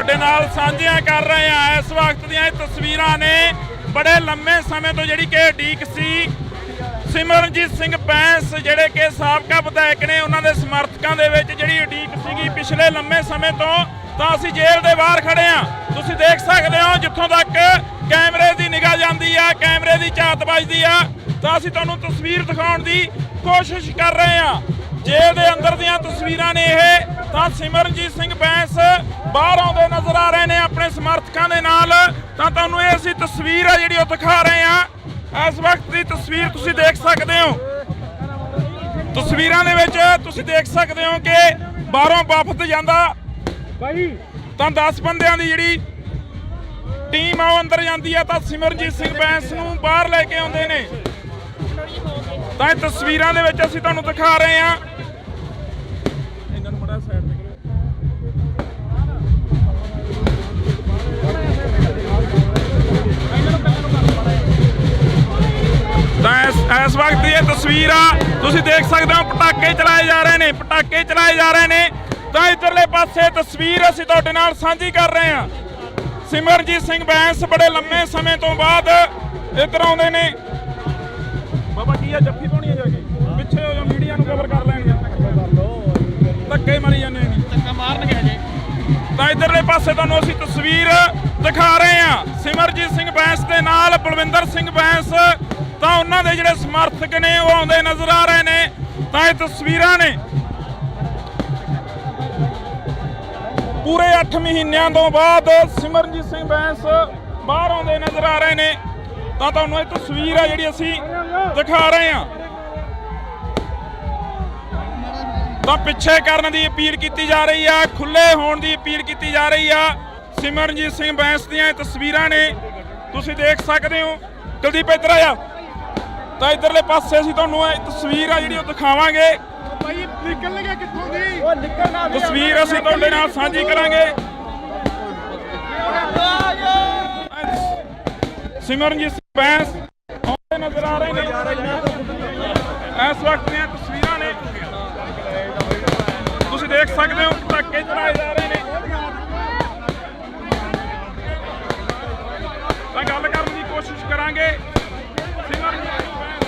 ਤੁਹਾਡੇ ਨਾਲ ਸਾਂਝੀਆਂ ਕਰ ਰਹੇ ਹਾਂ। ਇਸ ਵਕਤ ਦੀਆਂ ਇਹ ਤਸਵੀਰਾਂ ਨੇ ਬੜੇ ਲੰਮੇ ਸਮੇਂ ਤੋਂ ਜਿਹੜੀ ਕਿ ਉਡੀਕ ਸੀ। ਸਿਮਰਨਜੀਤ ਸਿੰਘ ਬੈਂਸ ਜਿਹੜੇ ਕਿ ਸਾਬਕਾ ਵਿਧਾਇਕ ਨੇ, ਉਹਨਾਂ ਦੇ ਸਮਰਥਕਾਂ ਦੇ ਵਿੱਚ ਜਿਹੜੀ ਉਡੀਕ ਸੀਗੀ ਪਿਛਲੇ ਲੰਮੇ ਸਮੇਂ ਤੋਂ। ਤਾਂ ਅਸੀਂ ਜੇਲ੍ਹ ਦੇ ਬਾਹਰ ਖੜੇ ਹਾਂ। ਤੁਸੀਂ ਦੇਖ ਸਕਦੇ ਹੋ ਜਿੱਥੋਂ ਤੱਕ ਕੈਮਰੇ ਦੀ ਨਿਗਾਹ ਜਾਂਦੀ ਆ, ਕੈਮਰੇ ਦੀ ਝਾਤ ਵੱਜਦੀ ਆ, ਤਾਂ ਅਸੀਂ ਤੁਹਾਨੂੰ ਤਸਵੀਰ ਦਿਖਾਉਣ ਦੀ ਕੋਸ਼ਿਸ਼ ਕਰ ਰਹੇ ਹਾਂ। ਜੇਲ੍ਹ ਦੇ ਅੰਦਰ ਦੀਆਂ ਤਸਵੀਰਾਂ ਨੇ ਇਹ। ਤਾਂ ਸਿਮਰਨਜੀਤ ਸਿੰਘ ਬੈਂਸ ਬਾਹਰ ਆਉਂਦੇ ਨਜ਼ਰ ਆ ਰਹੇ ਨੇ ਆਪਣੇ ਸਮਰਥਕਾਂ ਦੇ ਨਾਲ। ਤਾਂ ਤੁਹਾਨੂੰ ਇਹ ਅਸੀਂ ਤਸਵੀਰ ਆ ਜਿਹੜੀ ਉਹ ਦਿਖਾ ਰਹੇ ਹਾਂ। ਇਸ ਵਕਤ ਦੀ ਤਸਵੀਰ ਤੁਸੀਂ ਦੇਖ ਸਕਦੇ ਹੋ। ਤਸਵੀਰਾਂ ਦੇ ਵਿੱਚ ਤੁਸੀਂ ਦੇਖ ਸਕਦੇ ਹੋ ਕਿ ਬਾਹਰੋਂ ਵਫਦ ਜਾਂਦਾ ਤਾਂ 10 ਬੰਦਿਆਂ ਦੀ ਜਿਹੜੀ ਟੀਮ ਆ ਉਹ ਅੰਦਰ ਜਾਂਦੀ ਆ, ਤਾਂ ਸਿਮਰਨਜੀਤ ਸਿੰਘ ਬੈਂਸ ਨੂੰ ਬਾਹਰ ਲੈ ਕੇ ਆਉਂਦੇ ਨੇ। ਤਾਂ ਇਹ ਤਸਵੀਰਾਂ ਦੇ ਵਿੱਚ ਅਸੀਂ ਤੁਹਾਨੂੰ ਦਿਖਾ ਰਹੇ ਹਾਂ। ਇਹਨਾਂ ਨੂੰ ਬੜਾ ਸਾਈਡ ਤੇ ਤਾਂ ਇਸ ਵਕਤ ਦੀ ਇਹ ਤਸਵੀਰ ਆ, ਤੁਸੀਂ ਦੇਖ ਸਕਦੇ ਹੋ ਪਟਾਕੇ ਚਲਾਏ ਜਾ ਰਹੇ ਨੇ, ਪਟਾਕੇ ਚਲਾਏ ਜਾ ਰਹੇ ਨੇ। ਤਾਂ ਇੱਧਰਲੇ ਪਾਸੇ ਤਸਵੀਰ ਅਸੀਂ ਤੁਹਾਡੇ ਨਾਲ ਸਾਂਝੀ ਕਰ ਰਹੇ ਹਾਂ। ਸਿਮਰਨਜੀਤ ਸਿੰਘ ਬੈਂਸ ਬੜੇ ਲੰਮੇ ਸਮੇਂ ਤੋਂ ਬਾਅਦ ਇੱਧਰ ਆਉਂਦੇ ਨੇ। ਬਾਬਾ ਕੀ ਆ, ਜੱਫੀ ਪਾਉਣੀ ਆ ਜਾ ਕੇ ਪਿੱਛੇ ਹੋ ਜਾ, ਮੀਡੀਆ ਨੂੰ ਕਵਰ ਕਰ ਲੈਣਗੇ। ਧੱਕੇ ਮਾਰੀ ਜਾਂਦੇ ਨੇ, ਧੱਕਾ ਮਾਰਨਗੇ ਜੇ। ਤਾਂ ਇੱਧਰਲੇ ਪਾਸੇ ਤੁਹਾਨੂੰ ਅਸੀਂ ਤਸਵੀਰ ਦਿਖਾ ਰਹੇ ਹਾਂ। ਸਿਮਰਨਜੀਤ ਸਿੰਘ ਬੈਂਸ ਦੇ ਨਾਲ ਬਲਵਿੰਦਰ ਸਿੰਘ ਬੈਂਸ, ਤਾਂ ਉਹਨਾਂ ਦੇ ਜਿਹੜੇ ਸਮਰਥਕ ਨੇ ਉਹ ਆਉਂਦੇ ਨਜ਼ਰ ਆ ਰਹੇ ਨੇ। ਤਾਂ ਇਹ ਤਸਵੀਰਾਂ ਨੇ ਪੂਰੇ 8 ਮਹੀਨਿਆਂ ਤੋਂ ਬਾਅਦ ਸਿਮਰਨਜੀਤ ਸਿੰਘ ਬੈਂਸ ਬਾਹਰ ਆਉਂਦੇ ਨਜ਼ਰ ਆ ਰਹੇ ਨੇ। ਤਾਂ ਤੁਹਾਨੂੰ ਇਹ ਤਸਵੀਰ ਆ ਜਿਹੜੀ ਅਸੀਂ ਦਿਖਾ ਰਹੇ ਹਾਂ। ਤਾਂ ਪਿੱਛੇ ਕਰਨ ਦੀ ਅਪੀਲ ਕੀਤੀ ਜਾ ਰਹੀ ਆ, ਖੁੱਲੇ ਹੋਣ ਦੀ ਅਪੀਲ ਕੀਤੀ ਜਾ ਰਹੀ ਆ। ਸਿਮਰਨਜੀਤ ਸਿੰਘ ਬੈਂਸ ਦੀਆਂ ਇਹ ਤਸਵੀਰਾਂ ਨੇ, ਤੁਸੀਂ ਦੇਖ ਸਕਦੇ ਹੋ। ਕੁਲਦੀਪ ਇੱਧਰ ਆਇਆ। ਤਾਂ ਇੱਧਰਲੇ ਪਾਸੇ ਅਸੀਂ ਤੁਹਾਨੂੰ ਇਹ ਤਸਵੀਰ ਆ ਜਿਹੜੀ ਉਹ ਦਿਖਾਵਾਂਗੇ। ਨਿਕਲਣਗੇ ਕਿੱਥੋਂ ਦੀ? ਉਹ ਨਿਕਲਣਾ ਤਸਵੀਰ ਅਸੀਂ ਤੁਹਾਡੇ ਨਾਲ ਸਾਂਝੀ ਕਰਾਂਗੇ। ਸਿਮਰਨਜੀਤ ਸਿੰਘ ਬੈਂਸ ਆਉਂਦੇ ਨਜ਼ਰ ਆ ਰਹੇ ਨੇ। ਇਸ ਵਕਤ ਦੀਆਂ ਤਸਵੀਰਾਂ ਨੇ, ਤੁਸੀਂ ਦੇਖ ਸਕਦੇ ਹੋ ਪਟਾਕੇ ਚਲਾਏ ਜਾ ਰਹੇ ਨੇ। ਤਾਂ ਗੱਲ ਕਰਨ ਦੀ ਕੋਸ਼ਿਸ਼ ਕਰਾਂਗੇ। ਸਿਮਰਨਜੀਤ ਸਿੰਘ ਬੈਂਸ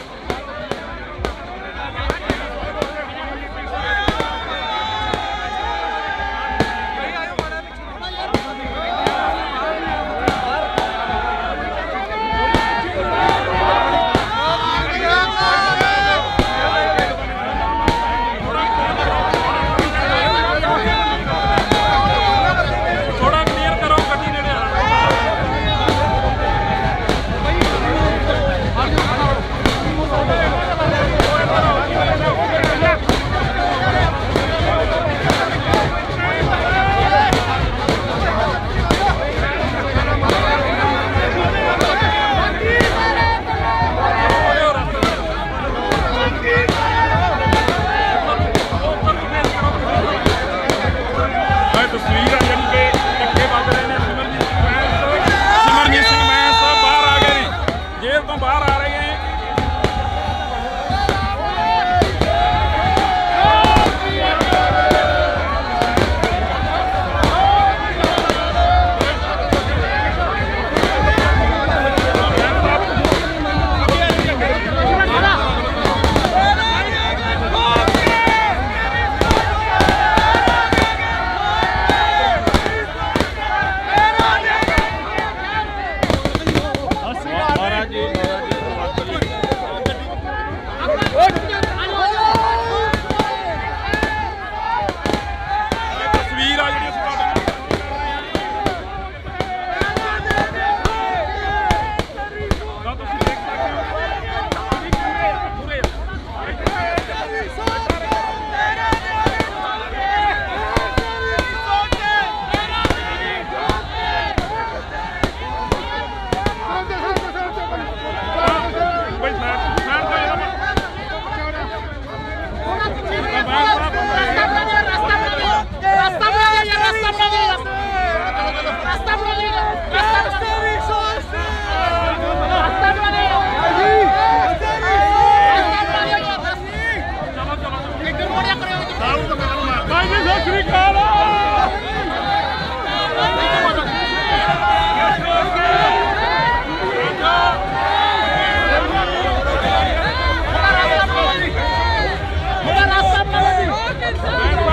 ਸਤਿ ਸ਼੍ਰੀ ਅਕਾਲ।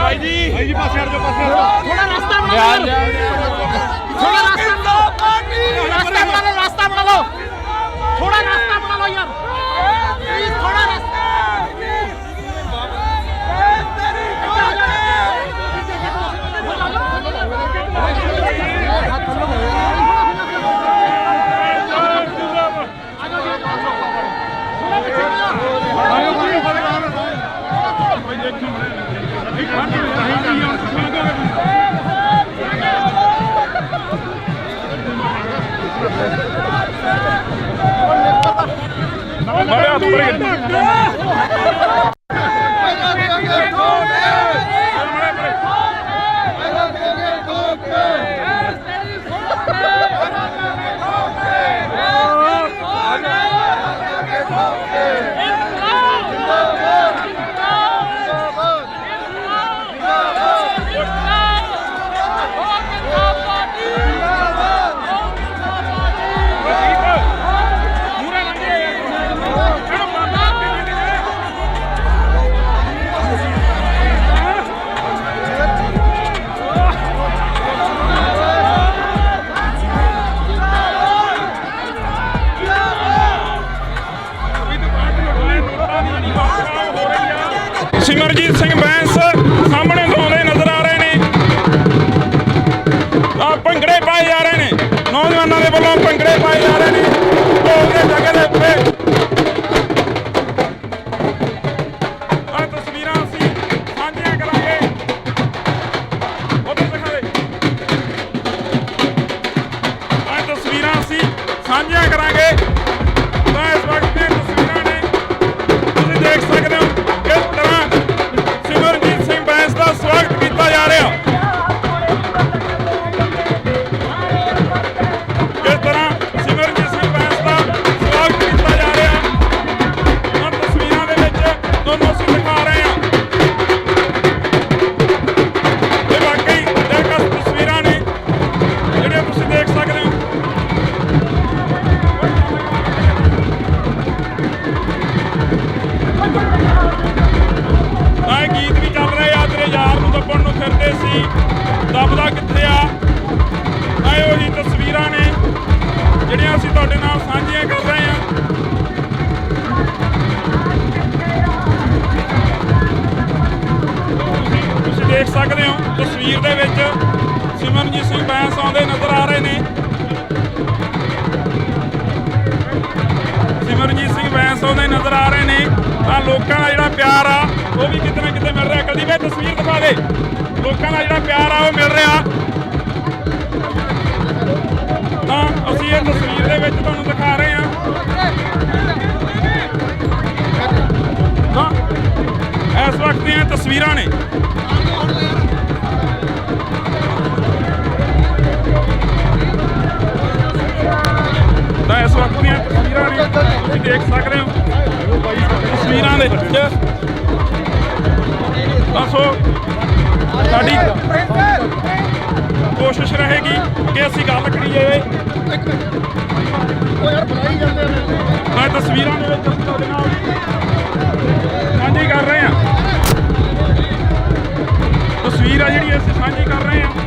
ਭਾਈ ਜੀ ਪਾਸੇ ਹਟ ਜਾਓ थोड़ा रास्ता बना लो थोड़ा रास्ता बना लो रास्ता बना लो थोड़ा रास्ता बना लो यार प्लीज थोड़ा रास्ता बड़े हाथ ऊपर ਸਿਮਰਜੀਤ ਸਿੰਘ ਬੈਂਸ ਸਾਹਮਣੇ ਗਾਉਂਦੇ ਨਜ਼ਰ ਆ ਰਹੇ ਨੇ ਆ ਭੰਗੜੇ ਪਾਏ ਜਾ ਰਹੇ ਨੇ ਨੌਜਵਾਨਾਂ ਦੇ ਵੱਲੋਂ ਭੰਗੜੇ ਪਾਏ ਜਾ ਰਹੇ ਨੇ ਢੋਲ ਦੇ ਜਗ੍ਹਾ ਦੇ ਉੱਤੇ ਆ ਤਸਵੀਰਾਂ ਅਸੀਂ ਸਾਂਝੀਆਂ ਕਰਾਂਗੇ ਉਹਦੇ ਦਿਖਾਵੇ ਆ ਤਸਵੀਰਾਂ ਅਸੀਂ ਸਾਂਝੀਆਂ ਕਰਾਂਗੇ ਤਾਂ ਇਸ ਵਕਤ ਦੀਆਂ ਤਸਵੀਰਾਂ ਨੇ ਤੁਸੀਂ ਦੇਖ ਸਕਦੇ ਹੋ ਕਿਸ ਤਰ੍ਹਾਂ ਸਿਮਰਜੀਤ ਸਿੰਘ ਬੈਂਸ ਦਾ ਸਵਾਗਤ ਕੀਤਾ ਜਾ ਰਿਹਾ ਕਿਸ ਤਰ੍ਹਾਂ ਸਿਮਰਜੀਤ ਸਿੰਘ ਬੈਂਸ ਦਾ ਸਵਾਗਤ ਕੀਤਾ ਜਾ ਰਿਹਾ ਉਹਨਾਂ ਤਸਵੀਰਾਂ ਦੇ ਵਿੱਚ ਤੁਹਾਨੂੰ ਅਸੀਂ ਦਿਖਾ ਰਹੇ ਹਾਂ ਇਹ ਵਾਕਈ ਦਿਲਕਸ਼ ਤਸਵੀਰਾਂ ਨੇ ਜਿਹੜੀਆਂ ਤੁਸੀਂ ਦੇਖ ਸਕਦੇ ਹੋ ਤਾਂ ਇਹ ਗੀਤ ਵੀ ਚੱਲ ਰਹੇ ਆ ਤੇਰੇ ਯਾਰ ਨੂੰ ਦੱਬਣ ਨੂੰ ਫਿਰਦੇ ਸੀ ਦੱਬਦਾ ਕਿੱਥੇ ਆ ਆਏ ਉਹੀ ਤਸਵੀਰਾਂ ਨੇ ਜਿਹੜੀਆਂ ਅਸੀਂ ਤੁਹਾਡੇ ਨਾਲ ਸਾਂਝੀਆਂ ਕਰ ਰਹੇ ਹਾਂ ਤੁਸੀਂ ਦੇਖ ਸਕਦੇ ਹੋ ਤਸਵੀਰ ਦੇ ਵਿੱਚ ਸਿਮਰਨਜੀਤ ਸਿੰਘ ਬੈਂਸ ਆਉਂਦੇ ਨਜ਼ਰ ਆ ਰਹੇ ਨੇ ਸਿਮਰਨਜੀਤ ਸਿੰਘ ਬੈਂਸ ਆਉਂਦੇ ਨਜ਼ਰ ਆ ਰਹੇ ਨੇ ਤਾਂ ਲੋਕਾਂ ਦਾ ਜਿਹੜਾ ਪਿਆਰ ਆ ਉਹ ਵੀ ਕਿਤੇ ਨਾ ਕਿਤੇ ਮਿਲ ਰਿਹਾ ਕਦੀ ਵੀ ਤਸਵੀਰ ਦਿਖਾ ਦੇ ਲੋਕਾਂ ਦਾ ਜਿਹੜਾ ਪਿਆਰ ਆ ਉਹ ਮਿਲ ਰਿਹਾ ਤਾਂ ਅਸੀਂ ਇਹ ਤਸਵੀਰ ਦੇ ਵਿੱਚ ਤੁਹਾਨੂੰ ਦਿਖਾ ਰਹੇ ਹਾਂ ਤਾਂ ਇਸ ਵਕਤ ਦੀਆਂ ਤਸਵੀਰਾਂ ਨੇ ਤਾਂ ਇਸ ਵਕਤ ਦੀਆਂ ਤਸਵੀਰਾਂ ਨੇ ਤੁਸੀਂ ਦੇਖ ਸਕਦੇ ਹੋ ਤਸਵੀਰਾਂ ਦੇ ਵਿੱਚ ਦੱਸੋ ਸਾਡੀ ਕੋਸ਼ਿਸ਼ ਰਹੇਗੀ ਕਿ ਅਸੀਂ ਗੱਲ ਕਰੀਏ ਮੈਂ ਤਸਵੀਰਾਂ ਦੇ ਵਿੱਚ ਤੁਹਾਡੇ ਨਾਲ ਸਾਂਝੀ ਕਰ ਰਹੇ ਹਾਂ ਤਸਵੀਰ ਆ ਜਿਹੜੀ ਅਸੀਂ ਸਾਂਝੀ ਕਰ ਰਹੇ ਹਾਂ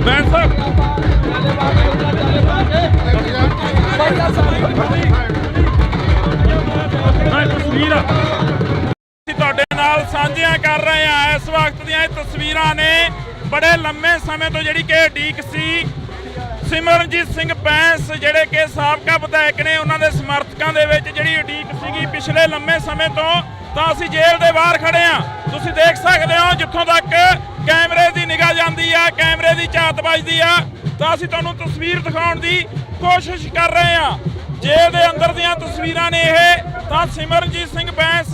ਬੈਂਸ ਤਸਵੀਰ ਅਸੀਂ ਤੁਹਾਡੇ ਨਾਲ ਸਾਂਝੀਆਂ ਕਰ ਰਹੇ ਹਾਂ ਇਸ ਵਕਤ ਦੀਆਂ ਇਹ ਤਸਵੀਰਾਂ ਨੇ ਬੜੇ ਲੰਮੇ ਸਮੇਂ ਤੋਂ ਜਿਹੜੀ ਕਿ ਉਡੀਕ ਸੀ ਸਿਮਰਨਜੀਤ ਸਿੰਘ ਬੈਂਸ ਜਿਹੜੇ ਕਿ ਸਾਬਕਾ ਵਿਧਾਇਕ ਨੇ ਉਹਨਾਂ ਦੇ ਸਮਰਥਕਾਂ ਦੇ ਵਿੱਚ ਜਿਹੜੀ ਉਡੀਕ ਸੀਗੀ ਪਿਛਲੇ ਲੰਮੇ ਸਮੇਂ ਤੋਂ ਤਾਂ ਅਸੀਂ ਜੇਲ੍ਹ ਦੇ ਬਾਹਰ ਖੜੇ ਹਾਂ ਤੁਸੀਂ ਦੇਖ ਸਕਦੇ ਹੋ ਜਿੱਥੋਂ ਤੱਕ ਕੈਮਰੇ ਦੀ ਨਿਗਾਹ ਜਾਂਦੀ ਆ ਕੈਮਰੇ ਦੀ ਝਾਤ ਵੱਜਦੀ ਆ ਤਾਂ ਅਸੀਂ ਤੁਹਾਨੂੰ ਤਸਵੀਰ ਦਿਖਾਉਣ ਦੀ ਕੋਸ਼ਿਸ਼ ਕਰ ਰਹੇ ਹਾਂ ਜੇਲ੍ਹ ਦੇ ਅੰਦਰ ਦੀਆਂ ਤਸਵੀਰਾਂ ਨੇ ਇਹ ਤਾਂ ਸਿਮਰਨਜੀਤ ਸਿੰਘ ਬੈਂਸ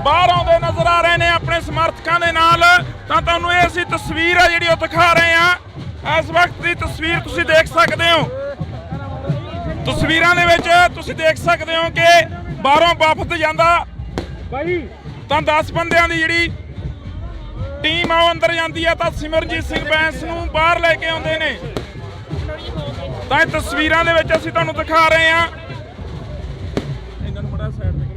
ਬਾਹਰ ਆਉਂਦੇ ਨਜ਼ਰ ਆ ਰਹੇ ਨੇ ਆਪਣੇ ਸਮਰਥਕਾਂ ਦੇ ਨਾਲ ਤਾਂ ਤੁਹਾਨੂੰ ਇਹ ਅਸੀਂ ਤਸਵੀਰ ਆ ਜਿਹੜੀ ਉਹ ਦਿਖਾ ਰਹੇ ਹਾਂ ਇਸ ਵਕਤ ਦੀ ਤਸਵੀਰ ਤੁਸੀਂ ਦੇਖ ਸਕਦੇ ਹੋ ਤਸਵੀਰਾਂ ਦੇ ਵਿੱਚ ਤੁਸੀਂ ਦੇਖ ਸਕਦੇ ਹੋ ਕਿ ਬਾਹਰੋਂ ਵਫਦ ਜਾਂਦਾ ਤਾਂ 10 ਬੰਦਿਆਂ ਦੀ ਜਿਹੜੀ ਟੀਮ ਆ ਉਹ ਅੰਦਰ ਜਾਂਦੀ ਆ ਤਾਂ ਸਿਮਰਨਜੀਤ ਸਿੰਘ ਬੈਂਸ ਨੂੰ ਬਾਹਰ ਲੈ ਕੇ ਆਉਂਦੇ ਨੇ ਤਾਂ ਇਹ ਤਸਵੀਰਾਂ ਦੇ ਵਿੱਚ ਅਸੀਂ ਤੁਹਾਨੂੰ ਦਿਖਾ ਰਹੇ ਹਾਂ। ਇਹਨਾਂ ਨੂੰ ਮੜਾ ਸਾਈਡ ਤੇ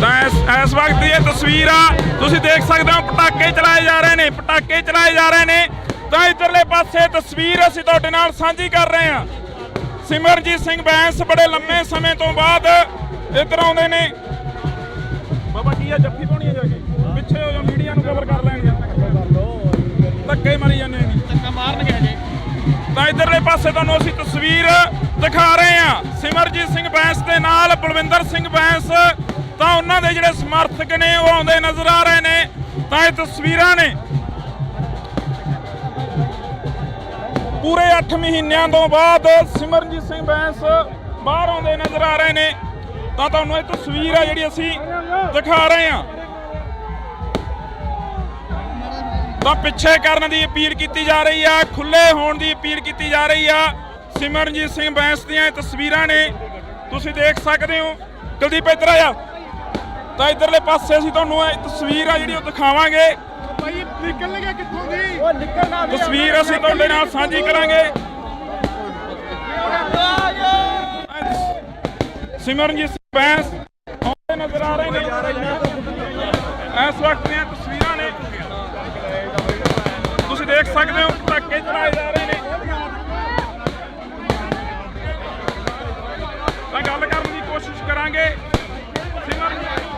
ਤਾਂ ਇਸ ਵਕਤ ਦੀ ਇਹ ਤਸਵੀਰ ਆ, ਤੁਸੀਂ ਦੇਖ ਸਕਦੇ ਹੋ ਪਟਾਕੇ ਚਲਾਏ ਜਾ ਰਹੇ ਨੇ, ਪਟਾਕੇ ਚਲਾਏ ਜਾ ਰਹੇ ਨੇ। ਤਾਂ ਇੱਧਰਲੇ ਪਾਸੇ ਤਸਵੀਰ ਅਸੀਂ ਤੁਹਾਡੇ ਨਾਲ ਸਾਂਝੀ ਕਰ ਰਹੇ ਹਾਂ। ਸਿਮਰਨਜੀਤ ਸਿੰਘ ਬੈਂਸ ਬੜੇ ਲੰਮੇ ਸਮੇਂ ਤੋਂ ਬਾਅਦ ਇੱਧਰ ਆਉਂਦੇ ਨੇ। ਬਾਬਾ ਕੀ ਆ ਜੱਫੀ ਪਾਉਣੀ ਆ ਜਾ ਕੇ ਪਿੱਛੇ ਹੋ ਜਾ, ਮੀਡੀਆ ਨੂੰ ਕਵਰ ਕਰ ਲੈਣਗੇ। ਧੱਕੇ ਮਾਰੀ ਜਾਂਦੇ ਨੇ, ਧੱਕਾ ਮਾਰਨਗੇ ਅਜੇ। ਤਾਂ ਇੱਧਰਲੇ ਪਾਸੇ ਤੁਹਾਨੂੰ ਅਸੀਂ ਤਸਵੀਰ ਦਿਖਾ ਰਹੇ ਹਾਂ ਸਿਮਰਨਜੀਤ ਸਿੰਘ ਬੈਂਸ ਦੇ ਨਾਲ ਬਲਵਿੰਦਰ ਸਿੰਘ ਬੈਂਸ। ਤਾਂ ਉਹਨਾਂ ਦੇ ਜਿਹੜੇ ਸਮਰਥਕ ਨੇ ਉਹ ਆਉਂਦੇ ਨਜ਼ਰ ਆ ਰਹੇ ਨੇ। ਤਾਂ ਇਹ ਤਸਵੀਰਾਂ ਨੇ ਪੂਰੇ 8 ਮਹੀਨਿਆਂ ਤੋਂ ਬਾਅਦ ਸਿਮਰਨਜੀਤ ਸਿੰਘ ਬੈਂਸ ਬਾਹਰ ਆਉਂਦੇ ਨਜ਼ਰ ਆ ਰਹੇ ਨੇ। ਤਾਂ ਤੁਹਾਨੂੰ ਇਹ ਤਸਵੀਰ ਆ ਜਿਹੜੀ ਅਸੀਂ ਦਿਖਾ ਰਹੇ ਹਾਂ। ਤਾਂ ਪਿੱਛੇ ਕਰਨ ਦੀ ਅਪੀਲ ਕੀਤੀ ਜਾ ਰਹੀ ਆ, ਖੁੱਲੇ ਹੋਣ ਦੀ ਅਪੀਲ ਕੀਤੀ ਜਾ ਰਹੀ ਆ। ਸਿਮਰਨਜੀਤ ਸਿੰਘ ਬੈਂਸ ਦੀਆਂ ਇਹ ਤਸਵੀਰਾਂ ਨੇ, ਤੁਸੀਂ ਦੇਖ ਸਕਦੇ ਹੋ। ਕੁਲਦੀਪ ਇੱਧਰ ਆ। ਤਾਂ ਇੱਧਰਲੇ ਪਾਸੇ ਅਸੀਂ ਤੁਹਾਨੂੰ ਇਹ ਤਸਵੀਰ ਆ ਜਿਹੜੀ ਉਹ ਦਿਖਾਵਾਂਗੇ। ਭਾਈ ਨਿਕਲ ਗਿਆ ਕਿੱਥੋਂ ਦੀ? ਉਹ ਨਿਕਲਣਾ ਨਹੀਂ। ਤਸਵੀਰ ਅਸੀਂ ਤੁਹਾਡੇ ਨਾਲ ਸਾਂਝੀ ਕਰਾਂਗੇ। ਸਿਮਰਨਜੀਤ ਸਿੰਘ ਬੈਂਸ ਆਉਂਦੇ ਨਜ਼ਰ ਆ ਰਹੇ ਨੇ। ਇਸ ਵਕਤ ਦੀਆਂ ਤਸਵੀਰਾਂ ਨੇ, ਤੁਸੀਂ ਦੇਖ ਸਕਦੇ ਹੋ ਪਟਾਕੇ ਚਲਾਏ ਜਾ ਰਹੇ ਨੇ। ਤਾਂ ਗੱਲ ਕਰਨ ਦੀ ਕੋਸ਼ਿਸ਼ ਕਰਾਂਗੇ। ਸਿਮਰਨਜੀਤ ਸਿੰਘ ਬੈਂਸ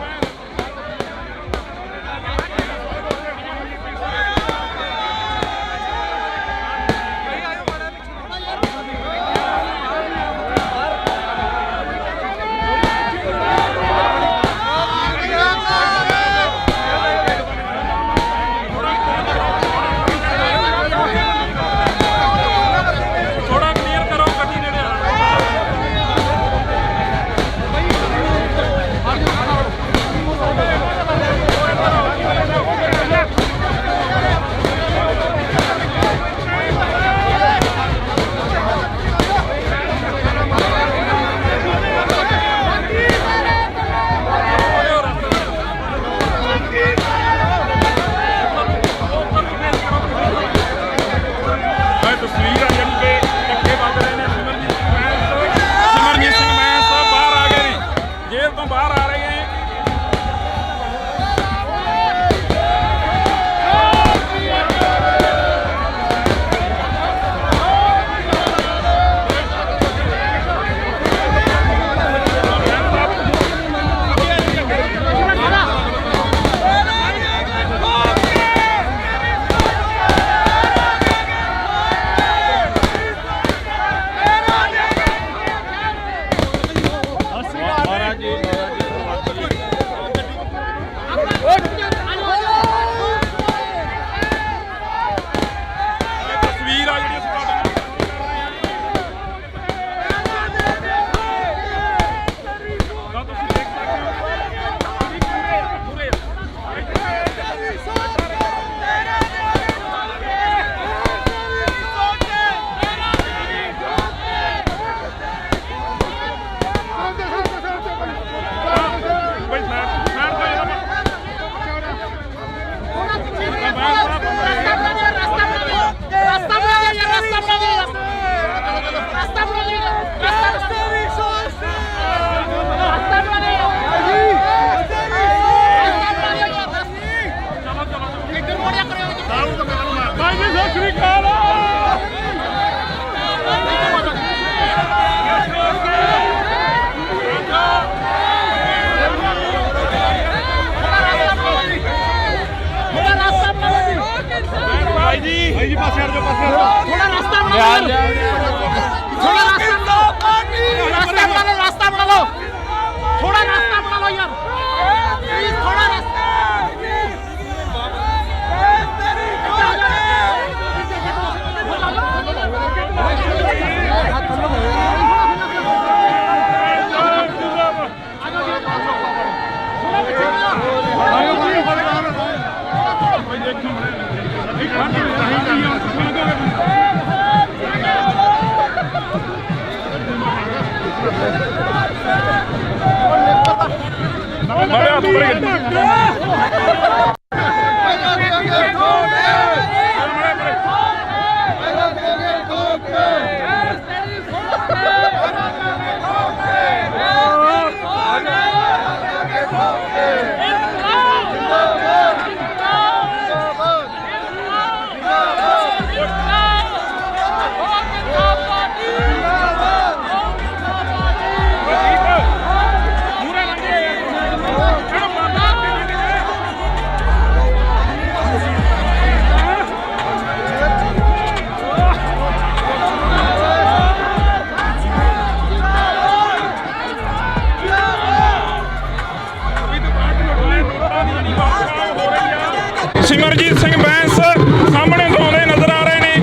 ਸਿਮਰਜੀਤ ਸਿੰਘ ਬੈਂਸ ਸਾਹਮਣੇ ਤੋਂ ਆਉਂਦੇ ਨਜ਼ਰ ਆ ਰਹੇ ਨੇ।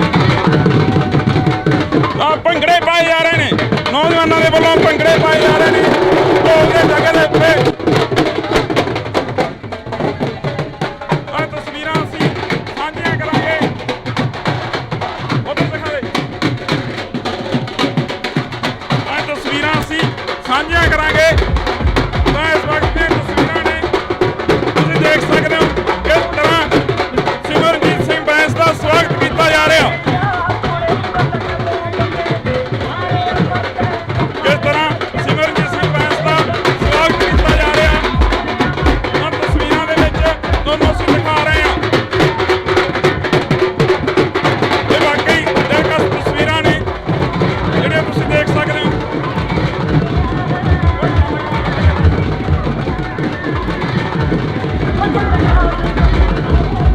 ਭੰਗੜੇ ਪਾਏ ਜਾ ਰਹੇ ਨੇ, ਨੌਜਵਾਨਾਂ ਦੇ ਵੱਲੋਂ ਭੰਗੜੇ ਪਾਏ ਜਾ ਰਹੇ ਨੇ ਢੋਲ ਦੇ ਜਗ੍ਹਾ ਦੇ ਉੱਤੇ। ਆਹ ਤਸਵੀਰਾਂ ਅਸੀਂ ਸਾਂਝੀਆਂ ਕਰਾਂਗੇ, ਉਧਰ ਦਿਖਾ ਦੇ। ਆਹ ਤਸਵੀਰਾਂ ਅਸੀਂ ਸਾਂਝੀਆਂ ਕਰਾਂਗੇ। ਤਾਂ ਇਸ ਵਕਤ ਦੀਆਂ ਤਸਵੀਰਾਂ ਨੇ, ਤੁਸੀਂ ਦੇਖ ਸਕਦੇ ਹੋ ਕਿਸ ਤਰ੍ਹਾਂ ਸਿਮਰਜੀਤ ਸਿੰਘ ਬੈਂਸ ਦਾ ਸਵਾਗਤ ਕੀਤਾ ਜਾ ਰਿਹਾ। ਕਿਸ ਤਰ੍ਹਾਂ ਸਿਮਰਜੀਤ ਸਿੰਘ ਬੈਂਸ ਦਾ ਸਵਾਗਤ ਕੀਤਾ ਜਾ ਰਿਹਾ, ਆਹ ਤਸਵੀਰਾਂ ਦੇ ਵਿੱਚ ਤੁਹਾਨੂੰ ਅਸੀਂ ਦਿਖਾ ਰਹੇ ਹਾਂ। ਇਹ ਵਾਕਈ ਦਿਲਕਸ਼ ਤਸਵੀਰਾਂ ਨੇ ਜਿਹੜੀਆਂ ਤੁਸੀਂ ਦੇਖ ਸਕਦੇ ਹੋ।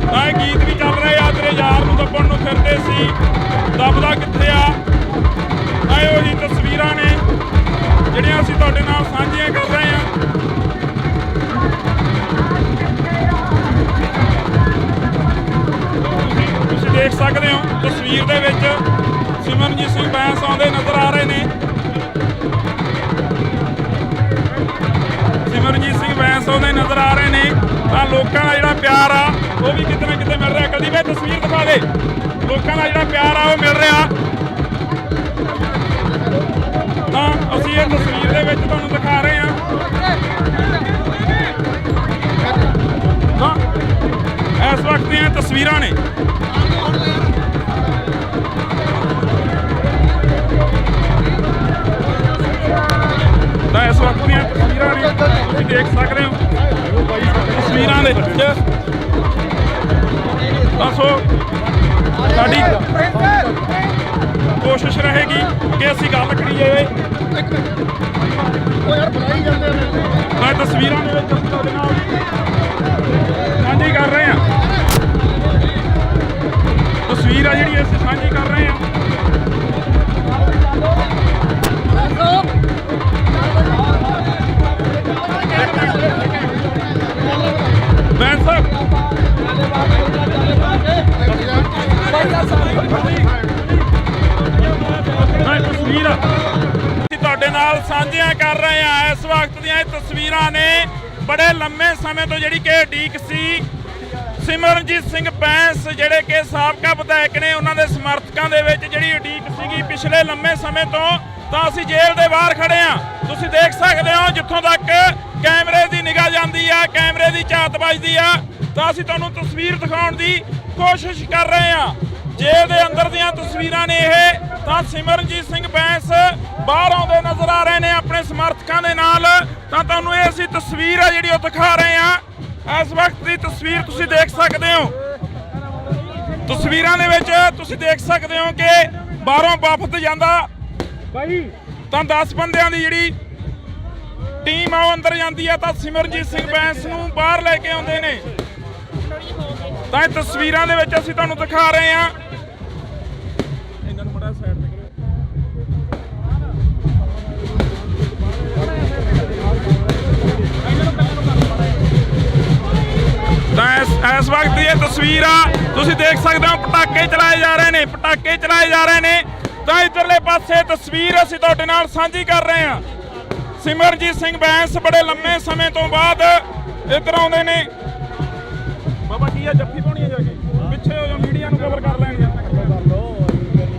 ਤਾਂ ਇਹ ਗੀਤ ਵੀ ਚੱਲ ਰਹੇ ਆ, ਤੇਰੇ ਯਾਰ ਨੂੰ ਦੱਬਣ ਨੂੰ ਫਿਰਦੇ ਸੀ, ਦੱਬਦਾ ਕਿੱਥੇ ਆ। ਆਏ ਉਹੀ ਤਸਵੀਰਾਂ ਨੇ ਜਿਹੜੀਆਂ ਅਸੀਂ ਤੁਹਾਡੇ ਨਾਲ ਸਾਂਝੀਆਂ ਕਰ ਰਹੇ ਹਾਂ। ਤੁਸੀਂ ਦੇਖ ਸਕਦੇ ਹੋ ਤਸਵੀਰ ਦੇ ਵਿੱਚ ਸਿਮਰਨਜੀਤ ਸਿੰਘ ਬੈਂਸ ਆਉਂਦੇ ਨਜ਼ਰ ਆ ਰਹੇ ਨੇ। ਸਿਮਰਨਜੀਤ ਸਿੰਘ ਬੈਂਸ ਆਉਂਦੇ ਨਜ਼ਰ ਆ ਰਹੇ ਨੇ। ਤਾਂ ਲੋਕਾਂ ਦਾ ਜਿਹੜਾ ਪਿਆਰ ਆ ਉਹ ਵੀ ਕਿਤੇ ਨਾ ਕਿਤੇ ਮਿਲ ਰਿਹਾ। ਕਦੀ ਵੀ ਤਸਵੀਰ ਦਿਖਾ ਦੇ, ਲੋਕਾਂ ਦਾ ਜਿਹੜਾ ਪਿਆਰ ਆ ਉਹ ਮਿਲ ਰਿਹਾ। ਤਾਂ ਅਸੀਂ ਇਹ ਤਸਵੀਰ ਦੇ ਵਿੱਚ ਤੁਹਾਨੂੰ ਦਿਖਾ ਰਹੇ ਹਾਂ। ਤਾਂ ਇਸ ਵਕਤ ਦੀਆਂ ਤਸਵੀਰਾਂ ਨੇ। ਤਾਂ ਇਸ ਵਕਤ ਦੀਆਂ ਤਸਵੀਰਾਂ ਨੇ, ਤੁਸੀਂ ਦੇਖ ਸਕਦੇ ਹੋ ਤਸਵੀਰਾਂ ਦੇ ਵਿੱਚ। ਤਾਂ ਸੋ ਸਾਡੀ ਕੋਸ਼ਿਸ਼ ਰਹੇਗੀ ਕਿ ਅਸੀਂ ਗੱਲ ਕਰੀਏ। ਤਾਂ ਤਸਵੀਰਾਂ ਦੇ ਵਿੱਚ ਅਸੀਂ ਤੁਹਾਡੇ ਨਾਲ ਸਾਂਝੀ ਕਰ ਰਹੇ ਹਾਂ। ਤਸਵੀਰ ਆ ਜਿਹੜੀ ਅਸੀਂ ਸਾਂਝੀ ਕਰ ਰਹੇ ਹਾਂ। ਬੈਂਸ ਸਾਹਿਬ ਤਸਵੀਰ ਅਸੀਂ ਤੁਹਾਡੇ ਨਾਲ ਸਾਂਝੀਆਂ ਕਰ ਰਹੇ ਹਾਂ। ਇਸ ਵਕਤ ਦੀਆਂ ਇਹ ਤਸਵੀਰਾਂ ਨੇ ਬੜੇ ਲੰਮੇ ਸਮੇਂ ਤੋਂ ਜਿਹੜੀ ਕਿ ਉਡੀਕ ਸੀ। ਸਿਮਰਨਜੀਤ ਸਿੰਘ ਬੈਂਸ ਜਿਹੜੇ ਕਿ ਸਾਬਕਾ ਵਿਧਾਇਕ ਨੇ, ਉਹਨਾਂ ਦੇ ਸਮਰਥਕਾਂ ਦੇ ਵਿੱਚ ਜਿਹੜੀ ਉਡੀਕ ਸੀਗੀ ਪਿਛਲੇ ਲੰਮੇ ਸਮੇਂ ਤੋਂ। ਤਾਂ ਅਸੀਂ ਜੇਲ੍ਹ ਦੇ ਬਾਹਰ ਖੜੇ ਹਾਂ, ਤੁਸੀਂ ਦੇਖ ਸਕਦੇ ਹੋ। ਜਿੱਥੋਂ ਤੱਕ ਕੈਮਰੇ ਦੀ ਨਿਗਾਹ ਜਾਂਦੀ ਆ, ਕੈਮਰੇ ਦੀ ਝਾਤ ਵੱਜਦੀ ਆ, ਤਾਂ ਅਸੀਂ ਤੁਹਾਨੂੰ ਤਸਵੀਰ ਦਿਖਾਉਣ ਦੀ ਕੋਸ਼ਿਸ਼ ਕਰ ਰਹੇ ਹਾਂ। ਜੇਲ੍ਹ ਦੇ ਅੰਦਰ ਦੀਆਂ ਤਸਵੀਰਾਂ ਨੇ ਇਹ। ਤਾਂ ਸਿਮਰਨਜੀਤ ਸਿੰਘ ਬੈਂਸ ਬਾਹਰ ਆਉਂਦੇ ਨਜ਼ਰ ਆ ਰਹੇ ਨੇ ਆਪਣੇ ਸਮਰਥਕਾਂ ਦੇ ਨਾਲ। ਤਾਂ ਤੁਹਾਨੂੰ ਇਹ ਅਸੀਂ ਤਸਵੀਰ ਆ ਜਿਹੜੀ ਉਹ ਦਿਖਾ ਰਹੇ ਹਾਂ। ਇਸ ਵਕਤ ਦੀ ਤਸਵੀਰ ਤੁਸੀਂ ਦੇਖ ਸਕਦੇ ਹੋ। ਤਸਵੀਰਾਂ ਦੇ ਵਿੱਚ ਤੁਸੀਂ ਦੇਖ ਸਕਦੇ ਹੋ ਕਿ ਬਾਹਰੋਂ ਵਫਦ ਜਾਂਦਾ ਤਾਂ 10 ਬੰਦਿਆਂ ਦੀ ਜਿਹੜੀ ਟੀਮ ਆ ਉਹ ਅੰਦਰ ਜਾਂਦੀ ਆ। ਤਾਂ ਸਿਮਰਨਜੀਤ ਸਿੰਘ ਬੈਂਸ ਨੂੰ ਬਾਹਰ ਲੈ ਕੇ ਆਉਂਦੇ ਨੇ। ਤਾਂ ਇਹ ਤਸਵੀਰਾਂ ਦੇ ਵਿੱਚ ਅਸੀਂ ਤੁਹਾਨੂੰ ਦਿਖਾ ਰਹੇ ਹਾਂ। ਇਹਨਾਂ ਨੂੰ ਬੜਾ ਸਾਈਡ ਤੇ ਤਾਂ ਇਸ ਵਕਤ ਦੀ ਇਹ ਤਸਵੀਰ ਆ, ਤੁਸੀਂ ਦੇਖ ਸਕਦੇ ਹੋ। ਪਟਾਕੇ ਚਲਾਏ ਜਾ ਰਹੇ ਨੇ, ਪਟਾਕੇ ਚਲਾਏ ਜਾ ਰਹੇ ਨੇ। ਤਾਂ ਇੱਧਰਲੇ ਪਾਸੇ ਤਸਵੀਰ ਅਸੀਂ ਤੁਹਾਡੇ ਨਾਲ ਸਾਂਝੀ ਕਰ ਰਹੇ ਹਾਂ। ਸਿਮਰਨਜੀਤ ਸਿੰਘ ਬੈਂਸ ਬੜੇ ਲੰਮੇ ਸਮੇਂ ਤੋਂ ਬਾਅਦ ਇੱਧਰ ਆਉਂਦੇ ਨੇ। ਬਾਬਾ ਕੀ ਆ, ਜੱਫੀ ਪਾਉਣੀ ਆ ਜਾ ਕੇ ਪਿੱਛੇ ਹੋ ਜਾ, ਮੀਡੀਆ ਨੂੰ ਕਵਰ ਕਰ ਲੈਣਗੇ।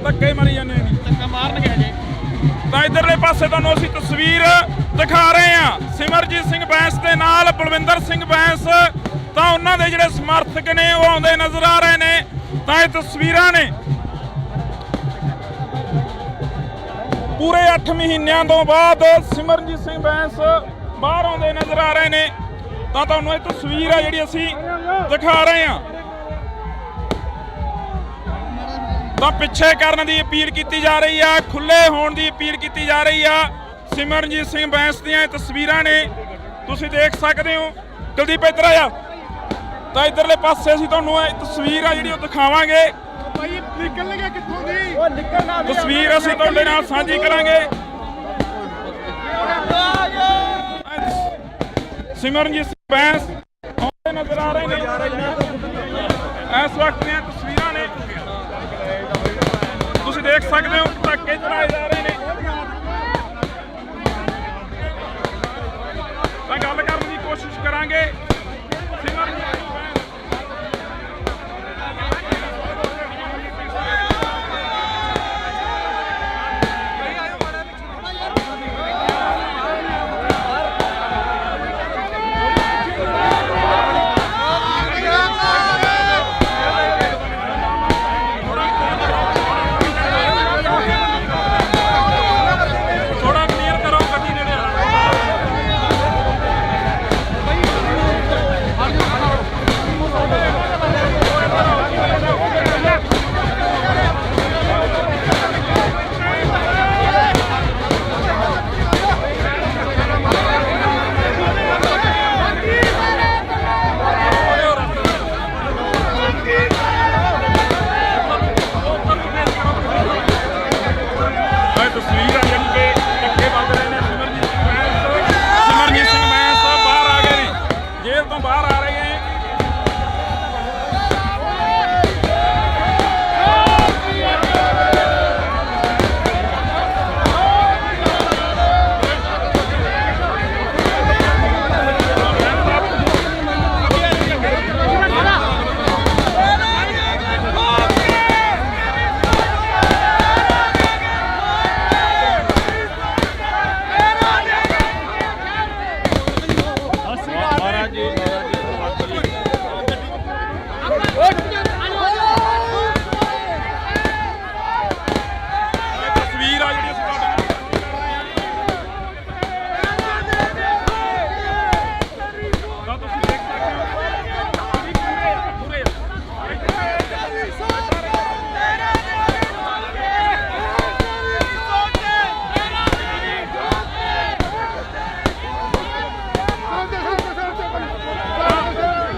ਧੱਕੇ ਮਾਰੀ ਜਾਂਦੇ ਨੇ, ਧੱਕਾ ਮਾਰਨਗੇ ਹਜੇ। ਤਾਂ ਇੱਧਰਲੇ ਪਾਸੇ ਤੁਹਾਨੂੰ ਅਸੀਂ ਤਸਵੀਰ ਦਿਖਾ ਰਹੇ ਹਾਂ। ਸਿਮਰਨਜੀਤ ਸਿੰਘ ਬੈਂਸ ਦੇ ਨਾਲ ਬਲਵਿੰਦਰ ਸਿੰਘ ਬੈਂਸ, ਤਾਂ ਉਹਨਾਂ ਦੇ ਜਿਹੜੇ ਸਮਰਥਕ ਨੇ ਉਹ ਆਉਂਦੇ ਨਜ਼ਰ ਆ ਰਹੇ ਨੇ। ਤਾਂ ਇਹ ਤਸਵੀਰਾਂ ਨੇ ਪੂਰੇ 8 ਮਹੀਨਿਆਂ ਤੋਂ ਬਾਅਦ ਸਿਮਰਨਜੀਤ ਸਿੰਘ ਬੈਂਸ ਬਾਹਰ ਆਉਂਦੇ ਨਜ਼ਰ ਆ ਰਹੇ ਨੇ। ਤਾਂ ਤੁਹਾਨੂੰ ਇਹ ਤਸਵੀਰ ਆ ਜਿਹੜੀ ਅਸੀਂ ਦਿਖਾ ਰਹੇ ਹਾਂ। ਤਾਂ ਪਿੱਛੇ ਕਰਨ ਦੀ ਅਪੀਲ ਕੀਤੀ ਜਾ ਰਹੀ ਆ, ਖੁੱਲੇ ਹੋਣ ਦੀ ਅਪੀਲ ਕੀਤੀ ਜਾ ਰਹੀ ਆ। ਸਿਮਰਨਜੀਤ ਸਿੰਘ ਬੈਂਸ ਦੀਆਂ ਇਹ ਤਸਵੀਰਾਂ ਨੇ, ਤੁਸੀਂ ਦੇਖ ਸਕਦੇ ਹੋ। ਕੁਲਦੀਪ ਇੱਧਰ ਆ। ਤਾਂ ਇੱਧਰਲੇ ਪਾਸੇ ਅਸੀਂ ਤੁਹਾਨੂੰ ਇਹ ਤਸਵੀਰ ਆ ਜਿਹੜੀ ਉਹ ਦਿਖਾਵਾਂਗੇ। ਭਾਈ ਨਿਕਲ ਗਿਆ ਕਿੱਥੋਂ ਦੀ? ਉਹ ਨਿਕਲਣਾ ਤਸਵੀਰ ਅਸੀਂ ਤੁਹਾਡੇ ਨਾਲ ਸਾਂਝੀ ਕਰਾਂਗੇ। ਸਿਮਰਨਜੀਤ ਸਿੰਘ ਬੈਂਸ ਆਉਂਦੇ ਨਜ਼ਰ ਆ ਰਹੇ ਨੇ। ਇਸ ਵਕਤ ਦੀਆਂ ਤਸਵੀਰਾਂ ਨੇ, ਤੁਸੀਂ ਦੇਖ ਸਕਦੇ ਹੋ ਧੱਕੇ ਚਲਾਏ ਜਾ ਰਹੇ ਨੇ। ਤਾਂ ਗੱਲ ਕਰਨ ਦੀ ਕੋਸ਼ਿਸ਼ ਕਰਾਂਗੇ ਸਿਮਰਨਜੀਤ ਸਿੰਘ ਬੈਂਸ। ਤਸਵੀਰਾਂ ਜਿਹੜੀ ਕਿ ਧੱਕੇ ਵੱਜ ਰਹੇ ਨੇ। ਸਿਮਰਨਜੀਤ ਸਿੰਘ ਬੈਂਸ ਬਾਹਰ ਆ ਗਏ ਨੇ, ਜੇਲ੍ਹ ਤੋਂ ਬਾਹਰ ਆ ਰਹੇ ਨੇ। ਤਸਵੀਰ ਆ ਜਿਹੜੀ ਅਸੀਂ ਤਾਂ ਤੁਸੀਂ ਦੇਖ ਸਕਦੇ ਹੋ ਪੂਰੇ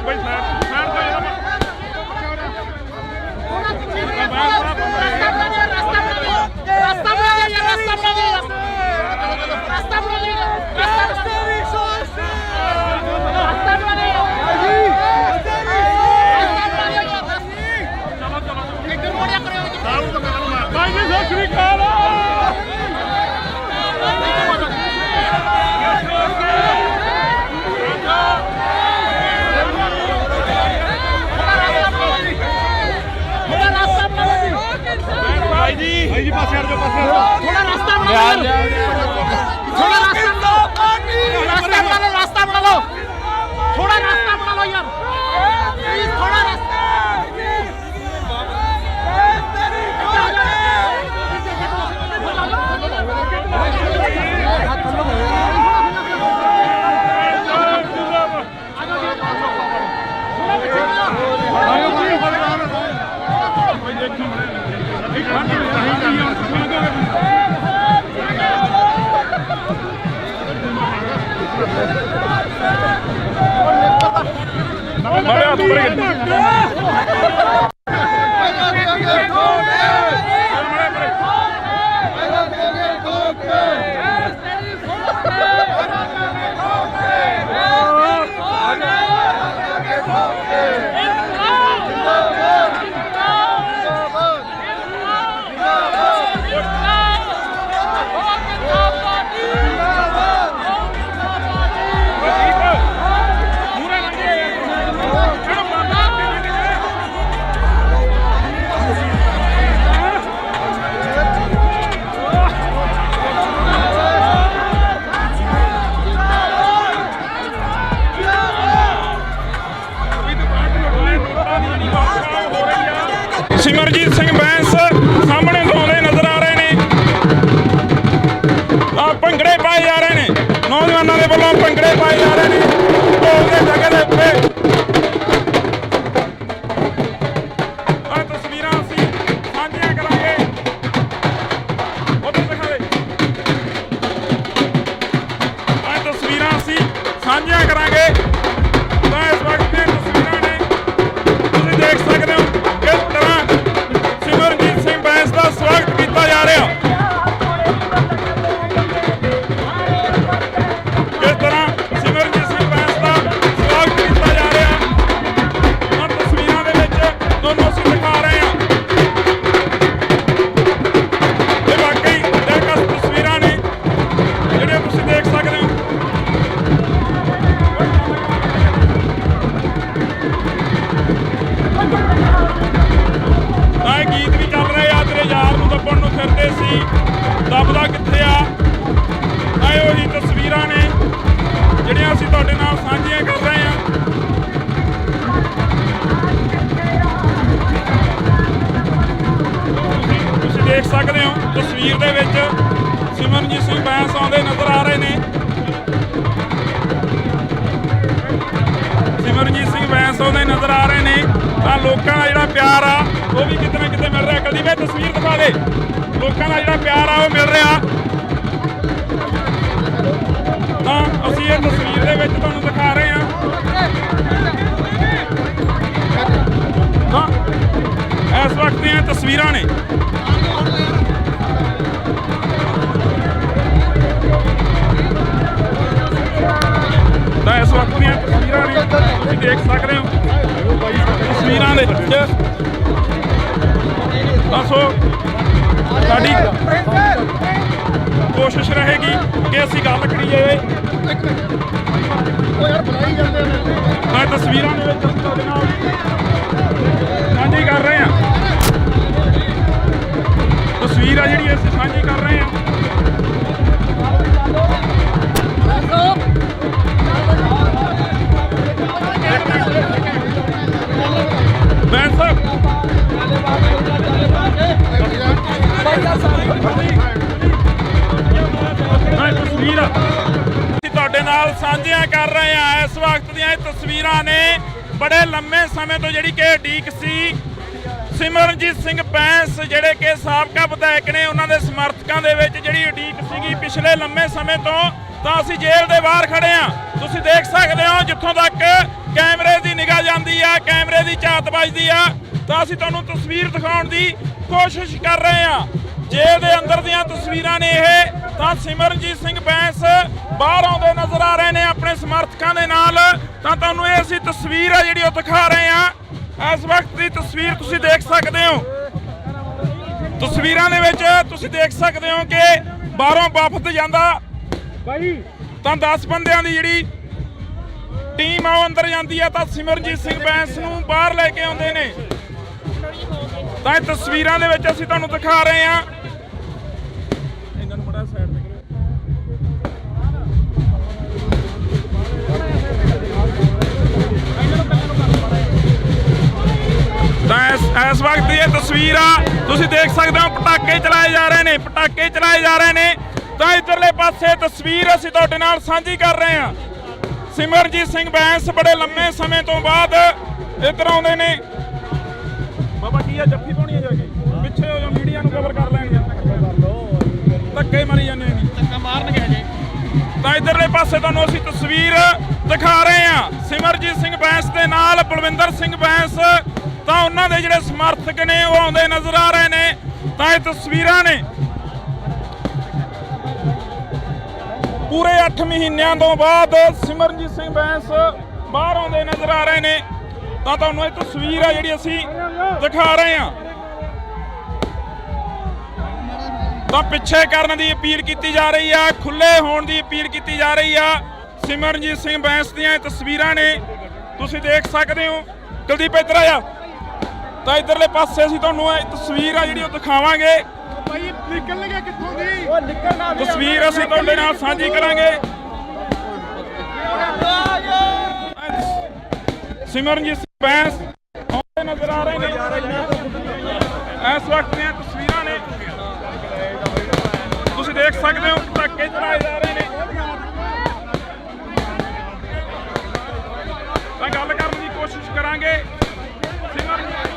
ਬਈ ਸਾਈਡ ਤੋਂ ਇਹਨਾਂ ਭਾਈ ਜੀ ਸਤਿ ਸ਼੍ਰੀ ਅਕਾਲ। ਭਾਈ ਜੀ ਪਾਸੇ ਹਟ ਜਾਓ, ਪਾਸੇ थोड़ा रास्ता बना लो, थोड़ा रास्ता बना लो, रास्ता बना लो, थोड़ा रास्ता बना लो यार, प्लीज थोड़ा रास्ता। ਮਾਰੇ ਹੱਥ ਉੱਪਰ ਸਿਮਰਨਜੀਤ ਸਿੰਘ ਬੈਂਸ ਸਾਹਮਣੇ ਤੋਂ ਆਉਂਦੇ ਨਜ਼ਰ ਆ ਰਹੇ ਨੇ। ਭੰਗੜੇ ਪਾਏ ਜਾ ਰਹੇ ਨੇ, ਨੌਜਵਾਨਾਂ ਦੇ ਵੱਲੋਂ ਭੰਗੜੇ ਪਾਏ ਜਾ ਰਹੇ ਨੇ ਢੋਲ ਦੇ ਜਗ੍ਹਾ ਦੇ ਉੱਤੇ। ਆਹ ਤਸਵੀਰਾਂ ਅਸੀਂ ਸਾਂਝੀਆਂ ਕਰਾਂਗੇ, ਉੱਧਰ ਦਿਖਾਵੇ। ਆਹ ਤਸਵੀਰਾਂ ਅਸੀਂ ਸਾਂਝੀਆਂ ਕਰਾਂਗੇ। ਤਾਂ ਇਸ ਵਕਤ ਦੀਆਂ ਤਸਵੀਰਾਂ ਨੇ, ਤੁਸੀਂ ਦੇਖ ਸਕਦੇ ਹੋ ਕਿਸ ਤਰ੍ਹਾਂ ਸਿਮਰਨਜੀਤ ਸਿੰਘ ਬੈਂਸ ਦਾ ਸਵਾਗਤ ਕੀਤਾ ਜਾ ਰਿਹਾ। ਕਿਸ ਤਰ੍ਹਾਂ ਸਿਮਰਨਜੀਤ ਸਿੰਘ ਬੈਂਸ ਦਾ ਸਵਾਗਤ ਕੀਤਾ ਜਾ ਸੀ ਦੱਬਦਾ ਕਿੱਥੇ ਆ। ਇਹ ਉਹੀ ਤਸਵੀਰਾਂ ਨੇ ਜਿਹੜੀਆਂ ਅਸੀਂ ਤੁਹਾਡੇ ਨਾਲ ਸਾਂਝੀਆਂ ਕਰ ਰਹੇ ਹਾਂ। ਤੁਸੀਂ ਦੇਖ ਸਕਦੇ ਹੋ ਤਸਵੀਰ ਦੇ ਵਿੱਚ ਸਿਮਰਨਜੀਤ ਸਿੰਘ ਬੈਂਸ ਆਉਂਦੇ ਨਜ਼ਰ ਆ ਰਹੇ ਨੇ। ਸਿਮਰਨਜੀਤ ਸਿੰਘ ਬੈਂਸ ਆਉਂਦੇ ਨਜ਼ਰ ਆ ਰਹੇ ਨੇ ਤਾਂ ਲੋਕਾਂ ਦਾ ਜਿਹੜਾ ਪਿਆਰ ਆ ਉਹ ਵੀ ਕਿਤੇ ਨਾ ਕਿਤੇ ਮਿਲ ਰਿਹਾ। ਕਦੀ ਵੀ ਤਸਵੀਰ ਦਿਖਾ ਦੇ, ਲੋਕਾਂ ਦਾ ਜਿਹੜਾ ਪਿਆਰ ਆ ਉਹ ਮਿਲ ਰਿਹਾ। ਤਾਂ ਅਸੀਂ ਇਹ ਤਸਵੀਰ ਦੇ ਵਿੱਚ ਤੁਹਾਨੂੰ ਦਿਖਾ ਰਹੇ ਹਾਂ। ਤਾਂ ਇਸ ਵਕਤ ਦੀਆਂ ਤਸਵੀਰਾਂ ਨੇ। ਤਾਂ ਇਸ ਵਕਤ ਦੀਆਂ ਤਸਵੀਰਾਂ ਨੇ, ਤੁਸੀਂ ਦੇਖ ਸਕਦੇ ਹੋ ਤਸਵੀਰਾਂ ਦੇ ਵਿੱਚ। ਦੱਸੋ ਸਾਡੀ ਕੋਸ਼ਿਸ਼ ਰਹੇਗੀ ਕਿ ਅਸੀਂ ਗੱਲ ਕਰੀਏ। ਮੈਂ ਤਸਵੀਰਾਂ ਦੇ ਵਿੱਚ ਤੁਹਾਡੇ ਨਾਲ ਸਾਂਝੀ ਕਰ ਰਹੇ ਹਾਂ। ਤਸਵੀਰ ਆ ਜਿਹੜੀ ਅਸੀਂ ਸਾਂਝੀ ਕਰ ਰਹੇ ਹਾਂ। ਬੈਂਸ ਸਾਹਿਬ ਤਸਵੀਰ ਅਸੀਂ ਤੁਹਾਡੇ ਨਾਲ ਸਾਂਝੀਆਂ ਕਰ ਰਹੇ ਹਾਂ। ਇਸ ਵਕਤ ਦੀਆਂ ਇਹ ਤਸਵੀਰਾਂ ਨੇ ਬੜੇ ਲੰਮੇ ਸਮੇਂ ਤੋਂ ਜਿਹੜੀ ਕਿ ਉਡੀਕ ਸੀ। ਸਿਮਰਨਜੀਤ ਸਿੰਘ ਬੈਂਸ ਜਿਹੜੇ ਕਿ ਸਾਬਕਾ ਵਿਧਾਇਕ ਨੇ, ਉਹਨਾਂ ਦੇ ਸਮਰਥਕਾਂ ਦੇ ਵਿੱਚ ਜਿਹੜੀ ਉਡੀਕ ਸੀਗੀ ਪਿਛਲੇ ਲੰਮੇ ਸਮੇਂ ਤੋਂ। ਤਾਂ ਅਸੀਂ ਜੇਲ੍ਹ ਦੇ ਬਾਹਰ ਖੜੇ ਹਾਂ। ਤੁਸੀਂ ਦੇਖ ਸਕਦੇ ਹੋ ਜਿੱਥੋਂ ਤੱਕ ਕੈਮਰੇ ਦੀ ਨਿਗਾਹ ਜਾਂਦੀ ਆ, ਕੈਮਰੇ ਦੀ ਝਾਤ ਵੱਜਦੀ ਆ। ਤਾਂ ਅਸੀਂ ਤੁਹਾਨੂੰ ਤਸਵੀਰ ਦਿਖਾਉਣ ਦੀ ਕੋਸ਼ਿਸ਼ ਕਰ ਰਹੇ ਹਾਂ। ਜੇਲ੍ਹ ਦੇ ਅੰਦਰ ਦੀਆਂ ਤਸਵੀਰਾਂ ਨੇ ਇਹ। ਤਾਂ ਸਿਮਰਨਜੀਤ ਸਿੰਘ ਬੈਂਸ ਬਾਹਰ ਆਉਂਦੇ ਨਜ਼ਰ ਆ ਰਹੇ ਨੇ ਆਪਣੇ ਸਮਰਥਕਾਂ ਦੇ ਨਾਲ। ਤਾਂ ਤੁਹਾਨੂੰ ਇਹ ਅਸੀਂ ਤਸਵੀਰ ਆ ਜਿਹੜੀ ਉਹ ਦਿਖਾ ਰਹੇ ਹਾਂ। ਇਸ ਵਕਤ ਦੀ ਤਸਵੀਰ ਤੁਸੀਂ ਦੇਖ ਸਕਦੇ ਹੋ। ਤਸਵੀਰਾਂ ਦੇ ਵਿੱਚ ਤੁਸੀਂ ਦੇਖ ਸਕਦੇ ਹੋ ਕਿ ਬਾਹਰੋਂ ਵਫਦ ਜਾਂਦਾ ਤਾਂ 10 ਬੰਦਿਆਂ ਦੀ ਜਿਹੜੀ ਟੀਮ ਆ ਉਹ ਅੰਦਰ ਜਾਂਦੀ ਆ। ਤਾਂ ਸਿਮਰਨਜੀਤ ਸਿੰਘ ਬੈਂਸ ਨੂੰ ਬਾਹਰ ਲੈ ਕੇ ਆਉਂਦੇ ਨੇ। ਤਾਂ ਇਹ ਤਸਵੀਰਾਂ ਦੇ ਵਿੱਚ ਅਸੀਂ ਤੁਹਾਨੂੰ ਦਿਖਾ ਰਹੇ ਹਾਂ। ਇਹਨਾਂ ਨੂੰ ਬੜਾ ਸਾਈਡ ਤੇ ਤਾਂ ਇਸ ਵਕਤ ਇਹ ਤਸਵੀਰ ਆ ਤੁਸੀਂ ਦੇਖ ਸਕਦੇ ਹੋ। ਪਟਾਕੇ ਚਲਾਏ ਜਾ ਰਹੇ ਨੇ, ਪਟਾਕੇ ਚਲਾਏ ਜਾ ਰਹੇ ਨੇ। ਤਾਂ ਇੱਧਰਲੇ ਪਾਸੇ ਤਸਵੀਰ ਅਸੀਂ ਤੁਹਾਡੇ ਨਾਲ ਸਾਂਝੀ ਕਰ ਰਹੇ ਹਾਂ। ਸਿਮਰਨਜੀਤ ਸਿੰਘ ਬੈਂਸ ਬੜੇ ਲੰਮੇ ਸਮੇਂ ਤੋਂ ਬਾਅਦ ਇੱਧਰ ਆਉਂਦੇ ਨੇ। ਬਾਬਾ ਕੀ ਆ ਜੱਫੀ ਪਾਉਣੀ ਆ ਜਾ ਕੇ ਪਿੱਛੇ ਹੋ ਜਾ, ਮੀਡੀਆ ਨੂੰ ਕਵਰ ਕਰ ਲੈਣਗੇ। ਧੱਕੇ ਮਾਰੀ ਜਾਂਦੇ ਨੇ, ਧੱਕਾ ਮਾਰਨਗੇ ਹਜੇ। ਤਾਂ ਇੱਧਰਲੇ ਪਾਸੇ ਤੁਹਾਨੂੰ ਅਸੀਂ ਤਸਵੀਰ ਦਿਖਾ ਰਹੇ ਹਾਂ। ਸਿਮਰਨਜੀਤ ਸਿੰਘ ਬੈਂਸ ਦੇ ਨਾਲ ਬਲਵਿੰਦਰ ਸਿੰਘ ਬੈਂਸ ਤਾਂ ਉਹਨਾਂ ਦੇ ਜਿਹੜੇ ਸਮਰਥਕ ਨੇ ਉਹ ਆਉਂਦੇ ਨਜ਼ਰ ਆ ਰਹੇ ਨੇ। ਤਾਂ ਇਹ ਤਸਵੀਰਾਂ ਨੇ ਪੂਰੇ 8 ਮਹੀਨਿਆਂ ਤੋਂ ਬਾਅਦ ਸਿਮਰਨਜੀਤ ਸਿੰਘ ਬੈਂਸ ਬਾਹਰ ਆਉਂਦੇ ਨਜ਼ਰ ਆ ਰਹੇ ਨੇ। ਤਾਂ ਤੁਹਾਨੂੰ ਇਹ ਤਸਵੀਰ ਆ ਜਿਹੜੀ ਅਸੀਂ ਦਿਖਾ ਰਹੇ ਹਾਂ। ਤਾਂ ਪਿੱਛੇ ਕਰਨ ਦੀ ਅਪੀਲ ਕੀਤੀ ਜਾ ਰਹੀ ਆ, ਖੁੱਲੇ ਹੋਣ ਦੀ ਅਪੀਲ ਕੀਤੀ ਜਾ ਰਹੀ ਆ। ਸਿਮਰਨਜੀਤ ਸਿੰਘ ਬੈਂਸ ਦੀਆਂ ਇਹ ਤਸਵੀਰਾਂ ਨੇ, ਤੁਸੀਂ ਦੇਖ ਸਕਦੇ ਹੋ। ਕੁਲਦੀਪ ਇੱਧਰ ਆ। ਤਾਂ ਇੱਧਰਲੇ ਪਾਸੇ ਅਸੀਂ ਤੁਹਾਨੂੰ ਇਹ ਤਸਵੀਰ ਆ ਜਿਹੜੀ ਉਹ ਦਿਖਾਵਾਂਗੇ। ਭਾਈ ਨਿਕਲ ਗਿਆ ਕਿੱਥੋਂ ਦੀ? ਉਹ ਨਿਕਲਣਾ ਤਸਵੀਰ ਅਸੀਂ ਤੁਹਾਡੇ ਨਾਲ ਸਾਂਝੀ ਕਰਾਂਗੇ। ਸਿਮਰਨਜੀਤ ਸਿੰਘ ਬੈਂਸ ਆਉਂਦੇ ਨਜ਼ਰ ਆ ਰਹੇ ਨੇ। ਇਸ ਵਕਤ ਦੀਆਂ ਤਸਵੀਰਾਂ ਨੇ, ਤੁਸੀਂ ਦੇਖ ਸਕਦੇ ਹੋ। ਪਟਾਕੇ ਚਲਾਏ ਜਾ ਰਹੇ ਨੇ। ਤਾਂ ਗੱਲ ਕਰਨ ਦੀ ਕੋਸ਼ਿਸ਼ ਕਰਾਂਗੇ। ਸਿਮਰਨਜੀਤ ਸਿੰਘ ਬੈਂਸ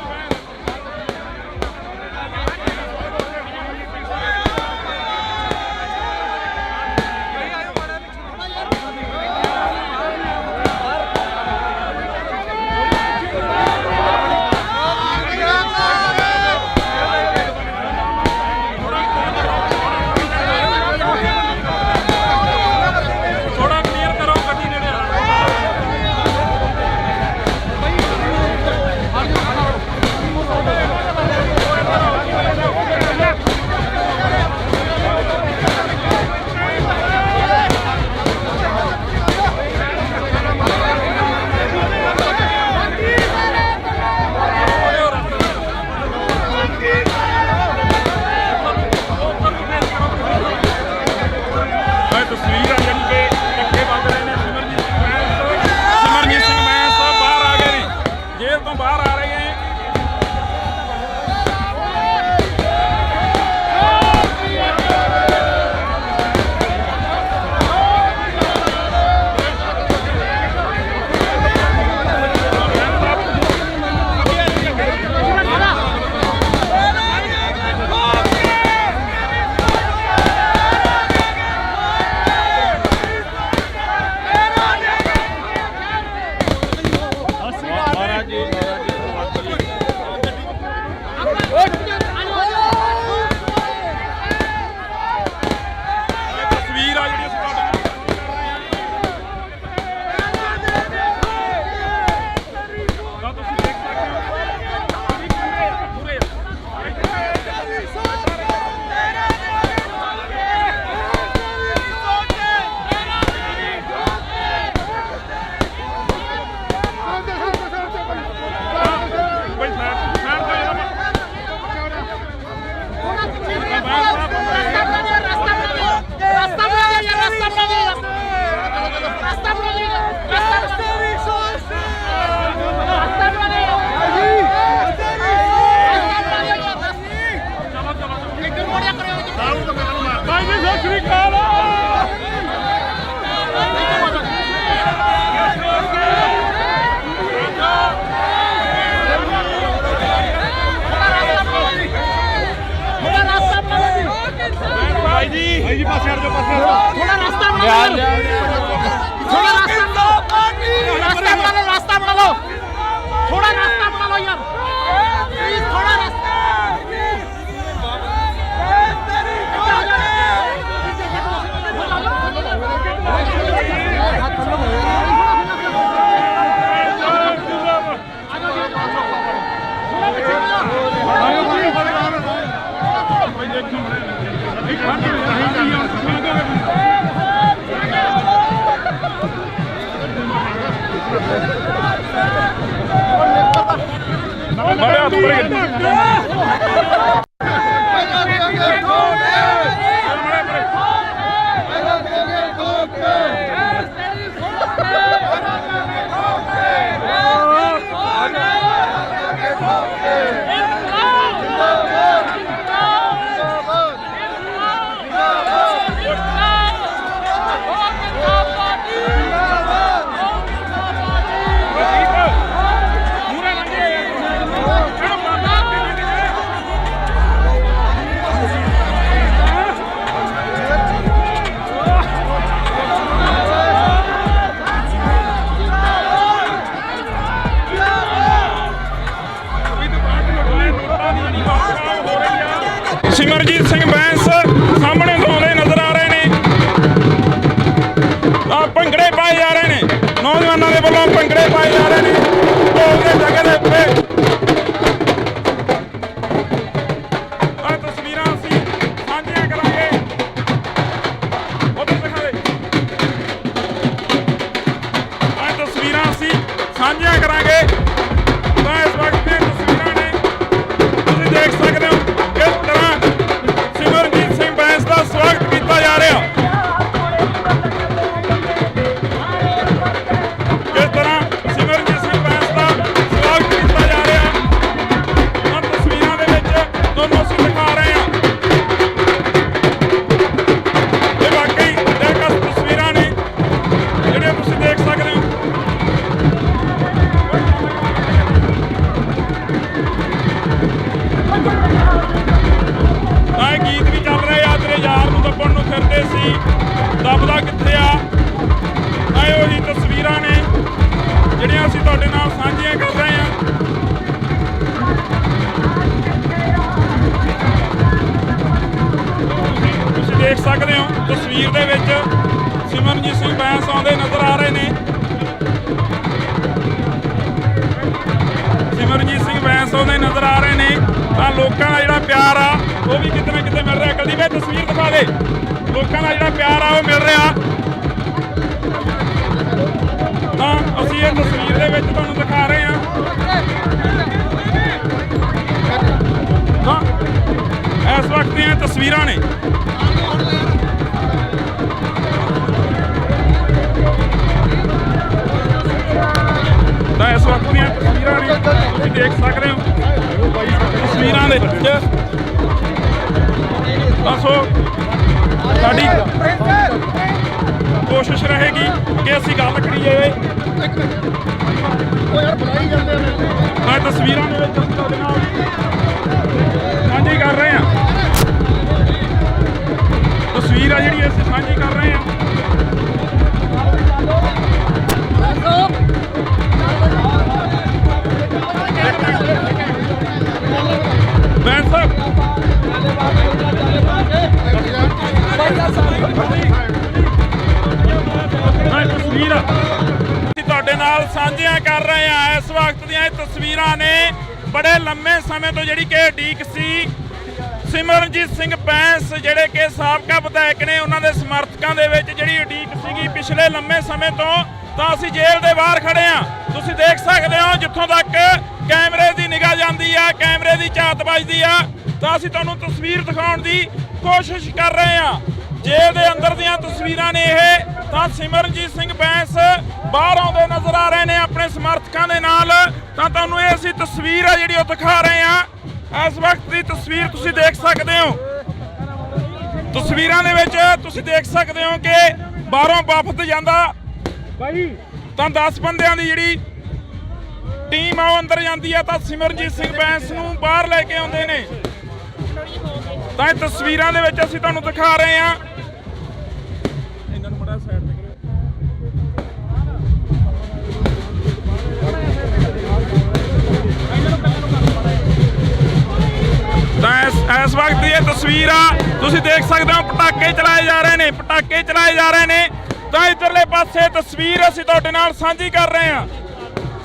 ਭਾਈ ਜੀ ਪਾਸੇ ਹਟ ਜਾਓ, ਪਾਸੇ ਹਟ ਜਾਓ। ਥੋੜਾ ਰਾਸਤਾ ਬਣਾ ਲਓ ਯਾਰ। ਥੋੜਾ ਰਾਸਤਾ ਬਣਾ ਲਓ, ਰਾਸਤਾ ਬਣਾ ਲਓ। ਥੋੜਾ ਰਾਸਤਾ ਬਣਾ ਲਓ ਯਾਰ, ਪਲੀਜ਼ ਥੋੜਾ ਰਾਸਤਾ। ਸਿਮਰਜੀਤ ਸਿੰਘ ਬੈਂਸ ਸਾਹਮਣੇ ਤੋਂ ਆਉਂਦੇ ਨਜ਼ਰ ਆ ਰਹੇ ਨੇ। ਭੰਗੜੇ ਪਾਏ ਜਾ ਰਹੇ ਨੇ, ਨੌਜਵਾਨਾਂ ਦੇ ਵੱਲੋਂ ਭੰਗੜੇ ਪਾਏ ਜਾ ਰਹੇ ਨੇ ਢੋਲ ਦੇ ਜਗ੍ਹਾ ਦੇ ਉੱਤੇ। ਆਹ ਤਸਵੀਰਾਂ ਅਸੀਂ ਸਾਂਝੀਆਂ ਕਰਾਂਗੇ, ਉਧਰ ਦਿਖਾ ਦੇ। ਆਹ ਤਸਵੀਰਾਂ ਅਸੀਂ ਸਾਂਝੀਆਂ ਕਰਾਂਗੇ ਤਾਂ ਇਸ ਵਕਤ ਦੀਆਂ ਤਸਵੀਰਾਂ ਨੇ, ਤੁਸੀਂ ਦੇਖ ਸਕਦੇ ਹੋ ਕਿਸ ਤਰ੍ਹਾਂ ਸਿਮਰਜੀਤ ਸਿੰਘ ਬੈਂਸ ਦਾ ਸਵਾਗਤ ਕੀਤਾ ਜਾ ਰਿਹਾ। ਕਿਸ ਤਰ੍ਹਾਂ ਸਿਮਰਜੀਤ ਸਿੰਘ ਬੈਂਸ ਦਾ ਸਵਾਗਤ ਕੀਤਾ ਜਾ ਰਿਹਾ, ਆਹ ਤਸਵੀਰਾਂ ਦੇ ਵਿੱਚ ਤੁਹਾਨੂੰ ਅਸੀਂ ਦਿਖਾ ਰਹੇ ਹਾਂ। ਇਹ ਵਾਕਈ ਦਿਲਕਸ਼ ਤਸਵੀਰਾਂ ਨੇ ਜਿਹੜੀਆਂ ਤੁਸੀਂ ਦੇਖ ਸਕਦੇ ਹੋ। ਤਾਂ ਇਹ ਗੀਤ ਵੀ ਚੱਲ ਰਹੇ ਆ, ਤੇਰੇ ਯਾਰ ਨੂੰ ਦੱਬਣ ਨੂੰ ਫਿਰਦੇ ਸੀ, ਦੱਬਦਾ ਕਿੱਥੇ ਆ। ਤਾਂ ਇਹ ਉਹੀ ਤਸਵੀਰਾਂ ਨੇ ਜਿਹੜੀਆਂ ਅਸੀਂ ਤੁਹਾਡੇ ਨਾਲ ਸਾਂਝੀਆਂ ਕਰ ਰਹੇ ਹਾਂ। ਤੁਸੀਂ ਦੇਖ ਸਕਦੇ ਹੋ ਤਸਵੀਰ ਦੇ ਵਿੱਚ ਸਿਮਰਜੀਤ ਸਿੰਘ ਬੈਂਸ ਆਉਂਦੇ ਨਜ਼ਰ ਆ ਰਹੇ ਨੇ। ਸਿਮਰਜੀਤ ਸਿੰਘ ਬੈਂਸ ਆਉਂਦੇ ਨਜ਼ਰ ਆ ਰਹੇ ਨੇ ਤਾਂ ਲੋਕਾਂ ਦਾ ਜਿਹੜਾ ਪਿਆਰ ਆ ਉਹ ਵੀ ਕਿਤੇ ਨਾ ਕਿਤੇ ਮਿਲ ਰਿਹਾ। ਕਦੀ ਵੀ ਤਸਵੀਰ ਦਿਖਾ ਦੇ, ਲੋਕਾਂ ਦਾ ਜਿਹੜਾ ਪਿਆਰ ਆ ਉਹ ਮਿਲ ਰਿਹਾ। ਤਾਂ ਅਸੀਂ ਇਹ ਤਸਵੀਰ ਦੇ ਵਿੱਚ ਤੁਹਾਨੂੰ ਦਿਖਾ ਰਹੇ ਹਾਂ। ਤਾਂ ਇਸ ਵਕਤ ਦੀਆਂ ਤਸਵੀਰਾਂ ਨੇ। ਤਾਂ ਇਸ ਵਕਤ ਦੀਆਂ ਤਸਵੀਰਾਂ ਨੇ, ਤੁਸੀਂ ਦੇਖ ਸਕਦੇ ਹੋ ਤਸਵੀਰਾਂ ਦੇ ਵਿੱਚ। ਤਾਂ ਸੋ ਸਾਡੀ ਕੋਸ਼ਿਸ਼ ਰਹੇਗੀ ਕਿ ਅਸੀਂ ਗੱਲ ਕਰੀਏ। ਤਾਂ ਤਸਵੀਰਾਂ ਦੇ ਵਿੱਚ ਅਸੀਂ ਤੁਹਾਡੇ ਨਾਲ ਸਾਂਝੀ ਕਰ ਰਹੇ ਹਾਂ। ਤਸਵੀਰ ਆ ਜਿਹੜੀ ਅਸੀਂ ਸਾਂਝੀ ਕਰ ਰਹੇ ਹਾਂ। ਬੈਂਸ ਸਾਹਿਬ ਤਸਵੀਰ ਅਸੀਂ ਤੁਹਾਡੇ ਨਾਲ ਸਾਂਝੀਆਂ ਕਰ ਰਹੇ ਹਾਂ। ਇਸ ਵਕਤ ਦੀਆਂ ਇਹ ਤਸਵੀਰਾਂ ਨੇ ਬੜੇ ਲੰਮੇ ਸਮੇਂ ਤੋਂ ਜਿਹੜੀ ਕਿ ਉਡੀਕ ਸੀ। ਸਿਮਰਨਜੀਤ ਸਿੰਘ ਬੈਂਸ ਜਿਹੜੇ ਕਿ ਸਾਬਕਾ ਵਿਧਾਇਕ ਨੇ, ਉਹਨਾਂ ਦੇ ਸਮਰਥਕਾਂ ਦੇ ਵਿੱਚ ਜਿਹੜੀ ਉਡੀਕ ਸੀਗੀ ਪਿਛਲੇ ਲੰਮੇ ਸਮੇਂ ਤੋਂ। ਤਾਂ ਅਸੀਂ ਜੇਲ੍ਹ ਦੇ ਬਾਹਰ ਖੜੇ ਹਾਂ, ਤੁਸੀਂ ਦੇਖ ਸਕਦੇ ਹੋ। ਜਿੱਥੋਂ ਤੱਕ ਕੈਮਰੇ ਦੀ ਨਿਗਾਹ ਜਾਂਦੀ ਆ, ਕੈਮਰੇ ਦੀ ਝਾਤ ਵੱਜਦੀ ਆ, ਤਾਂ ਅਸੀਂ ਤੁਹਾਨੂੰ ਤਸਵੀਰ ਦਿਖਾਉਣ ਦੀ ਕੋਸ਼ਿਸ਼ ਕਰ ਰਹੇ ਹਾਂ। ਜੇਲ੍ਹ ਦੇ ਅੰਦਰ ਦੀਆਂ ਤਸਵੀਰਾਂ ਨੇ ਇਹ। ਤਾਂ ਸਿਮਰਨਜੀਤ ਸਿੰਘ ਬੈਂਸ ਬਾਹਰ ਆਉਂਦੇ ਨਜ਼ਰ ਆ ਰਹੇ ਨੇ ਆਪਣੇ ਸਮਰਥਕਾਂ ਦੇ ਨਾਲ। ਤਾਂ ਤੁਹਾਨੂੰ ਇਹ ਅਸੀਂ ਤਸਵੀਰ ਆ ਜਿਹੜੀ ਉਹ ਦਿਖਾ ਰਹੇ ਹਾਂ। ਇਸ ਵਕਤ ਦੀ ਤਸਵੀਰ ਤੁਸੀਂ ਦੇਖ ਸਕਦੇ ਹੋ। ਤਸਵੀਰਾਂ ਦੇ ਵਿੱਚ ਤੁਸੀਂ ਦੇਖ ਸਕਦੇ ਹੋ ਕਿ ਬਾਹਰੋਂ ਵਫਦ ਜਾਂਦਾ ਤਾਂ 10 ਬੰਦਿਆਂ ਦੀ ਜਿਹੜੀ ਟੀਮ ਆ ਉਹ ਅੰਦਰ ਜਾਂਦੀ ਆ, ਤਾਂ ਸਿਮਰਨਜੀਤ ਸਿੰਘ ਬੈਂਸ ਨੂੰ ਬਾਹਰ ਲੈ ਕੇ ਆਉਂਦੇ ਨੇ। ਤਾਂ ਇਹ ਤਸਵੀਰਾਂ ਦੇ ਵਿੱਚ ਅਸੀਂ ਤੁਹਾਨੂੰ ਦਿਖਾ ਰਹੇ ਹਾਂ। ਇਹਨਾਂ ਨੂੰ ਬੜਾ ਸਾਈਡ ਤੇ ਤਾਂ ਇਸ ਵਕਤ ਦੀ ਇਹ ਤਸਵੀਰ ਆ, ਤੁਸੀਂ ਦੇਖ ਸਕਦੇ ਹੋ ਪਟਾਕੇ ਚਲਾਏ ਜਾ ਰਹੇ ਨੇ, ਪਟਾਕੇ ਚਲਾਏ ਜਾ ਰਹੇ ਨੇ। ਤਾਂ ਇੱਧਰਲੇ ਪਾਸੇ ਤਸਵੀਰ ਅਸੀਂ ਤੁਹਾਡੇ ਨਾਲ ਸਾਂਝੀ ਕਰ ਰਹੇ ਹਾਂ।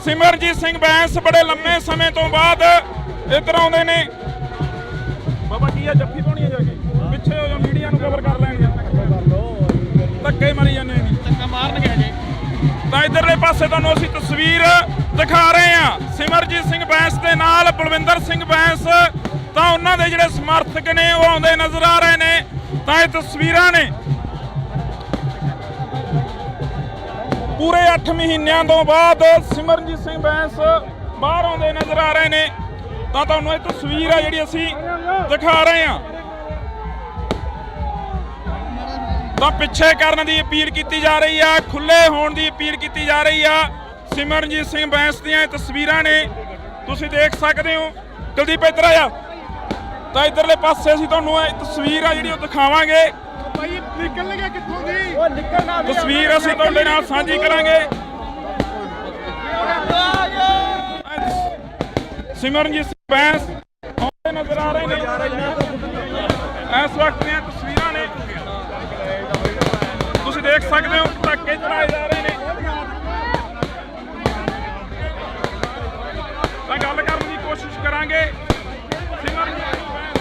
ਸਿਮਰਨਜੀਤ ਸਿੰਘ ਬੈਂਸ ਬੜੇ ਲੰਮੇ ਸਮੇਂ ਤੋਂ ਬਾਅਦ ਇੱਧਰ ਆਉਂਦੇ ਨੇ। ਬਾਬਾ ਕੀ ਆ, ਜੱਫੀ ਪਾਉਣੀ ਆ ਜਾ ਕੇ ਪਿੱਛੇ ਹੋ ਜਾ, ਮੀਡੀਆ ਨੂੰ ਕਵਰ ਕਰ ਲੈਣਗੇ। ਧੱਕੇ ਮਾਰੀ ਜਾਂਦੇ ਨੇ, ਧੱਕਾ ਮਾਰਨਗੇ ਜੀ। ਤਾਂ ਇੱਧਰਲੇ ਪਾਸੇ ਤੁਹਾਨੂੰ ਅਸੀਂ ਤਸਵੀਰ ਦਿਖਾ ਰਹੇ ਹਾਂ। ਸਿਮਰਨਜੀਤ ਸਿੰਘ ਬੈਂਸ ਦੇ ਨਾਲ ਬਲਵਿੰਦਰ ਸਿੰਘ ਬੈਂਸ, ਤਾਂ ਉਹਨਾਂ ਦੇ ਜਿਹੜੇ ਸਮਰਥਕ ਨੇ ਉਹ ਆਉਂਦੇ ਨਜ਼ਰ ਆ ਰਹੇ ਨੇ। ਤਾਂ ਇਹ ਤਸਵੀਰਾਂ ਨੇ ਪੂਰੇ 8 ਮਹੀਨਿਆਂ ਤੋਂ ਬਾਅਦ ਸਿਮਰਨਜੀਤ ਸਿੰਘ ਬੈਂਸ ਬਾਹਰ ਆਉਂਦੇ ਨਜ਼ਰ ਆ ਰਹੇ ਨੇ। ਤਾਂ ਤੁਹਾਨੂੰ ਇਹ ਤਸਵੀਰ ਆ ਜਿਹੜੀ ਅਸੀਂ ਦਿਖਾ ਰਹੇ ਹਾਂ। ਤਾਂ ਪਿੱਛੇ ਕਰਨ ਦੀ ਅਪੀਲ ਕੀਤੀ ਜਾ ਰਹੀ ਆ, ਖੁੱਲੇ ਹੋਣ ਦੀ ਅਪੀਲ ਕੀਤੀ ਜਾ ਰਹੀ ਆ। ਸਿਮਰਨਜੀਤ ਸਿੰਘ ਬੈਂਸ ਦੀਆਂ ਇਹ ਤਸਵੀਰਾਂ ਨੇ, ਤੁਸੀਂ ਦੇਖ ਸਕਦੇ ਹੋ। ਕੁਲਦੀਪ ਇੱਧਰ ਆ। ਤਾਂ ਇੱਧਰਲੇ ਪਾਸੇ ਅਸੀਂ ਤੁਹਾਨੂੰ ਇਹ ਤਸਵੀਰ ਆ ਜਿਹੜੀ ਉਹ ਦਿਖਾਵਾਂਗੇ। ਭਾਈ ਨਿਕਲ ਗਿਆ ਕਿੱਥੋਂ ਦੀ? ਉਹ ਨਿਕਲਣਾ ਵੀ ਤਸਵੀਰ ਅਸੀਂ ਤੁਹਾਡੇ ਨਾਲ ਸਾਂਝੀ ਕਰਾਂਗੇ। ਸਿਮਰਨਜੀਤ ਸਿੰਘ ਬੈਂਸ ਆਉਂਦੇ ਨਜ਼ਰ ਆ ਰਹੇ ਨੇ। ਇਸ ਵਕਤ ਦੀਆਂ ਤਸਵੀਰਾਂ ਨੇ, ਤੁਸੀਂ ਦੇਖ ਸਕਦੇ ਹੋ ਪਟਾਕੇ ਚਲਾਏ ਜਾ ਰਹੇ ਨੇ। ਤਾਂ ਗੱਲ ਕਰਨ ਦੀ ਕੋਸ਼ਿਸ਼ ਕਰਾਂਗੇ। ਸਿਮਰਨਜੀਤ ਸਿੰਘ ਬੈਂਸ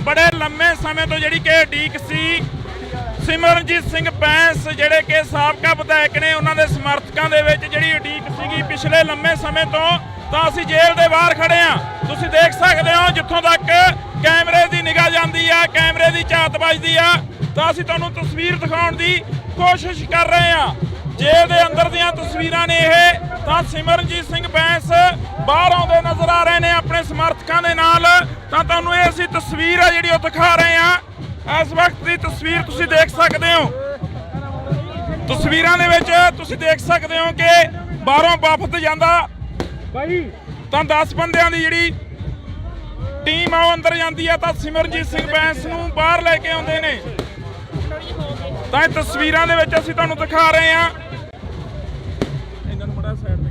ਬੜੇ ਲੰਮੇ ਸਮੇਂ ਤੋਂ ਜਿਹੜੀ ਕਿ ਉਡੀਕ ਸੀ। ਸਿਮਰਨਜੀਤ ਸਿੰਘ ਬੈਂਸ ਜਿਹੜੇ ਕਿ ਸਾਬਕਾ ਵਿਧਾਇਕ ਨੇ, ਉਹਨਾਂ ਦੇ ਸਮਰਥਕਾਂ ਦੇ ਵਿੱਚ ਜਿਹੜੀ ਉਡੀਕ ਸੀਗੀ ਪਿਛਲੇ ਲੰਮੇ ਸਮੇਂ ਤੋਂ। ਤਾਂ ਅਸੀਂ ਜੇਲ੍ਹ ਦੇ ਬਾਹਰ ਖੜੇ ਆ, ਤੁਸੀਂ ਦੇਖ ਸਕਦੇ ਹੋ। ਜਿੱਥੋਂ ਤੱਕ ਕੈਮਰੇ ਦੀ ਨਿਗਾਹ ਜਾਂਦੀ ਆ, ਕੈਮਰੇ ਦੀ ਝਾਤ ਵੱਜਦੀ ਆ, ਤਾਂ ਅਸੀਂ ਤੁਹਾਨੂੰ ਤਸਵੀਰ ਦਿਖਾਉਣ ਦੀ ਕੋਸ਼ਿਸ਼ ਕਰ ਰਹੇ ਆ। ਜੇਲ੍ਹ ਦੇ ਅੰਦਰ ਦੀਆਂ ਤਸਵੀਰਾਂ ਨੇ ਇਹ। ਤਾਂ ਸਿਮਰਨਜੀਤ ਸਿੰਘ ਬੈਂਸ ਬਾਹਰ ਆਉਂਦੇ ਨਜ਼ਰ ਆ ਰਹੇ ਨੇ ਆਪਣੇ ਸਮਰਥਕਾਂ ਦੇ ਨਾਲ। ਤਾਂ ਤੁਹਾਨੂੰ ਇਹ ਅਸੀਂ ਤਸਵੀਰ ਆ ਜਿਹੜੀ ਉਹ ਦਿਖਾ ਰਹੇ ਆ। ਇਸ ਵਕਤ ਦੀ ਤਸਵੀਰ ਤੁਸੀਂ ਦੇਖ ਸਕਦੇ ਹੋ। ਤਸਵੀਰਾਂ ਦੇ ਵਿੱਚ ਤੁਸੀਂ ਦੇਖ ਸਕਦੇ ਹੋ ਕਿ ਬਾਹਰੋਂ ਵਫਦ ਜਾਂਦਾ ਤਾਂ 10 ਬੰਦਿਆਂ ਦੀ ਜਿਹੜੀ ਟੀਮ ਆ ਉਹ ਅੰਦਰ ਜਾਂਦੀ ਆ। ਤਾਂ ਸਿਮਰਨਜੀਤ ਸਿੰਘ ਬੈਂਸ ਨੂੰ ਬਾਹਰ ਲੈ ਕੇ ਆਉਂਦੇ ਨੇ। ਤਾਂ ਇਹ ਤਸਵੀਰਾਂ ਦੇ ਵਿੱਚ ਅਸੀਂ ਤੁਹਾਨੂੰ ਦਿਖਾ ਰਹੇ ਹਾਂ। ਇਹਨਾਂ ਨੂੰ ਬੜਾ ਸਾਈਡ ਤੇ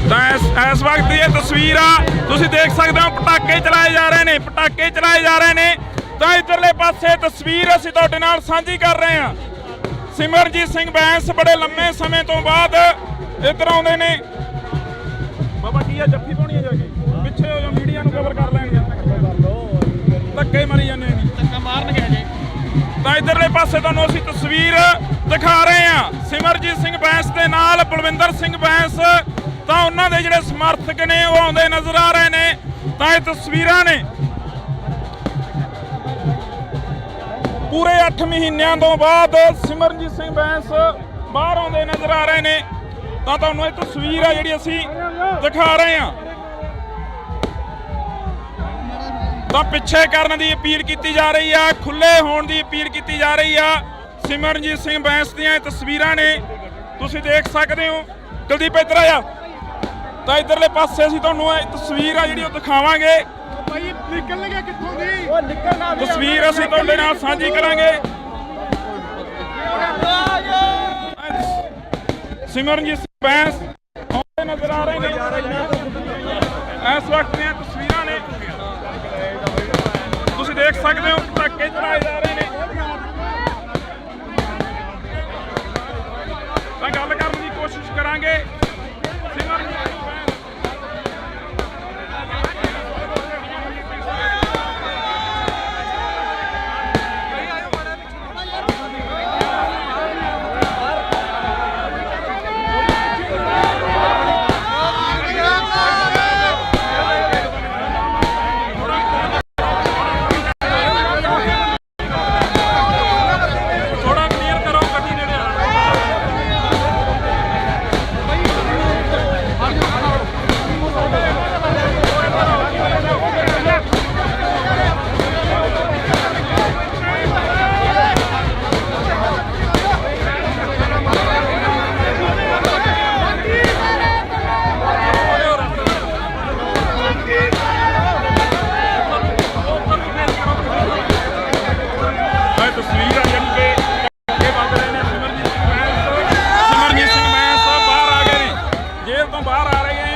ਤਾਂ ਇਸ ਵਕਤ ਦੀ ਇਹ ਤਸਵੀਰ ਆ, ਤੁਸੀਂ ਦੇਖ ਸਕਦੇ ਹੋ ਪਟਾਕੇ ਚਲਾਏ ਜਾ ਰਹੇ ਨੇ, ਪਟਾਕੇ ਚਲਾਏ ਜਾ ਰਹੇ ਨੇ। ਤਾਂ ਇੱਧਰਲੇ ਪਾਸੇ ਤਸਵੀਰ ਅਸੀਂ ਤੁਹਾਡੇ ਨਾਲ ਸਾਂਝੀ ਕਰ ਰਹੇ ਹਾਂ। ਸਿਮਰਨਜੀਤ ਸਿੰਘ ਬੈਂਸ ਬੜੇ ਲੰਮੇ ਸਮੇਂ ਤੋਂ ਬਾਅਦ ਇੱਧਰ ਆਉਂਦੇ ਨੇ। ਬਾਬਾ ਕੀ ਆ, ਜੱਫੀ ਪਾਉਣੀ ਆ ਜਾ ਕੇ ਪਿੱਛੇ ਹੋ ਜਾ, ਮੀਡੀਆ ਨੂੰ ਕਵਰ ਕਰ ਲੈਣਗੇ। ਧੱਕੇ ਮਾਰੀ ਜਾਂਦੇ ਨੇ, ਧੱਕਾ ਮਾਰਨਗੇ ਜੀ। ਤਾਂ ਇੱਧਰਲੇ ਪਾਸੇ ਤੁਹਾਨੂੰ ਅਸੀਂ ਤਸਵੀਰ ਦਿਖਾ ਰਹੇ ਹਾਂ। ਸਿਮਰਨਜੀਤ ਸਿੰਘ ਬੈਂਸ ਦੇ ਨਾਲ ਬਲਵਿੰਦਰ ਸਿੰਘ ਬੈਂਸ, ਤਾਂ ਉਹਨਾਂ ਦੇ ਜਿਹੜੇ ਸਮਰਥਕ ਨੇ ਉਹ ਆਉਂਦੇ ਨਜ਼ਰ ਆ ਰਹੇ ਨੇ। ਤਾਂ ਇਹ ਤਸਵੀਰਾਂ ਨੇ ਪੂਰੇ 8 ਮਹੀਨਿਆਂ ਤੋਂ ਬਾਅਦ ਸਿਮਰਨਜੀਤ ਸਿੰਘ ਬੈਂਸ ਬਾਹਰ ਆਉਂਦੇ ਨਜ਼ਰ ਆ ਰਹੇ ਨੇ। ਤਾਂ ਤੁਹਾਨੂੰ ਇਹ ਤਸਵੀਰ ਆ ਜਿਹੜੀ ਅਸੀਂ ਦਿਖਾ ਰਹੇ ਹਾਂ। ਤਾਂ ਪਿੱਛੇ ਕਰਨ ਦੀ ਅਪੀਲ ਕੀਤੀ ਜਾ ਰਹੀ ਆ, ਖੁੱਲੇ ਹੋਣ ਦੀ ਅਪੀਲ ਕੀਤੀ ਜਾ ਰਹੀ ਆ। ਸਿਮਰਨਜੀਤ ਸਿੰਘ ਬੈਂਸ ਦੀਆਂ ਇਹ ਤਸਵੀਰਾਂ ਨੇ, ਤੁਸੀਂ ਦੇਖ ਸਕਦੇ ਹੋ। ਕੁਲਦੀਪ ਇੱਧਰ ਆ। ਤਾਂ ਇੱਧਰਲੇ ਪਾਸੇ ਅਸੀਂ ਤੁਹਾਨੂੰ ਇਹ ਤਸਵੀਰ ਆ ਜਿਹੜੀ ਉਹ ਦਿਖਾਵਾਂਗੇ। ਭਾਈ ਨਿਕਲ ਗਿਆ ਕਿੱਥੋਂ ਦੀ? ਉਹ ਨਿਕਲਣਾ ਵੀ ਤਸਵੀਰ ਅਸੀਂ ਤੁਹਾਡੇ ਨਾਲ ਸਾਂਝੀ ਕਰਾਂਗੇ। ਸਿਮਰਨਜੀਤ ਸਿੰਘ ਬੈਂਸ ਆਉਂਦੇ ਨਜ਼ਰ ਆ ਰਹੇ ਨੇ। ਇਸ ਵਕਤ ਦੀਆਂ ਤਸਵੀਰਾਂ ਨੇ, ਤੁਸੀਂ ਦੇਖ ਸਕਦੇ ਹੋ ਪਟਾਕੇ ਚਲਾਏ ਜਾ ਰਹੇ ਨੇ। ਤਾਂ ਗੱਲ ਕਰਨ ਦੀ ਕੋਸ਼ਿਸ਼ ਕਰਾਂਗੇ। ਸਿਮਰਨਜੀਤ ਸਿੰਘ ਬੈਂਸ ਆਹ ਤਸਵੀਰ ਆ ਜਿਹੜੀ ਕਿ ਅੱਗੇ ਵੱਧ ਰਹੇ ਨੇ। ਸਿਮਰਨਜੀਤ ਸਿੰਘ ਬੈਂਸ ਬਾਹਰ ਆ ਗਏ ਨੇ, ਜੇਲ੍ਹ ਤੋਂ ਬਾਹਰ ਆ ਰਹੇ ਨੇ।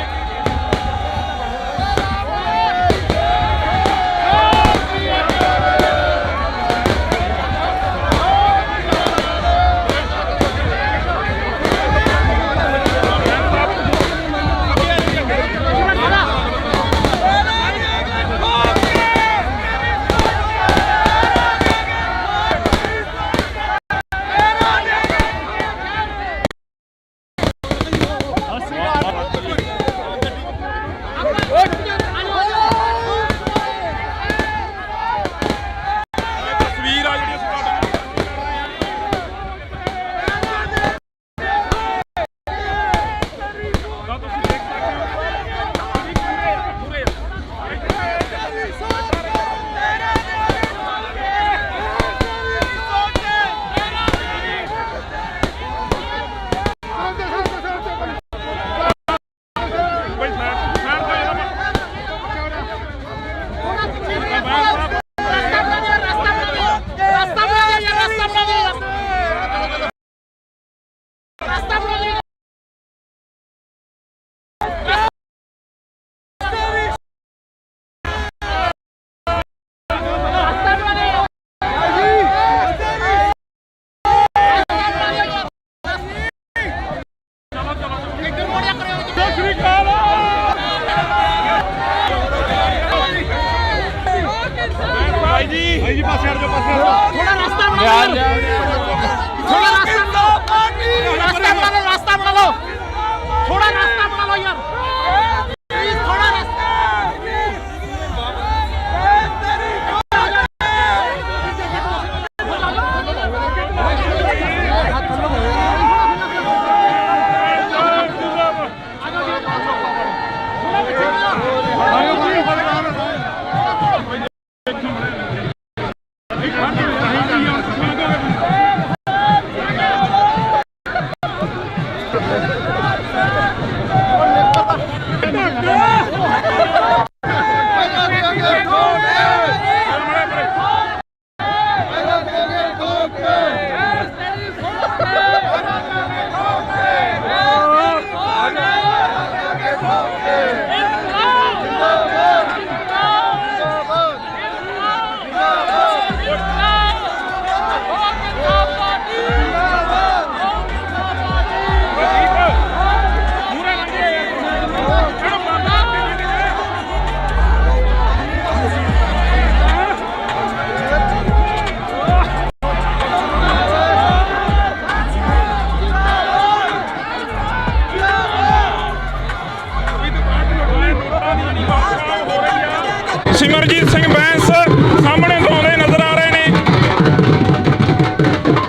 ਸਿਮਰਜੀਤ ਸਿੰਘ ਬੈਂਸ ਸਾਹਮਣੇ ਤੋਂ ਆਉਂਦੇ ਨਜ਼ਰ ਆ ਰਹੇ ਨੇ।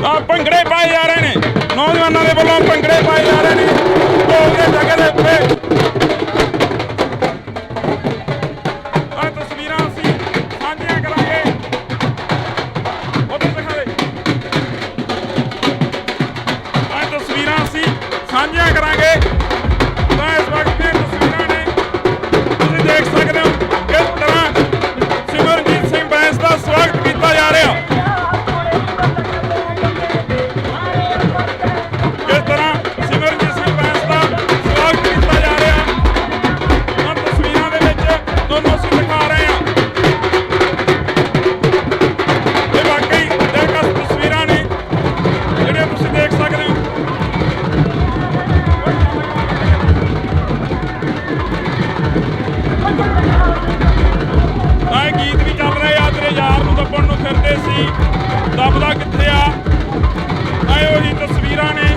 ਆ ਭੰਗੜੇ ਪਾਏ ਜਾ ਰਹੇ ਨੇ, ਨੌਜਵਾਨਾਂ ਦੇ ਵੱਲੋਂ ਭੰਗੜੇ ਪਾਏ ਜਾ ਰਹੇ ਨੇ ਢੋਲ ਦੇ ਜਗ੍ਹਾ ਦੇ ਉੱਤੇ। ਆਹ ਤਸਵੀਰਾਂ ਅਸੀਂ ਸਾਂਝੀਆਂ ਕਰਾਂਗੇ, ਉਧਰ ਦਿਖਾ ਦੇ। ਆਹ ਤਸਵੀਰਾਂ ਅਸੀਂ ਸਾਂਝੀਆਂ ਕਰਾਂਗੇ ਤਾਂ ਇਸ ਵਕਤ ਦੀਆਂ ਤਸਵੀਰਾਂ ਨੇ, ਤੁਸੀਂ ਦੇਖ ਸਕਦੇ ਹੋ ਕਿਸ ਤਰ੍ਹਾਂ ਸਿਮਰਜੀਤ ਸਿੰਘ ਬੈਂਸ ਦਾ ਸਵਾਗਤ ਕੀਤਾ ਜਾ ਰਿਹਾ। ਕਿਸ ਤਰ੍ਹਾਂ ਸਿਮਰਜੀਤ ਸਿੰਘ ਬੈਂਸ ਦਾ ਸਵਾਗਤ ਕੀਤਾ ਜਾ ਰਿਹਾ, ਉਹਨਾਂ ਤਸਵੀਰਾਂ ਦੇ ਵਿੱਚ ਤੁਹਾਨੂੰ ਅਸੀਂ ਦਿਖਾ ਰਹੇ ਹਾਂ। ਇਹ ਵਾਕਈ ਦਿਲਕਸ਼ ਤਸਵੀਰਾਂ ਨੇ ਜਿਹੜੀਆਂ ਤੁਸੀਂ ਦੇਖ ਸਕਦੇ ਹੋ। ਤਾਂ ਗੀਤ ਵੀ ਚੱਲ ਰਹੇ ਆ, ਤੇਰੇ ਯਾਰ ਨੂੰ ਦੱਬਣ ਨੂੰ ਫਿਰਦੇ ਸੀ, ਦੱਬਦਾ ਕਿੱਥੇ ਆ। ਆਏ ਉਹੀ ਤਸਵੀਰਾਂ ਨੇ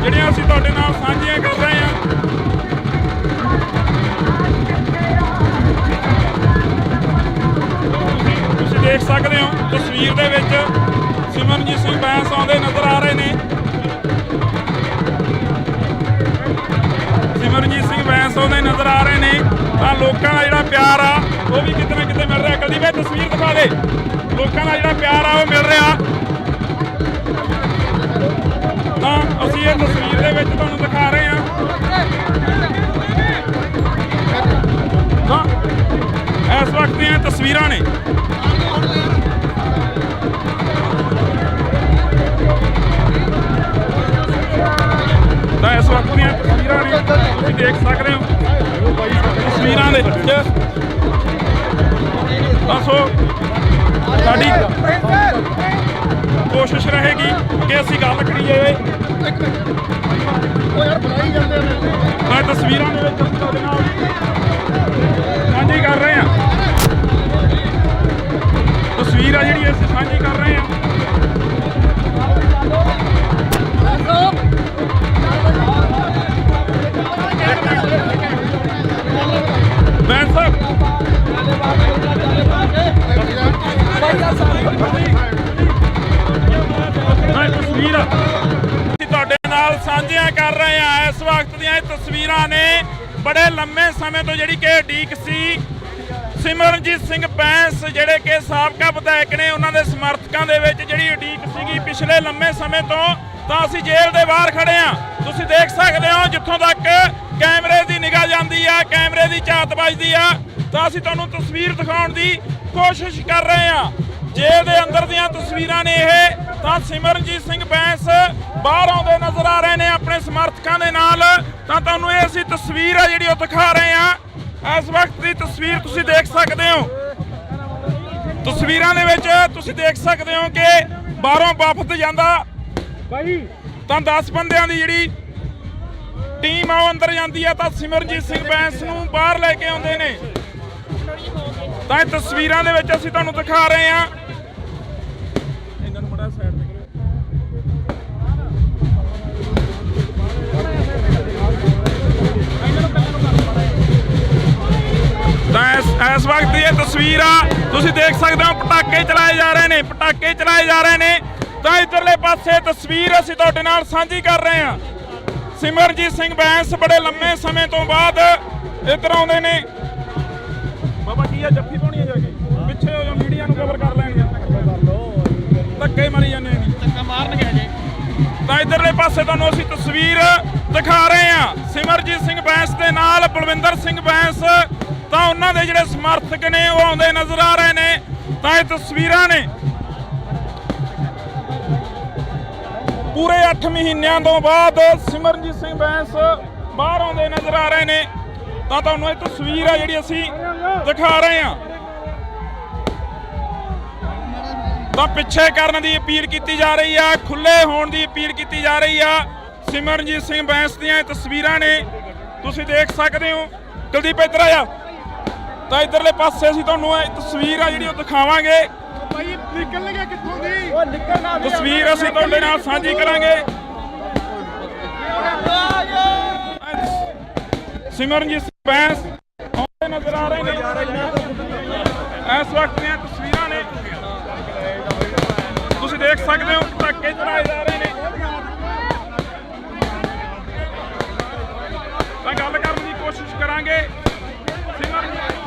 ਜਿਹੜੀਆਂ ਅਸੀਂ ਤੁਹਾਡੇ ਨਾਲ ਸਾਂਝੀਆਂ ਕਰ ਰਹੇ ਹਾਂ। ਤੁਸੀਂ ਦੇਖ ਸਕਦੇ ਹੋ ਤਸਵੀਰ ਦੇ ਵਿੱਚ ਸਿਮਰਨਜੀਤ ਸਿੰਘ ਬੈਂਸ ਆਉਂਦੇ ਨਜ਼ਰ ਆ ਰਹੇ ਨੇ। ਸਿਮਰਨਜੀਤ ਸਿੰਘ ਬੈਂਸ ਆਉਂਦੇ ਨਜ਼ਰ ਆ ਰਹੇ ਨੇ ਤਾਂ ਲੋਕਾਂ ਦਾ ਜਿਹੜਾ ਪਿਆਰ ਆ ਉਹ ਵੀ ਕਿਤੇ ਨਾ ਕਿਤੇ ਮਿਲ ਰਿਹਾ। ਕਦੀ ਵੀ ਤਸਵੀਰ ਦਿਖਾ ਦੇ, ਲੋਕਾਂ ਦਾ ਜਿਹੜਾ ਪਿਆਰ ਆ ਉਹ ਮਿਲ ਰਿਹਾ। ਤਾਂ ਅਸੀਂ ਇਹ ਤਸਵੀਰ ਦੇ ਵਿੱਚ ਤੁਹਾਨੂੰ ਦਿਖਾ ਰਹੇ ਹਾਂ। ਤਾਂ ਇਸ ਵਕਤ ਦੀਆਂ ਤਸਵੀਰਾਂ ਨੇ। ਵਿੱਚ ਦੱਸੋ ਸਾਡੀ ਕੋਸ਼ਿਸ਼ ਰਹੇਗੀ ਕਿ ਅਸੀਂ ਗੱਲ ਕਰੀਏ। ਉਹ ਯਾਰ ਬੁਲਾਈ ਜਾਂਦੇ ਨੇ। ਮੈਂ ਤਸਵੀਰਾਂ ਦੇ ਵਿੱਚ ਤੁਹਾਡੇ ਨਾਲ ਸਾਂਝੀ ਕਰ ਰਹੇ ਹਾਂ। ਤਸਵੀਰ ਆ ਜਿਹੜੀ ਅਸੀਂ ਸਾਂਝੀ ਕਰ ਰਹੇ ਹਾਂ। ਬੈਂਸ ਸਾਹਿਬ ਮੈਂ ਤਸਵੀਰ ਅਸੀਂ ਤੁਹਾਡੇ ਨਾਲ ਸਾਂਝੀਆਂ ਕਰ ਰਹੇ ਹਾਂ। ਇਸ ਵਕਤ ਦੀਆਂ ਇਹ ਤਸਵੀਰਾਂ ਨੇ ਬੜੇ ਲੰਮੇ ਸਮੇਂ ਤੋਂ ਜਿਹੜੀ ਕਿ ਉਡੀਕ ਸੀ। ਸਿਮਰਨਜੀਤ ਸਿੰਘ ਬੈਂਸ ਜਿਹੜੇ ਕਿ ਸਾਬਕਾ ਵਿਧਾਇਕ ਨੇ, ਉਹਨਾਂ ਦੇ ਸਮਰਥਕਾਂ ਦੇ ਵਿੱਚ ਜਿਹੜੀ ਉਡੀਕ ਸੀਗੀ ਪਿਛਲੇ ਲੰਮੇ ਸਮੇਂ ਤੋਂ। ਤਾਂ ਅਸੀਂ ਜੇਲ੍ਹ ਦੇ ਬਾਹਰ ਖੜੇ ਹਾਂ। ਤੁਸੀਂ ਦੇਖ ਸਕਦੇ ਹੋ ਜਿੱਥੋਂ ਤੱਕ ਕੈਮਰੇ ਦੀ ਨਿਗਾਹ ਜਾਂਦੀ ਆ, ਕੈਮਰੇ ਦੀ ਝਾਤ ਵੱਜਦੀ ਆ, ਤਾਂ ਅਸੀਂ ਤੁਹਾਨੂੰ ਤਸਵੀਰ ਦਿਖਾਉਣ ਦੀ ਕੋਸ਼ਿਸ਼ ਕਰ ਰਹੇ ਹਾਂ। ਜੇਲ੍ਹ ਦੇ ਅੰਦਰ ਦੀਆਂ ਤਸਵੀਰਾਂ ਨੇ ਇਹ। ਤਾਂ ਸਿਮਰਨਜੀਤ ਸਿੰਘ ਬੈਂਸ ਬਾਹਰ ਆਉਂਦੇ ਨਜ਼ਰ ਆ ਰਹੇ ਨੇ ਆਪਣੇ ਸਮਰਥਕਾਂ ਦੇ ਨਾਲ। ਤਾਂ ਤੁਹਾਨੂੰ ਇਹ ਅਸੀਂ ਤਸਵੀਰ ਆ ਜਿਹੜੀ ਉਹ ਦਿਖਾ ਰਹੇ ਹਾਂ। ਇਸ ਵਕਤ ਦੀ ਤਸਵੀਰ ਤੁਸੀਂ ਦੇਖ ਸਕਦੇ ਹੋ। ਤਸਵੀਰਾਂ ਦੇ ਵਿੱਚ ਤੁਸੀਂ ਦੇਖ ਸਕਦੇ ਹੋ ਕਿ ਬਾਹਰੋਂ ਵਫਦ ਜਾਂਦਾ ਤਾਂ 10 ਬੰਦਿਆਂ ਦੀ ਜਿਹੜੀ ਟੀਮ ਆ ਉਹ ਅੰਦਰ ਜਾਂਦੀ ਆ, ਤਾਂ ਸਿਮਰਨਜੀਤ ਸਿੰਘ ਬੈਂਸ ਨੂੰ ਬਾਹਰ ਲੈ ਕੇ ਆਉਂਦੇ ਨੇ। ਤਾਂ ਇਹ ਤਸਵੀਰਾਂ ਦੇ ਵਿੱਚ ਅਸੀਂ ਤੁਹਾਨੂੰ ਦਿਖਾ ਰਹੇ ਹਾਂ। ਇਹਨਾਂ ਨੂੰ ਬੜਾ ਸਾਈਡ ਤੇ ਤਾਂ ਇਸ ਵਕਤ ਦੀ ਇਹ ਤਸਵੀਰ ਆ ਤੁਸੀਂ ਦੇਖ ਸਕਦੇ ਹੋ। ਪਟਾਕੇ ਚਲਾਏ ਜਾ ਰਹੇ ਨੇ, ਪਟਾਕੇ ਚਲਾਏ ਜਾ ਰਹੇ ਨੇ। ਤਾਂ ਇਧਰਲੇ ਪਾਸੇ ਤਸਵੀਰ ਅਸੀਂ ਤੁਹਾਡੇ ਨਾਲ ਸਾਂਝੀ ਕਰ ਰਹੇ ਹਾਂ। ਸਿਮਰਨਜੀਤ ਸਿੰਘ ਬੈਂਸ ਬੜੇ ਲੰਮੇ ਸਮੇਂ ਤੋਂ ਬਾਅਦ ਇੱਧਰ ਆਉਂਦੇ ਨੇ। ਬਾਬਾ ਕੀ ਆ ਜੱਫੀ ਪਾਉਣੀ ਆ ਜਾ ਕੇ ਪਿੱਛੇ ਹੋ ਜਾ, ਮੀਡੀਆ ਨੂੰ ਕਵਰ ਕਰ ਲੈਣਗੇ। ਧੱਕੇ ਮਾਰੀ ਜਾਂਦੇ ਨੇ, ਧੱਕਾ ਮਾਰਨਗੇ ਜੇ। ਤਾਂ ਇਧਰਲੇ ਪਾਸੇ ਤੁਹਾਨੂੰ ਅਸੀਂ ਤਸਵੀਰ ਦਿਖਾ ਰਹੇ ਹਾਂ। ਸਿਮਰਨਜੀਤ ਸਿੰਘ ਬੈਂਸ ਦੇ ਨਾਲ ਬਲਵਿੰਦਰ ਸਿੰਘ ਬੈਂਸ, ਤਾਂ ਉਹਨਾਂ ਦੇ ਜਿਹੜੇ ਸਮਰਥਕ ਨੇ ਉਹ ਆਉਂਦੇ ਨਜ਼ਰ ਆ ਰਹੇ ਨੇ। ਤਾਂ ਇਹ ਤਸਵੀਰਾਂ ਨੇ ਪੂਰੇ 8 ਮਹੀਨਿਆਂ ਤੋਂ ਬਾਅਦ ਸਿਮਰਨਜੀਤ ਸਿੰਘ ਬੈਂਸ ਬਾਹਰ ਆਉਂਦੇ ਨਜ਼ਰ ਆ ਰਹੇ ਨੇ। ਤਾਂ ਤੁਹਾਨੂੰ ਇਹ ਤਸਵੀਰ ਆ ਜਿਹੜੀ ਅਸੀਂ ਦਿਖਾ ਰਹੇ ਹਾਂ। ਤਾਂ ਪਿੱਛੇ ਕਰਨ ਦੀ ਅਪੀਲ ਕੀਤੀ ਜਾ ਰਹੀ ਆ, ਖੁੱਲੇ ਹੋਣ ਦੀ ਅਪੀਲ ਕੀਤੀ ਜਾ ਰਹੀ ਆ। ਸਿਮਰਨਜੀਤ ਸਿੰਘ ਬੈਂਸ ਦੀਆਂ ਇਹ ਤਸਵੀਰਾਂ ਨੇ ਤੁਸੀਂ ਦੇਖ ਸਕਦੇ ਹੋ। ਕੁਲਦੀਪ ਇੱਧਰ ਆ ਜਾ। ਤਾਂ ਇਧਰਲੇ ਪਾਸੇ ਅਸੀਂ ਤੁਹਾਨੂੰ ਇਹ ਤਸਵੀਰ ਆ ਜਿਹੜੀ ਉਹ ਦਿਖਾਵਾਂਗੇ। ਭਾਈ ਨਿਕਲ ਗਿਆ ਕਿੱਥੋਂ ਦੀ? ਉਹ ਨਿਕਲਣਾ ਤਸਵੀਰ ਅਸੀਂ ਤੁਹਾਡੇ ਨਾਲ ਸਾਂਝੀ ਕਰਾਂਗੇ। ਸਿਮਰਨਜੀਤ ਸਿੰਘ ਬੈਂਸ ਆਉਂਦੇ ਨਜ਼ਰ ਆ ਰਹੇ ਨੇ। ਇਸ ਵਕਤ ਦੀਆਂ ਤਸਵੀਰਾਂ ਨੇ ਤੁਸੀਂ ਦੇਖ ਸਕਦੇ ਹੋ। ਪਟਾਕੇ ਚਲਾਏ ਜਾ ਰਹੇ ਨੇ। ਤਾਂ ਗੱਲ ਕਰਨ ਦੀ ਕੋਸ਼ਿਸ਼ ਕਰਾਂਗੇ। ਸਿਮਰਨਜੀਤ ਸਿੰਘ ਬੈਂਸ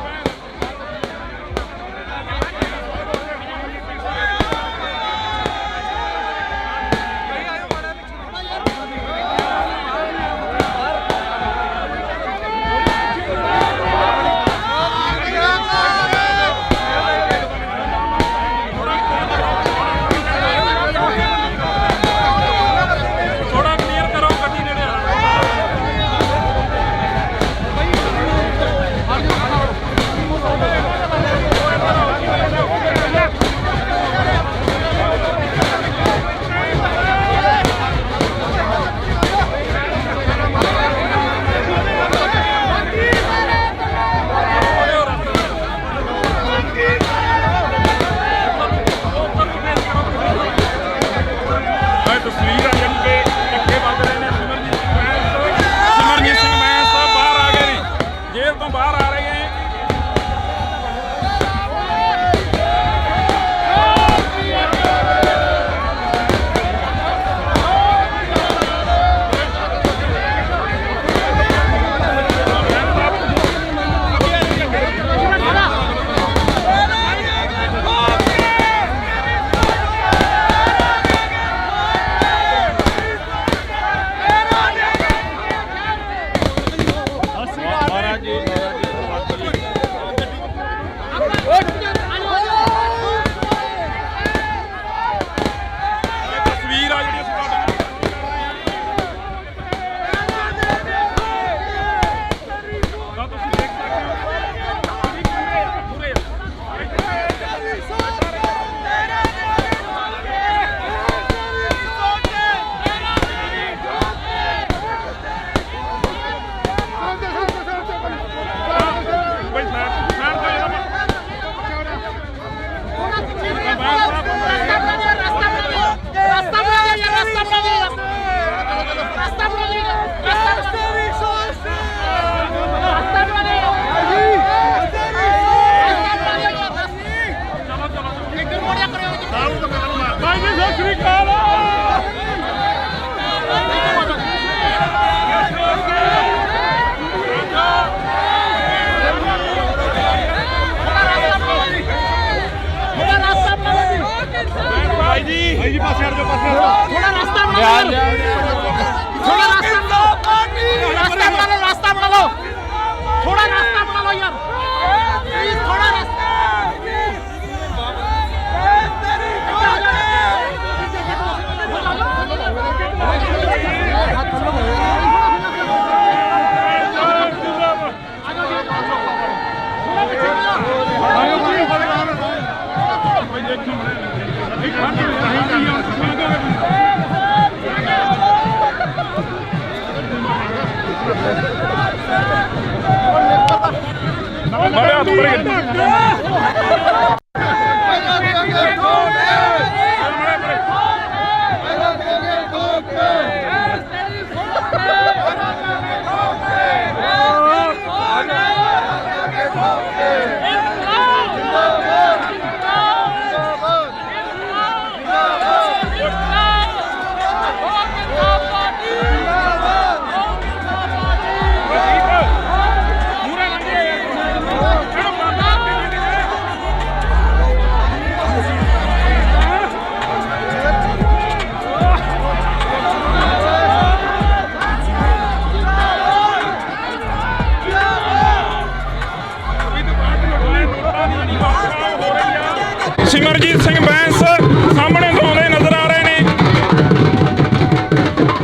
ਭਾਈ ਜੀ ਸਤਿ ਸ੍ਰੀ ਅਕਾਲ। भाई जी पासे हट जाओ, पासे हट जाओ। थोड़ा रास्ता बना लो, थोड़ा रास्ता बना लो, रास्ता बना लो, थोड़ा रास्ता बना लो यार, प्लीज थोड़ा रास्ता। ਸਿਮਰਜੀਤ ਸਿੰਘ ਬੈਂਸ ਸਾਹਮਣੇ ਤੋਂ ਆਉਂਦੇ ਨਜ਼ਰ ਆ ਰਹੇ ਨੇ।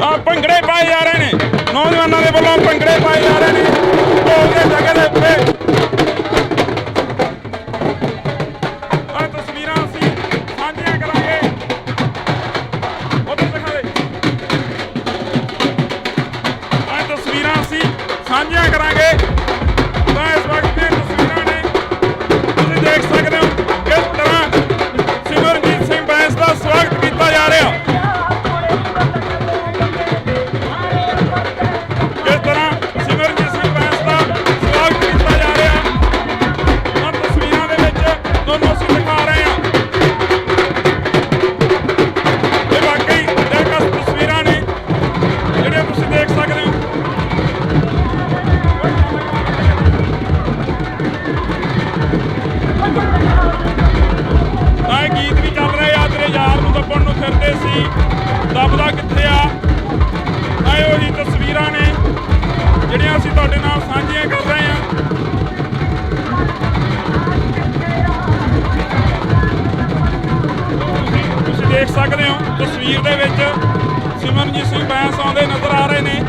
ਆ ਭੰਗੜੇ ਪਾਏ ਜਾ ਰਹੇ ਨੇ, ਨੌਜਵਾਨਾਂ ਦੇ ਵੱਲੋਂ ਭੰਗੜੇ ਪਾਏ ਜਾ ਰਹੇ ਨੇ ਢੋਲ ਦੀ ਜਗ੍ਹਾ ਦੇ ਉੱਤੇ। ਆ ਤਸਵੀਰਾਂ ਅਸੀਂ ਸਾਂਝੀਆਂ ਕਰਾਂਗੇ, ਉਹਦੇ ਦਿਖਾ ਦੇ। ਆ ਤਸਵੀਰਾਂ ਅਸੀਂ ਸਾਂਝੀਆਂ ਕਰਾਂਗੇ ਤਾਂ ਇਸ ਵਕਤ ਦੀਆਂ ਤਸਵੀਰਾਂ ਨੇ, ਤੁਸੀਂ ਦੇਖ ਸਕਦੇ ਹੋ ਕਿਸ ਤਰ੍ਹਾਂ ਸਿਮਰਜੀਤ ਸਿੰਘ ਬੈਂਸ ਦਾ ਸਵਾਗਤ ਕੀਤਾ ਜਾ ਰਿਹਾ। ਕਿਸ ਤਰ੍ਹਾਂ ਸਿਮਰਜੀਤ ਸਿੰਘ ਬੈਂਸ ਦਾ ਸਵਾਗਤ ਕੀਤਾ ਜਾ ਰਿਹਾ, ਤਾਂ ਤਸਵੀਰਾਂ ਦੇ ਵਿੱਚ ਤੁਹਾਨੂੰ ਅਸੀਂ ਦਿਖਾ ਰਹੇ ਹਾਂ। ਇਹ ਵਾਕਈ ਦਿਲਕਸ਼ ਤਸਵੀਰਾਂ ਨੇ ਜਿਹੜੀਆਂ ਤੁਸੀਂ ਦੇਖ ਸਕਦੇ ਹੋ। ਤਾਂ ਇਹ ਗੀਤ ਵੀ ਚੱਲ ਰਹੇ ਆ, ਤੇਰੇ ਯਾਰ ਨੂੰ ਦੱਬਣ ਨੂੰ ਫਿਰਦੇ ਸੀ, ਦੱਬਦਾ ਕਿੱਥੇ ਆ। ਤਾਂ ਇਹ ਉਹੀ ਤਸਵੀਰਾਂ ਨੇ ਜਿਹੜੀਆਂ ਅਸੀਂ ਤੁਹਾਡੇ ਨਾਲ ਸਾਂਝੀਆਂ ਕਰ ਰਹੇ ਹਾਂ। ਤੁਸੀਂ ਦੇਖ ਸਕਦੇ ਹੋ ਤਸਵੀਰ ਦੇ ਵਿੱਚ ਸਿਮਰਨਜੀਤ ਸਿੰਘ ਬੈਂਸ ਆਉਂਦੇ ਨਜ਼ਰ ਆ ਰਹੇ ਨੇ।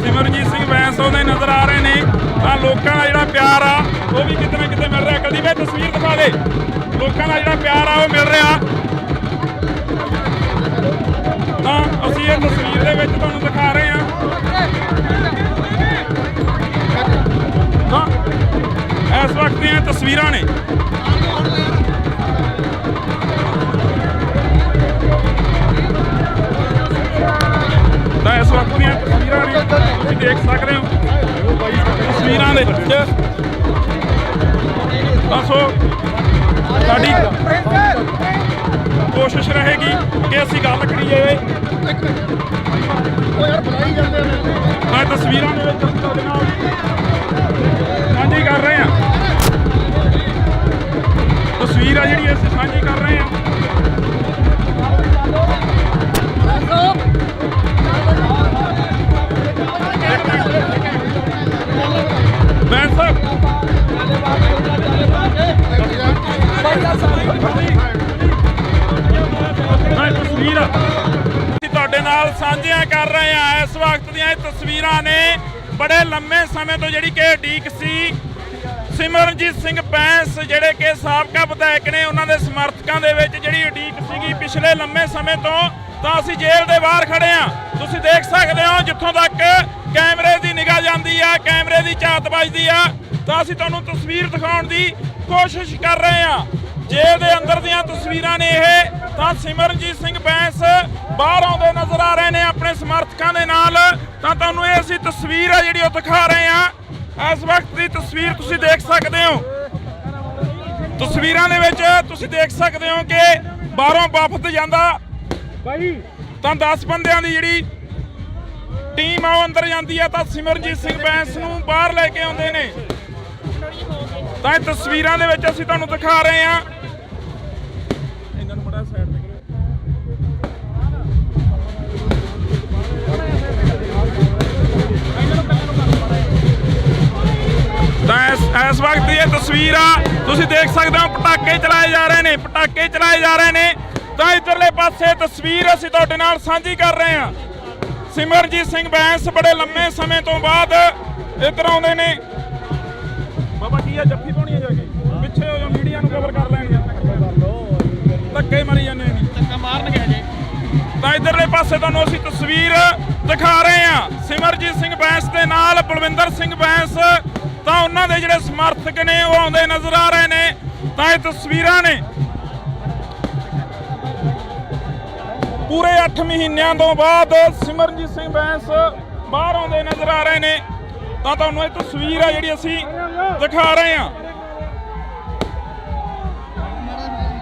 ਸਿਮਰਨਜੀਤ ਸਿੰਘ ਬੈਂਸ ਆਉਂਦੇ ਨਜ਼ਰ ਆ ਰਹੇ ਨੇ। ਤਾਂ ਲੋਕਾਂ ਦਾ ਜਿਹੜਾ ਪਿਆਰ ਆ ਉਹ ਵੀ ਕਿਤੇ ਨਾ ਕਿਤੇ ਮਿਲ ਰਿਹਾ। ਕਦੀ ਵੀ ਤਸਵੀਰ ਦਿਖਾ ਦੇ, ਲੋਕਾਂ ਦਾ ਜਿਹੜਾ ਪਿਆਰ ਆ ਉਹ ਮਿਲ ਰਿਹਾ। ਤਾਂ ਅਸੀਂ ਇਹ ਤਸਵੀਰ ਦੇ ਵਿੱਚ ਤੁਹਾਨੂੰ ਦਿਖਾ ਰਹੇ ਹਾਂ। ਤਾਂ ਇਸ ਵਕਤ ਦੀਆਂ ਤਸਵੀਰਾਂ ਨੇ। ਤਾਂ ਇਸ ਵਕਤ ਦੀਆਂ ਤਸਵੀਰਾਂ ਨੇ, ਤੁਸੀਂ ਦੇਖ ਸਕਦੇ ਹੋ ਤਸਵੀਰਾਂ ਦੇ ਵਿੱਚ। ਦੱਸੋ, ਸਾਡੀ ਕੋਸ਼ਿਸ਼ ਰਹੇਗੀ ਕਿ ਅਸੀਂ ਗੱਲ ਕਰੀ ਜਾਵੇ। ਮੈਂ ਤਸਵੀਰਾਂ ਦੇ ਵਿੱਚ ਤੁਹਾਡੇ ਨਾਲ ਸਾਂਝੀ ਕਰ ਰਹੇ ਹਾਂ। ਤਸਵੀਰ ਆ ਜਿਹੜੀ ਅਸੀਂ ਸਾਂਝੀ ਕਰ ਰਹੇ ਹਾਂ। ਬੈਂਸ ਸਾਹਿਬ ਤਸਵੀਰ ਅਸੀਂ ਤੁਹਾਡੇ ਨਾਲ ਸਾਂਝੀਆਂ ਕਰ ਰਹੇ ਹਾਂ। ਇਸ ਵਕਤ ਦੀਆਂ ਇਹ ਤਸਵੀਰਾਂ ਨੇ ਬੜੇ ਲੰਮੇ ਸਮੇਂ ਤੋਂ ਜਿਹੜੀ ਕਿ ਉਡੀਕ ਸੀ। ਸਿਮਰਨਜੀਤ ਸਿੰਘ ਬੈਂਸ ਜਿਹੜੇ ਕਿ ਸਾਬਕਾ ਵਿਧਾਇਕ ਨੇ, ਉਹਨਾਂ ਦੇ ਸਮਰਥਕਾਂ ਦੇ ਵਿੱਚ ਜਿਹੜੀ ਉਡੀਕ ਸੀਗੀ ਪਿਛਲੇ ਲੰਮੇ ਸਮੇਂ ਤੋਂ। ਤਾਂ ਅਸੀਂ ਜੇਲ੍ਹ ਦੇ ਬਾਹਰ ਖੜੇ ਹਾਂ, ਤੁਸੀਂ ਦੇਖ ਸਕਦੇ ਹੋ। ਜਿੱਥੋਂ ਤੱਕ ਕੈਮਰੇ ਦੀ ਨਿਗਾਹ ਜਾਂਦੀ ਆ, ਕੈਮਰੇ ਦੀ ਝਾਤ ਵੱਜਦੀ ਆ, ਤਾਂ ਅਸੀਂ ਤੁਹਾਨੂੰ ਤਸਵੀਰ ਦਿਖਾਉਣ ਦੀ ਕੋਸ਼ਿਸ਼ ਕਰ ਰਹੇ ਹਾਂ। ਜੇਲ੍ਹ ਦੇ ਅੰਦਰ ਦੀਆਂ ਤਸਵੀਰਾਂ ਨੇ ਇਹ। ਤਾਂ ਸਿਮਰਨਜੀਤ ਸਿੰਘ ਬੈਂਸ ਬਾਹਰ ਆਉਂਦੇ ਨਜ਼ਰ ਆ ਰਹੇ ਨੇ ਆਪਣੇ ਸਮਰਥਕਾਂ ਦੇ ਨਾਲ। ਤਾਂ ਤੁਹਾਨੂੰ ਇਹ ਅਸੀਂ ਤਸਵੀਰ ਆ ਜਿਹੜੀ ਉਹ ਦਿਖਾ ਰਹੇ ਹਾਂ। ਇਸ ਵਕਤ ਦੀ ਤਸਵੀਰ ਤੁਸੀਂ ਦੇਖ ਸਕਦੇ ਹੋ। ਤਸਵੀਰਾਂ ਦੇ ਵਿੱਚ ਤੁਸੀਂ ਦੇਖ ਸਕਦੇ ਹੋ ਕਿ ਬਾਹਰੋਂ ਵਫਦ ਜਾਂਦਾ ਤਾਂ 10 ਬੰਦਿਆਂ ਦੀ ਜਿਹੜੀ ਟੀਮ ਆ ਉਹ ਅੰਦਰ ਜਾਂਦੀ ਆ ਤਾਂ ਸਿਮਰਨਜੀਤ ਸਿੰਘ ਬੈਂਸ ਨੂੰ ਬਾਹਰ ਲੈ ਕੇ ਆਉਂਦੇ ਨੇ। ਤਾਂ ਇਹ ਤਸਵੀਰਾਂ ਦੇ ਵਿੱਚ ਅਸੀਂ ਤੁਹਾਨੂੰ ਦਿਖਾ ਰਹੇ ਹਾਂ। ਇਹਨਾਂ ਨੂੰ ਬੜਾ ਸਾਈਡ ਤੇ ਤਾਂ ਇਸ ਵਕਤ ਇਹ ਤਸਵੀਰ ਆ ਤੁਸੀਂ ਦੇਖ ਸਕਦੇ ਹੋ ਪਟਾਕੇ ਚਲਾਏ ਜਾ ਰਹੇ ਨੇ ਤਾਂ ਇਧਰਲੇ ਪਾਸੇ ਤਸਵੀਰ ਅਸੀਂ ਤੁਹਾਡੇ ਨਾਲ ਸਾਂਝੀ ਕਰ ਰਹੇ ਹਾਂ। ਸਿਮਰਨਜੀਤ ਸਿੰਘ ਬੈਂਸ ਬੜੇ ਲੰਮੇ ਸਮੇਂ ਤੋਂ ਬਾਅਦ ਇੱਧਰ ਆਉਂਦੇ ਨੇ। ਬਾਬਾ ਕੀ ਆ ਜੱਫੀ ਪਾਉਣੀ ਆ ਜਾ ਕੇ ਪਿੱਛੇ ਹੋ ਜਾ ਮੀਡੀਆ ਨੂੰ ਕਵਰ ਕਰ ਲੈਣਗੇ ਧੱਕੇ ਮਾਰੀ ਜਾਂਦੇ ਨੇ ਧੱਕਾ ਮਾਰਨਗੇ ਜੇ। ਤਾਂ ਇਧਰਲੇ ਪਾਸੇ ਤੁਹਾਨੂੰ ਅਸੀਂ ਤਸਵੀਰ ਦਿਖਾ ਰਹੇ ਹਾਂ ਸਿਮਰਨਜੀਤ ਸਿੰਘ ਬੈਂਸ ਦੇ ਨਾਲ ਬਲਵਿੰਦਰ ਸਿੰਘ ਬੈਂਸ ਤਾਂ ਉਹਨਾਂ ਦੇ ਜਿਹੜੇ ਸਮਰਥਕ ਨੇ ਉਹ ਆਉਂਦੇ ਨਜ਼ਰ ਆ ਰਹੇ ਨੇ। ਤਾਂ ਇਹ ਤਸਵੀਰਾਂ ਨੇ ਪੂਰੇ 8 ਮਹੀਨਿਆਂ ਤੋਂ ਬਾਅਦ ਸਿਮਰਨਜੀਤ ਸਿੰਘ ਬੈਂਸ ਬਾਹਰ ਆਉਂਦੇ ਨਜ਼ਰ ਆ ਰਹੇ ਨੇ। ਤਾਂ ਤੁਹਾਨੂੰ ਇਹ ਤਸਵੀਰ ਆ ਜਿਹੜੀ ਅਸੀਂ ਦਿਖਾ ਰਹੇ ਹਾਂ।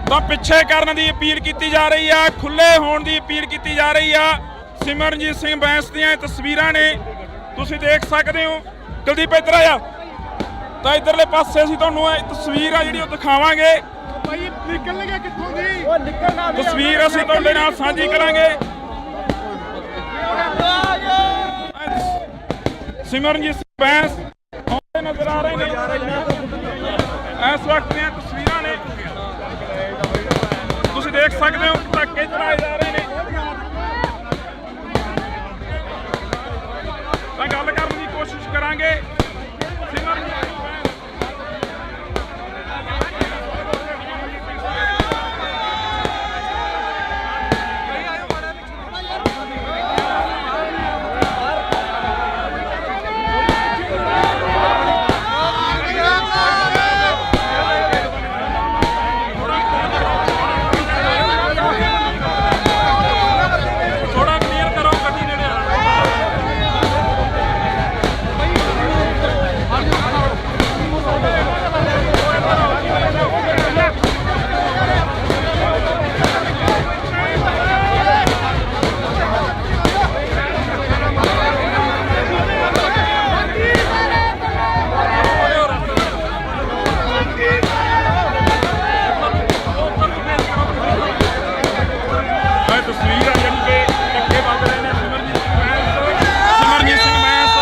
ਤਾਂ ਪਿੱਛੇ ਕਰਨ ਦੀ ਅਪੀਲ ਕੀਤੀ ਜਾ ਰਹੀ ਆ, ਖੁੱਲੇ ਹੋਣ ਦੀ ਅਪੀਲ ਕੀਤੀ ਜਾ ਰਹੀ ਆ। ਸਿਮਰਨਜੀਤ ਸਿੰਘ ਬੈਂਸ ਦੀਆਂ ਇਹ ਤਸਵੀਰਾਂ ਨੇ ਤੁਸੀਂ ਦੇਖ ਸਕਦੇ ਹੋ। ਕੁਲਦੀਪ ਇੱਧਰ ਆ ਜਾ। ਤਾਂ ਇਧਰਲੇ ਪਾਸੇ ਅਸੀਂ ਤੁਹਾਨੂੰ ਇਹ ਤਸਵੀਰ ਆ ਜਿਹੜੀ ਉਹ ਦਿਖਾਵਾਂਗੇ। ਭਾਈ ਨਿਕਲ ਗਿਆ ਕਿੱਥੋਂ ਦੀ ਉਹ ਨਿਕਲਣਾ ਤਸਵੀਰ ਅਸੀਂ ਤੁਹਾਡੇ ਨਾਲ ਸਾਂਝੀ ਕਰਾਂਗੇ। ਸਿਮਰਨਜੀਤ ਸਿੰਘ ਬੈਂਸ ਆਉਂਦੇ ਨਜ਼ਰ ਆ ਰਹੇ ਨੇ। ਇਸ ਵਕਤ ਦੀਆਂ ਤਸਵੀਰਾਂ ਨੇ ਤੁਸੀਂ ਦੇਖ ਸਕਦੇ ਹੋ ਪਟਾਕੇ ਚਲਾਏ ਜਾ ਰਹੇ ਨੇ। ਤਾਂ ਗੱਲ ਕਰਨ ਦੀ ਕੋਸ਼ਿਸ਼ ਕਰਾਂਗੇ। ਸਿਮਰਨਜੀਤ ਸਿੰਘ ਬੈਂਸ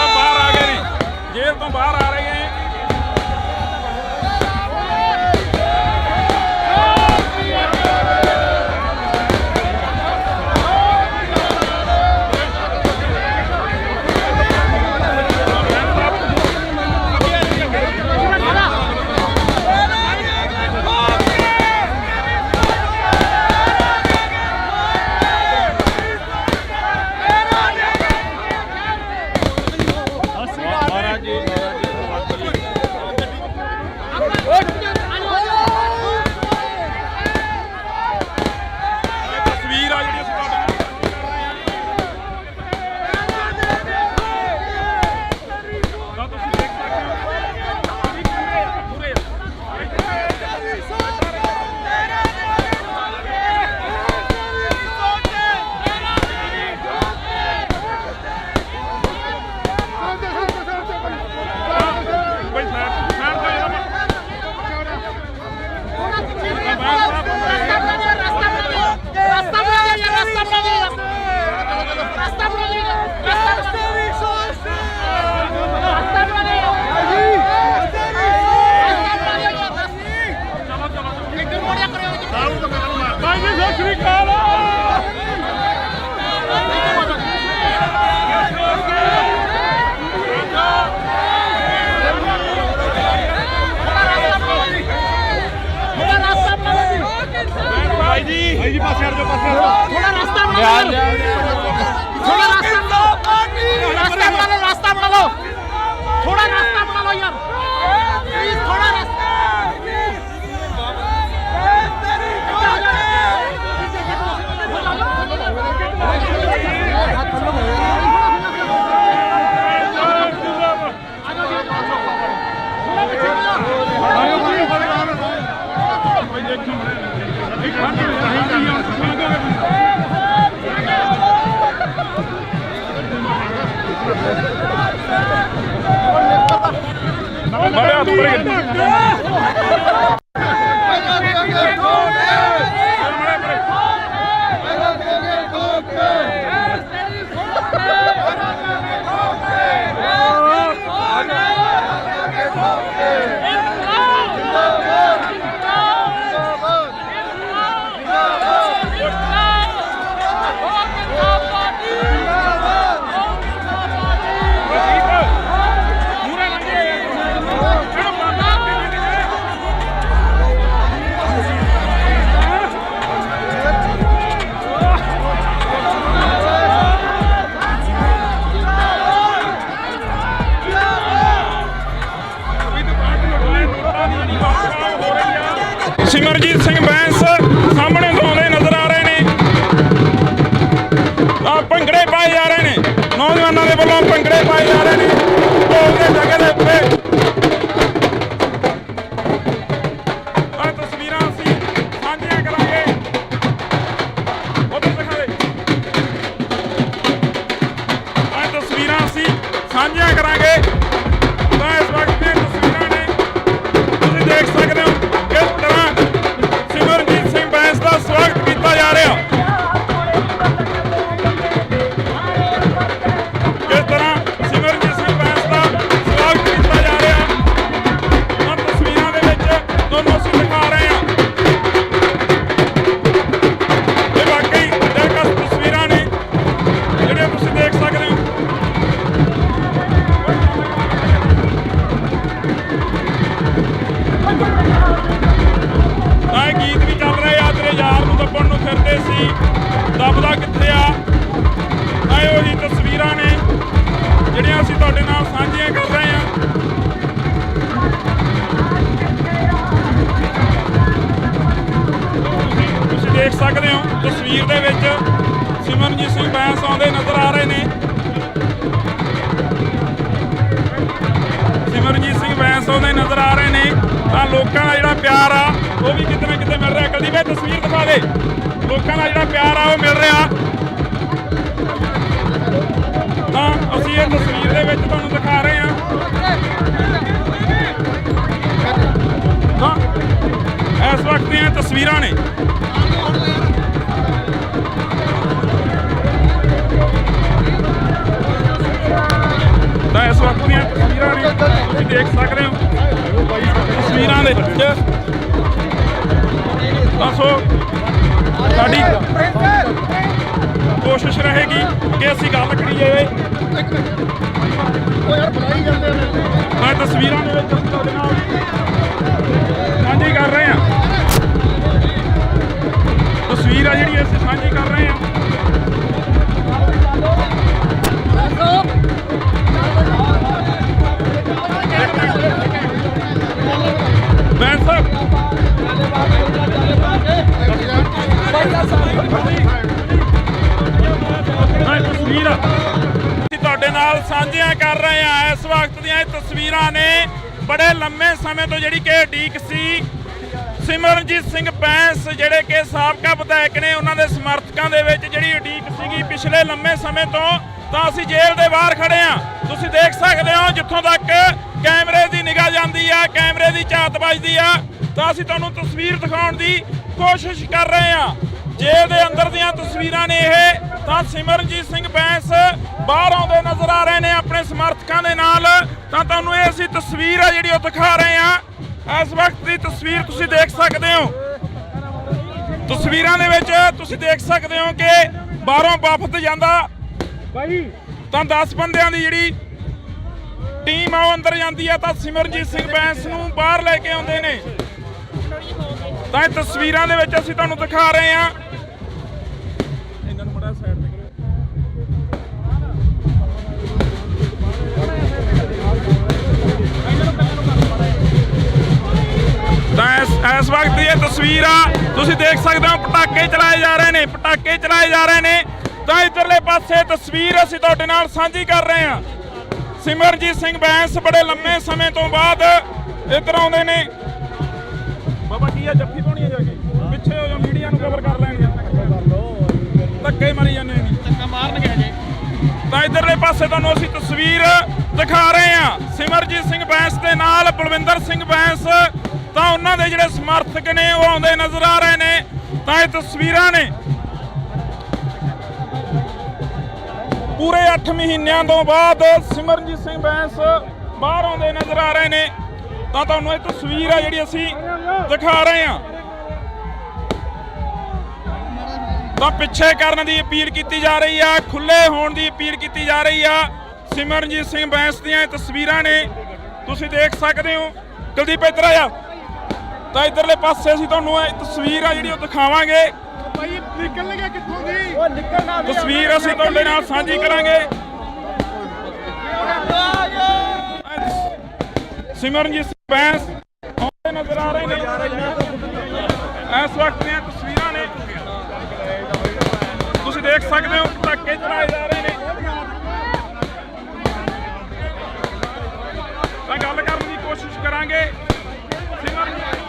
ਭਾਈ ਜੀ ਪਾਸੇ ਹਟ ਜਾਓ ਥੋੜਾ ਰਸਤਾ ਬਣਾ ਲਓ ਥੋੜਾ ਰਸਤਾ ਬਣਾ ਲਓ ਥੋੜਾ ਰਸਤਾ ਬਣਾ ਲਓ ਯਾਰ ਪਲੀਜ਼ ਥੋੜਾ ਰਸਤਾ ਕਿ ਦੱਬਦਾ ਕਿੱਥੇ ਆ। ਇਹ ਉਹੀ ਤਸਵੀਰਾਂ ਨੇ ਜਿਹੜੀਆਂ ਅਸੀਂ ਤੁਹਾਡੇ ਨਾਲ ਸਾਂਝੀਆਂ ਕਰ ਰਹੇ ਹਾਂ। ਤੁਸੀਂ ਦੇਖ ਸਕਦੇ ਹੋ ਤਸਵੀਰ ਦੇ ਵਿੱਚ ਸਿਮਰਨਜੀਤ ਸਿੰਘ ਬੈਂਸ ਆਉਂਦੇ ਨਜ਼ਰ ਆ ਰਹੇ ਨੇ। ਸਿਮਰਨਜੀਤ ਸਿੰਘ ਬੈਂਸ ਆਉਂਦੇ ਨਜ਼ਰ ਆ ਰਹੇ ਨੇ ਤਾਂ ਲੋਕਾਂ ਦਾ ਜਿਹੜਾ ਪਿਆਰ ਆ ਉਹ ਵੀ ਕਿਤੇ ਨਾ ਕਿਤੇ ਮਿਲ ਰਿਹਾ। ਕੁਲਦੀਪ ਇਹ ਤਸਵੀਰ ਦਿਖਾ ਦੇ, ਲੋਕਾਂ ਦਾ ਜਿਹੜਾ ਪਿਆਰ ਆ ਉਹ ਮਿਲ ਰਿਹਾ। ਤਾਂ ਅਸੀਂ ਇਹ ਤਸਵੀਰ ਦੇ ਵਿੱਚ ਤੁਹਾਨੂੰ ਦਿਖਾ ਰਹੇ ਹਾਂ। ਤਾਂ ਇਸ ਵਕਤ ਦੀਆਂ ਤਸਵੀਰਾਂ ਨੇ। ਤਾਂ ਇਸ ਵਕਤ ਦੀਆਂ ਤਸਵੀਰਾਂ ਨੇ ਤੁਸੀਂ ਦੇਖ ਸਕਦੇ ਹੋ ਤਸਵੀਰਾਂ ਦੇ ਵਿੱਚ। ਤਾਂ ਸੋ ਸਾਡੀ ਕੋਸ਼ਿਸ਼ ਰਹੇਗੀ ਕਿ ਅਸੀਂ ਗੱਲ ਕਰੀਏ ਤਾਂ ਤਸਵੀਰਾਂ ਦੇ ਵਿੱਚ ਅਸੀਂ ਤੁਹਾਡੇ ਨਾਲ ਸਾਂਝੀ ਕਰ ਰਹੇ ਹਾਂ। ਤਸਵੀਰ ਆ ਜਿਹੜੀ ਅਸੀਂ ਸਾਂਝੀ ਕਰ ਰਹੇ ਹਾਂ। ਬੈਂਸ ਸਾਹਿਬ ਤਸਵੀਰ ਅਸੀਂ ਤੁਹਾਡੇ ਨਾਲ ਸਾਂਝੀਆਂ ਕਰ ਰਹੇ ਹਾਂ। ਇਸ ਵਕਤ ਦੀਆਂ ਇਹ ਤਸਵੀਰਾਂ ਨੇ ਬੜੇ ਲੰਮੇ ਸਮੇਂ ਤੋਂ ਜਿਹੜੀ ਕਿ ਉਡੀਕ ਸੀ। ਸਿਮਰਨਜੀਤ ਸਿੰਘ ਬੈਂਸ ਜਿਹੜੇ ਕਿ ਸਾਬਕਾ ਵਿਧਾਇਕ ਨੇ, ਉਹਨਾਂ ਦੇ ਸਮਰਥਕਾਂ ਦੇ ਵਿੱਚ ਜਿਹੜੀ ਉਡੀਕ ਸੀਗੀ ਪਿਛਲੇ ਲੰਮੇ ਸਮੇਂ ਤੋਂ। ਤਾਂ ਅਸੀਂ ਜੇਲ੍ਹ ਦੇ ਬਾਹਰ ਖੜੇ ਹਾਂ। ਤੁਸੀਂ ਦੇਖ ਸਕਦੇ ਹੋ ਜਿੱਥੋਂ ਤੱਕ ਕੈਮਰੇ ਦੀ ਨਿਗਾਹ ਜਾਂਦੀ ਆ, ਕੈਮਰੇ ਦੀ ਝਾਤ ਵੱਜਦੀ ਆ। ਤਾਂ ਅਸੀਂ ਤੁਹਾਨੂੰ ਤਸਵੀਰ ਦਿਖਾਉਣ ਦੀ ਕੋਸ਼ਿਸ਼ ਕਰ ਰਹੇ ਹਾਂ। ਜੇਲ੍ਹ ਦੇ ਅੰਦਰ ਦੀਆਂ ਤਸਵੀਰਾਂ ਨੇ ਇਹ। ਤਾਂ ਸਿਮਰਨਜੀਤ ਸਿੰਘ ਬੈਂਸ ਬਾਹਰ ਆਉਂਦੇ ਨਜ਼ਰ ਆ ਰਹੇ ਨੇ ਆਪਣੇ ਸਮਰਥਕਾਂ ਦੇ ਨਾਲ। ਤਾਂ ਤੁਹਾਨੂੰ ਇਹ ਅਸੀਂ ਤਸਵੀਰ ਆ ਜਿਹੜੀ ਉਹ ਦਿਖਾ ਰਹੇ ਹਾਂ। ਇਸ ਵਕਤ ਦੀ ਤਸਵੀਰ ਤੁਸੀਂ ਦੇਖ ਸਕਦੇ ਹੋ। ਤਸਵੀਰਾਂ ਦੇ ਵਿੱਚ ਤੁਸੀਂ ਦੇਖ ਸਕਦੇ ਹੋ ਕਿ ਬਾਹਰੋਂ ਵਫਦ ਜਾਂਦਾ ਤਾਂ 10 ਬੰਦਿਆਂ ਦੀ ਜਿਹੜੀ ਟੀਮ ਆ ਉਹ ਅੰਦਰ ਜਾਂਦੀ ਆ। ਤਾਂ ਸਿਮਰਨਜੀਤ ਸਿੰਘ ਬੈਂਸ ਨੂੰ ਬਾਹਰ ਲੈ ਕੇ ਆਉਂਦੇ ਨੇ। ਤਾਂ ਇਹ ਤਸਵੀਰਾਂ ਦੇ ਵਿੱਚ ਅਸੀਂ ਤੁਹਾਨੂੰ ਦਿਖਾ ਰਹੇ ਹਾਂ। ਇਹਨਾਂ ਨੂੰ ਬੜਾ ਸਾਈਡ ਤੇ ਤਾਂ ਇਸ ਵਕਤ ਦੀ ਇਹ ਤਸਵੀਰ ਆ ਤੁਸੀਂ ਦੇਖ ਸਕਦੇ ਹੋ। ਪਟਾਕੇ ਚਲਾਏ ਜਾ ਰਹੇ ਨੇ, ਪਟਾਕੇ ਚਲਾਏ ਜਾ ਰਹੇ ਨੇ। ਤਾਂ ਇੱਧਰਲੇ ਪਾਸੇ ਤਸਵੀਰ ਅਸੀਂ ਤੁਹਾਡੇ ਨਾਲ ਸਾਂਝੀ ਕਰ ਰਹੇ ਹਾਂ। ਸਿਮਰਨਜੀਤ ਸਿੰਘ ਬੈਂਸ ਬੜੇ ਲੰਮੇ ਸਮੇਂ ਤੋਂ ਬਾਅਦ ਇੱਧਰ ਆਉਂਦੇ ਨੇ। ਬਾਬਾ ਕੀ ਆ ਜੱਫੀ ਪਾਉਣੀ ਆ ਜਾ ਕੇ ਪਿੱਛੇ ਹੋ ਜਾ, ਮੀਡੀਆ ਨੂੰ ਕਵਰ ਕਰ ਲੈਣਗੇ। ਧੱਕੇ ਮਾਰੀ ਜਾਂਦੇ ਨੇ, ਧੱਕਾ ਮਾਰਨਗੇ ਹਜੇ। ਤਾਂ ਇੱਧਰਲੇ ਪਾਸੇ ਤੁਹਾਨੂੰ ਅਸੀਂ ਤਸਵੀਰ ਦਿਖਾ ਰਹੇ ਹਾਂ। ਸਿਮਰਨਜੀਤ ਸਿੰਘ ਬੈਂਸ ਦੇ ਨਾਲ ਬਲਵਿੰਦਰ ਸਿੰਘ ਬੈਂਸ ਤਾਂ ਉਹਨਾਂ ਦੇ ਜਿਹੜੇ ਸਮਰਥਕ ਨੇ ਉਹ ਆਉਂਦੇ ਨਜ਼ਰ ਆ ਰਹੇ ਨੇ। ਤਾਂ ਇਹ ਤਸਵੀਰਾਂ ਨੇ ਪੂਰੇ 8 ਮਹੀਨਿਆਂ ਤੋਂ ਬਾਅਦ ਸਿਮਰਨਜੀਤ ਸਿੰਘ ਬੈਂਸ ਬਾਹਰ ਆਉਂਦੇ ਨਜ਼ਰ ਆ ਰਹੇ ਨੇ। ਤਾਂ ਤੁਹਾਨੂੰ ਇਹ ਤਸਵੀਰ ਆ ਜਿਹੜੀ ਅਸੀਂ ਦਿਖਾ ਰਹੇ ਹਾਂ। ਤਾਂ ਪਿੱਛੇ ਕਰਨ ਦੀ ਅਪੀਲ ਕੀਤੀ ਜਾ ਰਹੀ ਆ, ਖੁੱਲੇ ਹੋਣ ਦੀ ਅਪੀਲ ਕੀਤੀ ਜਾ ਰਹੀ ਆ। ਸਿਮਰਨਜੀਤ ਸਿੰਘ ਬੈਂਸ ਦੀਆਂ ਇਹ ਤਸਵੀਰਾਂ ਨੇ ਤੁਸੀਂ ਦੇਖ ਸਕਦੇ ਹੋ। ਕੁਲਦੀਪ ਇੱਧਰ ਆ ਜਾ। ਤਾਂ ਇੱਧਰਲੇ ਪਾਸੇ ਅਸੀਂ ਤੁਹਾਨੂੰ ਇਹ ਤਸਵੀਰ ਆ ਜਿਹੜੀ ਉਹ ਦਿਖਾਵਾਂਗੇ। ਭਾਈ ਨਿਕਲ ਗਿਆ ਕਿੱਥੋਂ ਦੀ? ਉਹ ਨਿਕਲਣਾ ਵੀ ਤਸਵੀਰ ਅਸੀਂ ਤੁਹਾਡੇ ਨਾਲ ਸਾਂਝੀ ਕਰਾਂਗੇ। ਸਿਮਰਨਜੀਤ ਸਿੰਘ ਬੈਂਸ ਆਉਂਦੇ ਨਜ਼ਰ ਆ ਰਹੇ ਨੇ। ਇਸ ਵਕਤ ਦੀਆਂ ਤਸਵੀਰਾਂ ਨੇ ਤੁਸੀਂ ਦੇਖ ਸਕਦੇ ਹੋ। ਪਟਾਕੇ ਚਲਾਏ ਜਾ ਰਹੇ ਨੇ। ਤਾਂ ਗੱਲ ਕਰਨ ਦੀ ਕੋਸ਼ਿਸ਼ ਕਰਾਂਗੇ। ਸਿਮਰਨਜੀਤ ਸਿੰਘ ਬੈਂਸ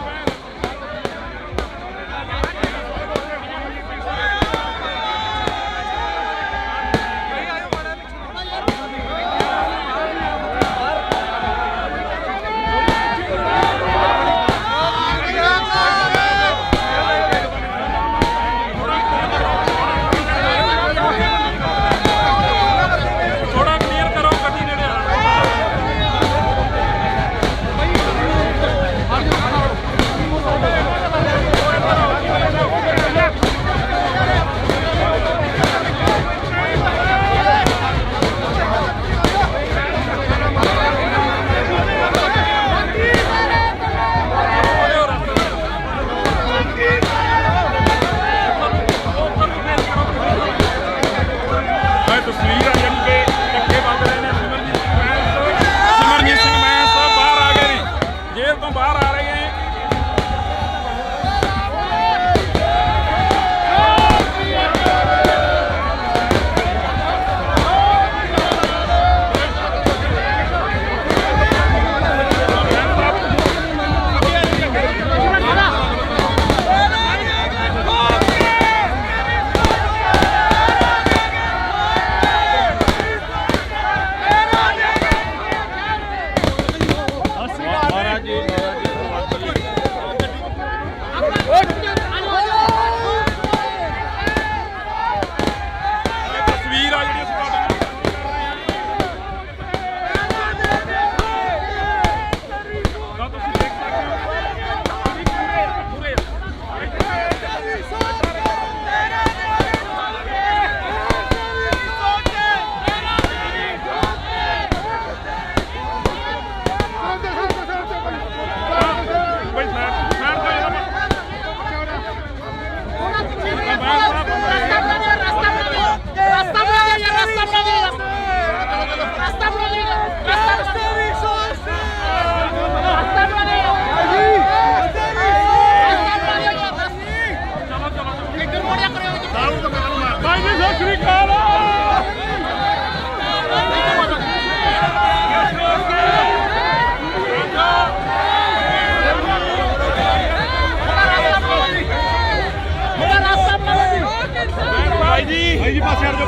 ਭਾਈ ਜੀ ਪਾਸੇ ਹਟ ਜਾਓ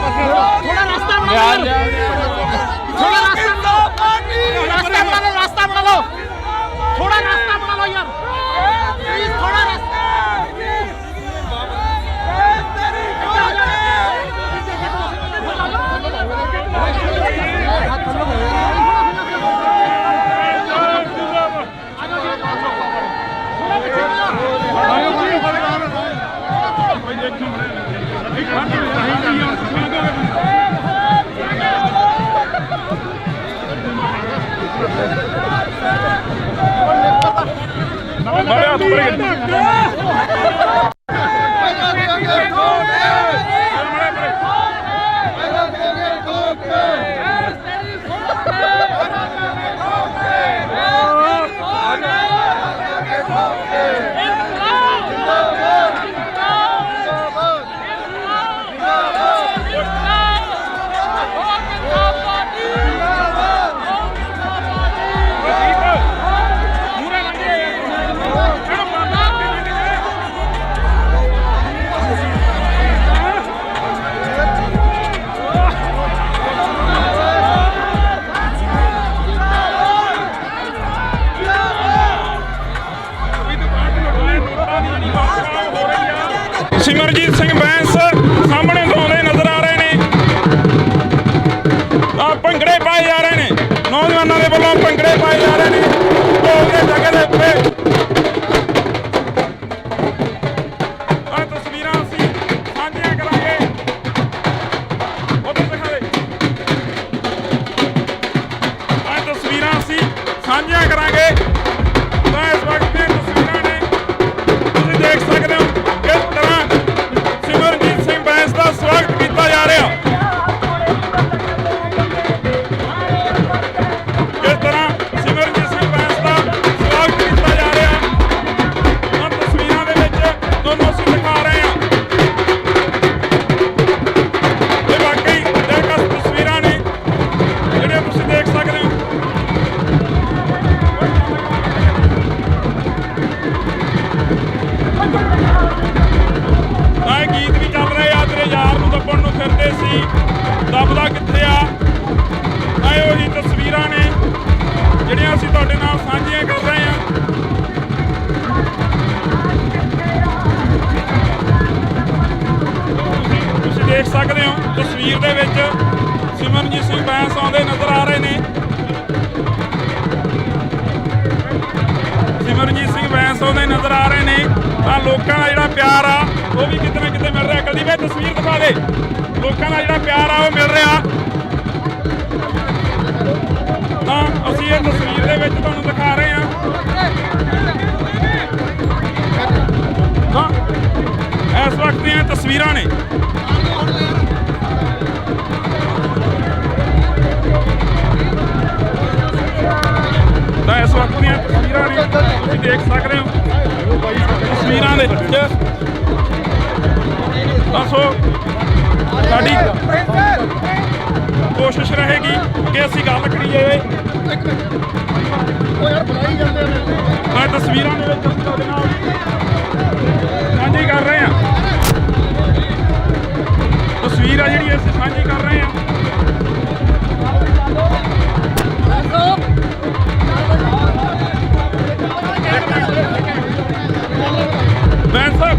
थोड़ा रास्ता बना लो थोड़ा रास्ता बना लो थोड़ा रास्ता बना लो यार प्लीज थोड़ा रास्ता ਸਿਮਰਜੀਤ ਸਿੰਘ ਬੈਂਸ ਸਾਹਮਣੇ ਤੋਂ ਆਉਂਦੇ ਨਜ਼ਰ ਆ ਰਹੇ ਨੇ। ਆ ਭੰਗੜੇ ਪਾਏ ਜਾ ਰਹੇ ਨੇ, ਨੌਜਵਾਨਾਂ ਦੇ ਵੱਲੋਂ ਭੰਗੜੇ ਪਾਏ ਜਾ ਰਹੇ ਨੇ ਢੋਲ ਦੇ ਜਗ੍ਹਾ ਦੇ ਉੱਤੇ। ਆ ਤਸਵੀਰਾਂ ਅਸੀਂ ਸਾਂਝੀਆਂ ਕਰਾਂਗੇ, ਉਧਰ ਦਿਖਾ ਦੇ। ਆ ਤਸਵੀਰਾਂ ਅਸੀਂ ਸਾਂਝੀਆਂ ਕਰਾਂਗੇ ਤਾਂ ਇਸ ਵਕਤ ਦੀਆਂ ਤਸਵੀਰਾਂ ਨੇ, ਤੁਸੀਂ ਦੇਖ ਸਕਦੇ ਹੋ ਕਿਸ ਤਰ੍ਹਾਂ ਸਿਮਰਜੀਤ ਸਿੰਘ ਬੈਂਸ ਦਾ ਸਵਾਗਤ ਕੀਤਾ ਜਾ ਰਿਹਾ। ਕਿਸ ਤਰ੍ਹਾਂ ਸਿਮਰਜੀਤ ਸਿੰਘ ਬੈਂਸ ਦਾ ਸਵਾਗਤ ਕੀਤਾ ਜਾ ਰਿਹਾ ਤਾਂ ਤਸਵੀਰਾਂ ਦੇ ਵਿੱਚ ਤੁਹਾਨੂੰ ਅਸੀਂ ਦਿਖਾ ਰਹੇ ਹਾਂ। ਇਹ ਵਾਕਈ ਦਿਲਕਸ਼ ਤਸਵੀਰਾਂ ਨੇ ਜਿਹੜੀਆਂ ਤੁਸੀਂ ਦੇਖ ਸਕਦੇ ਹੋ। ਤਾਂ ਇਹ ਗੀਤ ਵੀ ਚੱਲ ਰਹੇ ਆ, ਤੇਰੇ ਯਾਰ ਨੂੰ ਦੱਬਣ ਨੂੰ ਫਿਰਦੇ ਸੀ, ਦੱਬਦਾ ਕਿੱਥੇ ਆ। ਤਾਂ ਇਹ ਉਹੀ ਤਸਵੀਰਾਂ ਨੇ ਜਿਹੜੀਆਂ ਅਸੀਂ ਤੁਹਾਡੇ ਨਾਲ ਸਾਂਝੀਆਂ ਕਰ ਰਹੇ ਹਾਂ। ਤੁਸੀਂ ਦੇਖ ਸਕਦੇ ਹੋ ਤਸਵੀਰ ਦੇ ਵਿੱਚ ਸਿਮਰਜੀਤ ਸਿੰਘ ਬੈਂਸ ਆਉਂਦੇ ਨਜ਼ਰ ਆ ਰਹੇ ਨੇ। ਸਿਮਰਜੀਤ ਸਿੰਘ ਬੈਂਸ ਆਉਂਦੇ ਨਜ਼ਰ ਆ ਰਹੇ ਨੇ ਤਾਂ ਲੋਕਾਂ ਦਾ ਜਿਹੜਾ ਪਿਆਰ ਆ ਉਹ ਵੀ ਕਿਤੇ ਨਾ ਕਿਤੇ ਮਿਲ ਰਿਹਾ। ਕਦੀ ਵੀ ਤਸਵੀਰ ਦਿਖਾ ਦੇ, ਲੋਕਾਂ ਦਾ ਜਿਹੜਾ ਪਿਆਰ ਆ ਉਹ ਮਿਲ ਰਿਹਾ। ਤਾਂ ਅਸੀਂ ਇਹ ਤਸਵੀਰ ਦੇ ਵਿੱਚ ਤੁਹਾਨੂੰ ਦਿਖਾ ਰਹੇ ਹਾਂ। ਤਾਂ ਇਸ ਵਕਤ ਦੀਆਂ ਤਸਵੀਰਾਂ ਨੇ। ਤਾਂ ਇਸ ਵਕਤ ਦੀਆਂ ਤਸਵੀਰਾਂ ਨੇ, ਤੁਸੀਂ ਦੇਖ ਸਕਦੇ ਹੋ ਤਸਵੀਰਾਂ ਦੇ ਵਿੱਚ। ਤਾਂ ਸੋ ਸਾਡੀ ਕੋਸ਼ਿਸ਼ ਰਹੇਗੀ ਕਿ ਅਸੀਂ ਗੱਲ ਕਰੀਏ ਤਾਂ ਤਸਵੀਰਾਂ ਦੇ ਵਿੱਚ ਅਸੀਂ ਤੁਹਾਡੇ ਨਾਲ ਸਾਂਝੀ ਕਰ ਰਹੇ ਹਾਂ। ਤਸਵੀਰ ਆ ਜਿਹੜੀ ਅਸੀਂ ਸਾਂਝੀ ਕਰ ਰਹੇ ਹਾਂ। ਬੈਂਸ ਸਾਹਿਬ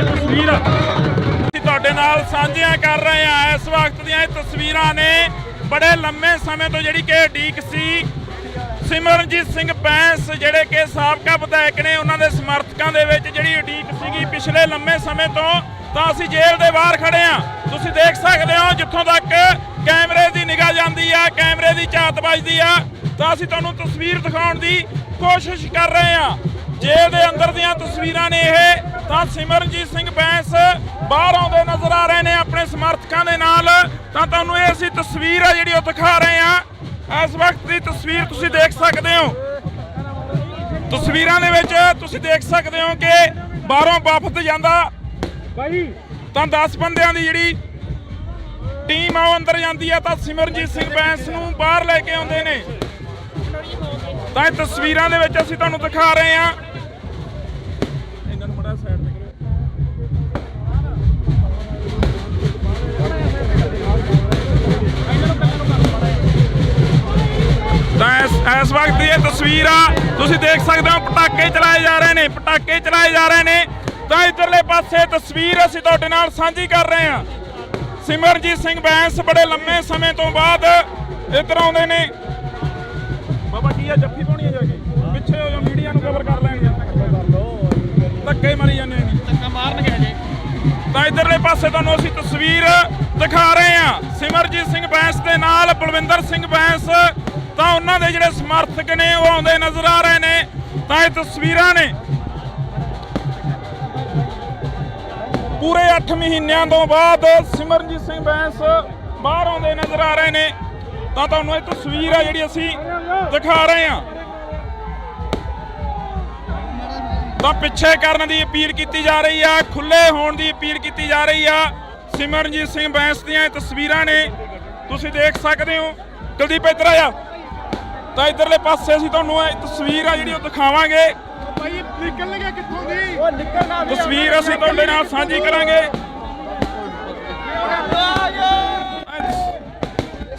ਤਸਵੀਰ ਅਸੀਂ ਤੁਹਾਡੇ ਨਾਲ ਸਾਂਝੀਆਂ ਕਰ ਰਹੇ ਹਾਂ। ਇਸ ਵਕਤ ਦੀਆਂ ਇਹ ਤਸਵੀਰਾਂ ਨੇ ਬੜੇ ਲੰਮੇ ਸਮੇਂ ਤੋਂ ਜਿਹੜੀ ਕਿ ਉਡੀਕ ਸੀ। ਸਿਮਰਨਜੀਤ ਸਿੰਘ ਬੈਂਸ ਜਿਹੜੇ ਕਿ ਸਾਬਕਾ ਵਿਧਾਇਕ ਨੇ, ਉਹਨਾਂ ਦੇ ਸਮਰਥਕਾਂ ਦੇ ਵਿੱਚ ਜਿਹੜੀ ਉਡੀਕ ਸੀਗੀ ਪਿਛਲੇ ਲੰਮੇ ਸਮੇਂ ਤੋਂ। ਤਾਂ ਅਸੀਂ ਜੇਲ੍ਹ ਦੇ ਬਾਹਰ ਖੜੇ ਹਾਂ, ਤੁਸੀਂ ਦੇਖ ਸਕਦੇ ਹੋ। ਜਿੱਥੋਂ ਤੱਕ ਕੈਮਰੇ ਦੀ ਨਿਗਾਹ ਜਾਂਦੀ ਆ, ਕੈਮਰੇ ਦੀ ਝਾਤ ਵੱਜਦੀ ਆ, ਤਾਂ ਅਸੀਂ ਤੁਹਾਨੂੰ ਤਸਵੀਰ ਦਿਖਾਉਣ ਦੀ ਕੋਸ਼ਿਸ਼ ਕਰ ਰਹੇ ਹਾਂ। ਜੇਲ੍ਹ ਦੇ ਅੰਦਰ ਦੀਆਂ ਤਸਵੀਰਾਂ ਨੇ ਇਹ। ਤਾਂ ਸਿਮਰਨਜੀਤ ਸਿੰਘ ਬੈਂਸ ਬਾਹਰ ਆਉਂਦੇ ਨਜ਼ਰ ਆ ਰਹੇ ਨੇ ਆਪਣੇ ਸਮਰਥਕਾਂ ਦੇ ਨਾਲ। ਤਾਂ ਤੁਹਾਨੂੰ ਇਹ ਅਸੀਂ ਤਸਵੀਰ ਆ ਜਿਹੜੀ ਉਹ ਦਿਖਾ ਰਹੇ ਹਾਂ। ਇਸ ਵਕਤ ਦੀ ਤਸਵੀਰ ਤੁਸੀਂ ਦੇਖ ਸਕਦੇ ਹੋ। ਤਸਵੀਰਾਂ ਦੇ ਵਿੱਚ ਤੁਸੀਂ ਦੇਖ ਸਕਦੇ ਹੋ ਕਿ ਬਾਹਰੋਂ ਵਫਦ ਜਾਂਦਾ ਤਾਂ 10 ਬੰਦਿਆਂ ਦੀ ਜਿਹੜੀ ਟੀਮ ਆ ਉਹ ਅੰਦਰ ਜਾਂਦੀ ਆ, ਤਾਂ ਸਿਮਰਨਜੀਤ ਸਿੰਘ ਬੈਂਸ ਨੂੰ ਬਾਹਰ ਲੈ ਕੇ ਆਉਂਦੇ ਨੇ। ਤਾਂ ਇਹ ਤਸਵੀਰਾਂ ਦੇ ਵਿੱਚ ਅਸੀਂ ਤੁਹਾਨੂੰ ਦਿਖਾ ਰਹੇ ਹਾਂ। ਇਹਨਾਂ ਨੂੰ ਮੜਾ ਸਾਈਡ ਤੇ ਤਾਂ ਇਸ ਵਕਤ ਦੀ ਇਹ ਤਸਵੀਰ ਆ, ਤੁਸੀਂ ਦੇਖ ਸਕਦੇ ਹੋ ਪਟਾਕੇ ਚਲਾਏ ਜਾ ਰਹੇ ਨੇ, ਪਟਾਕੇ ਚਲਾਏ ਜਾ ਰਹੇ ਨੇ। ਤਾਂ ਇੱਧਰਲੇ ਪਾਸੇ ਤਸਵੀਰ ਅਸੀਂ ਤੁਹਾਡੇ ਨਾਲ ਸਾਂਝੀ ਕਰ ਰਹੇ ਹਾਂ। ਸਿਮਰਨਜੀਤ ਸਿੰਘ ਬੈਂਸ ਬੜੇ ਲੰਮੇ ਸਮੇਂ ਤੋਂ ਬਾਅਦ ਇੱਧਰ ਆਉਂਦੇ ਨੇ। ਬਾਬਾ ਕੀ ਆ, ਜੱਫੀ ਪਾਉਣੀ ਆ ਜਾ ਕੇ ਪਿੱਛੇ ਹੋ ਜਾ, ਮੀਡੀਆ ਨੂੰ ਕਵਰ ਕਰ ਲੈਣਗੇ। ਧੱਕੇ ਮਾਰੀ ਜਾਂਦੇ ਨੇ, ਧੱਕਾ ਮਾਰਨਗੇ ਹਜੇ। ਤਾਂ ਇੱਧਰਲੇ ਪਾਸੇ ਤੁਹਾਨੂੰ ਅਸੀਂ ਤਸਵੀਰ ਦਿਖਾ ਰਹੇ ਹਾਂ ਸਿਮਰਨਜੀਤ ਸਿੰਘ ਬੈਂਸ ਦੇ ਨਾਲ ਬਲਵਿੰਦਰ ਸਿੰਘ ਬੈਂਸ। ਤਾਂ ਉਹਨਾਂ ਦੇ ਜਿਹੜੇ ਸਮਰਥਕ ਨੇ ਉਹ ਆਉਂਦੇ ਨਜ਼ਰ ਆ ਰਹੇ ਨੇ। ਤਾਂ ਇਹ ਤਸਵੀਰਾਂ ਨੇ ਪੂਰੇ 8 ਮਹੀਨਿਆਂ ਤੋਂ ਬਾਅਦ ਸਿਮਰਨਜੀਤ ਸਿੰਘ ਬੈਂਸ ਬਾਹਰ ਆਉਂਦੇ ਨਜ਼ਰ ਆ ਰਹੇ ਨੇ। ਤਾਂ ਤੁਹਾਨੂੰ ਇਹ ਤਸਵੀਰ ਆ ਜਿਹੜੀ ਅਸੀਂ ਦਿਖਾ ਰਹੇ ਹਾਂ। ਤਾਂ ਪਿੱਛੇ ਕਰਨ ਦੀ ਅਪੀਲ ਕੀਤੀ ਜਾ ਰਹੀ ਆ, ਖੁੱਲੇ ਹੋਣ ਦੀ ਅਪੀਲ ਕੀਤੀ ਜਾ ਰਹੀ ਆ। ਸਿਮਰਨਜੀਤ ਸਿੰਘ ਬੈਂਸ ਦੀਆਂ ਇਹ ਤਸਵੀਰਾਂ ਨੇ, ਤੁਸੀਂ ਦੇਖ ਸਕਦੇ ਹੋ। ਕੁਲਦੀਪ ਇੱਧਰ ਆ ਜਾ। ਤਾਂ ਇੱਧਰਲੇ ਪਾਸੇ ਅਸੀਂ ਤੁਹਾਨੂੰ ਇਹ ਤਸਵੀਰ ਆ ਜਿਹੜੀ ਉਹ ਦਿਖਾਵਾਂਗੇ। ਭਾਈ ਨਿਕਲਣਗੇ ਕਿੱਥੋਂ ਦੀ? ਉਹ ਨਿਕਲਣਾ ਤਸਵੀਰ ਅਸੀਂ ਤੁਹਾਡੇ ਨਾਲ ਸਾਂਝੀ ਕਰਾਂਗੇ।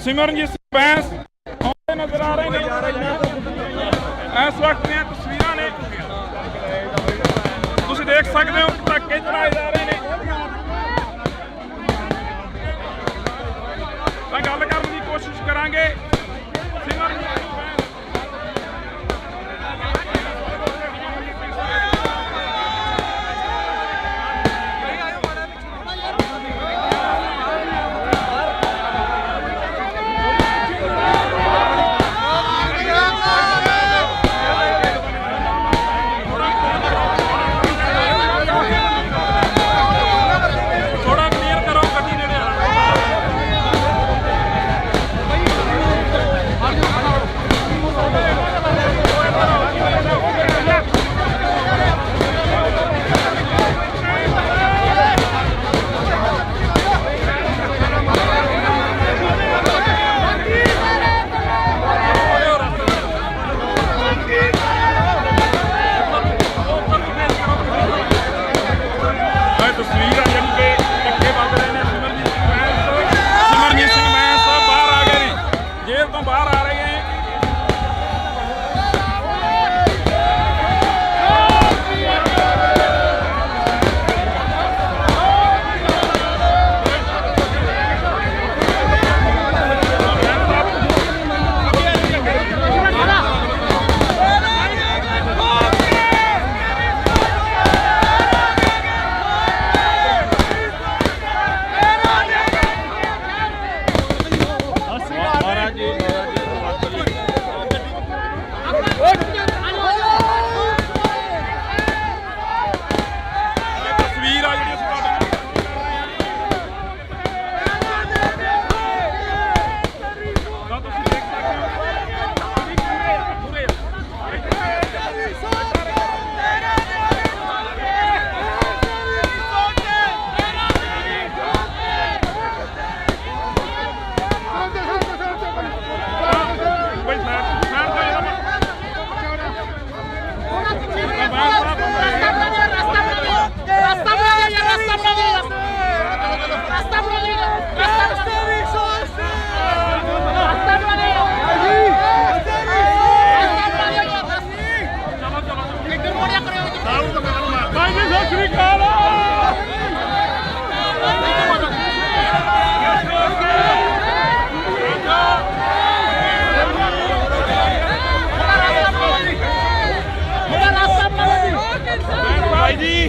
ਸਿਮਰਨਜੀਤ ਸਿੰਘ ਬੈਂਸ ਆਉਂਦੇ ਨਜ਼ਰ ਆ ਰਹੇ ਨੇ। ਇਸ ਵਕਤ ਦੀਆਂ ਤਸਵੀਰਾਂ ਨੇ, ਤੁਸੀਂ ਦੇਖ ਸਕਦੇ ਹੋ ਪਟਾਕੇ ਚਲਾਏ ਜਾ ਰਹੇ ਨੇ। ਤਾਂ ਗੱਲ ਕਰਨ ਦੀ ਕੋਸ਼ਿਸ਼ ਕਰਾਂਗੇ। ਸਿਮਰਨਜੀਤ ਸਿੰਘ ਬੈਂਸ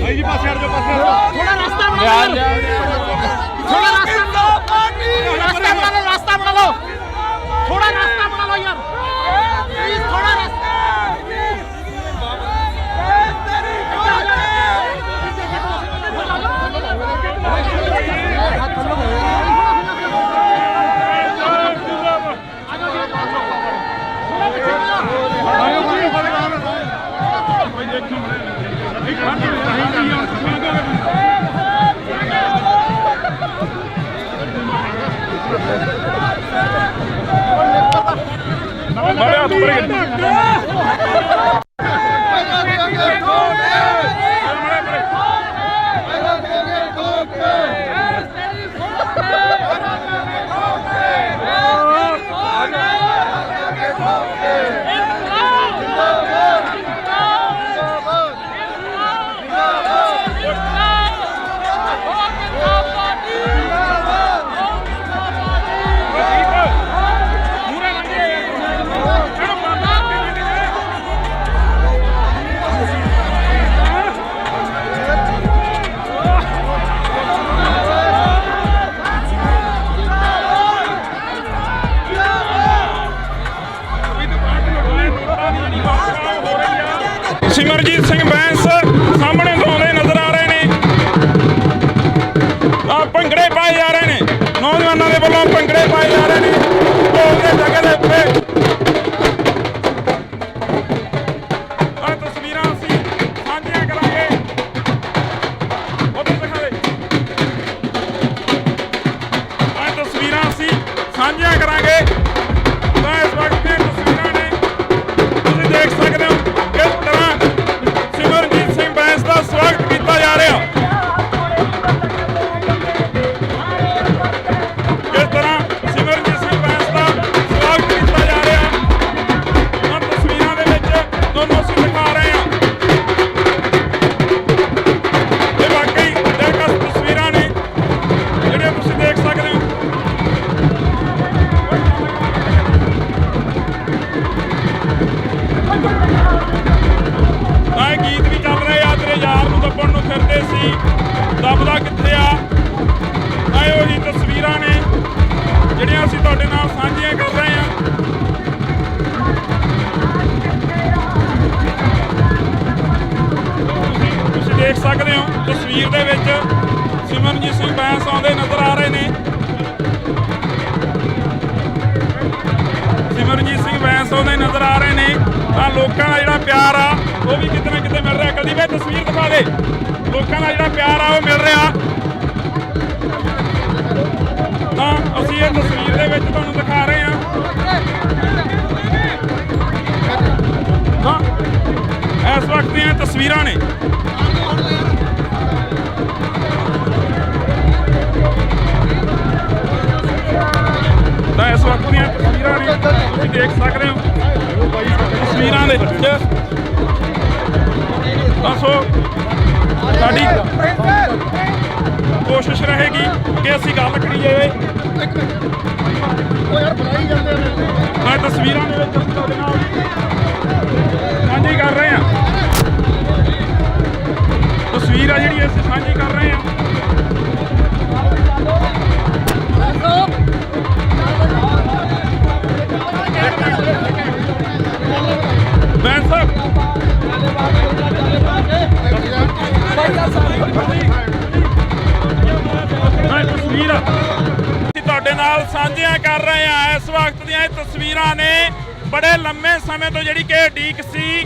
ਭਾਈ ਜੀ ਪਾਸੇ ਹਟ ਜਾਓ, ਪਾਸੇ ਹਟ ਜਾਓ। ਥੋੜਾ ਰਾਸਤਾ ਬਣਾ ਲਓ, ਥੋੜਾ ਰਾਸਤਾ ਬਣਾ ਲਓ, ਰਾਸਤਾ ਬਣਾ ਲਓ, ਥੋੜਾ ਰਾਸਤਾ ਬਣਾ ਲਓ ਯਾਰ, ਪਲੀਜ਼ ਥੋੜਾ ਰਾਸਤਾ। ਬਾਬੇ ਹੱਥ ਉੱਪਰ ਕਰ। ਸਿਮਰਜੀਤ ਸਿੰਘ ਬੈਂਸ ਸਾਹਮਣੇ ਗਾਉਂਦੇ ਨਜ਼ਰ ਆ ਰਹੇ ਨੇ। ਆ ਭੰਗੜੇ ਪਾਏ ਜਾ ਰਹੇ ਨੇ, ਨੌਜਵਾਨਾਂ ਦੇ ਵੱਲੋਂ ਭੰਗੜੇ ਪਾਏ ਜਾ ਰਹੇ ਨੇ ਢੋਲ ਦੇ ਜਗ੍ਹਾ ਦੇ ਉੱਤੇ। ਆ ਤਸਵੀਰਾਂ ਅਸੀਂ ਸਾਂਝੀਆਂ ਕਰਾਂਗੇ, ਉਧਰ ਦਿਖਾਵੇ। ਆ ਤਸਵੀਰਾਂ ਅਸੀਂ ਸਾਂਝੀਆਂ ਕਰਾਂਗੇ ਤਾਂ ਇਸ ਵਕਤ ਦੀਆਂ ਤਸਵੀਰਾਂ ਨੇ, ਤੁਸੀਂ ਦੇਖ ਸਕਦੇ ਹੋ ਕਿਸ ਤਰ੍ਹਾਂ ਸਿਮਰਜੀਤ ਸਿੰਘ ਬੈਂਸ ਦਾ ਸਵਾਗਤ ਕੀਤਾ ਜਾ ਰਿਹਾ। ਕਿਸ ਤਰ੍ਹਾਂ ਸਿਮਰਜੀਤ ਸਿੰਘ ਬੈਂਸ ਦਾ ਸਵਾਗਤ ਕੀਤਾ ਜਾ ਰਿਹਾ ਤਾਂ ਤਸਵੀਰਾਂ ਦੇ ਵਿੱਚ ਤੁਹਾਨੂੰ ਅਸੀਂ ਦਿਖਾ ਰਹੇ ਹਾਂ। ਇਹ ਵਾਕਈ ਦਿਲਕਸ਼ ਤਸਵੀਰਾਂ ਨੇ ਜਿਹੜੀਆਂ ਤੁਸੀਂ ਦੇਖ ਸਕਦੇ ਹੋ। ਤਾਂ ਇਹ ਗੀਤ ਵੀ ਚੱਲ ਰਹੇ ਆ, ਤੇਰੇ ਯਾਰ ਨੂੰ ਦੱਬਣ ਨੂੰ ਫਿਰਦੇ ਸੀ, ਦੱਬਦਾ ਕਿੱਥੇ ਆ। ਤਾਂ ਇਹ ਉਹੀ ਤਸਵੀਰਾਂ ਨੇ ਜਿਹੜੀਆਂ ਅਸੀਂ ਤੁਹਾਡੇ ਨਾਲ ਸਾਂਝੀਆਂ ਕਰ ਰਹੇ ਹਾਂ। ਤੁਸੀਂ ਦੇਖ ਸਕਦੇ ਹੋ ਤਸਵੀਰ ਦੇ ਵਿੱਚ ਸਿਮਰਜੀਤ ਸਿੰਘ ਬੈਂਸ ਆਉਂਦੇ ਨਜ਼ਰ ਆ ਰਹੇ ਨੇ। ਸਿਮਰਜੀਤ ਸਿੰਘ ਬੈਂਸ ਆਉਂਦੇ ਨਜ਼ਰ ਆ ਰਹੇ ਨੇ ਤਾਂ ਲੋਕਾਂ ਦਾ ਜਿਹੜਾ ਪਿਆਰ ਆ ਉਹ ਵੀ ਕਿਤੇ ਨਾ ਕਿਤੇ ਮਿਲ ਰਿਹਾ। ਕਦੀ ਵੀ ਤਸਵੀਰ ਦਿਖਾ ਦੇ, ਲੋਕਾਂ ਦਾ ਜਿਹੜਾ ਪਿਆਰ ਆ ਉਹ ਮਿਲ ਰਿਹਾ। ਤਾਂ ਅਸੀਂ ਇਹ ਤਸਵੀਰ ਦੇ ਵਿੱਚ ਤੁਹਾਨੂੰ ਦਿਖਾ ਰਹੇ ਹਾਂ। ਤਾਂ ਇਸ ਵਕਤ ਦੀਆਂ ਤਸਵੀਰਾਂ ਨੇ। ਤਾਂ ਇਸ ਵਕਤ ਦੀਆਂ ਤਸਵੀਰਾਂ ਨੇ, ਤੁਸੀਂ ਦੇਖ ਸਕਦੇ ਹੋ ਤਸਵੀਰਾਂ ਦੇ ਵਿੱਚ। ਤਾਂ ਸੋ ਸਾਡੀ ਕੋਸ਼ਿਸ਼ ਰਹੇਗੀ ਕਿ ਅਸੀਂ ਗੱਲ ਕਰੀ ਜਾਵੇ। ਤਾਂ ਤਸਵੀਰਾਂ ਦੇ ਵਿੱਚ ਅਸੀਂ ਤੁਹਾਡੇ ਨਾਲ ਸਾਂਝੀ ਕਰ ਰਹੇ ਹਾਂ। ਤਸਵੀਰ ਆ ਜਿਹੜੀ ਅਸੀਂ ਸਾਂਝੀ ਕਰ ਰਹੇ ਹਾਂ। ਬੈਂਸ ਸਾਹਿਬ ਤਸਵੀਰ ਅਸੀਂ ਤੁਹਾਡੇ ਨਾਲ ਸਾਂਝੀਆਂ ਕਰ ਰਹੇ ਹਾਂ। ਇਸ ਵਕਤ ਦੀਆਂ ਇਹ ਤਸਵੀਰਾਂ ਨੇ ਬੜੇ ਲੰਮੇ ਸਮੇਂ ਤੋਂ ਜਿਹੜੀ ਕਿ ਉਡੀਕ ਸੀ।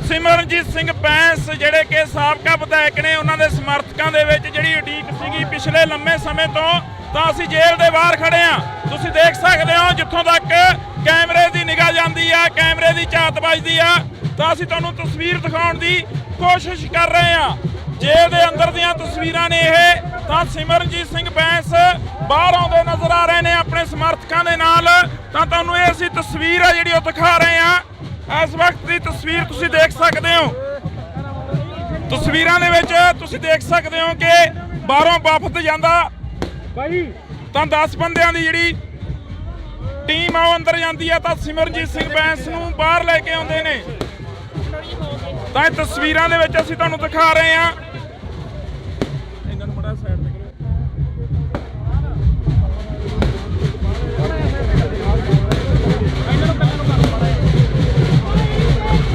ਸਿਮਰਜੀਤ ਸਿੰਘ ਬੈਂਸ ਜਿਹੜੇ ਕਿ ਸਾਬਕਾ ਵਿਧਾਇਕ ਨੇ, ਉਹਨਾਂ ਦੇ ਸਮਰਥਕਾਂ ਦੇ ਵਿੱਚ ਜਿਹੜੀ ਉਡੀਕ ਸੀਗੀ ਪਿਛਲੇ ਲੰਮੇ ਸਮੇਂ ਤੋਂ। ਤਾਂ ਅਸੀਂ ਜੇਲ੍ਹ ਦੇ ਬਾਹਰ ਖੜੇ ਹਾਂ, ਤੁਸੀਂ ਦੇਖ ਸਕਦੇ ਹੋ। ਜਿੱਥੋਂ ਤੱਕ ਕੈਮਰੇ ਦੀ ਨਿਗਾਹ ਜਾਂਦੀ ਆ, ਕੈਮਰੇ ਦੀ ਝਾਤ ਵੱਜਦੀ ਆ, ਤਾਂ ਅਸੀਂ ਤੁਹਾਨੂੰ ਤਸਵੀਰ ਦਿਖਾਉਣ ਦੀ ਕੋਸ਼ਿਸ਼ ਕਰ ਰਹੇ ਹਾਂ। ਜੇਲ੍ਹ ਦੇ ਅੰਦਰ ਦੀਆਂ ਤਸਵੀਰਾਂ ਨੇ ਇਹ। ਤਾਂ ਸਿਮਰਜੀਤ ਸਿੰਘ ਬੈਂਸ ਬਾਹਰ ਆਉਂਦੇ ਨਜ਼ਰ ਆ ਰਹੇ ਨੇ ਆਪਣੇ ਸਮਰਥਕਾਂ ਦੇ ਨਾਲ। ਤਾਂ ਤੁਹਾਨੂੰ ਇਹ ਅਸੀਂ ਤਸਵੀਰ ਆ ਜਿਹੜੀ ਉਹ ਦਿਖਾ ਰਹੇ ਹਾਂ। ਇਸ ਵਕਤ ਦੀ ਤਸਵੀਰ ਤੁਸੀਂ ਦੇਖ ਸਕਦੇ ਹੋ। ਤਸਵੀਰਾਂ ਦੇ ਵਿੱਚ ਤੁਸੀਂ ਦੇਖ ਸਕਦੇ ਹੋ ਕਿ ਬਾਹਰੋਂ ਵਫਦ ਜਾਂਦਾ ਤਾਂ 10 ਬੰਦਿਆਂ ਦੀ ਜਿਹੜੀ ਟੀਮ ਆ ਉਹ ਅੰਦਰ ਜਾਂਦੀ ਆ, ਤਾਂ ਸਿਮਰਜੀਤ ਸਿੰਘ ਬੈਂਸ ਨੂੰ ਬਾਹਰ ਲੈ ਕੇ ਆਉਂਦੇ ਨੇ। ਤਾਂ ਇਹ ਤਸਵੀਰਾਂ ਦੇ ਵਿੱਚ ਅਸੀਂ ਤੁਹਾਨੂੰ ਦਿਖਾ ਰਹੇ ਹਾਂ। ਇਹਨਾਂ ਨੂੰ ਬੜਾ ਸਾਈਡ ਤੇ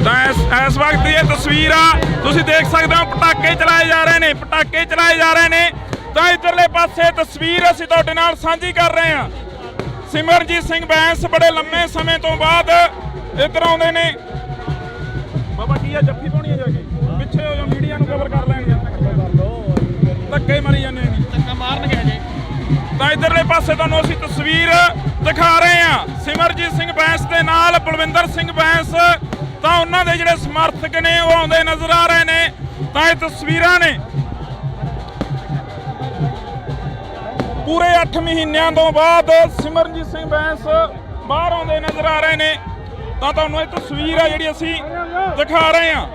ਤਾਂ ਇਸ ਵਕਤ ਦੀ ਇਹ ਤਸਵੀਰ ਆ, ਤੁਸੀਂ ਦੇਖ ਸਕਦੇ ਹੋ ਪਟਾਕੇ ਚਲਾਏ ਜਾ ਰਹੇ ਨੇ, ਪਟਾਕੇ ਚਲਾਏ ਜਾ ਰਹੇ ਨੇ। ਤਾਂ ਇੱਧਰਲੇ ਪਾਸੇ ਤਸਵੀਰ ਅਸੀਂ ਤੁਹਾਡੇ ਨਾਲ ਸਾਂਝੀ ਕਰ ਰਹੇ ਹਾਂ। ਸਿਮਰਜੀਤ ਸਿੰਘ ਬੈਂਸ ਬੜੇ ਲੰਮੇ ਸਮੇਂ ਤੋਂ ਬਾਅਦ ਇੱਧਰ ਆਉਂਦੇ ਨੇ। ਬਾਬਾ ਕੀ ਆ, ਜੱਫੀ ਪਾਉਣੀ ਆ ਜਾ ਕੇ ਪਿੱਛੇ ਹੋ ਜਾ, ਮੀਡੀਆ ਨੂੰ ਕਵਰ ਕਰ ਲੈਣਗੇ। ਧੱਕੇ ਮਾਰੀ ਜਾਂਦੇ ਨੇ, ਧੱਕਾ ਮਾਰਨਗੇ ਜੀ। ਤਾਂ ਇੱਧਰਲੇ ਪਾਸੇ ਤੁਹਾਨੂੰ ਅਸੀਂ ਤਸਵੀਰ ਦਿਖਾ ਰਹੇ ਆ ਸਿਮਰਜੀਤ ਸਿੰਘ ਬੈਂਸ ਦੇ ਨਾਲ ਬਲਵਿੰਦਰ ਸਿੰਘ ਬੈਂਸ ਤਾਂ ਉਹਨਾਂ ਦੇ ਜਿਹੜੇ ਸਮਰਥਕ ਨੇ ਉਹ ਆਉਂਦੇ ਨਜ਼ਰ ਆ ਰਹੇ ਨੇ। ਤਾਂ ਇਹ ਤਸਵੀਰਾਂ ਨੇ ਪੂਰੇ 8 ਮਹੀਨਿਆਂ ਤੋਂ ਬਾਅਦ ਸਿਮਰਜੀਤ ਸਿੰਘ ਬੈਂਸ ਬਾਹਰ ਆਉਂਦੇ ਨਜ਼ਰ ਆ ਰਹੇ ਨੇ। ਤਾਂ ਤੁਹਾਨੂੰ ਇਹ ਤਸਵੀਰ ਆ ਜਿਹੜੀ ਅਸੀਂ ਦਿਖਾ ਰਹੇ ਹਾਂ।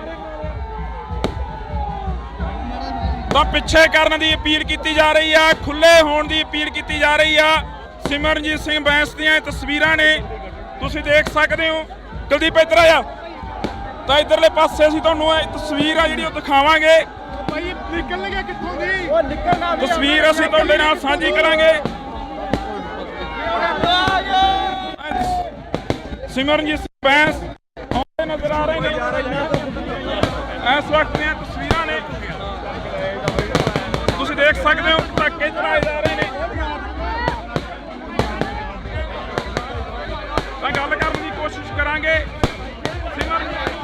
ਤਾਂ ਪਿੱਛੇ ਕਰਨ ਦੀ ਅਪੀਲ ਕੀਤੀ ਜਾ ਰਹੀ ਆ, ਖੁੱਲੇ ਹੋਣ ਦੀ ਅਪੀਲ ਕੀਤੀ ਜਾ ਰਹੀ ਆ। ਸਿਮਰਜੀਤ ਸਿੰਘ ਬੈਂਸ ਦੀਆਂ ਇਹ ਤਸਵੀਰਾਂ ਨੇ, ਤੁਸੀਂ ਦੇਖ ਸਕਦੇ ਹੋ। ਕੁਲਦੀਪ ਇੱਧਰ ਆਇਆ। ਤਾਂ ਇਧਰਲੇ ਪਾਸੇ ਅਸੀਂ ਤੁਹਾਨੂੰ ਇਹ ਤਸਵੀਰ ਆ ਜਿਹੜੀ ਉਹ ਦਿਖਾਵਾਂਗੇ। ਭਾਈ ਨਿਕਲ ਗਿਆ ਕਿੱਥੋਂ ਦੀ? ਉਹ ਨਿਕਲਣਾ ਤਸਵੀਰ ਅਸੀਂ ਤੁਹਾਡੇ ਨਾਲ ਸਾਂਝੀ ਕਰਾਂਗੇ। ਸਿਮਰਜੀਤ ਸਿੰਘ ਬੈਂਸ ਆਉਂਦੇ ਨਜ਼ਰ ਆ ਰਹੇ ਨੇ। ਇਸ ਵਕਤ ਦੀਆਂ ਤਸਵੀਰਾਂ ਨੇ, ਤੁਸੀਂ ਦੇਖ ਸਕਦੇ ਹੋ। ਧੱਕੇ ਚਲਾਏ ਜਾ ਰਹੇ ਨੇ। ਤਾਂ ਗੱਲ ਕਰਨ ਦੀ ਕੋਸ਼ਿਸ਼ ਕਰਾਂਗੇ। ਸਿਮਰਜੀਤ ਸਿੰਘ ਬੈਂਸ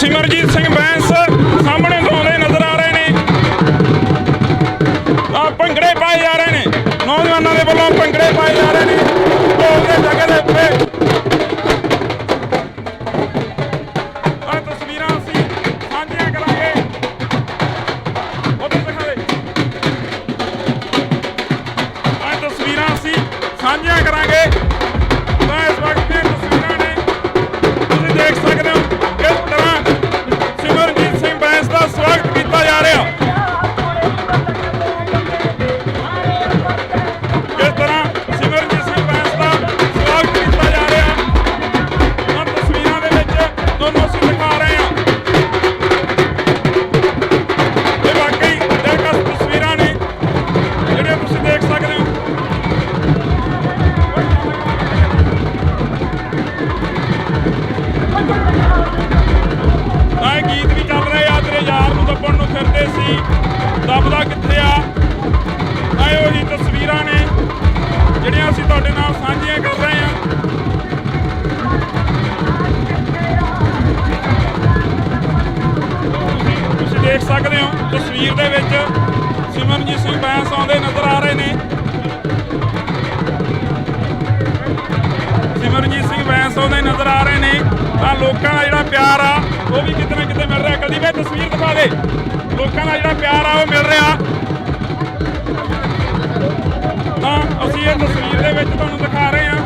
ਸਿਮਰਜੀਤ ਸਿੰਘ ਬੈਂਸ ਸਾਹਮਣੇ ਤੋਂ ਆਉਂਦੇ ਨਜ਼ਰ ਆ ਰਹੇ ਨੇ। ਆ ਭੰਗੜੇ ਪਾਏ ਜਾ ਰਹੇ ਨੇ, ਨੌਜਵਾਨਾਂ ਦੇ ਵੱਲੋਂ ਭੰਗੜੇ ਪਾਏ ਜਾ ਰਹੇ ਨੇ ਢੋਲ ਦੇ ਜਗ੍ਹਾ ਦੇ ਉੱਤੇ। ਆ ਤਸਵੀਰਾਂ ਅਸੀਂ ਸਾਂਝੀਆਂ ਕਰਾਂਗੇ, ਉਧਰ ਦਿਖਾਵੇ। ਆ ਤਸਵੀਰਾਂ ਅਸੀਂ ਸਾਂਝੀਆਂ ਕਰਾਂਗੇ ਤਾਂ ਇਸ ਵਕਤ ਦੀਆਂ ਤਸਵੀਰਾਂ ਨੇ, ਤੁਸੀਂ ਦੇਖ ਸਕਦੇ ਹੋ ਕਿਸ ਤਰ੍ਹਾਂ ਸਿਮਰਜੀਤ ਸਿੰਘ ਬੈਂਸ ਦਾ ਸਵਾਗਤ ਕੀਤਾ ਜਾ ਰਿਹਾ। ਕਿਸ ਤਰ੍ਹਾਂ ਸਿਮਰਜੀਤ ਸਿੰਘ ਬੈਂਸ ਦਾ ਸਵਾਗਤ ਕੀਤਾ ਜਾ ਰਿਹਾ ਤਾਂ ਤਸਵੀਰਾਂ ਦੇ ਵਿੱਚ ਤੁਹਾਨੂੰ ਅਸੀਂ ਦਿਖਾ ਰਹੇ ਹਾਂ। ਇਹ ਵਾਕਈ ਦਿਲਕਸ਼ ਤਸਵੀਰਾਂ ਨੇ ਜਿਹੜੀਆਂ ਤੁਸੀਂ ਦੇਖ ਸਕਦੇ ਹੋ। ਤਾਂ ਇਹ ਗੀਤ ਵੀ ਚੱਲ ਰਹੇ ਆ, ਤੇਰੇ ਯਾਰ ਨੂੰ ਦੱਬਣ ਨੂੰ ਫਿਰਦੇ ਸੀ, ਦੱਬਦਾ ਕਿੱਥੇ ਆ। ਤਾਂ ਇਹ ਉਹੀ ਤਸਵੀਰਾਂ ਨੇ ਜਿਹੜੀਆਂ ਅਸੀਂ ਤੁਹਾਡੇ ਨਾਲ ਸਾਂਝੀਆਂ ਕਰ ਰਹੇ ਹਾਂ। ਤੁਸੀਂ ਦੇਖ ਸਕਦੇ ਹੋ ਤਸਵੀਰ ਦੇ ਵਿੱਚ ਸਿਮਰਜੀਤ ਸਿੰਘ ਬੈਂਸ ਆਉਂਦੇ ਨਜ਼ਰ ਆ ਰਹੇ ਨੇ। ਸਿਮਰਜੀਤ ਸਿੰਘ ਬੈਂਸ ਆਉਂਦੇ ਨਜ਼ਰ ਆ ਰਹੇ ਨੇ ਤਾਂ ਲੋਕਾਂ ਦਾ ਜਿਹੜਾ ਪਿਆਰ ਆ ਉਹ ਵੀ ਕਿਤੇ ਨਾ ਕਿਤੇ ਮਿਲ ਰਿਹਾ। ਕਦੀ ਵੀ ਤਸਵੀਰ ਦਿਖਾ ਦੇ, ਲੋਕਾਂ ਦਾ ਜਿਹੜਾ ਪਿਆਰ ਆ ਉਹ ਮਿਲ ਰਿਹਾ। ਤਾਂ ਅਸੀਂ ਇਹ ਤਸਵੀਰ ਦੇ ਵਿੱਚ ਤੁਹਾਨੂੰ ਦਿਖਾ ਰਹੇ ਹਾਂ।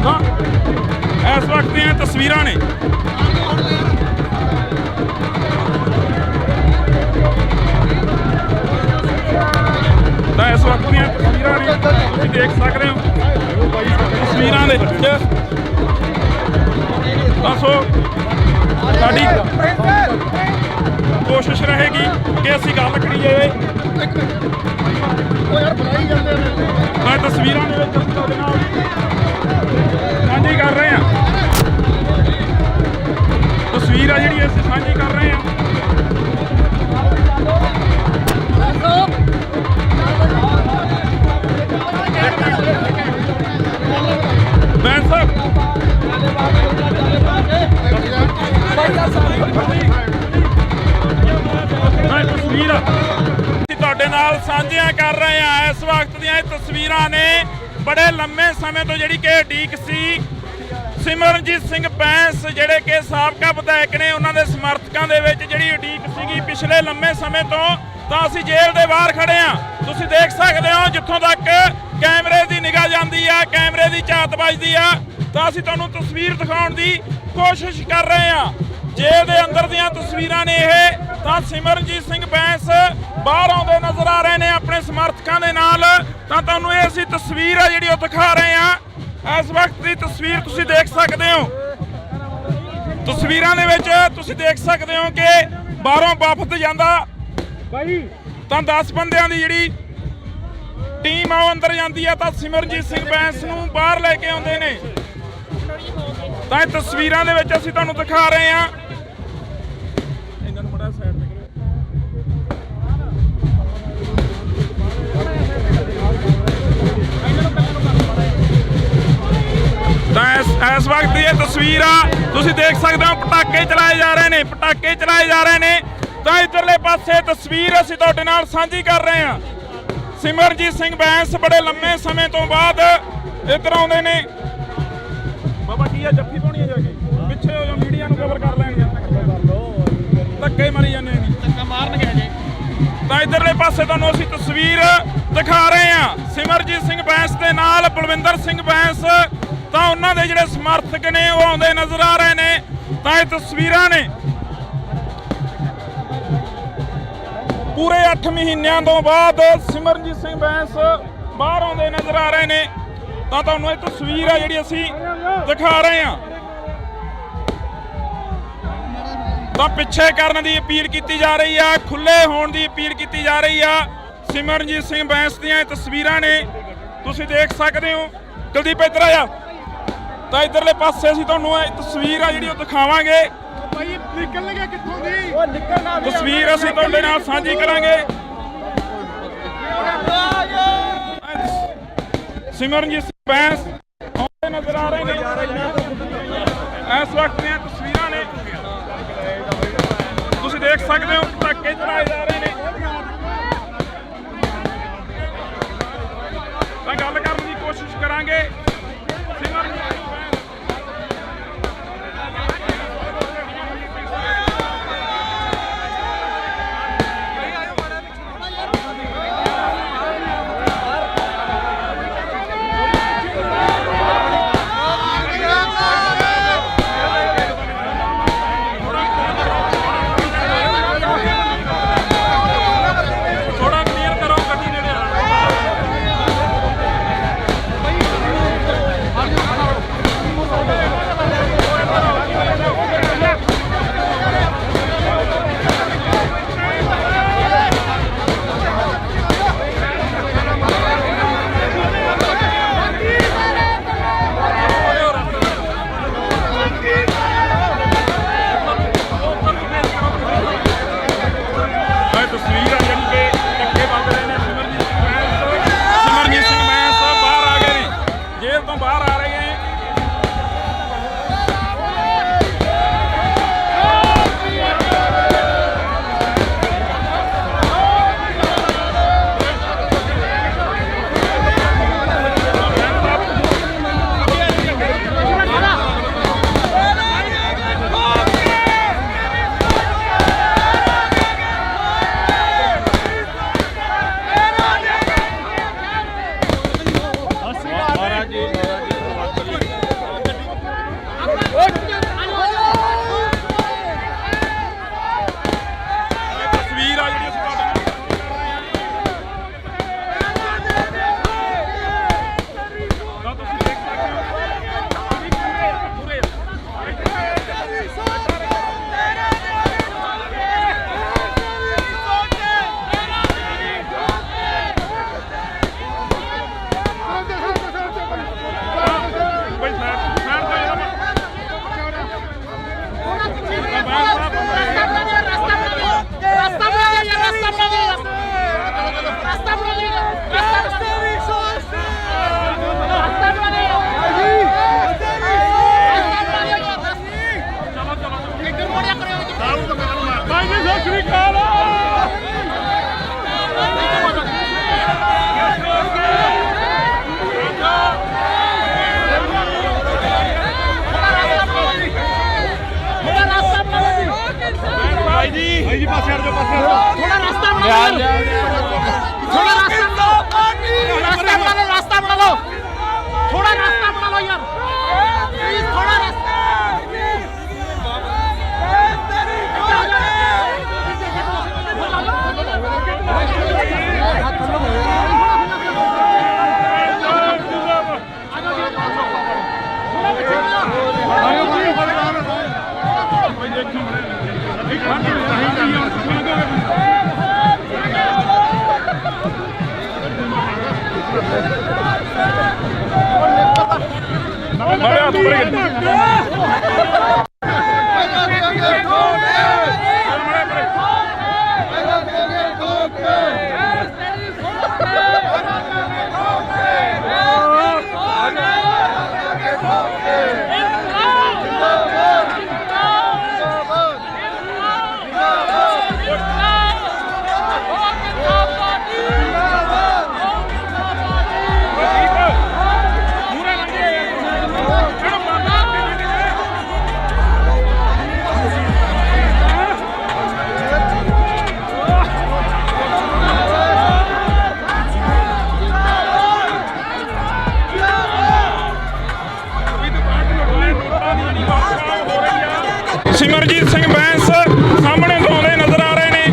ਤਾਂ ਇਸ ਵਕਤ ਦੀਆਂ ਤਸਵੀਰਾਂ ਨੇ। ਤਾਂ ਇਸ ਵਕਤ ਦੀਆਂ ਤਸਵੀਰਾਂ ਨੇ, ਤੁਸੀਂ ਦੇਖ ਸਕਦੇ ਹੋ ਤਸਵੀਰਾਂ ਦੇ ਵਿੱਚ। ਤਾਂ ਸੋ ਸਾਡੀ ਕੋਸ਼ਿਸ਼ ਰਹੇਗੀ ਕਿ ਅਸੀਂ ਗੱਲ ਕਰੀਏ ਤਾਂ ਤਸਵੀਰਾਂ ਦੇ ਵਿੱਚ ਅਸੀਂ ਤੁਹਾਡੇ ਨਾਲ ਸਾਂਝੀ ਕਰ ਰਹੇ ਹਾਂ। ਤਸਵੀਰ ਆ ਜਿਹੜੀ ਅਸੀਂ ਸਾਂਝੀ ਕਰ ਰਹੇ ਹਾਂ। ਬੈਂਸ ਸਾਹਿਬ ਤਸਵੀਰ ਅਸੀਂ ਤੁਹਾਡੇ ਨਾਲ ਸਾਂਝੀਆਂ ਕਰ ਰਹੇ ਹਾਂ। ਇਸ ਵਕਤ ਦੀਆਂ ਇਹ ਤਸਵੀਰਾਂ ਨੇ ਬੜੇ ਲੰਮੇ ਸਮੇਂ ਤੋਂ ਜਿਹੜੀ ਕਿ ਉਡੀਕ ਸੀ। ਸਿਮਰਨਜੀਤ ਸਿੰਘ ਬੈਂਸ ਜਿਹੜੇ ਕਿ ਸਾਬਕਾ ਵਿਧਾਇਕ ਨੇ, ਉਹਨਾਂ ਦੇ ਸਮਰਥਕਾਂ ਦੇ ਵਿੱਚ ਜਿਹੜੀ ਉਡੀਕ ਸੀਗੀ ਪਿਛਲੇ ਲੰਮੇ ਸਮੇਂ ਤੋਂ। ਤਾਂ ਅਸੀਂ ਜੇਲ੍ਹ ਦੇ ਬਾਹਰ ਖੜੇ ਹਾਂ, ਤੁਸੀਂ ਦੇਖ ਸਕਦੇ ਹੋ ਜਿੱਥੋਂ ਤੱਕ ਕੈਮਰੇ ਦੀ ਨਿਗਾਹ ਜਾਂਦੀ ਆ, ਕੈਮਰੇ ਦੀ ਝਾਤ ਵੱਜਦੀ ਆ। ਤਾਂ ਅਸੀਂ ਤੁਹਾਨੂੰ ਤਸਵੀਰ ਦਿਖਾਉਣ ਦੀ ਕੋਸ਼ਿਸ਼ ਕਰ ਰਹੇ ਹਾਂ। ਜੇਲ੍ਹ ਦੇ ਅੰਦਰ ਦੀਆਂ ਤਸਵੀਰਾਂ ਨੇ ਇਹ। ਤਾਂ ਸਿਮਰਨਜੀਤ ਸਿੰਘ ਬੈਂਸ ਬਾਹਰ ਆਉਂਦੇ ਨਜ਼ਰ ਆ ਰਹੇ ਨੇ ਆਪਣੇ ਸਮਰਥਕਾਂ ਦੇ ਨਾਲ। ਤਾਂ ਤੁਹਾਨੂੰ ਇਹ ਅਸੀਂ ਤਸਵੀਰ ਆ ਜਿਹੜੀ ਉਹ ਦਿਖਾ ਰਹੇ ਹਾਂ। ਇਸ ਵਕਤ ਦੀ ਤਸਵੀਰ ਤੁਸੀਂ ਦੇਖ ਸਕਦੇ ਹੋ। ਤਸਵੀਰਾਂ ਦੇ ਵਿੱਚ ਤੁਸੀਂ ਦੇਖ ਸਕਦੇ ਹੋ ਕਿ ਬਾਹਰੋਂ ਵਫਦ ਜਾਂਦਾ ਤਾਂ 10 ਬੰਦਿਆਂ ਦੀ ਜਿਹੜੀ ਟੀਮ ਆ ਉਹ ਅੰਦਰ ਜਾਂਦੀ ਆ ਤਾਂ ਸਿਮਰਨਜੀਤ ਸਿੰਘ ਬੈਂਸ ਨੂੰ ਬਾਹਰ ਲੈ ਕੇ ਆਉਂਦੇ ਨੇ। ਤਾਂ ਇਹ ਤਸਵੀਰਾਂ ਦੇ ਵਿੱਚ ਅਸੀਂ ਤੁਹਾਨੂੰ ਦਿਖਾ ਰਹੇ ਹਾਂ। ਇਹਨਾਂ ਨੂੰ ਬੜਾ ਸਾਈਡ ਤੇ ਤਾਂ ਇਸ ਵਕਤ ਦੀ ਇਹ ਤਸਵੀਰ ਆ, ਤੁਸੀਂ ਦੇਖ ਸਕਦੇ ਹੋ ਪਟਾਕੇ ਚਲਾਏ ਜਾ ਰਹੇ ਨੇ, ਪਟਾਕੇ ਚਲਾਏ ਜਾ ਰਹੇ ਨੇ। ਤਾਂ ਇੱਧਰਲੇ ਪਾਸੇ ਤਸਵੀਰ ਅਸੀਂ ਤੁਹਾਡੇ ਨਾਲ ਸਾਂਝੀ ਕਰ ਰਹੇ ਹਾਂ। ਸਿਮਰਜੀਤ ਸਿੰਘ ਬੈਂਸ ਬੜੇ ਲੰਮੇ ਸਮੇਂ ਤੋਂ ਬਾਅਦ ਇੱਧਰ ਆਉਂਦੇ ਨੇ। ਬਾਬਾ ਕੀ ਆ ਜੱਫੀ ਪਾਉਣੀ ਆ ਜਾ ਕੇ ਪਿੱਛੇ ਹੋ ਜਾ, ਮੀਡੀਆ ਨੂੰ ਕਵਰ ਕਰ ਲੈਣਗੇ। ਧੱਕੇ ਮਾਰੀ ਜਾਂਦੇ ਨੇ, ਧੱਕਾ ਮਾਰਨਗੇ ਜੀ। ਤਾਂ ਇੱਧਰਲੇ ਪਾਸੇ ਤੁਹਾਨੂੰ ਅਸੀਂ ਤਸਵੀਰ ਦਿਖਾ ਰਹੇ ਹਾਂ ਸਿਮਰਜੀਤ ਸਿੰਘ ਬੈਂਸ ਦੇ ਨਾਲ ਬਲਵਿੰਦਰ ਸਿੰਘ ਬੈਂਸ। ਤਾਂ ਉਹਨਾਂ ਦੇ ਜਿਹੜੇ ਸਮਰਥਕ ਨੇ ਉਹ ਆਉਂਦੇ ਨਜ਼ਰ ਆ ਰਹੇ ਨੇ। ਤਾਂ ਇਹ ਤਸਵੀਰਾਂ ਨੇ ਪੂਰੇ 8 ਮਹੀਨਿਆਂ ਤੋਂ ਬਾਅਦ ਸਿਮਰਨਜੀਤ ਸਿੰਘ ਬੈਂਸ ਬਾਹਰ ਆਉਂਦੇ ਨਜ਼ਰ ਆ ਰਹੇ ਨੇ। ਤਾਂ ਤੁਹਾਨੂੰ ਇਹ ਤਸਵੀਰ ਆ ਜਿਹੜੀ ਅਸੀਂ ਦਿਖਾ ਰਹੇ ਹਾਂ। ਤਾਂ ਪਿੱਛੇ ਕਰਨ ਦੀ ਅਪੀਲ ਕੀਤੀ ਜਾ ਰਹੀ ਆ, ਖੁੱਲੇ ਹੋਣ ਦੀ ਅਪੀਲ ਕੀਤੀ ਜਾ ਰਹੀ ਆ। ਸਿਮਰਨਜੀਤ ਸਿੰਘ ਬੈਂਸ ਦੀਆਂ ਇਹ ਤਸਵੀਰਾਂ ਨੇ, ਤੁਸੀਂ ਦੇਖ ਸਕਦੇ ਹੋ। ਕੁਲਦੀਪ ਇੱਧਰ ਆ ਜਾ। ਤਾਂ ਇੱਧਰਲੇ ਪਾਸੇ ਅਸੀਂ ਤੁਹਾਨੂੰ ਇਹ ਤਸਵੀਰ ਆ ਜਿਹੜੀ ਉਹ ਦਿਖਾਵਾਂਗੇ। ਭਾਈ ਨਿਕਲ ਗਿਆ ਕਿੱਥੋਂ ਦੀ? ਉਹ ਨਿਕਲਣਾ ਨਹੀਂ। ਤਸਵੀਰ ਅਸੀਂ ਤੁਹਾਡੇ ਨਾਲ ਸਾਂਝੀ ਕਰਾਂਗੇ। ਸਿਮਰਨਜੀਤ ਸਿੰਘ ਬੈਂਸ ਆਉਂਦੇ ਨਜ਼ਰ ਆ ਰਹੇ ਨੇ। ਇਸ ਵਕਤ ਦੀਆਂ ਤਸਵੀਰਾਂ ਨੇ, ਤੁਸੀਂ ਦੇਖ ਸਕਦੇ ਹੋ ਧੱਕੇ ਚਲਾਏ ਜਾ ਰਹੇ ਨੇ। ਤਾਂ ਗੱਲ ਕਰਨ ਦੀ ਕੋਸ਼ਿਸ਼ ਕਰਾਂਗੇ ਸਿਮਰਨਜੀਤ ਸਿੰਘ ਬੈਂਸ। ਥੋੜਾ ਕਲੀਅਰ ਕਰੋ, ਗੱਡੀ ਨੇੜੇ ਆ। ਇਹ ਤਸਵੀਰ ਆ ਜਿਹੜੀ ਕਿ ਧੱਕੇ ਵੱਜ ਰਹੇ ਨੇ। ਸਿਮਰਨਜੀਤ ਸਿੰਘ ਬੈਂਸ ਬਾਹਰ ਆ ਗਏ ਨੇ, ਜੇਲ੍ਹ ਤੋਂ ਬਾਹਰ ਆ ਰਹੇ ਨੇ। ਤਸਵੀਰ ਆ ਜਿਹੜੀ ਅਸੀਂ ਤਾਂ ਤੁਸੀਂ ਦੇਖ ਸਕਦੇ ਹੋ ਪੂਰੇ ਬਈ ਸਾਈਡ ਤੋਂ ਜਿਹੜਾ ਭਾਈ ਜੀ ਸਤਿ ਸ਼੍ਰੀ ਅਕਾਲ। ਭਾਈ ਜੀ ਪਾਸੇ ਹਟ ਜਾਓ, ਪਾਸੇ ਹਟ ਜਾਓ। थोड़ा रास्ता बना लो, थोड़ा रास्ता बना लो, थोड़ा रास्ता बना लो यार, प्लीज थोड़ा रास्ता। ਬੜੇ ਹੱਥ ਬੜੇ ਸਿਮਰਨਜੀਤ ਸਿੰਘ ਬੈਂਸ ਸਾਹਮਣੇ ਤੋਂ ਆਉਂਦੇ ਨਜ਼ਰ ਆ ਰਹੇ ਨੇ।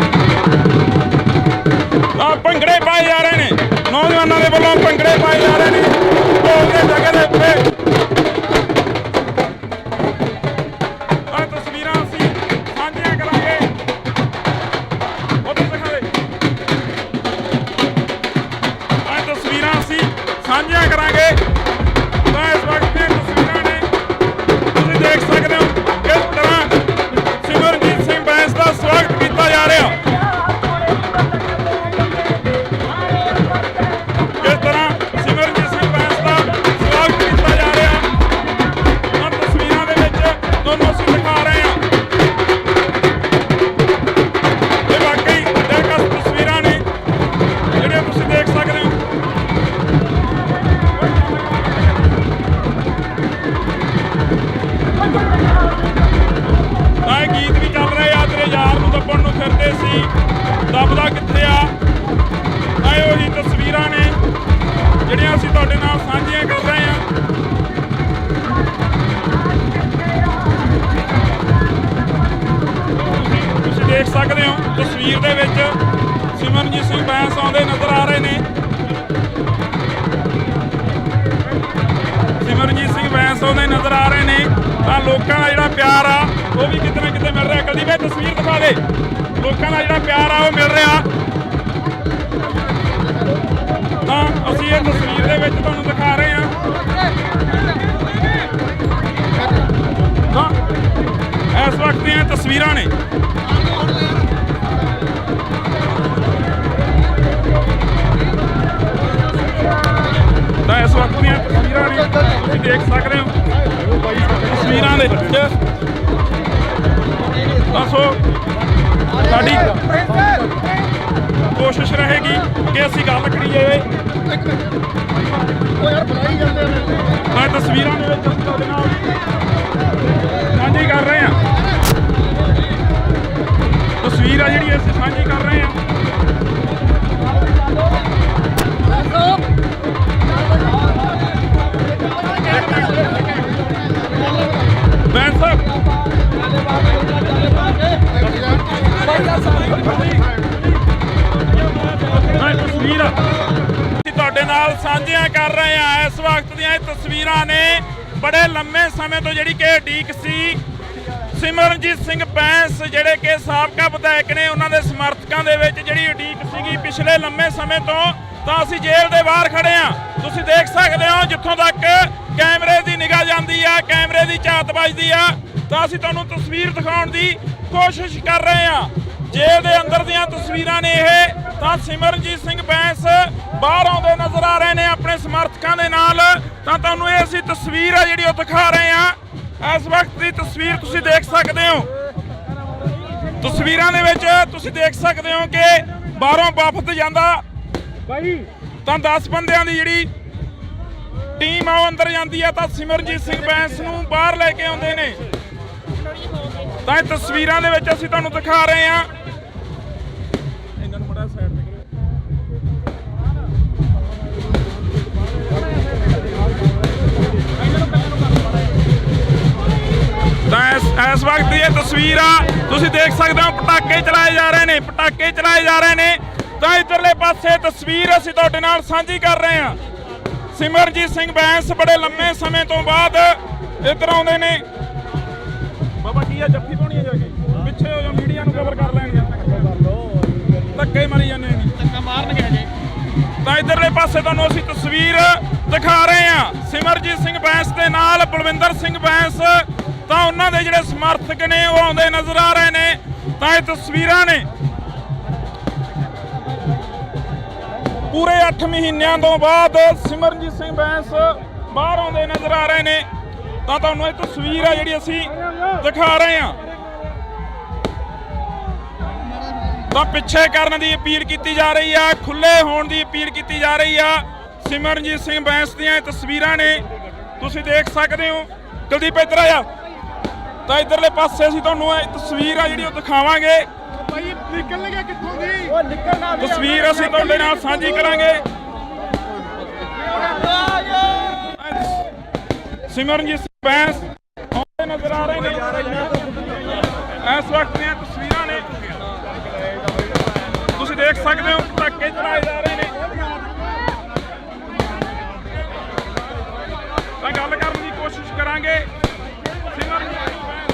ਭੰਗੜੇ ਪਾਏ ਜਾ ਰਹੇ ਨੇ, ਨੌਜਵਾਨਾਂ ਦੇ ਵੱਲੋਂ ਭੰਗੜੇ ਪਾਏ ਜਾ ਰਹੇ ਨੇ ਢੋਲ ਦੇ ਜਗ੍ਹਾ ਦੇ ਉੱਤੇ। ਆਹ ਤਸਵੀਰਾਂ ਅਸੀਂ ਸਾਂਝੀਆਂ ਕਰਾਂਗੇ, ਉੱਧਰ ਦਿਖਾਵੇ। ਆਹ ਤਸਵੀਰਾਂ ਅਸੀਂ ਸਾਂਝੀਆਂ ਕਰਾਂਗੇ। ਤਾਂ ਇਸ ਵਕਤ ਦੀਆਂ ਤਸਵੀਰਾਂ ਨੇ, ਤੁਸੀਂ ਦੇਖ ਸਕਦੇ ਹੋ ਕਿਸ ਤਰ੍ਹਾਂ ਸਿਮਰਨਜੀਤ ਸਿੰਘ ਬੈਂਸ ਦਾ ਸਵਾਗਤ ਕੀਤਾ ਜਾ ਰਿਹਾ। ਕਿਸ ਤਰ੍ਹਾਂ ਸਿਮਰਨਜੀਤ ਸਿੰਘ ਬੈਂਸ ਦਾ ਸਵਾਗਤ ਕੀਤਾ ਜਾ ਲੋਕਾਂ ਦਾ ਜਿਹੜਾ ਪਿਆਰ ਆ ਉਹ ਵੀ ਕਿਤੇ ਨਾ ਕਿਤੇ ਮਿਲ ਰਿਹਾ। ਕੁਲਦੀਪ ਇਹ ਤਸਵੀਰ ਦਿਖਾ ਦੇ, ਲੋਕਾਂ ਦਾ ਜਿਹੜਾ ਪਿਆਰ ਆ ਉਹ ਮਿਲ ਰਿਹਾ। ਤਾਂ ਅਸੀਂ ਇਹ ਤਸਵੀਰ ਦੇ ਵਿੱਚ ਤੁਹਾਨੂੰ ਦਿਖਾ ਰਹੇ ਹਾਂ। ਤਾਂ ਇਸ ਵਕਤ ਦੀਆਂ ਤਸਵੀਰਾਂ ਨੇ। ਤਾਂ ਇਸ ਵਕਤ ਦੀਆਂ ਤਸਵੀਰਾਂ ਨੇ, ਤੁਸੀਂ ਦੇਖ ਸਕਦੇ ਹੋ ਤਸਵੀਰਾਂ ਦੇ ਵਿੱਚ। ਤਾਂ ਸੋ ਸਾਡੀ ਕੋਸ਼ਿਸ਼ ਰਹੇਗੀ ਕਿ ਅਸੀਂ ਗੱਲ ਕਰੀਏ ਤਾਂ ਤਸਵੀਰਾਂ ਦੇ ਵਿੱਚ ਅਸੀਂ ਤੁਹਾਡੇ ਨਾਲ ਸਾਂਝੀ ਕਰ ਰਹੇ ਹਾਂ। ਤਸਵੀਰ ਆ ਜਿਹੜੀ ਅਸੀਂ ਸਾਂਝੀ ਕਰ ਰਹੇ ਹਾਂ। ਬੈਂਸ ਸਾਹਿਬ ਤਸਵੀਰ ਅਸੀਂ ਤੁਹਾਡੇ ਨਾਲ ਸਾਂਝੀਆਂ ਕਰ ਰਹੇ ਹਾਂ। ਇਸ ਵਕਤ ਦੀਆਂ ਇਹ ਤਸਵੀਰਾਂ ਨੇ। ਬੜੇ ਲੰਮੇ ਸਮੇਂ ਤੋਂ ਜਿਹੜੀ ਕਿ ਉਡੀਕ ਸੀ ਸਿਮਰਨਜੀਤ ਸਿੰਘ ਬੈਂਸ ਜਿਹੜੇ ਕਿ ਸਾਬਕਾ ਵਿਧਾਇਕ ਨੇ, ਉਹਨਾਂ ਦੇ ਸਮਰਥਕਾਂ ਦੇ ਵਿੱਚ ਜਿਹੜੀ ਉਡੀਕ ਸੀਗੀ ਪਿਛਲੇ ਲੰਮੇ ਸਮੇਂ ਤੋਂ। ਤਾਂ ਅਸੀਂ ਜੇਲ੍ਹ ਦੇ ਬਾਹਰ ਖੜੇ ਹਾਂ। ਤੁਸੀਂ ਦੇਖ ਸਕਦੇ ਹੋ ਜਿੱਥੋਂ ਤੱਕ ਕੈਮਰੇ ਦੀ ਨਿਗਾਹ ਜਾਂਦੀ ਆ, ਕੈਮਰੇ ਦੀ ਝਾਤ ਵੱਜਦੀ ਆ। ਤਾਂ ਅਸੀਂ ਤੁਹਾਨੂੰ ਤਸਵੀਰ ਦਿਖਾਉਣ ਦੀ ਕੋਸ਼ਿਸ਼ ਕਰ ਰਹੇ ਹਾਂ। ਜੇਲ੍ਹ ਦੇ ਅੰਦਰ ਦੀਆਂ ਤਸਵੀਰਾਂ ਨੇ ਇਹ। ਤਾਂ ਸਿਮਰਨਜੀਤ ਸਿੰਘ ਬੈਂਸ ਬਾਹਰ ਆਉਂਦੇ ਨਜ਼ਰ ਆ ਰਹੇ ਨੇ ਆਪਣੇ ਸਮਰਥਕਾਂ ਦੇ ਨਾਲ। ਤਾਂ ਤੁਹਾਨੂੰ ਇਹ ਅਸੀਂ ਤਸਵੀਰ ਆ ਜਿਹੜੀ ਉਹ ਦਿਖਾ ਰਹੇ ਹਾਂ। ਇਸ ਵਕਤ ਦੀ ਤਸਵੀਰ ਤੁਸੀਂ ਦੇਖ ਸਕਦੇ ਹੋ। ਤਸਵੀਰਾਂ ਦੇ ਵਿੱਚ ਤੁਸੀਂ ਦੇਖ ਸਕਦੇ ਹੋ ਕਿ ਬਾਹਰੋਂ ਵਫਦ ਜਾਂਦਾ ਤਾਂ 10 ਬੰਦਿਆਂ ਦੀ ਜਿਹੜੀ ਟੀਮ ਆ ਉਹ ਅੰਦਰ ਜਾਂਦੀ ਆ। ਤਾਂ ਸਿਮਰਨਜੀਤ ਸਿੰਘ ਬੈਂਸ ਨੂੰ ਬਾਹਰ ਲੈ ਕੇ ਆਉਂਦੇ ਨੇ। ਤਾਂ ਇਹ ਤਸਵੀਰਾਂ ਦੇ ਵਿੱਚ ਅਸੀਂ ਤੁਹਾਨੂੰ ਦਿਖਾ ਰਹੇ ਹਾਂ। ਇਹਨਾਂ ਨੂੰ ਬੜਾ ਸਾਈਡ ਤੇ ਤਾਂ ਇਸ ਵਕਤ ਦੀ ਇਹ ਤਸਵੀਰ ਆ, ਤੁਸੀਂ ਦੇਖ ਸਕਦੇ ਹੋ ਪਟਾਕੇ ਚਲਾਏ ਜਾ ਰਹੇ ਨੇ, ਪਟਾਕੇ ਚਲਾਏ ਜਾ ਰਹੇ ਨੇ। ਤਾਂ ਇੱਧਰਲੇ ਪਾਸੇ ਤਸਵੀਰ ਅਸੀਂ ਤੁਹਾਡੇ ਨਾਲ ਸਾਂਝੀ ਕਰ ਰਹੇ ਹਾਂ। ਸਿਮਰਨਜੀਤ ਸਿੰਘ ਬੈਂਸ ਬੜੇ ਲੰਮੇ ਸਮੇਂ ਤੋਂ ਬਾਅਦ ਇੱਧਰ ਆਉਂਦੇ ਨੇ। ਬਾਬਾ ਕੀ ਆ ਜੱਫੀ ਪਾਉਣੀ ਆ ਜਾ ਕੇ ਪਿੱਛੇ ਹੋ ਜਾ, ਮੀਡੀਆ ਨੂੰ ਕਵਰ ਕਰ ਲੈਣਗੇ। ਧੱਕੇ ਮਾਰੀ ਜਾਂਦੇ ਨੇ, ਧੱਕਾ ਮਾਰਨਗੇ ਜੀ। ਤਾਂ ਇੱਧਰਲੇ ਪਾਸੇ ਤੁਹਾਨੂੰ ਅਸੀਂ ਤਸਵੀਰ ਦਿਖਾ ਰਹੇ ਹਾਂ। ਸਿਮਰਨਜੀਤ ਸਿੰਘ ਬੈਂਸ ਦੇ ਨਾਲ ਬਲਵਿੰਦਰ ਸਿੰਘ ਬੈਂਸ, ਤਾਂ ਉਹਨਾਂ ਦੇ ਜਿਹੜੇ ਸਮਰਥਕ ਨੇ ਉਹ ਆਉਂਦੇ ਨਜ਼ਰ ਆ ਰਹੇ ਨੇ। ਤਾਂ ਇਹ ਤਸਵੀਰਾਂ ਨੇ ਪੂਰੇ 8 ਮਹੀਨਿਆਂ ਤੋਂ ਬਾਅਦ ਸਿਮਰਨਜੀਤ ਸਿੰਘ ਬੈਂਸ ਬਾਹਰ ਆਉਂਦੇ ਨਜ਼ਰ ਆ ਰਹੇ ਨੇ। ਤਾਂ ਤੁਹਾਨੂੰ ਇਹ ਤਸਵੀਰ ਆ ਜਿਹੜੀ ਅਸੀਂ ਦਿਖਾ ਰਹੇ ਹਾਂ। ਤਾਂ ਪਿੱਛੇ ਕਰਨ ਦੀ ਅਪੀਲ ਕੀਤੀ ਜਾ ਰਹੀ ਆ, ਖੁੱਲੇ ਹੋਣ ਦੀ ਅਪੀਲ ਕੀਤੀ ਜਾ ਰਹੀ ਆ। ਸਿਮਰਨਜੀਤ ਸਿੰਘ ਬੈਂਸ ਦੀਆਂ ਇਹ ਤਸਵੀਰਾਂ ਨੇ, ਤੁਸੀਂ ਦੇਖ ਸਕਦੇ ਹੋ। ਕੁਲਦੀਪ ਇੱਧਰ ਆ ਜਾ। ਤਾਂ ਇੱਧਰਲੇ ਪਾਸੇ ਅਸੀਂ ਤੁਹਾਨੂੰ ਇਹ ਤਸਵੀਰ ਆ ਜਿਹੜੀ ਉਹ ਦਿਖਾਵਾਂਗੇ। ਭਾਈ ਨਿਕਲ ਗਿਆ ਕਿੱਥੋਂ ਦੀ? ਉਹ ਨਿਕਲਣਾ ਤਸਵੀਰ ਅਸੀਂ ਤੁਹਾਡੇ ਨਾਲ ਸਾਂਝੀ ਕਰਾਂਗੇ। ਸਿਮਰਨਜੀਤ ਸਿੰਘ ਬੈਂਸ ਆਉਂਦੇ ਨਜ਼ਰ ਆ ਰਹੇ ਨੇ। ਇਸ ਵਕਤ ਦੀਆਂ ਤਸਵੀਰਾਂ ਨੇ, ਤੁਸੀਂ ਦੇਖ ਸਕਦੇ ਹੋ ਪਟਾਕੇ ਚਲਾਏ ਜਾ ਰਹੇ ਨੇ। ਤਾਂ ਗੱਲ ਕਰਨ ਦੀ ਕੋਸ਼ਿਸ਼ ਕਰਾਂਗੇ। ਸਿਮਰਨਜੀਤ ਸਿੰਘ ਬੈਂਸ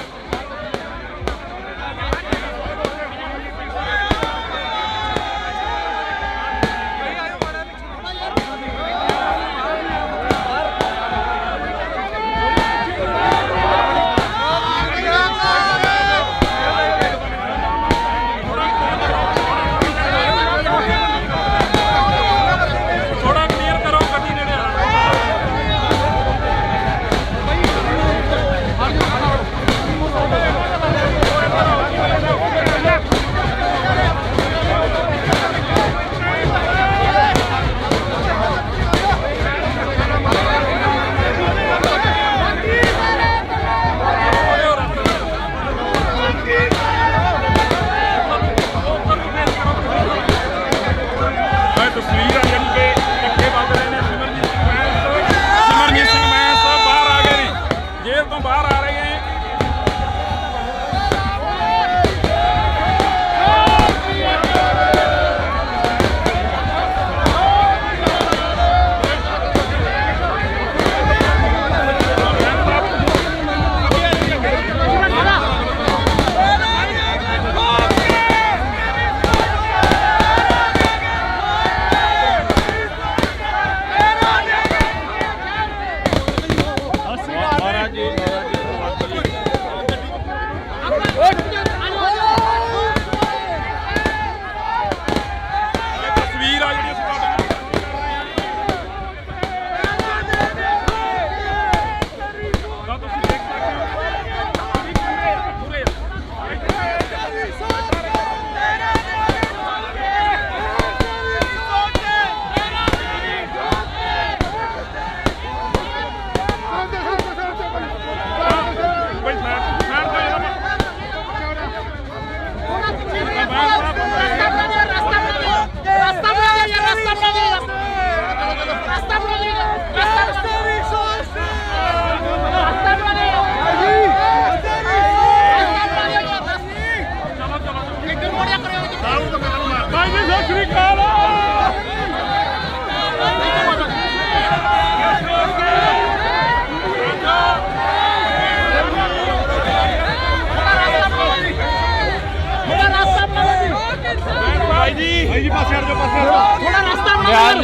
ਭਾਈ ਜੀ ਪਾਸੇ ਹਟ ਜਾਓ ਪਾਸੇ ਹਟ ਜਾਓ ਥੋੜਾ ਰਸਤਾ ਬਣਾ ਲਓ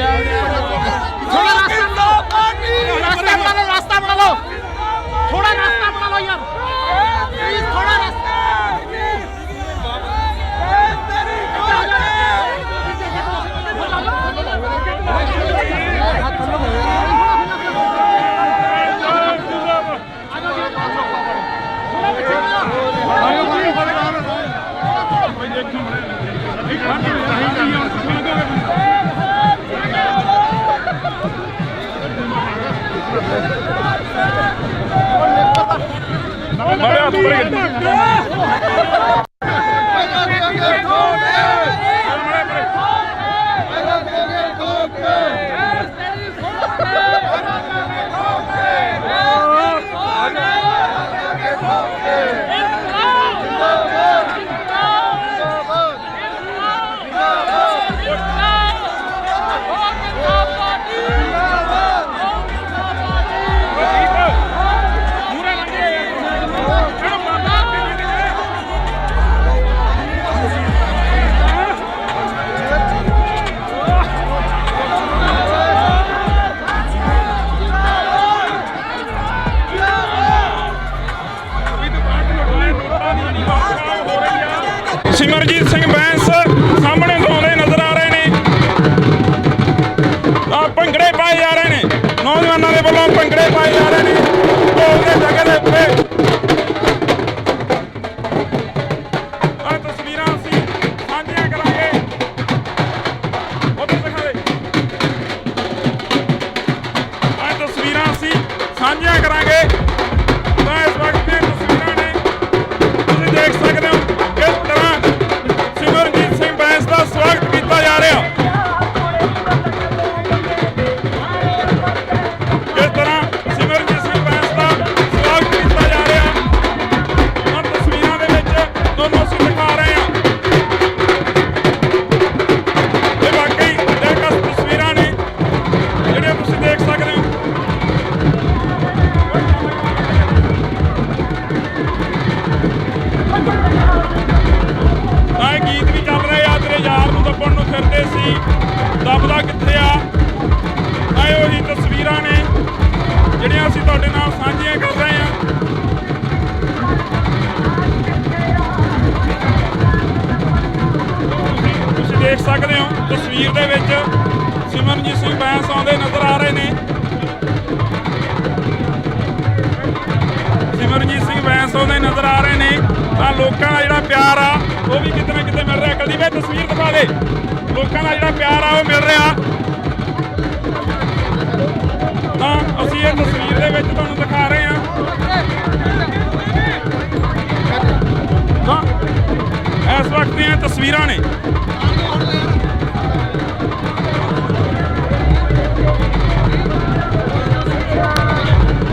ਥੋੜਾ ਰਸਤਾ ਬਣਾ ਲਓ ਥੋੜਾ ਰਸਤਾ ਬਣਾ ਲਓ ਯਾਰ ਪਲੀਜ਼ ਥੋੜਾ ਰਸਤਾ ਸਿਮਰਜੀਤ ਸਿੰਘ ਬੈਂਸ ਸਾਹਮਣੇ ਤੋਂ ਆਉਂਦੇ ਨਜ਼ਰ ਆ ਰਹੇ ਨੇ। ਭੰਗੜੇ ਪਾਏ ਜਾ ਰਹੇ ਨੇ, ਨੌਜਵਾਨਾਂ ਦੇ ਵੱਲੋਂ ਭੰਗੜੇ ਪਾਏ ਜਾ ਰਹੇ ਨੇ ਢੋਲ ਦੇ ਜਗ੍ਹਾ ਦੇ ਉੱਤੇ। ਆਹ ਤਸਵੀਰਾਂ ਅਸੀਂ ਸਾਂਝੀਆਂ ਕਰਾਂਗੇ, ਉੱਧਰ ਦਿਖਾ ਦੇ। ਆਹ ਤਸਵੀਰਾਂ ਅਸੀਂ ਸਾਂਝੀਆਂ ਕਰਾਂਗੇ ਤਾਂ ਇਸ ਵਕਤ ਦੀਆਂ ਤਸਵੀਰਾਂ ਨੇ, ਤੁਸੀਂ ਦੇਖ ਸਕਦੇ ਹੋ ਕਿਸ ਤਰ੍ਹਾਂ ਸਿਮਰਜੀਤ ਸਿੰਘ ਬੈਂਸ ਦਾ ਸਵਾਗਤ ਕੀਤਾ ਜਾ ਰਿਹਾ। ਕਿਸ ਤਰ੍ਹਾਂ ਸਿਮਰਜੀਤ ਸਿੰਘ ਬੈਂਸ ਦਾ ਸਵਾਗਤ ਕੀਤਾ ਜਾ ਰਿਹਾ ਉਹਨਾਂ ਤਸਵੀਰਾਂ ਦੇ ਵਿੱਚ ਤੁਹਾਨੂੰ ਅਸੀਂ ਦਿਖਾ ਰਹੇ ਹਾਂ। ਇਹ ਵਾਕਈ ਦਿਲਕਸ਼ ਤਸਵੀਰਾਂ ਨੇ ਜਿਹੜੀਆਂ ਤੁਸੀਂ ਦੇਖ ਸਕਦੇ ਹੋ। ਤਾਂ ਇਹ ਗੀਤ ਵੀ ਚੱਲ ਰਹੇ ਆ, ਤੇਰੇ ਯਾਰ ਨੂੰ ਦੱਬਣ ਨੂੰ ਫਿਰਦੇ ਸੀ, ਦੱਬਦਾ ਕਿੱਥੇ ਆ। ਤਾਂ ਇਹ ਉਹੀ ਤਸਵੀਰਾਂ ਨੇ ਜਿਹੜੀਆਂ ਅਸੀਂ ਤੁਹਾਡੇ ਨਾਲ ਸਾਂਝੀਆਂ ਕਰ ਰਹੇ ਹਾਂ। ਤੁਸੀਂ ਦੇਖ ਸਕਦੇ ਹੋ ਤਸਵੀਰ ਦੇ ਵਿੱਚ ਸਿਮਰਜੀਤ ਸਿੰਘ ਬੈਂਸ ਆਉਂਦੇ ਨਜ਼ਰ ਆ ਰਹੇ ਨੇ। ਸਿਮਰਜੀਤ ਸਿੰਘ ਬੈਂਸ ਆਉਂਦੇ ਨਜ਼ਰ ਆ ਰਹੇ ਨੇ ਤਾਂ ਲੋਕਾਂ ਦਾ ਜਿਹੜਾ ਪਿਆਰ ਆ ਉਹ ਵੀ ਕਿਤੇ ਨਾ ਕਿਤੇ ਮਿਲ ਰਿਹਾ। ਕੁਲਦੀਪ ਇਹ ਤਸਵੀਰ ਦਿਖਾ ਦੇ, ਲੋਕਾਂ ਦਾ ਜਿਹੜਾ ਪਿਆਰ ਆ ਉਹ ਮਿਲ ਰਿਹਾ। ਤਾਂ ਅਸੀਂ ਇਹ ਤਸਵੀਰ ਦੇ ਵਿੱਚ ਤੁਹਾਨੂੰ ਦਿਖਾ ਰਹੇ ਹਾਂ। ਤਾਂ ਇਸ ਵਕਤ ਦੀਆਂ ਤਸਵੀਰਾਂ ਨੇ।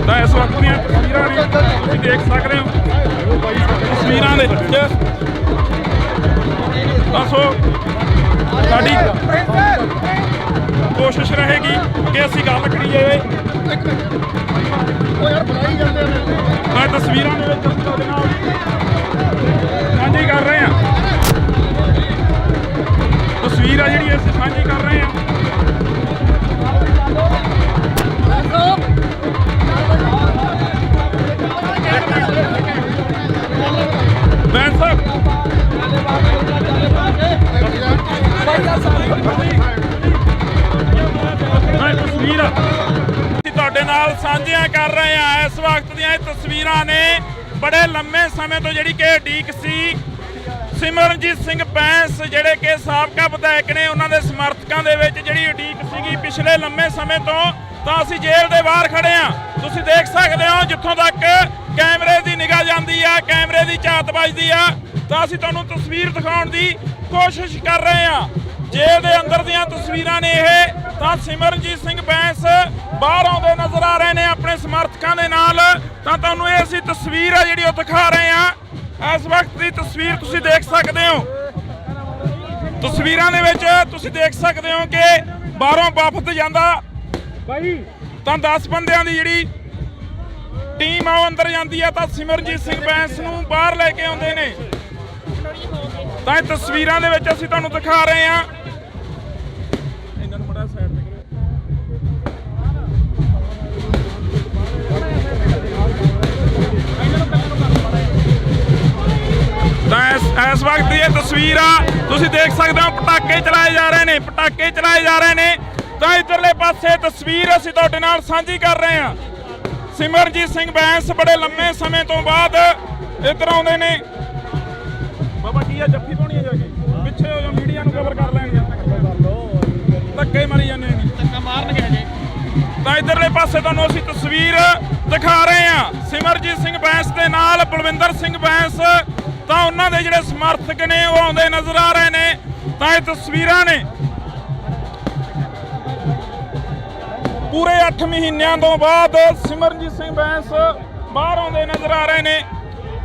ਤਾਂ ਇਸ ਵਕਤ ਦੀਆਂ ਤਸਵੀਰਾਂ ਨੇ, ਤੁਸੀਂ ਦੇਖ ਸਕਦੇ ਹੋ ਤਸਵੀਰਾਂ ਦੇ ਵਿੱਚ। ਤਾਂ ਸੋ ਸਾਡੀ ਕੋਸ਼ਿਸ਼ ਰਹੇਗੀ ਕਿ ਅਸੀਂ ਗੱਲ ਕਰੀਏ। ਮੈਂ ਤਸਵੀਰਾਂ ਦੇ ਵਿੱਚ ਤੁਹਾਡੇ ਨਾਲ ਸਾਂਝੀ ਕਰ ਰਹੇ ਹਾਂ। ਤਸਵੀਰ ਆ ਜਿਹੜੀ ਅਸੀਂ ਸਾਂਝੀ ਕਰ ਰਹੇ ਹਾਂ। ਬੈਂਸ ਸਾਹਿਬ ਤਸਵੀਰ ਅਸੀਂ ਤੁਹਾਡੇ ਨਾਲ ਸਾਂਝੀਆਂ ਕਰ ਰਹੇ ਹਾਂ। ਇਸ ਵਕਤ ਦੀਆਂ ਇਹ ਤਸਵੀਰਾਂ ਨੇ ਬੜੇ ਲੰਮੇ ਸਮੇਂ ਤੋਂ ਜਿਹੜੀ ਕਿ ਉਡੀਕ ਸੀ। ਸਿਮਰਨਜੀਤ ਸਿੰਘ ਬੈਂਸ ਜਿਹੜੇ ਕਿ ਸਾਬਕਾ ਵਿਧਾਇਕ ਨੇ, ਉਹਨਾਂ ਦੇ ਸਮਰਥਕਾਂ ਦੇ ਵਿੱਚ ਜਿਹੜੀ ਉਡੀਕ ਸੀਗੀ ਪਿਛਲੇ ਲੰਮੇ ਸਮੇਂ ਤੋਂ। ਤਾਂ ਅਸੀਂ ਜੇਲ੍ਹ ਦੇ ਬਾਹਰ ਖੜੇ ਹਾਂ, ਤੁਸੀਂ ਦੇਖ ਸਕਦੇ ਹੋ। ਜਿੱਥੋਂ ਤੱਕ ਕੈਮਰੇ ਦੀ ਨਿਗਾਹ ਜਾਂਦੀ ਆ, ਕੈਮਰੇ ਦੀ ਝਾਤ ਵੱਜਦੀ ਆ, ਤਾਂ ਅਸੀਂ ਤੁਹਾਨੂੰ ਤਸਵੀਰ ਦਿਖਾਉਣ ਦੀ ਕੋਸ਼ਿਸ਼ ਕਰ ਰਹੇ ਹਾਂ। ਜੇਲ੍ਹ ਦੇ ਅੰਦਰ ਦੀਆਂ ਤਸਵੀਰਾਂ ਨੇ ਇਹ। ਤਾਂ ਸਿਮਰਨਜੀਤ ਸਿੰਘ ਬੈਂਸ ਬਾਹਰ ਆਉਂਦੇ ਨਜ਼ਰ ਆ ਰਹੇ ਨੇ ਆਪਣੇ ਸਮਰਥਕਾਂ ਦੇ ਨਾਲ। ਤਾਂ ਤੁਹਾਨੂੰ ਇਹ ਅਸੀਂ ਤਸਵੀਰ ਆ ਜਿਹੜੀ ਉਹ ਦਿਖਾ ਰਹੇ ਹਾਂ। ਇਸ ਵਕਤ ਦੀ ਤਸਵੀਰ ਤੁਸੀਂ ਦੇਖ ਸਕਦੇ ਹੋ। ਤਸਵੀਰਾਂ ਦੇ ਵਿੱਚ ਤੁਸੀਂ ਦੇਖ ਸਕਦੇ ਹੋ ਕਿ ਬਾਹਰੋਂ ਵਫਦ ਜਾਂਦਾ ਤਾਂ 10 ਬੰਦਿਆਂ ਦੀ ਜਿਹੜੀ ਟੀਮ ਆ ਉਹ ਅੰਦਰ ਜਾਂਦੀ ਆ, ਤਾਂ ਸਿਮਰਨਜੀਤ ਸਿੰਘ ਬੈਂਸ ਨੂੰ ਬਾਹਰ ਲੈ ਕੇ ਆਉਂਦੇ ਨੇ। ਤਾਂ ਇਹ ਤਸਵੀਰਾਂ ਦੇ ਵਿੱਚ ਅਸੀਂ ਤੁਹਾਨੂੰ ਦਿਖਾ ਰਹੇ ਹਾਂ। ਇਹਨਾਂ ਨੂੰ ਬੜਾ ਸਾਈਡ ਤੇ ਤਾਂ ਇਸ ਵਕਤ ਦੀ ਇਹ ਤਸਵੀਰ ਆ, ਤੁਸੀਂ ਦੇਖ ਸਕਦੇ ਹੋ ਪਟਾਕੇ ਚਲਾਏ ਜਾ ਰਹੇ ਨੇ, ਪਟਾਕੇ ਚਲਾਏ ਜਾ ਰਹੇ ਨੇ। ਤਾਂ ਇੱਧਰਲੇ ਪਾਸੇ ਤਸਵੀਰ ਅਸੀਂ ਤੁਹਾਡੇ ਨਾਲ ਸਾਂਝੀ ਕਰ ਰਹੇ ਹਾਂ। ਸਿਮਰਨਜੀਤ ਸਿੰਘ ਬੈਂਸ ਬੜੇ ਲੰਮੇ ਸਮੇਂ ਤੋਂ ਬਾਅਦ ਇੱਧਰ ਆਉਂਦੇ ਨੇ। ਬਾਬਾ ਕੀ ਆ, ਜੱਫੀ ਪਾਉਣੀ ਆ ਜਾ ਕੇ ਪਿੱਛੇ ਹੋ ਜਾ, ਮੀਡੀਆ ਨੂੰ ਕਵਰ ਕਰ ਲੈਣਗੇ। ਧੱਕੇ ਮਾਰੀ ਜਾਂਦੇ ਨੇ, ਧੱਕਾ ਮਾਰਨਗੇ ਹਜੇ। ਤਾਂ ਇੱਧਰਲੇ ਪਾਸੇ ਤੁਹਾਨੂੰ ਅਸੀਂ ਤਸਵੀਰ ਦਿਖਾ ਰਹੇ ਹਾਂ। ਸਿਮਰਨਜੀਤ ਸਿੰਘ ਬੈਂਸ ਦੇ ਨਾਲ ਬਲਵਿੰਦਰ ਸਿੰਘ ਬੈਂਸ, ਤਾਂ ਉਹਨਾਂ ਦੇ ਜਿਹੜੇ ਸਮਰਥਕ ਨੇ ਉਹ ਆਉਂਦੇ ਨਜ਼ਰ ਆ ਰਹੇ ਨੇ। ਤਾਂ ਇਹ ਤਸਵੀਰਾਂ ਨੇ ਪੂਰੇ 8 ਮਹੀਨਿਆਂ ਤੋਂ ਬਾਅਦ ਸਿਮਰਨਜੀਤ ਸਿੰਘ ਬੈਂਸ ਬਾਹਰ ਆਉਂਦੇ ਨਜ਼ਰ ਆ ਰਹੇ ਨੇ।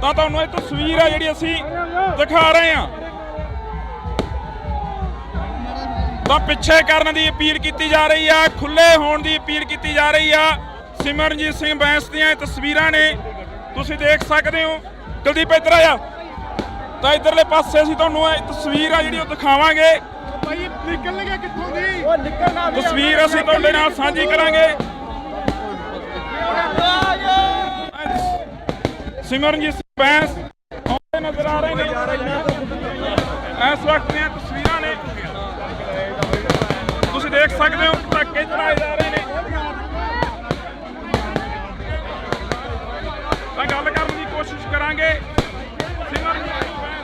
ਤਾਂ ਤੁਹਾਨੂੰ ਇਹ ਤਸਵੀਰ ਆ ਜਿਹੜੀ ਅਸੀਂ ਦਿਖਾ ਰਹੇ ਹਾਂ। ਤਾਂ ਪਿੱਛੇ ਕਰਨ ਦੀ ਅਪੀਲ ਕੀਤੀ ਜਾ ਰਹੀ ਆ, ਖੁੱਲੇ ਹੋਣ ਦੀ ਅਪੀਲ ਕੀਤੀ ਜਾ ਰਹੀ ਆ। ਸਿਮਰਨਜੀਤ ਸਿੰਘ ਬੈਂਸ ਦੀਆਂ ਇਹ ਤਸਵੀਰਾਂ ਨੇ, ਤੁਸੀਂ ਦੇਖ ਸਕਦੇ ਹੋ। ਕੁਲਦੀਪ ਇੱਧਰ ਆ ਜਾ। ਤਾਂ ਇੱਧਰਲੇ ਪਾਸੇ ਅਸੀਂ ਤੁਹਾਨੂੰ ਇਹ ਤਸਵੀਰ ਆ ਜਿਹੜੀ ਉਹ ਦਿਖਾਵਾਂਗੇ। ਭਾਈ ਨਿਕਲ ਗਿਆ ਕਿੱਥੋਂ ਦੀ? ਉਹ ਨਿਕਲਣਾ ਵੀ ਤਸਵੀਰ ਅਸੀਂ ਤੁਹਾਡੇ ਨਾਲ ਸਾਂਝੀ ਕਰਾਂਗੇ। ਸਿਮਰਨਜੀਤ ਸਿੰਘ ਬੈਂਸ ਆਉਂਦੇ ਨਜ਼ਰ ਆ ਰਹੇ ਨੇ। ਇਸ ਵਕਤ ਦੀਆਂ ਤਸਵੀਰਾਂ ਨੇ, ਤੁਸੀਂ ਦੇਖ ਸਕਦੇ ਹੋ ਪਟਾਕੇ ਚਲਾਏ ਜਾ ਰਹੇ ਨੇ। ਤਾਂ ਗੱਲ ਕਰਨ ਦੀ ਕੋਸ਼ਿਸ਼ ਕਰਾਂਗੇ। ਸਿਮਰਨਜੀਤ ਸਿੰਘ ਬੈਂਸ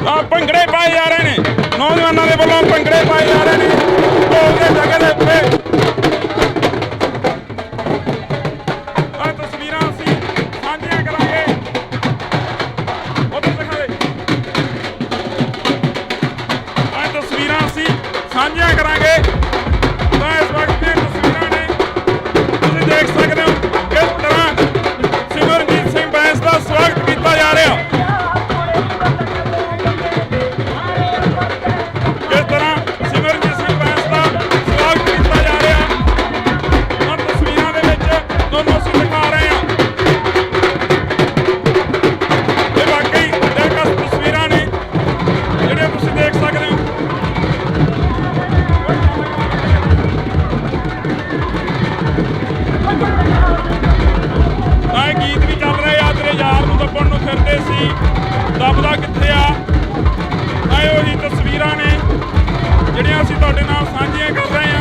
ਭੰਗੜੇ ਪਾਏ ਜਾ ਰਹੇ ਨੇ, ਨੌਜਵਾਨਾਂ ਦੇ ਵੱਲੋਂ ਭੰਗੜੇ ਪਾਏ ਜਾ ਰਹੇ ਨੇ ਢੋਲ ਦੇ ਜਗ੍ਹਾ ਦੇ ਉੱਤੇ। ਆਹ ਤਸਵੀਰਾਂ ਅਸੀਂ ਸਾਂਝੀਆਂ ਕਰਾਂਗੇ, ਉਧਰ ਦਿਖਾ ਦੇ। ਆਹ ਤਸਵੀਰਾਂ ਅਸੀਂ ਸਾਂਝੀਆਂ ਕਰਾਂਗੇ ਤਾਂ ਇਸ ਵਕਤ ਦੀਆਂ ਤਸਵੀਰਾਂ ਨੇ, ਤੁਸੀਂ ਦੇਖ ਸਕਦੇ ਹੋ ਕਿਸ ਤਰ੍ਹਾਂ ਸਿਮਰਨਜੀਤ ਸਿੰਘ ਬੈਂਸ ਦਾ ਸਵਾਗਤ ਕੀਤਾ ਜਾ ਰਿਹਾ। ਕਿਸ ਤਰ੍ਹਾਂ ਸਿਮਰਨਜੀਤ ਸਿੰਘ ਬੈਂਸ ਦਾ ਸਵਾਗਤ ਕੀਤਾ ਜਾ ਰਿਹਾ ਔਰ ਤਸਵੀਰਾਂ ਦੇ ਵਿੱਚ ਤੁਹਾਨੂੰ ਅਸੀਂ ਦਿਖਾ ਰਹੇ ਹਾਂ। ਇਹ ਵਾਕਈ ਦਿਲਕਸ਼ ਤਸਵੀਰਾਂ ਨੇ ਜਿਹੜੀਆਂ ਤੁਸੀਂ ਦੇਖ ਸਕਦੇ ਹੋ। ਤਾਂ ਇਹ ਗੀਤ ਵੀ ਚੱਲ ਰਹੇ ਆ, ਤੇਰੇ ਯਾਰ ਨੂੰ ਦੱਬਣ ਨੂੰ ਫਿਰਦੇ ਸੀ, ਦੱਬਦਾ ਕਿੱਥੇ ਆ। ਤਾਂ ਇਹ ਉਹੀ ਤਸਵੀਰਾਂ ਨੇ ਜਿਹੜੀਆਂ ਅਸੀਂ ਤੁਹਾਡੇ ਨਾਲ ਸਾਂਝੀਆਂ ਕਰ ਰਹੇ ਹਾਂ।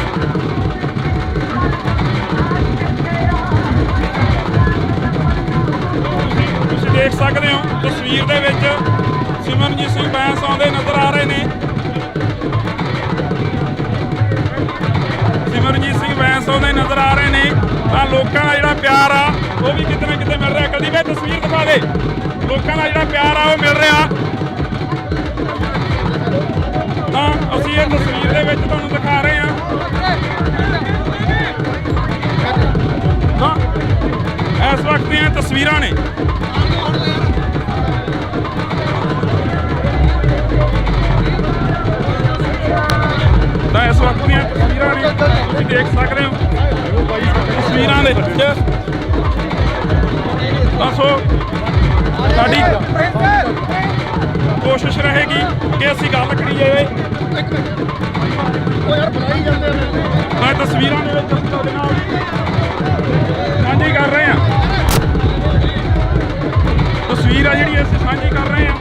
ਤੁਸੀਂ ਦੇਖ ਸਕਦੇ ਹੋ ਤਸਵੀਰ ਦੇ ਵਿੱਚ ਸਿਮਰਨਜੀਤ ਸਿੰਘ ਬੈਂਸ ਆਉਂਦੇ ਨਜ਼ਰ ਆ ਰਹੇ ਨੇ। ਸਿਮਰਨਜੀਤ ਸਿੰਘ ਬੈਂਸ ਆਉਂਦੇ ਨਜ਼ਰ ਆ ਰਹੇ ਨੇ ਤਾਂ ਲੋਕਾਂ ਦਾ ਜਿਹੜਾ ਪਿਆਰ ਆ ਉਹ ਵੀ ਕਿਤੇ ਨਾ ਕਿਤੇ ਮਿਲ ਰਿਹਾ। ਕਦੀ ਵੀ ਤਸਵੀਰ ਦਿਖਾ ਦੇ, ਲੋਕਾਂ ਦਾ ਜਿਹੜਾ ਪਿਆਰ ਆ ਉਹ ਮਿਲ ਰਿਹਾ। ਤਾਂ ਅਸੀਂ ਇਹ ਤਸਵੀਰ ਦੇ ਵਿੱਚ ਤੁਹਾਨੂੰ ਦਿਖਾ ਰਹੇ ਹਾਂ। ਤਾਂ ਇਸ ਵਕਤ ਦੀਆਂ ਤਸਵੀਰਾਂ ਨੇ। ਤਾਂ ਇਸ ਵਕਤ ਦੀਆਂ ਤਸਵੀਰਾਂ ਨੇ, ਤੁਸੀਂ ਦੇਖ ਸਕਦੇ ਹੋ ਤਸਵੀਰਾਂ ਦੇ ਵਿੱਚ। ਦੱਸੋ, ਸਾਡੀ ਕੋਸ਼ਿਸ਼ ਰਹੇਗੀ ਕਿ ਅਸੀਂ ਗੱਲ ਕਰੀਏ। ਮੈਂ ਤਸਵੀਰਾਂ ਦੇ ਵਿੱਚ ਤੁਹਾਡੇ ਨਾਲ ਸਾਂਝੀ ਕਰ ਰਹੇ ਹਾਂ। ਤਸਵੀਰ ਆ ਜਿਹੜੀ ਅਸੀਂ ਸਾਂਝੀ ਕਰ ਰਹੇ ਹਾਂ।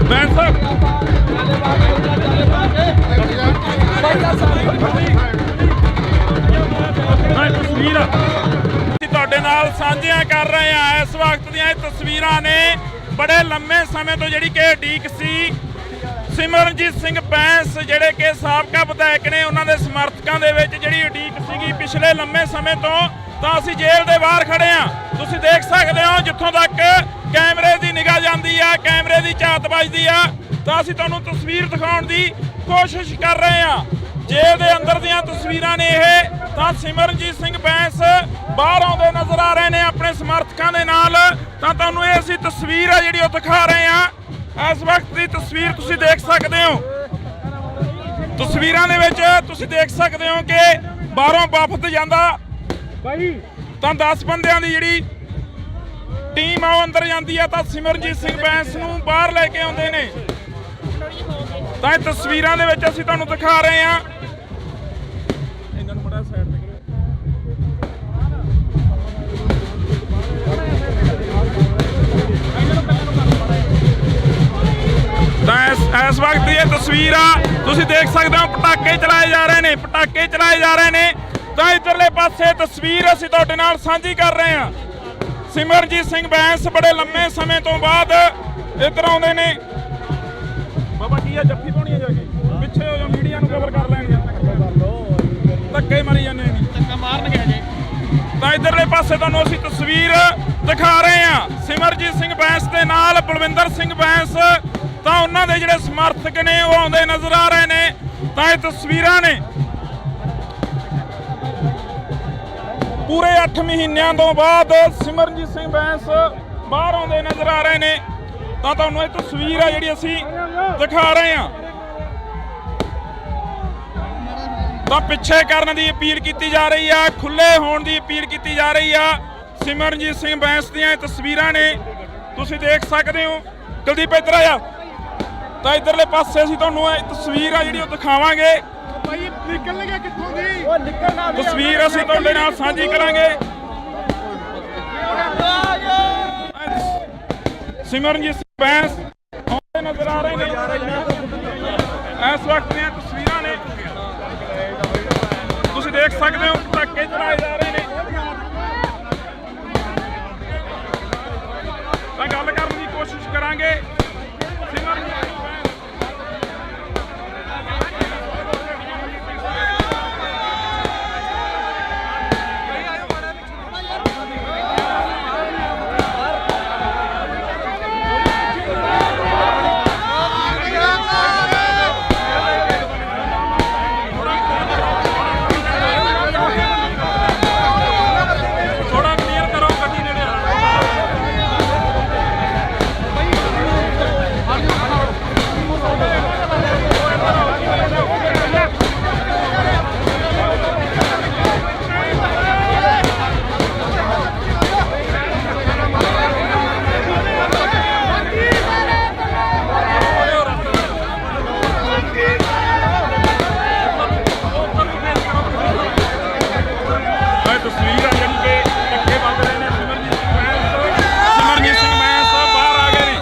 ਬੈਂਸ ਸਾਹਿਬ ਤਸਵੀਰ ਅਸੀਂ ਤੁਹਾਡੇ ਨਾਲ ਸਾਂਝੀਆਂ ਕਰ ਰਹੇ ਹਾਂ। ਇਸ ਵਕਤ ਦੀਆਂ ਇਹ ਤਸਵੀਰਾਂ ਨੇ ਬੜੇ ਲੰਮੇ ਸਮੇਂ ਤੋਂ ਜਿਹੜੀ ਕਿ ਉਡੀਕ ਸੀ। ਸਿਮਰਨਜੀਤ ਸਿੰਘ ਬੈਂਸ ਜਿਹੜੇ ਕਿ ਸਾਬਕਾ ਵਿਧਾਇਕ ਨੇ, ਉਹਨਾਂ ਦੇ ਸਮਰਥਕਾਂ ਦੇ ਵਿੱਚ ਜਿਹੜੀ ਉਡੀਕ ਸੀਗੀ ਪਿਛਲੇ ਲੰਮੇ ਸਮੇਂ ਤੋਂ। ਤਾਂ ਅਸੀਂ ਜੇਲ੍ਹ ਦੇ ਬਾਹਰ ਖੜੇ ਹਾਂ, ਤੁਸੀਂ ਦੇਖ ਸਕਦੇ ਹੋ। ਜਿੱਥੋਂ ਤੱਕ ਕੈਮਰੇ ਦੀ ਨਿਗਾਹ ਜਾਂਦੀ ਆ, ਕੈਮਰੇ ਦੀ ਝਾਤ ਵੱਜਦੀ ਆ, ਤਾਂ ਅਸੀਂ ਤੁਹਾਨੂੰ ਤਸਵੀਰ ਦਿਖਾਉਣ ਦੀ ਕੋਸ਼ਿਸ਼ ਕਰ ਰਹੇ ਹਾਂ। ਜੇਲ੍ਹ ਦੇ ਅੰਦਰ ਦੀਆਂ ਤਸਵੀਰਾਂ ਨੇ ਇਹ। ਤਾਂ ਸਿਮਰਨਜੀਤ ਸਿੰਘ ਬੈਂਸ ਬਾਹਰ ਆਉਂਦੇ ਨਜ਼ਰ ਆ ਰਹੇ ਨੇ ਆਪਣੇ ਸਮਰਥਕਾਂ ਦੇ ਨਾਲ। ਤਾਂ ਤੁਹਾਨੂੰ ਇਹ ਅਸੀਂ ਤਸਵੀਰ ਆ ਜਿਹੜੀ ਉਹ ਦਿਖਾ ਰਹੇ ਹਾਂ। ਇਸ ਵਕਤ ਦੀ ਤਸਵੀਰ ਤੁਸੀਂ ਦੇਖ ਸਕਦੇ ਹੋ। ਤਸਵੀਰਾਂ ਦੇ ਵਿੱਚ ਤੁਸੀਂ ਦੇਖ ਸਕਦੇ ਹੋ ਕਿ ਬਾਹਰੋਂ ਵਫਦ ਜਾਂਦਾ ਤਾਂ 10 ਬੰਦਿਆਂ ਦੀ ਜਿਹੜੀ ਟੀਮ ਆ ਉਹ ਅੰਦਰ ਜਾਂਦੀ ਆ, ਤਾਂ ਸਿਮਰਨਜੀਤ ਸਿੰਘ ਬੈਂਸ ਨੂੰ ਬਾਹਰ ਲੈ ਕੇ ਆਉਂਦੇ ਨੇ। ਤਾਂ ਇਹ ਤਸਵੀਰਾਂ ਦੇ ਵਿੱਚ ਅਸੀਂ ਤੁਹਾਨੂੰ ਦਿਖਾ ਰਹੇ ਹਾਂ। ਇਹਨਾਂ ਨੂੰ ਬੜਾ ਸਾਈਡ ਤੇ ਤਾਂ ਇਸ ਵਕਤ ਦੀ ਇਹ ਤਸਵੀਰ ਆ, ਤੁਸੀਂ ਦੇਖ ਸਕਦੇ ਹੋ ਪਟਾਕੇ ਚਲਾਏ ਜਾ ਰਹੇ ਨੇ, ਪਟਾਕੇ ਚਲਾਏ ਜਾ ਰਹੇ ਨੇ। ਤਾਂ ਇੱਧਰਲੇ ਪਾਸੇ ਤਸਵੀਰ ਅਸੀਂ ਤੁਹਾਡੇ ਨਾਲ ਸਾਂਝੀ ਕਰ ਰਹੇ ਹਾਂ। ਸਿਮਰਨਜੀਤ ਸਿੰਘ ਬੈਂਸ ਬੜੇ ਲੰਮੇ ਸਮੇਂ ਤੋਂ ਬਾਅਦ ਇੱਧਰ ਆਉਂਦੇ ਨੇ। ਬਾਬਾ ਕੀ ਆ, ਜੱਫੀ ਪਾਉਣੀ ਆ ਜਾ ਕੇ ਪਿੱਛੇ ਹੋ ਜਾ, ਮੀਡੀਆ ਨੂੰ ਕਵਰ ਕਰ ਲੈਣਗੇ। ਧੱਕੇ ਮਾਰੀ ਜਾਂਦੇ ਨੇ, ਧੱਕਾ ਮਾਰਨਗੇ ਹਜੇ। ਤਾਂ ਇੱਧਰਲੇ ਪਾਸੇ ਤੁਹਾਨੂੰ ਅਸੀਂ ਤਸਵੀਰ ਦਿਖਾ ਰਹੇ ਹਾਂ। ਸਿਮਰਨਜੀਤ ਸਿੰਘ ਬੈਂਸ ਦੇ ਨਾਲ ਬਲਵਿੰਦਰ ਸਿੰਘ ਬੈਂਸ, ਤਾਂ ਉਹਨਾਂ ਦੇ ਜਿਹੜੇ ਸਮਰਥਕ ਨੇ ਉਹ ਆਉਂਦੇ ਨਜ਼ਰ ਆ ਰਹੇ ਨੇ। ਤਾਂ ਇਹ ਤਸਵੀਰਾਂ ਨੇ ਪੂਰੇ 8 ਮਹੀਨਿਆਂ ਤੋਂ ਬਾਅਦ ਸਿਮਰਨਜੀਤ ਸਿੰਘ ਬੈਂਸ ਬਾਹਰ ਆਉਂਦੇ ਨਜ਼ਰ ਆ ਰਹੇ ਨੇ। ਤਾਂ ਤੁਹਾਨੂੰ ਇਹ ਤਸਵੀਰ ਆ ਜਿਹੜੀ ਅਸੀਂ ਦਿਖਾ ਰਹੇ ਹਾਂ। ਤਾਂ ਪਿੱਛੇ ਕਰਨ ਦੀ ਅਪੀਲ ਕੀਤੀ ਜਾ ਰਹੀ ਆ, ਖੁੱਲੇ ਹੋਣ ਦੀ ਅਪੀਲ ਕੀਤੀ ਜਾ ਰਹੀ ਆ। ਸਿਮਰਨਜੀਤ ਸਿੰਘ ਬੈਂਸ ਦੀਆਂ ਇਹ ਤਸਵੀਰਾਂ ਨੇ, ਤੁਸੀਂ ਦੇਖ ਸਕਦੇ ਹੋ। ਕੁਲਦੀਪ ਇੱਧਰ ਆ ਜਾ। ਤਾਂ ਇੱਧਰਲੇ ਪਾਸੇ ਅਸੀਂ ਤੁਹਾਨੂੰ ਇਹ ਤਸਵੀਰ ਆ ਜਿਹੜੀ ਉਹ ਦਿਖਾਵਾਂਗੇ। ਭਾਈ ਨਿਕਲ ਗਿਆ ਕਿੱਥੋਂ ਦੀ? ਉਹ ਨਿਕਲਣਾ ਨਹੀਂ। ਤਸਵੀਰ ਅਸੀਂ ਤੁਹਾਡੇ ਨਾਲ ਸਾਂਝੀ ਕਰਾਂਗੇ। ਸਿਮਰਨਜੀਤ ਸਿੰਘ ਬੈਂਸ ਆਉਂਦੇ ਨਜ਼ਰ ਆ ਰਹੇ ਨੇ। ਇਸ ਵਕਤ ਦੀਆਂ ਤਸਵੀਰਾਂ ਨੇ, ਤੁਸੀਂ ਦੇਖ ਸਕਦੇ ਹੋ। ਪਟਾਕੇ ਕਰਾਂਗੇ ਸਿਮਰਨਜੀਤ ਸਿੰਘ ਬੈਂਸ। ਥੋੜਾ ਕਲੀਅਰ ਕਰੋ, ਗੱਡੀ ਨੇੜੇ ਆ। ਇਹ ਤਸਵੀਰ ਆ ਜਿਹੜੀ ਕਿ ਧੱਕੇ ਵੱਜ ਰਹੇ ਨੇ। ਸਿਮਰਨਜੀਤ ਸਿੰਘ ਬੈਂਸ ਬਾਹਰ ਆ ਗਏ ਨੇ,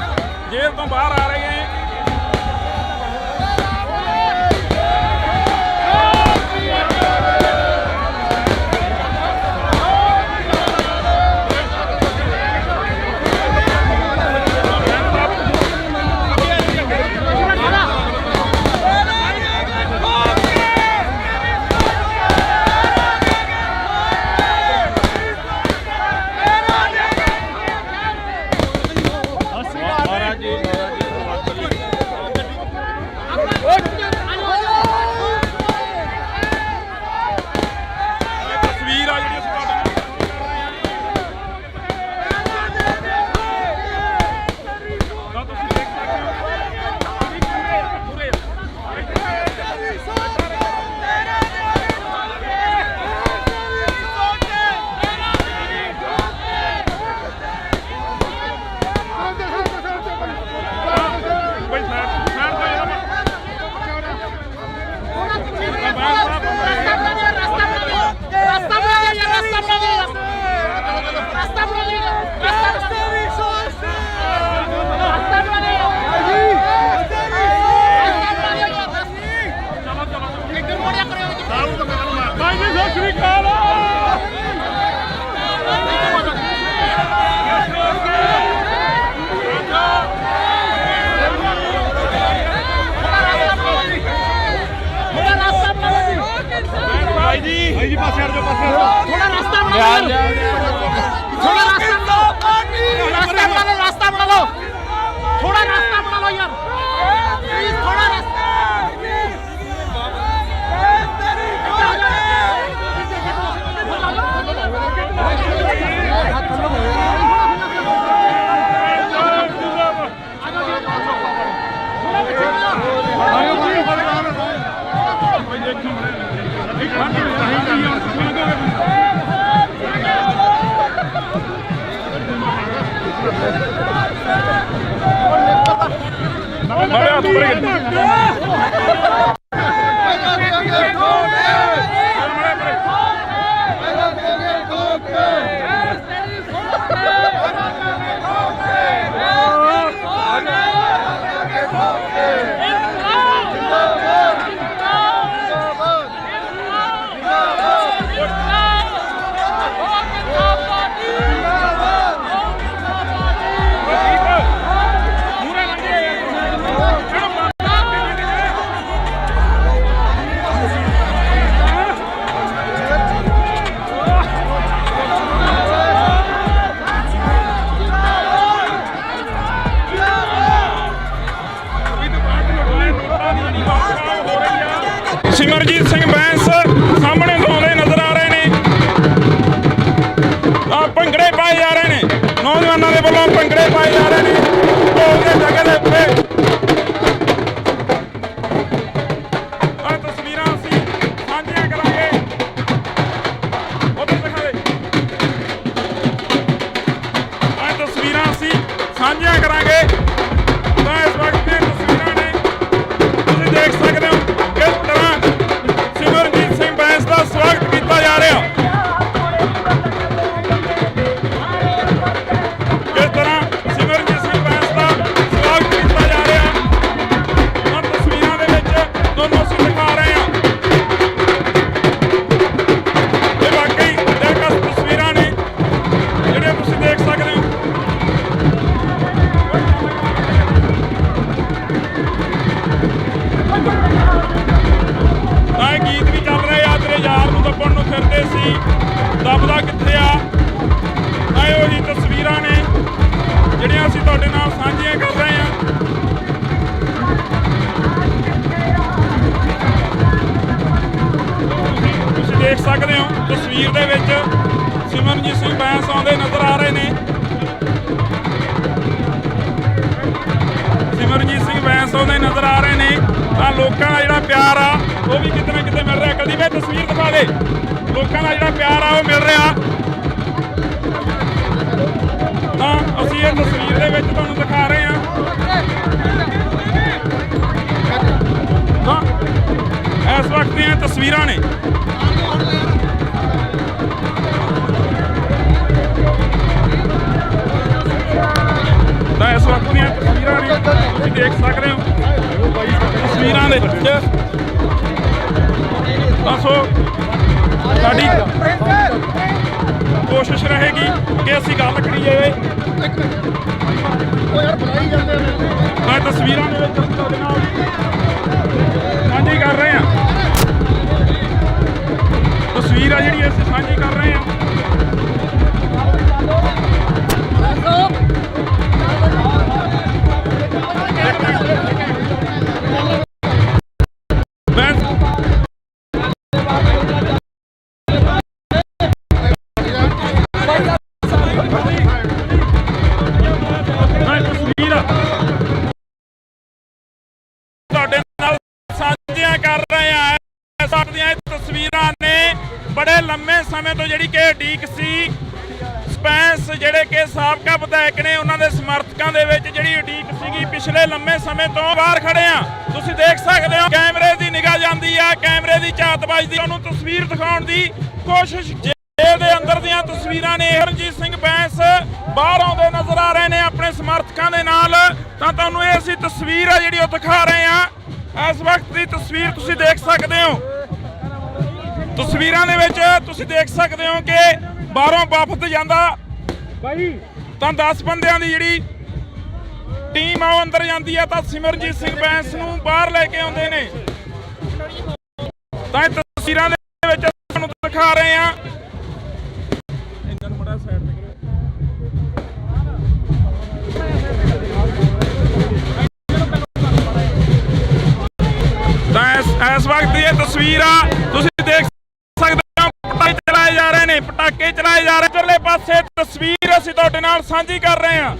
ਜੇਲ੍ਹ ਤੋਂ ਬਾਹਰ ਆ ਰਹੇ ਨੇ। ਤਸਵੀਰ ਆ ਜਿਹੜੀ ਅਸੀਂ ਤਾਂ ਤੁਸੀਂ ਦੇਖ ਸਕਦੇ ਹੋ ਪੂਰੇ ਬਈ ਸਾਈਡ ਤੋਂ ਯਾਰ ਭਾਈ ਜੀ ਸਤਿ ਸ਼੍ਰੀ ਅਕਾਲ। ਭਾਈ ਜੀ ਪਾਸੇ ਹਟ ਜਾਓ, ਪਾਸੇ ਹਟ ਜਾਓ। ਥੋੜਾ ਰਾਸਤਾ ਬਣਾ ਲਓ, ਥੋੜਾ ਰਾਸਤਾ ਬਣਾ ਲਓ, ਥੋੜਾ ਰਾਸਤਾ ਬਣਾ ਲਓ ਯਾਰ, ਪਲੀਜ਼ ਥੋੜਾ ਰਾਸਤਾ। ਬੜੇ ਹੱਥ ਭਰੇ ਸਿਮਰਨਜੀਤ ਸਿੰਘ ਬੈਂਸ ਸਾਹਮਣੇ ਤੋਂ ਆਉਂਦੇ ਨਜ਼ਰ ਆ ਰਹੇ ਨੇ। ਆ ਭੰਗੜੇ ਪਾਏ ਜਾ ਰਹੇ ਨੇ, ਨੌਜਵਾਨਾਂ ਦੇ ਵੱਲੋਂ ਭੰਗੜੇ ਪਾਏ ਜਾ ਰਹੇ ਨੇ ਢੋਲ ਦੀ ਜਗ੍ਹਾ ਦੇ ਉੱਤੇ। ਆ ਤਸਵੀਰਾਂ ਅਸੀਂ ਸਾਂਝੀਆਂ ਕਰਾਂਗੇ, ਉਧਰ ਦਿਖਾਵੇ। ਆ ਤਸਵੀਰਾਂ ਅਸੀਂ ਸਾਂਝੀਆਂ ਕਰਾਂਗੇ ਤਾਂ ਇਸ ਵਕਤ ਦੀਆਂ ਤਸਵੀਰਾਂ ਨੇ, ਤੁਸੀਂ ਦੇਖ ਸਕਦੇ ਹੋ ਕਿਸ ਤਰ੍ਹਾਂ ਸਿਮਰਨਜੀਤ ਸਿੰਘ ਬੈਂਸ ਦਾ ਸਵਾਗਤ ਕੀਤਾ ਜਾ ਰਿਹਾ। ਕਿਸ ਤਰ੍ਹਾਂ ਸਿਮਰਨਜੀਤ ਸਿੰਘ ਬੈਂਸ ਦਾ ਸਵਾਗਤ ਕੀਤਾ ਜਾ ਪਾਣੀ ਦਬਦਾ ਕਿੱਥੇ ਆ। ਇਹ ਉਹੀ ਤਸਵੀਰਾਂ ਨੇ ਜਿਹੜੀਆਂ ਅਸੀਂ ਤੁਹਾਡੇ ਨਾਲ ਸਾਂਝੀਆਂ ਕਰ ਰਹੇ ਹਾਂ। ਤੁਸੀਂ ਦੇਖ ਸਕਦੇ ਹੋ ਤਸਵੀਰ ਦੇ ਵਿੱਚ ਸਿਮਰਨਜੀਤ ਸਿੰਘ ਬੈਂਸ ਆਉਂਦੇ ਨਜ਼ਰ ਆ ਰਹੇ ਨੇ। ਸਿਮਰਨਜੀਤ ਸਿੰਘ ਬੈਂਸ ਆਉਂਦੇ ਨਜ਼ਰ ਆ ਰਹੇ ਨੇ ਤਾਂ ਲੋਕਾਂ ਦਾ ਜਿਹੜਾ ਪਿਆਰ ਆ ਉਹ ਵੀ ਕਿਤੇ ਨਾ ਕਿਤੇ ਮਿਲ ਰਿਹਾ। ਕਦੀ ਵੀ ਤਸਵੀਰ ਦਿਖਾ ਦੇ, ਲੋਕਾਂ ਦਾ ਜਿਹੜਾ ਪਿਆਰ ਆ ਉਹ ਮਿਲ ਰਿਹਾ। ਤਾਂ ਅਸੀਂ ਇਹ ਤਸਵੀਰ ਦੇ ਵਿੱਚ ਤੁਹਾਨੂੰ ਦਿਖਾ ਰਹੇ ਹਾਂ। ਤਾਂ ਇਸ ਵਕਤ ਦੀਆਂ ਤਸਵੀਰਾਂ ਨੇ। ਤਾਂ ਇਸ ਵਕਤ ਦੀਆਂ ਤਸਵੀਰਾਂ ਨੇ ਤੁਸੀਂ ਦੇਖ ਸਕਦੇ ਹੋ ਤਸਵੀਰਾਂ ਦੇ ਵਿੱਚ। ਤਾਂ ਸੋ ਸਾਡੀ ਕੋਸ਼ਿਸ਼ ਰਹੇਗੀ ਕਿ ਅਸੀਂ ਗੱਲ ਕਰੀਏ ਤਾਂ ਤਸਵੀਰਾਂ ਦੇ ਵਿੱਚ ਤੁਹਾਡੇ ਨਾਲ ਸਾਂਝੀ ਕਰ ਰਹੇ ਹਾਂ। ਤਸਵੀਰ ਆ ਜਿਹੜੀ ਅਸੀਂ ਸਾਂਝੀ ਕਰ ਰਹੇ ਹਾਂ। ਤੁਹਾਡੇ ਨਾਲ ਸਾਂਝੀਆਂ ਕਰ ਰਹੇ ਹਾਂ। ਦੀਆਂ ਤਸਵੀਰਾਂ ਨੇ ਬੜੇ ਲੰਮੇ ਸਮੇਂ ਤੋਂ ਜਿਹੜੀ ਕਿ ਉਡੀਕ ਸੀ। ਸਪੈਂਸ ਜਿਹੜੇ ਕਿ ਸਾਬਕਾ ਵਿਧਾਇਕ ਨੇ ਉਹਨਾਂ ਦੇ ਸਮਰਥਕਾਂ ਦੇ ਵਿੱਚ ਜਿਹੜੀ ਉਡੀਕ ਸੀਗੀ ਪਿਛਲੇ ਲੰਮੇ ਸਮੇਂ ਤੋਂ। ਬਾਹਰ ਖੜੇ ਆ, ਤੁਸੀਂ ਦੇਖ ਸਕਦੇ ਹੋ ਕੈਮਰੇ ਦੀ ਨਿਗਾਹ ਜਾਂਦੀ ਆ, ਕੈਮਰੇ ਦੀ ਝਾਤ ਵੱਜਦੀ, ਉਹਨੂੰ ਤਸਵੀਰ ਦਿਖਾਉਣ ਦੀ ਕੋਸ਼ਿਸ਼। ਜੇਲ੍ਹ ਦੇ ਅੰਦਰ ਦੀਆਂ ਤਸਵੀਰਾਂ ਨੇ। ਸਿਮਰਨਜੀਤ ਸਿੰਘ ਬੈਂਸ ਬਾਹਰ ਆਉਂਦੇ ਨਜ਼ਰ ਆ ਰਹੇ ਨੇ ਆਪਣੇ ਸਮਰਥਕਾਂ ਦੇ ਨਾਲ। ਤਾਂ ਤੁਹਾਨੂੰ ਇਹ ਅਸੀਂ ਤਸਵੀਰ ਆ ਜਿਹੜੀ ਉਹ ਦਿਖਾ ਰਹੇ ਆ। ਇਸ ਵਕਤ ਦੀ ਤਸਵੀਰ ਤੁਸੀਂ ਦੇਖ ਸਕਦੇ ਹੋ। ਤਸਵੀਰਾਂ ਦੇ ਵਿੱਚ ਤੁਸੀਂ ਦੇਖ ਸਕਦੇ ਹੋ ਕਿ ਬਾਹਰੋਂ ਵਫਦ ਜਾਂਦਾ ਤਾਂ 10 ਬੰਦਿਆਂ ਦੀ ਜਿਹੜੀ ਟੀਮ ਆ ਉਹ ਅੰਦਰ ਜਾਂਦੀ ਆ ਤਾਂ ਸਿਮਰਨਜੀਤ ਸਿੰਘ ਬੈਂਸ ਨੂੰ ਬਾਹਰ ਲੈ ਕੇ ਆਉਂਦੇ ਨੇ। ਤਾਂ ਇਹ ਤਸਵੀਰਾਂ ਦੇ ਵਿੱਚ ਤੁਹਾਨੂੰ ਦਿਖਾ ਰਹੇ ਆ। ਤਾਂ ਇਸ ਵਕਤ ਦੀ ਇਹ ਤਸਵੀਰ ਆ ਤੁਸੀਂ ਦੇਖ ਸਕਦੇ ਹੋ। ਪਟਾਕੇ ਚਲਾਏ ਜਾ ਰਹੇ ਨੇ, ਪਟਾਕੇ ਚਲਾਏ ਜਾ ਰਹੇ। ਇੱਧਰਲੇ ਪਾਸੇ ਤਸਵੀਰ ਅਸੀਂ ਤੁਹਾਡੇ ਨਾਲ ਸਾਂਝੀ ਕਰ ਰਹੇ ਹਾਂ।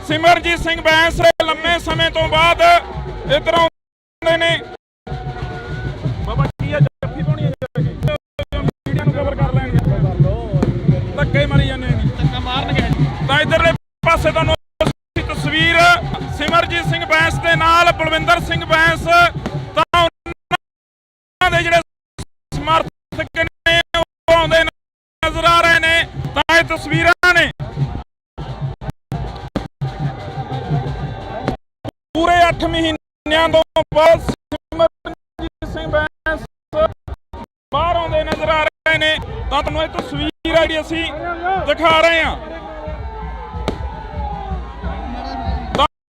ਸਿਮਰਨਜੀਤ ਸਿੰਘ ਬੈਂਸ ਲੰਮੇ ਸਮੇਂ ਤੋਂ ਬਾਅਦ ਇੱਧਰੋਂ ਆਉਂਦੇ ਨੇ। ਬਾਬਾ ਕੀ ਆ ਜੱਫੀ ਪਾਉਣੀ ਹੈ, ਮੀਡੀਆ ਨੂੰ ਕਵਰ ਕਰ ਲੈਣਗੇ, ਧੱਕੇ ਮਾਰੀ ਜਾਂਦੇ ਨੇ, ਧੱਕਾ ਮਾਰਨਗੇ। ਤਾਂ ਇੱਧਰਲੇ ਪਾਸੇ ਤੁਹਾਨੂੰ ਤਸਵੀਰ ਸਿਮਰਨਜੀਤ ਸਿੰਘ ਬੈਂਸ ਦੇ ਨਾਲ ਬਲਵਿੰਦਰ ਸਿੰਘ ਬੈਂਸ ਤਾਂ ਉਹਨਾਂ ਦੇ ਜਿਹੜੇ ਸਮਰਥਕ ਨੇ ਉਹ ਆਉਂਦੇ ਨਜ਼ਰ ਆ ਰਹੇ ਨੇ। ਤਾਂ ਇਹ ਤਸਵੀਰਾਂ ਨੇ ਪੂਰੇ 8 ਮਹੀਨਿਆਂ ਤੋਂ ਬਾਅਦ ਸਿਮਰਨਜੀਤ ਸਿੰਘ ਬੈਂਸ ਬਾਹਰ ਆਉਂਦੇ ਨਜ਼ਰ ਆ ਰਹੇ ਨੇ। ਤਾਂ ਤੁਹਾਨੂੰ ਇਹ ਤਸਵੀਰ ਜਿਹੜੀ ਅਸੀਂ ਦਿਖਾ ਰਹੇ ਹਾਂ।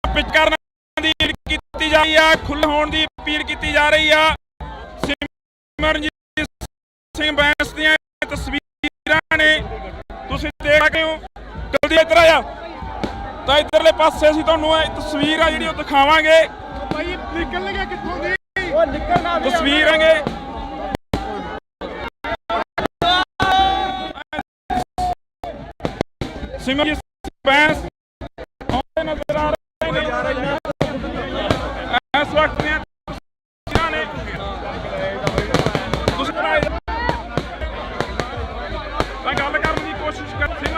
ਪਿਚ ਕਰਨ ਦੀ ਕੀਤੀ ਜਾ ਰਹੀ ਆ, ਖੁੱਲ੍ਹ ਹੋਣ ਦੀ ਅਪੀਲ ਕੀਤੀ ਜਾ ਰਹੀ ਆ। ਸਿਮਰਨਜੀਤ ਸਿੰਘ ਬੈਂਸ ਦੀਆਂ ਤਸਵੀਰਾਂ ਨੇ ਤੁਸੀਂ ਦੇਖ ਸਕਦੇ ਹੋ। ਜਲਦੀ ਇੱਧਰ ਆ ਜਾ। ਤਾਂ ਇੱਧਰਲੇ ਪਾਸੇ ਅਸੀਂ ਤੁਹਾਨੂੰ ਇਹ ਤਸਵੀਰ ਆ ਜਿਹੜੀ ਉਹ ਦਿਖਾਵਾਂਗੇ। ਭਾਈ ਨਿਕਲ ਗਿਆ ਕਿੱਥੋਂ ਦੀ ਉਹ ਨਿਕਲਣਾ ਤਸਵੀਰ ਆਂਗੇ। ਸਿਮਰਨਜੀਤ ਸਿੰਘ ਬੈਂਸ ਆਉਂਦੇ ਨਜ਼ਰ ਆ ਰਹੇ ਨੇ। ਇਸ ਵਕਤ ਦੀਆਂ ਤਸਵੀਰਾਂ ਨੇ ਤੁਸੀਂ ਤਾਂ ਗੱਲ ਕਰਨ ਦੀ ਕੋਸ਼ਿਸ਼ ਕਰ ਸਿੰਘ।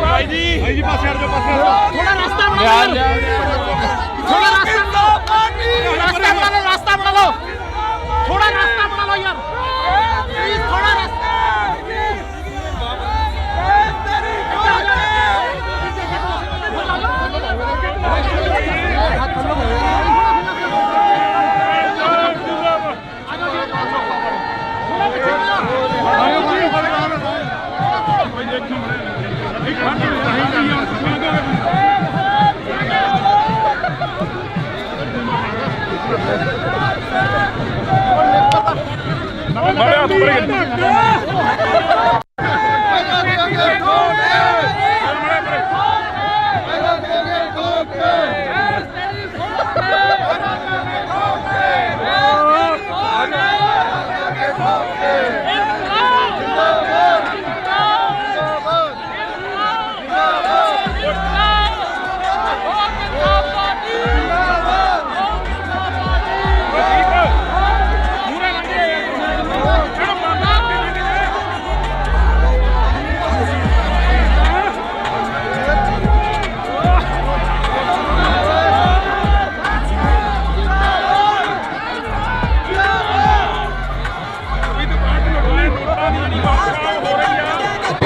ਭਾਈ ਜੀ ਪਾਸੇ ਹਟ ਜਾਓ ਪਾਸੇ ਹਟ ਜਾਓ ਥੋੜਾ ਰਸਤਾ ਬਣਾ ਲਓ ਥੋੜਾ ਰਸਤਾ ਬਣਾ ਲਓ ਰਸਤਾ ਬਣਾ ਲਓ ਥੋੜਾ ਰਸਤਾ ਬਣਾ ਲਓ ਯਾਰ ਪਲੀਜ਼ ਥੋੜਾ ਰਸਤਾ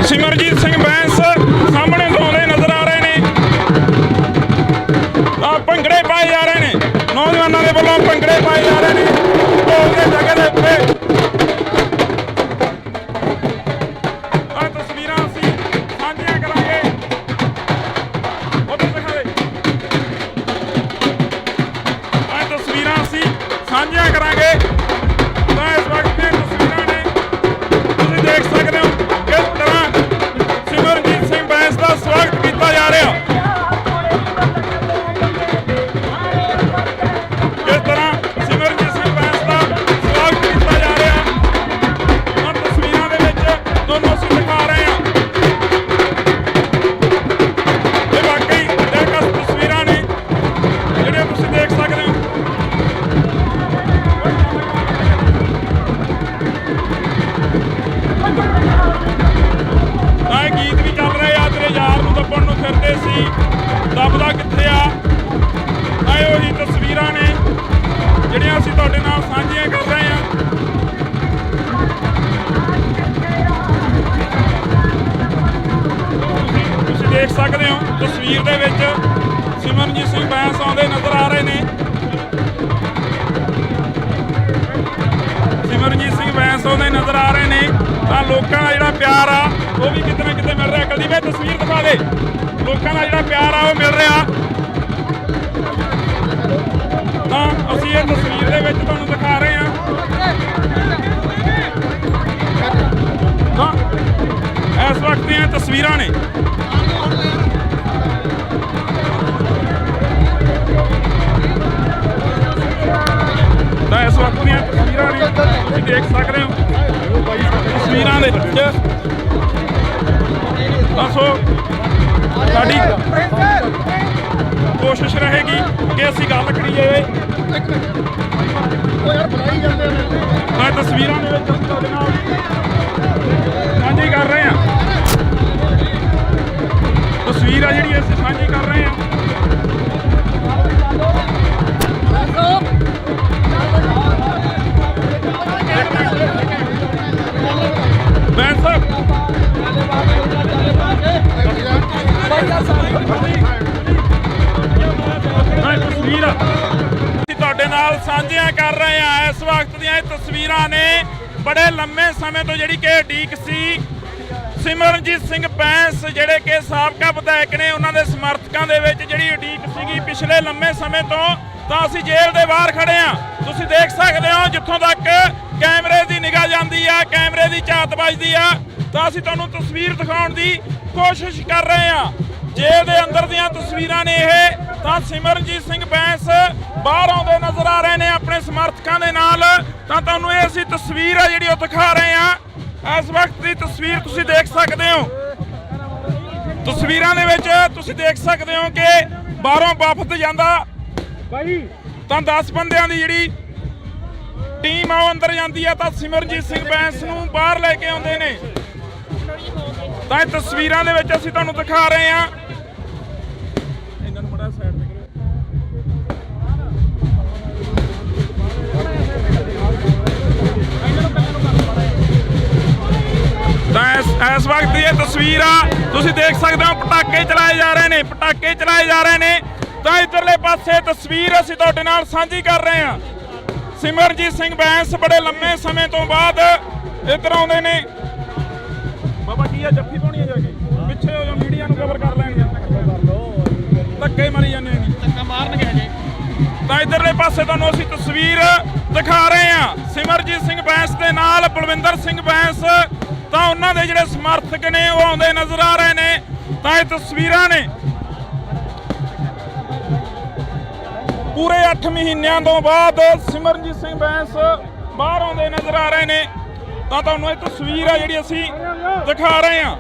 ਸਿਮਰਜੀਤ ਸਿੰਘ ਬੈਂਸ ਸਾਹਮਣੇ ਤੋਂ ਆਉਂਦੇ ਨਜ਼ਰ ਆ ਰਹੇ ਨੇ। ਭੰਗੜੇ ਪਾਏ ਜਾ ਰਹੇ ਨੇ, ਨੌਜਵਾਨਾਂ ਦੇ ਵੱਲੋਂ ਭੰਗੜੇ ਪਾਏ ਜਾ ਰਹੇ ਨੇ ਢੋਲ ਦੇ ਜਗ੍ਹਾ ਦੇ ਉੱਤੇ। ਆਹ ਤਸਵੀਰਾਂ ਅਸੀਂ ਸਾਂਝੀਆਂ ਕਰਾਂਗੇ, ਉੱਧਰ ਦਿਖਾਵੇ। ਆਹ ਤਸਵੀਰਾਂ ਅਸੀਂ ਸਾਂਝੀਆਂ ਕਰਾਂਗੇ ਤਾਂ ਇਸ ਵਕਤ ਦੀਆਂ ਤਸਵੀਰਾਂ ਨੇ, ਤੁਸੀਂ ਦੇਖ ਸਕਦੇ ਹੋ ਕਿਸ ਤਰ੍ਹਾਂ ਸਿਮਰਜੀਤ ਸਿੰਘ ਬੈਂਸ ਦਾ ਸਵਾਗਤ ਕੀਤਾ ਜਾ ਰਿਹਾ। ਕਿਸ ਤਰ੍ਹਾਂ ਸਿਮਰਜੀਤ ਸਿੰਘ ਬੈਂਸ ਦਾ ਸਵਾਗਤ ਕੀਤਾ ਜਾ ਰਿਹਾ ਹੁਣ ਤਸਵੀਰਾਂ ਦੇ ਵਿੱਚ ਤੁਹਾਨੂੰ ਅਸੀਂ ਦਿਖਾ ਰਹੇ ਹਾਂ। ਇਹ ਵਾਕਈ ਦਿਲਕਸ਼ ਤਸਵੀਰਾਂ ਨੇ ਜਿਹੜੀਆਂ ਤੁਸੀਂ ਦੇਖ ਸਕਦੇ ਹੋ। ਤਾਂ ਇਹ ਗੀਤ ਵੀ ਚੱਲ ਰਹੇ ਆ, ਤੇਰੇ ਯਾਰ ਨੂੰ ਦੱਬਣ ਨੂੰ ਫਿਰਦੇ ਸੀ, ਦੱਬਦਾ ਕਿੱਥੇ ਆ। ਇਹ ਉਹੀ ਤਸਵੀਰਾਂ ਨੇ ਜਿਹੜੀਆਂ ਅਸੀਂ ਤੁਹਾਡੇ ਨਾਲ ਸਾਂਝੀਆਂ ਕਰ ਰਹੇ ਹਾਂ। ਤੁਸੀਂ ਦੇਖ ਸਕਦੇ ਹੋ ਤਸਵੀਰ ਦੇ ਵਿੱਚ ਸਿਮਰਨਜੀਤ ਸਿੰਘ ਬੈਂਸ ਆਉਂਦੇ ਨਜ਼ਰ ਆ ਰਹੇ ਨੇ। ਸਿਮਰਨਜੀਤ ਸਿੰਘ ਬੈਂਸ ਆਉਂਦੇ ਨਜ਼ਰ ਆ ਰਹੇ ਨੇ ਤਾਂ ਲੋਕਾਂ ਦਾ ਜਿਹੜਾ ਪਿਆਰ ਆ ਉਹ ਵੀ ਕਿਤੇ ਨਾ ਕਿਤੇ ਮਿਲ ਰਿਹਾ। ਕੁਲਦੀਪ ਇਹ ਤਸਵੀਰ ਦਿਖਾ ਦੇ, ਲੋਕਾਂ ਦਾ ਜਿਹੜਾ ਪਿਆਰ ਆ ਉਹ ਮਿਲ ਰਿਹਾ। ਤਾਂ ਅਸੀਂ ਇਹ ਤਸਵੀਰ ਦੇ ਵਿੱਚ ਤੁਹਾਨੂੰ ਦਿਖਾ ਰਹੇ ਹਾਂ। ਤਾਂ ਇਸ ਵਕਤ ਦੀਆਂ ਤਸਵੀਰਾਂ ਨੇ। ਤਾਂ ਇਸ ਵਕਤ ਦੀਆਂ ਤਸਵੀਰਾਂ ਨੇ, ਤੁਸੀਂ ਦੇਖ ਸਕਦੇ ਹੋ ਤਸਵੀਰਾਂ ਦੇ ਵਿੱਚ। ਦੱਸੋ, ਸਾਡੀ ਕੋਸ਼ਿਸ਼ ਰਹੇਗੀ ਕਿ ਅਸੀਂ ਗੱਲ ਕਰੀਏ। ਮੈਂ ਤਸਵੀਰਾਂ ਦੇ ਵਿੱਚ ਤੁਹਾਡੇ ਨਾਲ ਸਾਂਝੀ ਕਰ ਰਹੇ ਹਾਂ। ਤਸਵੀਰ ਆ ਜਿਹੜੀ ਅਸੀਂ ਸਾਂਝੀ ਕਰ ਰਹੇ ਹਾਂ। ਬੈਂਸ ਸਾਹਿਬ ਤਸਵੀਰ ਅਸੀਂ ਤੁਹਾਡੇ ਨਾਲ ਸਾਂਝੀਆਂ ਕਰ ਰਹੇ ਹਾਂ। ਇਸ ਵਕਤ ਦੀਆਂ ਇਹ ਤਸਵੀਰਾਂ ਨੇ ਬੜੇ ਲੰਮੇ ਸਮੇਂ ਤੋਂ ਜਿਹੜੀ ਕਿ ਉਡੀਕ ਸੀ। ਸਿਮਰਨਜੀਤ ਸਿੰਘ ਬੈਂਸ ਜਿਹੜੇ ਕਿ ਸਾਬਕਾ ਵਿਧਾਇਕ ਨੇ, ਉਹਨਾਂ ਦੇ ਸਮਰਥਕਾਂ ਦੇ ਵਿੱਚ ਜਿਹੜੀ ਉਡੀਕ ਸੀਗੀ ਪਿਛਲੇ ਲੰਮੇ ਸਮੇਂ ਤੋਂ। ਤਾਂ ਅਸੀਂ ਜੇਲ੍ਹ ਦੇ ਬਾਹਰ ਖੜੇ ਹਾਂ, ਤੁਸੀਂ ਦੇਖ ਸਕਦੇ ਹੋ ਜਿੱਥੋਂ ਤੱਕ ਕੈਮਰੇ ਦੀ ਨਿਗਾਹ ਜਾਂਦੀ ਆ, ਕੈਮਰੇ ਦੀ ਝਾਤ ਵੱਜਦੀ ਆ। ਤਾਂ ਅਸੀਂ ਤੁਹਾਨੂੰ ਤਸਵੀਰ ਦਿਖਾਉਣ ਦੀ ਕੋਸ਼ਿਸ਼ ਕਰ ਰਹੇ ਹਾਂ। ਜੇਲ੍ਹ ਦੇ ਅੰਦਰ ਦੀਆਂ ਤਸਵੀਰਾਂ ਨੇ ਇਹ। ਤਾਂ ਸਿਮਰਨਜੀਤ ਸਿੰਘ ਬੈਂਸ ਬਾਹਰ ਆਉਂਦੇ ਨਜ਼ਰ ਆ ਰਹੇ ਨੇ ਆਪਣੇ ਸਮਰਥਕਾਂ ਦੇ ਨਾਲ। ਤਾਂ ਤੁਹਾਨੂੰ ਇਹ ਅਸੀਂ ਤਸਵੀਰ ਆ ਜਿਹੜੀ ਉਹ ਦਿਖਾ ਰਹੇ ਹਾਂ। ਇਸ ਵਕਤ ਦੀ ਤਸਵੀਰ ਤੁਸੀਂ ਦੇਖ ਸਕਦੇ ਹੋ। ਤਸਵੀਰਾਂ ਦੇ ਵਿੱਚ ਤੁਸੀਂ ਦੇਖ ਸਕਦੇ ਹੋ ਕਿ ਬਾਹਰੋਂ ਵਫਦ ਜਾਂਦਾ ਤਾਂ 10 ਬੰਦਿਆਂ ਦੀ ਜਿਹੜੀ ਟੀਮ ਆ ਉਹ ਅੰਦਰ ਜਾਂਦੀ ਆ ਤਾਂ ਸਿਮਰਨਜੀਤ ਸਿੰਘ ਬੈਂਸ ਨੂੰ ਬਾਹਰ ਲੈ ਕੇ ਆਉਂਦੇ ਨੇ। ਤਾਂ ਇਹ ਤਸਵੀਰਾਂ ਦੇ ਵਿੱਚ ਅਸੀਂ ਤੁਹਾਨੂੰ ਦਿਖਾ ਰਹੇ ਹਾਂ। ਇਹਨਾਂ ਨੂੰ ਮੜਾ ਸਾਈਡ ਤੇ ਤਾਂ ਇਸ ਵਕਤ ਦੀ ਇਹ ਤਸਵੀਰ ਆ, ਤੁਸੀਂ ਦੇਖ ਸਕਦੇ ਹੋ ਪਟਾਕੇ ਚਲਾਏ ਜਾ ਰਹੇ ਨੇ, ਪਟਾਕੇ ਚਲਾਏ ਜਾ ਰਹੇ ਨੇ। ਤਾਂ ਇਧਰਲੇ ਪਾਸੇ ਤਸਵੀਰ ਅਸੀਂ ਤੁਹਾਡੇ ਨਾਲ ਸਾਂਝੀ ਕਰ ਰਹੇ ਹਾਂ। ਸਿਮਰਨਜੀਤ ਸਿੰਘ ਬੈਂਸ ਬੜੇ ਲੰਮੇ ਸਮੇਂ ਤੋਂ ਬਾਅਦ ਇੱਧਰ ਆਉਂਦੇ ਨੇ। ਬਾਬਾ ਕੀ ਆ ਜੱਫੀ ਪਾਉਣੀ ਆ ਜਾ ਕੇ ਪਿੱਛੇ ਹੋ ਜਾ, ਮੀਡੀਆ ਨੂੰ ਕਵਰ ਕਰ ਲੈਣਗੇ। ਧੱਕੇ ਮਾਰੀ ਜਾਂਦੇ ਨੇ, ਧੱਕਾ ਮਾਰਨਗੇ ਜੀ। ਤਾਂ ਇਧਰਲੇ ਪਾਸੇ ਤੁਹਾਨੂੰ ਅਸੀਂ ਤਸਵੀਰ ਦਿਖਾ ਰਹੇ ਹਾਂ। ਸਿਮਰਨਜੀਤ ਸਿੰਘ ਬੈਂਸ ਦੇ ਨਾਲ ਬਲਵਿੰਦਰ ਸਿੰਘ ਬੈਂਸ ਤਾਂ ਉਹਨਾਂ ਦੇ ਜਿਹੜੇ ਸਮਰਥਕ ਨੇ ਉਹ ਆਉਂਦੇ ਨਜ਼ਰ ਆ ਰਹੇ ਨੇ। ਤਾਂ ਇਹ ਤਸਵੀਰਾਂ ਨੇ ਪੂਰੇ 8 ਮਹੀਨਿਆਂ ਤੋਂ ਬਾਅਦ ਸਿਮਰਨਜੀਤ ਸਿੰਘ ਬੈਂਸ ਬਾਹਰ ਆਉਂਦੇ ਨਜ਼ਰ ਆ ਰਹੇ ਨੇ। ਤਾਂ ਤੁਹਾਨੂੰ ਇਹ ਤਸਵੀਰ ਆ ਜਿਹੜੀ ਅਸੀਂ ਦਿਖਾ ਰਹੇ ਹਾਂ।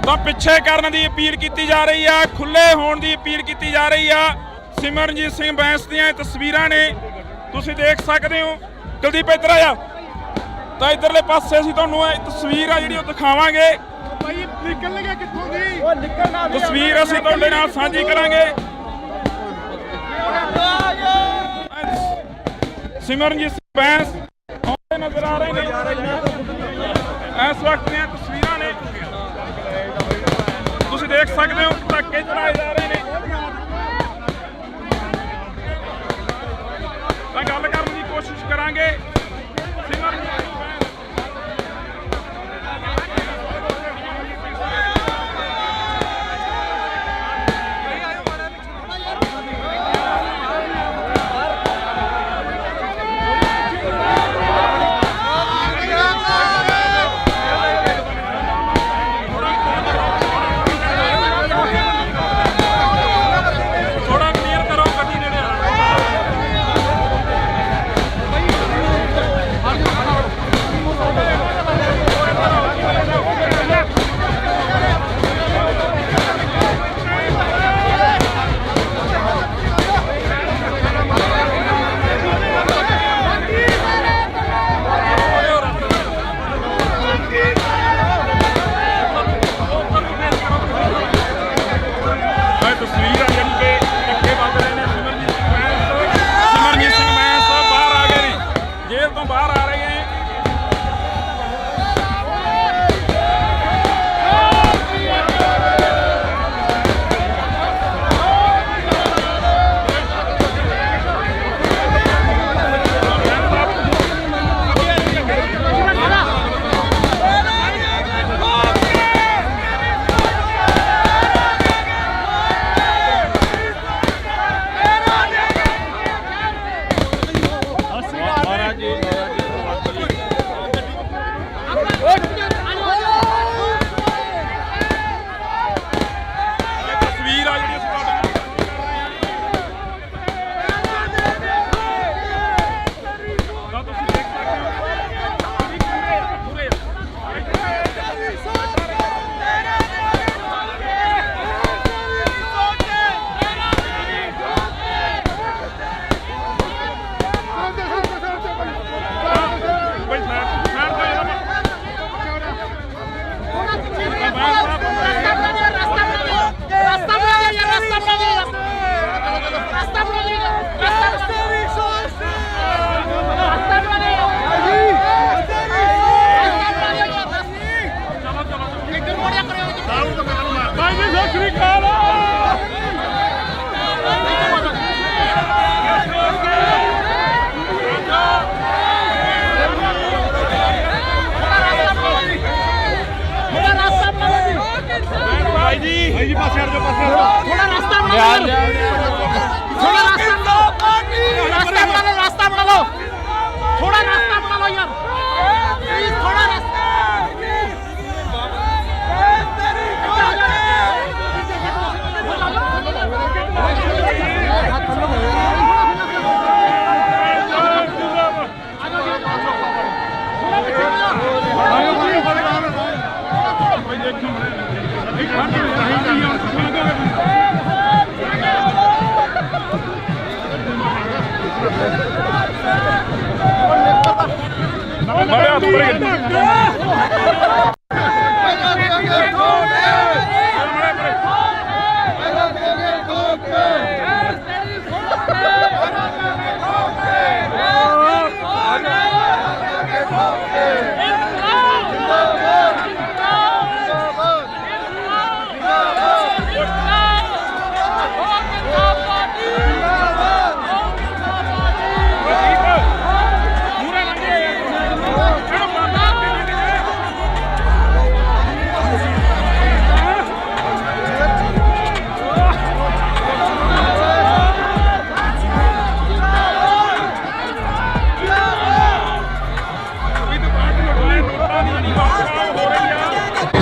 ਤਾਂ ਪਿੱਛੇ ਕਰਨ ਦੀ ਅਪੀਲ ਕੀਤੀ ਜਾ ਰਹੀ ਆ, ਖੁੱਲੇ ਹੋਣ ਦੀ ਅਪੀਲ ਕੀਤੀ ਜਾ ਰਹੀ ਆ। ਸਿਮਰਨਜੀਤ ਸਿੰਘ ਬੈਂਸ ਦੀਆਂ ਇਹ ਤਸਵੀਰਾਂ ਨੇ, ਤੁਸੀਂ ਦੇਖ ਸਕਦੇ ਹੋ। ਕੁਲਦੀਪ ਇੱਧਰ ਆਇਆ। ਤਾਂ ਇਧਰਲੇ ਪਾਸੇ ਅਸੀਂ ਤੁਹਾਨੂੰ ਇਹ ਤਸਵੀਰ ਆ ਜਿਹੜੀ ਉਹ ਦਿਖਾਵਾਂਗੇ। ਭਾਈ ਨਿਕਲ ਗਿਆ ਕਿੱਥੋਂ ਦੀ? ਉਹ ਨਿਕਲਣਾ ਤਸਵੀਰ ਅਸੀਂ ਤੁਹਾਡੇ ਨਾਲ ਸਾਂਝੀ ਕਰਾਂਗੇ। ਸਿਮਰਨਜੀਤ ਸਿੰਘ ਬੈਂਸ ਆਉਂਦੇ ਨਜ਼ਰ ਆ ਰਹੇ ਨੇ। ਇਸ ਵਕਤ ਦੀਆਂ ਤਸਵੀਰਾਂ ਨੇ, ਤੁਸੀਂ ਦੇਖ ਸਕਦੇ ਹੋ ਪਟਾਕੇ ਚਲਾਏ ਜਾ ਰਹੇ ਨੇ। ਤਾਂ ਗੱਲ ਕਰਨ ਦੀ ਕੋਸ਼ਿਸ਼ ਕਰਾਂਗੇ। ਸਿਮਰਨਜੀਤ ਸਿੰਘ ਬੈਂਸ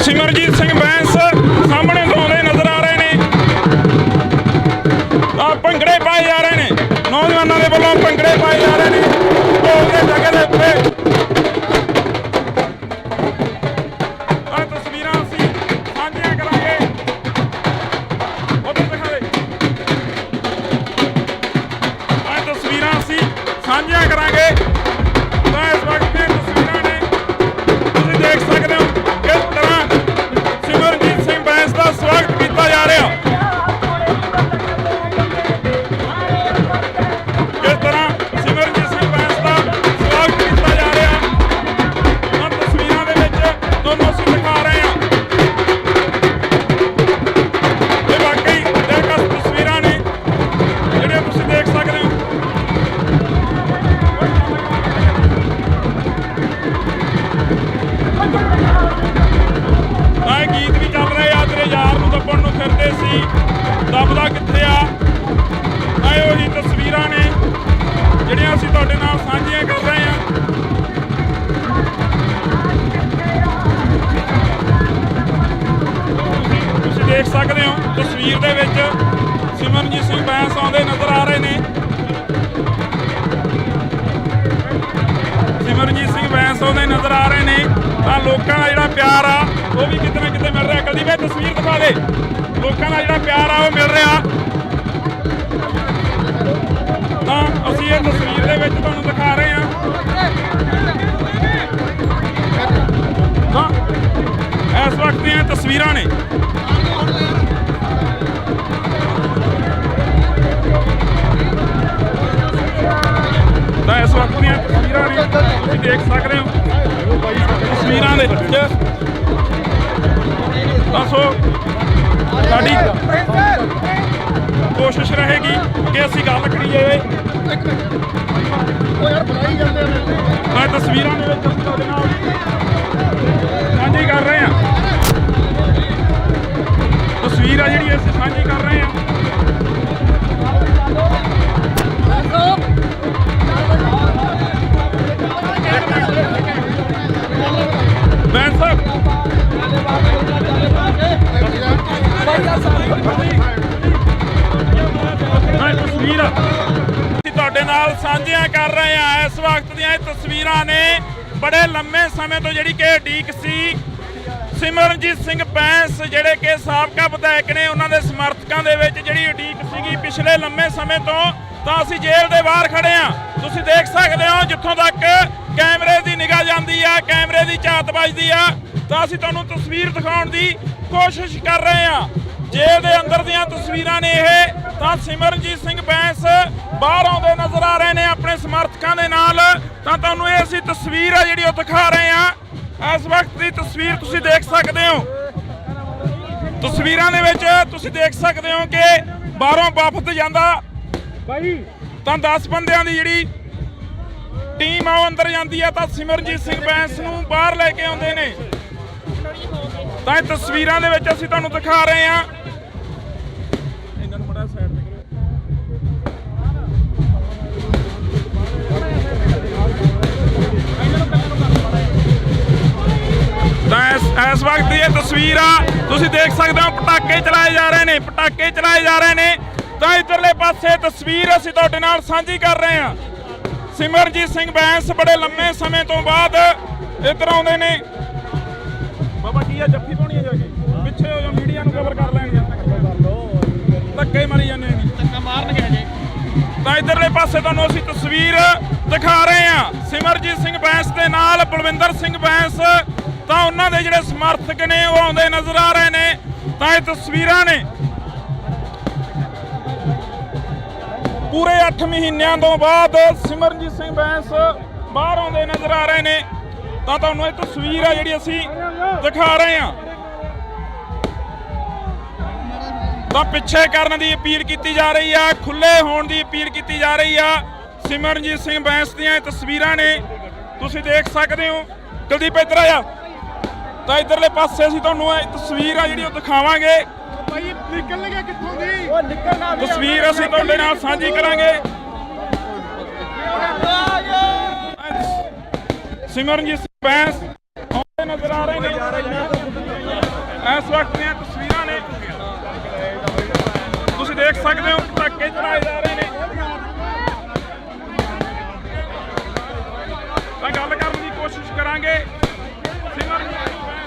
ਸਿਮਰਜੀਤ ਸਿੰਘ ਬੈਂਸ ਸਾਹਮਣੇ ਤੋਂ ਆਉਂਦੇ ਨਜ਼ਰ ਆ ਰਹੇ ਨੇ। ਤਾਂ ਭੰਗੜੇ ਪਾਏ ਜਾ ਰਹੇ ਨੇ, ਨੌਜਵਾਨਾਂ ਦੇ ਵੱਲੋਂ ਭੰਗੜੇ ਪਾਏ ਜਾ ਰਹੇ ਨੇ ਢੋਲ ਦੇ ਜਗ੍ਹਾ ਦੇ ਉੱਤੇ। ਆਹ ਤਸਵੀਰਾਂ ਅਸੀਂ ਸਾਂਝੀਆਂ ਕਰਾਂਗੇ, ਉਧਰ ਦਿਖਾ ਦੇ। ਆਹ ਤਸਵੀਰਾਂ ਅਸੀਂ ਸਾਂਝੀਆਂ ਕਰਾਂਗੇ। ਤਾਂ ਇਸ ਵਕਤ ਦੀਆਂ ਤਸਵੀਰਾਂ ਨੇ, ਤੁਸੀਂ ਦੇਖ ਸਕਦੇ ਹੋ ਕਿਸ ਤਰ੍ਹਾਂ ਸਿਮਰਜੀਤ ਸਿੰਘ ਬੈਂਸ ਦਾ ਸਵਾਗਤ ਕੀਤਾ ਜਾ ਰਿਹਾ। ਕਿਸ ਤਰ੍ਹਾਂ ਸਿਮਰਜੀਤ ਸਿੰਘ ਬੈਂਸ ਦਾ ਸਵਾਗਤ ਕੀਤਾ ਜਾ ਰਿਹਾ, ਤਾਂ ਤਸਵੀਰਾਂ ਦੇ ਵਿੱਚ ਤੁਹਾਨੂੰ ਅਸੀਂ ਦਿਖਾ ਰਹੇ ਹਾਂ। ਇਹ ਵਾਕਈ ਦਿਲਕਸ਼ ਤਸਵੀਰਾਂ ਨੇ ਜਿਹੜੀਆਂ ਤੁਸੀਂ ਦੇਖ ਸਕਦੇ ਹੋ। ਤਾਂ ਇਹ ਗੀਤ ਵੀ ਚੱਲ ਰਹੇ ਆ, ਤੇਰੇ ਯਾਰ ਨੂੰ ਦੱਬਣ ਨੂੰ ਫਿਰਦੇ ਸੀ, ਦੱਬਦਾ ਕਿੱਥੇ ਆ। ਤਾਂ ਇਹ ਉਹੀ ਤਸਵੀਰਾਂ ਨੇ ਜਿਹੜੀਆਂ ਅਸੀਂ ਤੁਹਾਡੇ ਨਾਲ ਸਾਂਝੀਆਂ ਕਰ ਰਹੇ ਹਾਂ। ਤੁਸੀਂ ਦੇਖ ਸਕਦੇ ਹੋ ਤਸਵੀਰ ਦੇ ਵਿੱਚ ਸਿਮਰਨਜੀਤ ਸਿੰਘ ਬੈਂਸ ਆਉਂਦੇ ਨਜ਼ਰ ਆ ਰਹੇ ਨੇ। ਸਿਮਰਨਜੀਤ ਸਿੰਘ ਬੈਂਸ ਆਉਂਦੇ ਨਜ਼ਰ ਆ ਰਹੇ ਨੇ। ਤਾਂ ਲੋਕਾਂ ਦਾ ਜਿਹੜਾ ਪਿਆਰ ਆ ਉਹ ਵੀ ਕਿਤੇ ਨਾ ਕਿਤੇ ਮਿਲ ਰਿਹਾ। ਕੁਲਦੀਪ ਇਹ ਤਸਵੀਰ ਦਿਖਾ ਦੇ, ਲੋਕਾਂ ਦਾ ਜਿਹੜਾ ਪਿਆਰ ਆ ਉਹ ਮਿਲ ਰਿਹਾ। ਤਾਂ ਅਸੀਂ ਇਹ ਤਸਵੀਰ ਦੇ ਵਿੱਚ ਤੁਹਾਨੂੰ ਦਿਖਾ ਰਹੇ ਹਾਂ। ਤਾਂ ਇਸ ਵਕਤ ਦੀਆਂ ਤਸਵੀਰਾਂ ਨੇ। ਤਾਂ ਇਸ ਵਕਤ ਦੀਆਂ ਤਸਵੀਰਾਂ ਨੇ, ਤੁਸੀਂ ਦੇਖ ਸਕਦੇ ਹੋ ਤਸਵੀਰਾਂ ਦੇ ਵਿੱਚ। ਤਾਂ ਸੋ ਸਾਡੀ ਕੋਸ਼ਿਸ਼ ਰਹੇਗੀ ਕਿ ਅਸੀਂ ਗੱਲ ਕਰੀਏ। ਤਾਂ ਤਸਵੀਰਾਂ ਦੇ ਵਿੱਚ ਅਸੀਂ ਤੁਹਾਡੇ ਨਾਲ ਸਾਂਝੀ ਕਰ ਰਹੇ ਹਾਂ। ਤਸਵੀਰ ਆ ਜਿਹੜੀ ਅਸੀਂ ਸਾਂਝੀ ਕਰ ਰਹੇ ਹਾਂ। ਬੈਂਸ ਸਾਹਿਬ ਤਸਵੀਰ ਅਸੀਂ ਤੁਹਾਡੇ ਨਾਲ ਸਾਂਝੀਆਂ ਕਰ ਰਹੇ ਹਾਂ। ਇਸ ਵਕਤ ਦੀਆਂ ਇਹ ਤਸਵੀਰਾਂ ਨੇ ਬੜੇ ਲੰਮੇ ਸਮੇਂ ਤੋਂ ਜਿਹੜੀ ਕਿ ਉਡੀਕ ਸੀ। ਸਿਮਰਨਜੀਤ ਸਿੰਘ ਬੈਂਸ ਜਿਹੜੇ ਕਿ ਸਾਬਕਾ ਵਿਧਾਇਕ ਨੇ, ਉਹਨਾਂ ਦੇ ਸਮਰਥਕਾਂ ਦੇ ਵਿੱਚ ਜਿਹੜੀ ਉਡੀਕ ਸੀਗੀ ਪਿਛਲੇ ਲੰਮੇ ਸਮੇਂ ਤੋਂ। ਤਾਂ ਅਸੀਂ ਜੇਲ੍ਹ ਦੇ ਬਾਹਰ ਖੜੇ ਹਾਂ, ਤੁਸੀਂ ਦੇਖ ਸਕਦੇ ਹੋ। ਜਿੱਥੋਂ ਤੱਕ ਕੈਮਰੇ ਦੀ ਨਿਗਾਹ ਜਾਂਦੀ ਆ, ਕੈਮਰੇ ਦੀ ਝਾਤ ਵੱਜਦੀ ਆ, ਤਾਂ ਅਸੀਂ ਤੁਹਾਨੂੰ ਤਸਵੀਰ ਦਿਖਾਉਣ ਦੀ ਕੋਸ਼ਿਸ਼ ਕਰ ਰਹੇ ਹਾਂ। ਜੇਲ੍ਹ ਦੇ ਅੰਦਰ ਦੀਆਂ ਤਸਵੀਰਾਂ ਨੇ ਇਹ। ਤਾਂ ਸਿਮਰਨਜੀਤ ਸਿੰਘ ਬੈਂਸ ਬਾਹਰ ਆਉਂਦੇ ਨਜ਼ਰ ਆ ਰਹੇ ਨੇ ਆਪਣੇ ਸਮਰਥਕਾਂ ਦੇ ਨਾਲ। ਤਾਂ ਤੁਹਾਨੂੰ ਇਹ ਅਸੀਂ ਤਸਵੀਰ ਆ ਜਿਹੜੀ ਉਹ ਦਿਖਾ ਰਹੇ ਹਾਂ। ਇਸ ਵਕਤ ਦੀ ਤਸਵੀਰ ਤੁਸੀਂ ਦੇਖ ਸਕਦੇ ਹੋ। ਤਸਵੀਰਾਂ ਦੇ ਵਿੱਚ ਤੁਸੀਂ ਦੇਖ ਸਕਦੇ ਹੋ ਕਿ ਬਾਹਰੋਂ ਵਫਦ ਜਾਂਦਾ ਤਾਂ 10 ਬੰਦਿਆਂ ਦੀ ਜਿਹੜੀ ਟੀਮ ਆ ਉਹ ਅੰਦਰ ਜਾਂਦੀ ਆ। ਤਾਂ ਸਿਮਰਨਜੀਤ ਸਿੰਘ ਬੈਂਸ ਨੂੰ ਬਾਹਰ ਲੈ ਕੇ ਆਉਂਦੇ ਨੇ। ਤਾਂ ਇਹ ਤਸਵੀਰਾਂ ਦੇ ਵਿੱਚ ਅਸੀਂ ਤੁਹਾਨੂੰ ਦਿਖਾ ਰਹੇ ਹਾਂ। ਇਹਨਾਂ ਨੂੰ ਮੜਾ ਸਾਈਡ ਤੇ ਤਾਂ ਇਸ ਵਕਤ ਦੀ ਇਹ ਤਸਵੀਰ ਆ, ਤੁਸੀਂ ਦੇਖ ਸਕਦੇ ਹੋ। ਪਟਾਕੇ ਚਲਾਏ ਜਾ ਰਹੇ ਨੇ, ਪਟਾਕੇ ਚਲਾਏ ਜਾ ਰਹੇ ਨੇ। ਤਾਂ ਇੱਧਰਲੇ ਪਾਸੇ ਤਸਵੀਰ ਅਸੀਂ ਤੁਹਾਡੇ ਨਾਲ ਸਾਂਝੀ ਕਰ ਰਹੇ ਹਾਂ। ਸਿਮਰਨਜੀਤ ਸਿੰਘ ਬੈਂਸ ਬੜੇ ਲੰਮੇ ਸਮੇਂ ਤੋਂ ਬਾਅਦ ਇੱਧਰ ਆਉਂਦੇ ਨੇ। ਬਾਬਾ ਕੀ ਆ, ਜੱਫੀ ਪਾਉਣੀ ਆ ਜਾ ਕੇ ਪਿੱਛੇ ਹੋ ਜਾ, ਮੀਡੀਆ ਨੂੰ ਕਵਰ ਕਰ ਲੈਣਗੇ। ਧੱਕੇ ਮਾਰੀ ਜਾਂਦੇ ਨੇ, ਧੱਕਾ ਮਾਰਨਗੇ ਅਜੇ। ਤਾਂ ਇੱਧਰਲੇ ਪਾਸੇ ਤੁਹਾਨੂੰ ਅਸੀਂ ਤਸਵੀਰ ਦਿਖਾ ਰਹੇ ਹਾਂ। ਸਿਮਰਨਜੀਤ ਸਿੰਘ ਬੈਂਸ ਦੇ ਨਾਲ ਬਲਵਿੰਦਰ ਸਿੰਘ ਬੈਂਸ, ਤਾਂ ਉਹਨਾਂ ਦੇ ਜਿਹੜੇ ਸਮਰਥਕ ਨੇ ਉਹ ਆਉਂਦੇ ਨਜ਼ਰ ਆ ਰਹੇ ਨੇ। ਤਾਂ ਇਹ ਤਸਵੀਰਾਂ ਨੇ ਪੂਰੇ 8 ਮਹੀਨਿਆਂ ਤੋਂ ਬਾਅਦ ਸਿਮਰਨਜੀਤ ਸਿੰਘ ਬੈਂਸ ਬਾਹਰ ਆਉਂਦੇ ਨਜ਼ਰ ਆ ਰਹੇ ਨੇ। ਤਾਂ ਤੁਹਾਨੂੰ ਇਹ ਤਸਵੀਰ ਆ ਜਿਹੜੀ ਅਸੀਂ ਦਿਖਾ ਰਹੇ ਹਾਂ। ਤਾਂ ਪਿੱਛੇ ਕਰਨ ਦੀ ਅਪੀਲ ਕੀਤੀ ਜਾ ਰਹੀ ਆ, ਖੁੱਲੇ ਹੋਣ ਦੀ ਅਪੀਲ ਕੀਤੀ ਜਾ ਰਹੀ ਆ। ਸਿਮਰਨਜੀਤ ਸਿੰਘ ਬੈਂਸ ਦੀਆਂ ਇਹ ਤਸਵੀਰਾਂ ਨੇ, ਤੁਸੀਂ ਦੇਖ ਸਕਦੇ ਹੋ। ਕੁਲਦੀਪ ਇੱਧਰ ਆ। ਤਾਂ ਇੱਧਰਲੇ ਪਾਸੇ ਅਸੀਂ ਤੁਹਾਨੂੰ ਇਹ ਤਸਵੀਰ ਆ ਜਿਹੜੀ ਉਹ ਦਿਖਾਵਾਂਗੇ। ਭਾਈ ਨਿਕਲ ਗਿਆ ਕਿੱਥੋਂ ਦੀ? ਉਹ ਨਿਕਲਣਾ ਤਸਵੀਰ ਅਸੀਂ ਤੁਹਾਡੇ ਨਾਲ ਸਾਂਝੀ ਕਰਾਂਗੇ। ਸਿਮਰਨਜੀਤ ਸਿੰਘ ਬੈਂਸ ਆਉਂਦੇ ਨਜ਼ਰ ਆ ਰਹੇ ਨੇ। ਇਸ ਵਕਤ ਦੀਆਂ ਤਸਵੀਰਾਂ ਨੇ, ਤੁਸੀਂ ਦੇਖ ਸਕਦੇ ਹੋ ਧੱਕੇ ਚਲਾਏ ਜਾ ਰਹੇ ਨੇ। ਤਾਂ ਗੱਲ ਕਰਨ ਦੀ ਕੋਸ਼ਿਸ਼ ਕਰਾਂਗੇ ਸਿਮਰਨਜੀਤ ਸਿੰਘ ਬੈਂਸ।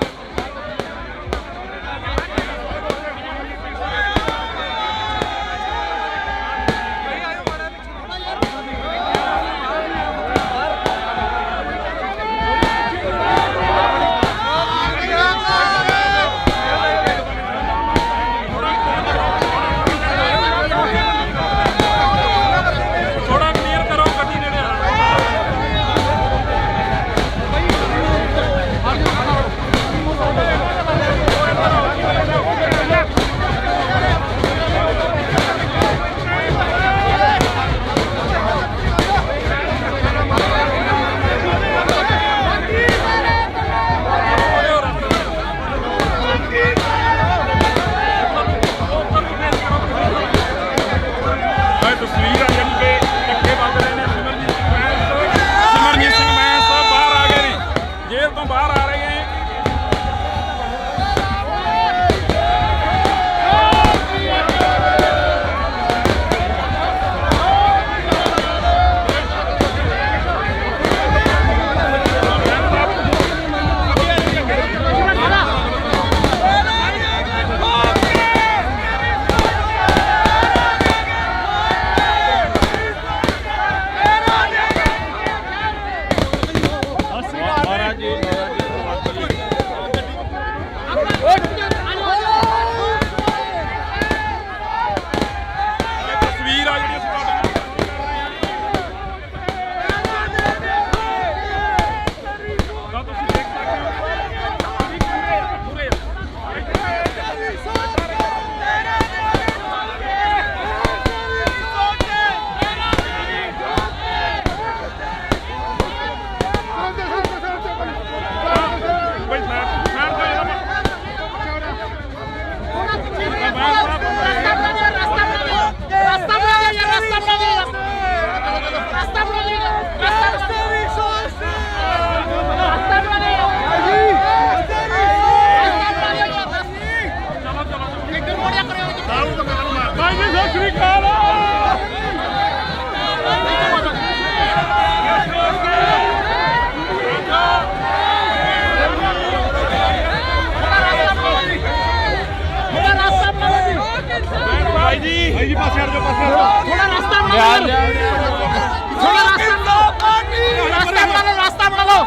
ਥੋੜਾ ਕਲੀਅਰ ਕਰੋ, ਗੱਡੀ ਨੇੜੇ ਆ। ਇਹ ਤਸਵੀਰ ਆ ਜਿਹੜੀ ਕਿ ਧੱਕੇ ਵੱਜ ਰਹੇ ਨੇ। ਸਿਮਰਨਜੀਤ ਸਿੰਘ ਬੈਂਸ ਬਾਹਰ ਆ ਗਏ ਨੇ, ਜੇਲ੍ਹ ਤੋਂ ਬਾਹਰ ਆ ਰਹੇ ਨੇ। ਤਸਵੀਰ ਆ ਜਿਹੜੀ ਅਸੀਂ ਤਾਂ ਤੁਸੀਂ ਦੇਖ ਸਕਦੇ ਹੋ ਪੂਰੇ ਬਈ ਸਾਈਡ ਤੋਂ ਜਿਹੜਾ ਭਾਈ ਜੀ ਸਤਿ ਸ਼੍ਰੀ ਅਕਾਲ। ਭਾਈ ਜੀ ਪਾਸੇ ਹਟ ਜਾਓ, ਪਾਸੇ ਹਟ ਜਾਓ। ਥੋੜਾ ਰਾਸਤਾ ਬਣਾ ਲਓ, ਥੋੜਾ ਰਾਸਤਾ ਬਣਾ ਲਓ, ਰਾਸਤਾ ਬਣਾ ਲਓ,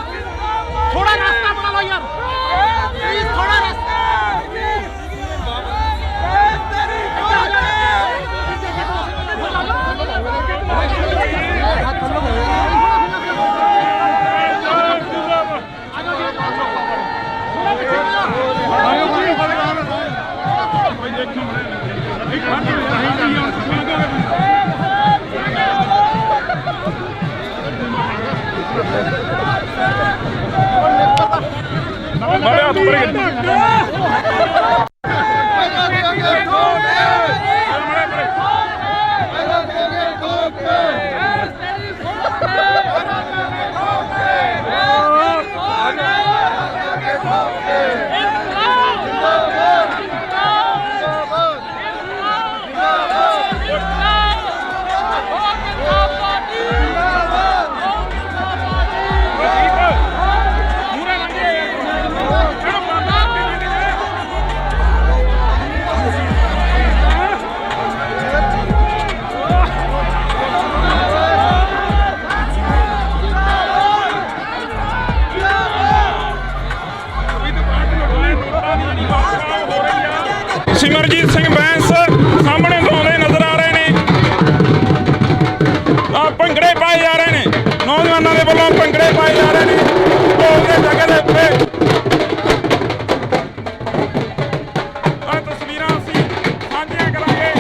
ਥੋੜਾ ਰਾਸਤਾ ਬਣਾ ਲਓ ਯਾਰ, ਪਲੀਜ਼ ਥੋੜਾ ਰਾਸਤਾ। ਮਾਰੇ ਹੱਥ ਉੱਪਰ ਸਿਮਰਨਜੀਤ ਸਿੰਘ ਬੈਂਸ ਸਾਹਮਣੇ ਤੋਂ ਆਉਂਦੇ ਨਜ਼ਰ ਆ ਰਹੇ ਨੇ। ਆ ਭੰਗੜੇ ਪਾਏ ਜਾ ਰਹੇ ਨੇ, ਨੌਜਵਾਨਾਂ ਦੇ ਵੱਲੋਂ ਭੰਗੜੇ ਪਾਏ ਜਾ ਰਹੇ ਨੇ ਢੋਲ ਦੇ ਜਗ੍ਹਾ ਦੇ ਉੱਤੇ। ਆ ਤਸਵੀਰਾਂ ਅਸੀਂ ਸਾਂਝੀਆਂ ਕਰਾਂਗੇ,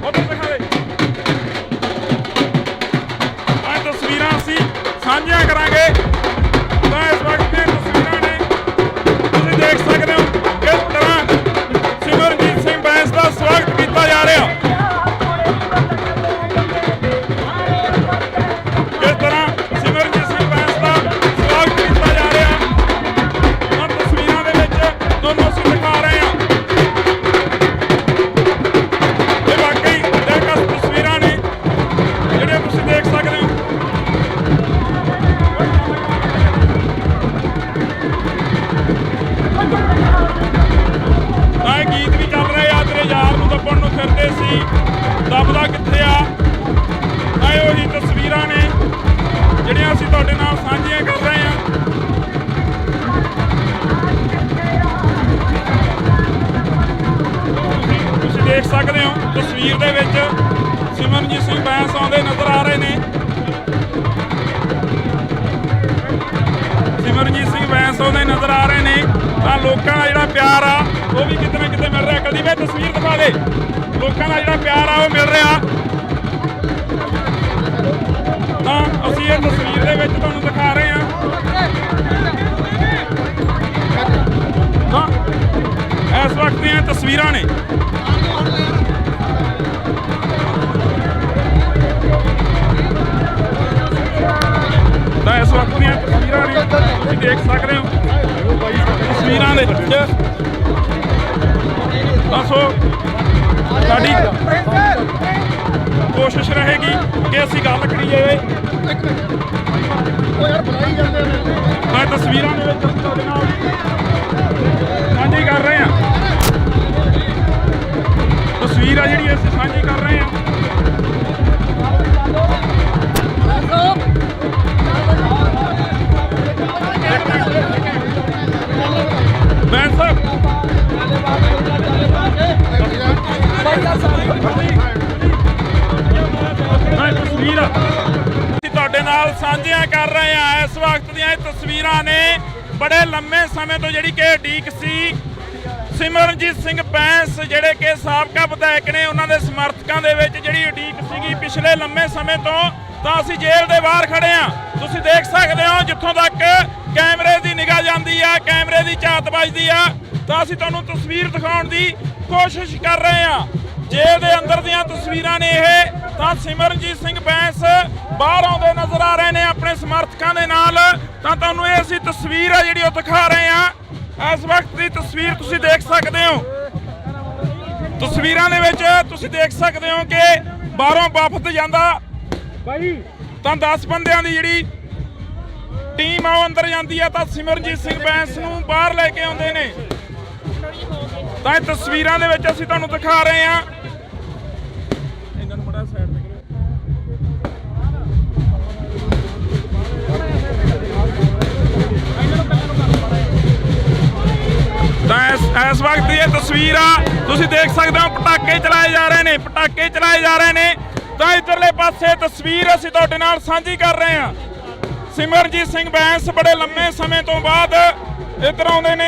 ਉਧਰ ਦਿਖਾਵੇ। ਆ ਤਸਵੀਰਾਂ ਅਸੀਂ ਸਾਂਝੀਆਂ ਕਰਾਂਗੇ। ਤਾਂ ਇਸ ਵਕਤ ਦੀਆਂ ਤਸਵੀਰਾਂ ਨੇ, ਤੁਸੀਂ ਦੇਖ ਸਕਦੇ ਹੋ ਕਿਸ ਤਰ੍ਹਾਂ ਸਿਮਰਨਜੀਤ ਸਿੰਘ ਬੈਂਸ ਦਾ ਸਵਾਗਤ ਕੀਤਾ ਜਾ ਰਿਹਾ। ਕਿਸ ਤਰ੍ਹਾਂ ਸਿਮਰਨਜੀਤ ਸਿੰਘ ਭਾਈ ਦੱਬਦਾ ਕਿੱਥੇ ਆ। ਇਹ ਉਹੀ ਤਸਵੀਰਾਂ ਨੇ ਜਿਹੜੀਆਂ ਅਸੀਂ ਤੁਹਾਡੇ ਨਾਲ ਸਾਂਝੀਆਂ ਕਰ ਰਹੇ ਹਾਂ। ਤੁਸੀਂ ਦੇਖ ਸਕਦੇ ਹੋ ਤਸਵੀਰ ਦੇ ਵਿੱਚ ਸਿਮਰਨਜੀਤ ਸਿੰਘ ਬੈਂਸ ਆਉਂਦੇ ਨਜ਼ਰ ਆ ਰਹੇ ਨੇ। ਸਿਮਰਨਜੀਤ ਸਿੰਘ ਬੈਂਸ ਆਉਂਦੇ ਨਜ਼ਰ ਆ ਰਹੇ ਨੇ ਤਾਂ ਲੋਕਾਂ ਦਾ ਜਿਹੜਾ ਪਿਆਰ ਆ ਉਹ ਵੀ ਕਿਤੇ ਨਾ ਕਿਤੇ ਮਿਲ ਰਿਹਾ। ਕੁਲਦੀਪ ਇਹ ਤਸਵੀਰ ਦਿਖਾ ਦੇ, ਲੋਕਾਂ ਦਾ ਜਿਹੜਾ ਪਿਆਰ ਆ ਉਹ ਮਿਲ ਰਿਹਾ। ਤਾਂ ਅਸੀਂ ਇਹ ਤਸਵੀਰ ਦੇ ਵਿੱਚ ਤੁਹਾਨੂੰ ਦਿਖਾ ਰਹੇ ਹਾਂ। ਤਾਂ ਇਸ ਵਕਤ ਦੀਆਂ ਤਸਵੀਰਾਂ ਨੇ। ਤਾਂ ਇਸ ਵਕਤ ਦੀਆਂ ਤਸਵੀਰਾਂ ਨੇ, ਤੁਸੀਂ ਦੇਖ ਸਕਦੇ ਹੋ ਤਸਵੀਰਾਂ ਦੇ ਵਿੱਚ। ਦੱਸੋ ਸਾਡੀ ਕੋਸ਼ਿਸ਼ ਰਹੇਗੀ ਕਿ ਅਸੀਂ ਗੱਲ ਕਰੀਏ। ਮੈਂ ਤਸਵੀਰਾਂ ਦੇ ਵਿੱਚ ਤੁਹਾਡੇ ਨਾਲ ਸਾਂਝੀ ਕਰ ਰਹੇ ਹਾਂ। ਤਸਵੀਰ ਆ ਜਿਹੜੀ ਅਸੀਂ ਸਾਂਝੀ ਕਰ ਰਹੇ ਹਾਂ। ਬੈਂਸ ਸਾਹਿਬ ਤਸਵੀਰ ਅਸੀਂ ਤੁਹਾਡੇ ਨਾਲ ਸਾਂਝੀਆਂ ਕਰ ਰਹੇ ਹਾਂ। ਇਸ ਵਕਤ ਦੀਆਂ ਇਹ ਤਸਵੀਰਾਂ ਨੇ ਬੜੇ ਲੰਮੇ ਸਮੇਂ ਤੋਂ ਜਿਹੜੀ ਕਿ ਉਡੀਕ ਸੀ। ਸਿਮਰਨਜੀਤ ਸਿੰਘ ਬੈਂਸ ਜਿਹੜੇ ਕਿ ਸਾਬਕਾ ਵਿਧਾਇਕ ਨੇ, ਉਹਨਾਂ ਦੇ ਸਮਰਥਕਾਂ ਦੇ ਵਿੱਚ ਜਿਹੜੀ ਉਡੀਕ ਸੀਗੀ ਪਿਛਲੇ ਲੰਮੇ ਸਮੇਂ ਤੋਂ। ਤਾਂ ਅਸੀਂ ਜੇਲ੍ਹ ਦੇ ਬਾਹਰ ਖੜੇ ਹਾਂ। ਤੁਸੀਂ ਦੇਖ ਸਕਦੇ ਹੋ ਜਿੱਥੋਂ ਤੱਕ ਕੈਮਰੇ ਦੀ ਨਿਗਾਹ ਜਾਂਦੀ ਆ, ਕੈਮਰੇ ਦੀ ਝਾਤ ਵੱਜਦੀ ਆ। ਤਾਂ ਅਸੀਂ ਤੁਹਾਨੂੰ ਤਸਵੀਰ ਦਿਖਾਉਣ ਦੀ ਕੋਸ਼ਿਸ਼ ਕਰ ਰਹੇ ਹਾਂ। ਜੇਲ੍ਹ ਦੇ ਅੰਦਰ ਦੀਆਂ ਤਸਵੀਰਾਂ ਨੇ ਇਹ। ਤਾਂ ਸਿਮਰਨਜੀਤ ਸਿੰਘ ਬੈਂਸ ਬਾਹਰ ਆਉਂਦੇ ਨਜ਼ਰ ਆ ਰਹੇ ਨੇ ਆਪਣੇ ਸਮਰਥਕਾਂ ਦੇ ਨਾਲ। ਤਾਂ ਤੁਹਾਨੂੰ ਇਹ ਅਸੀਂ ਤਸਵੀਰ ਆ ਜਿਹੜੀ ਉਹ ਦਿਖਾ ਰਹੇ ਹਾਂ। ਇਸ ਵਕਤ ਦੀ ਤਸਵੀਰ ਤੁਸੀਂ ਦੇਖ ਸਕਦੇ ਹੋ। ਤਸਵੀਰਾਂ ਦੇ ਵਿੱਚ ਤੁਸੀਂ ਦੇਖ ਸਕਦੇ ਹੋ ਕਿ ਬਾਹਰੋਂ ਵਫਦ ਜਾਂਦਾ ਤਾਂ 10 ਬੰਦਿਆਂ ਦੀ ਜਿਹੜੀ ਟੀਮ ਆ ਉਹ ਅੰਦਰ ਜਾਂਦੀ ਆ। ਤਾਂ ਸਿਮਰਨਜੀਤ ਸਿੰਘ ਬੈਂਸ ਨੂੰ ਬਾਹਰ ਲੈ ਕੇ ਆਉਂਦੇ ਨੇ। ਤਾਂ ਇਹ ਤਸਵੀਰਾਂ ਦੇ ਵਿੱਚ ਅਸੀਂ ਤੁਹਾਨੂੰ ਦਿਖਾ ਰਹੇ ਹਾਂ। ਇਹਨਾਂ ਨੂੰ ਬੜਾ ਸਾਈਡ ਤੇ ਤਾਂ ਇਸ ਵਕਤ ਦੀ ਇਹ ਤਸਵੀਰ ਆ, ਤੁਸੀਂ ਦੇਖ ਸਕਦੇ ਹੋ ਪਟਾਕੇ ਚਲਾਏ ਜਾ ਰਹੇ ਨੇ, ਪਟਾਕੇ ਚਲਾਏ ਜਾ ਰਹੇ ਨੇ। ਤਾਂ ਇੱਧਰਲੇ ਪਾਸੇ ਤਸਵੀਰ ਅਸੀਂ ਤੁਹਾਡੇ ਨਾਲ ਸਾਂਝੀ ਕਰ ਰਹੇ ਹਾਂ। ਸਿਮਰਨਜੀਤ ਸਿੰਘ ਬੈਂਸ ਬੜੇ ਲੰਮੇ ਸਮੇਂ ਤੋਂ ਬਾਅਦ ਇੱਧਰ ਆਉਂਦੇ ਨੇ।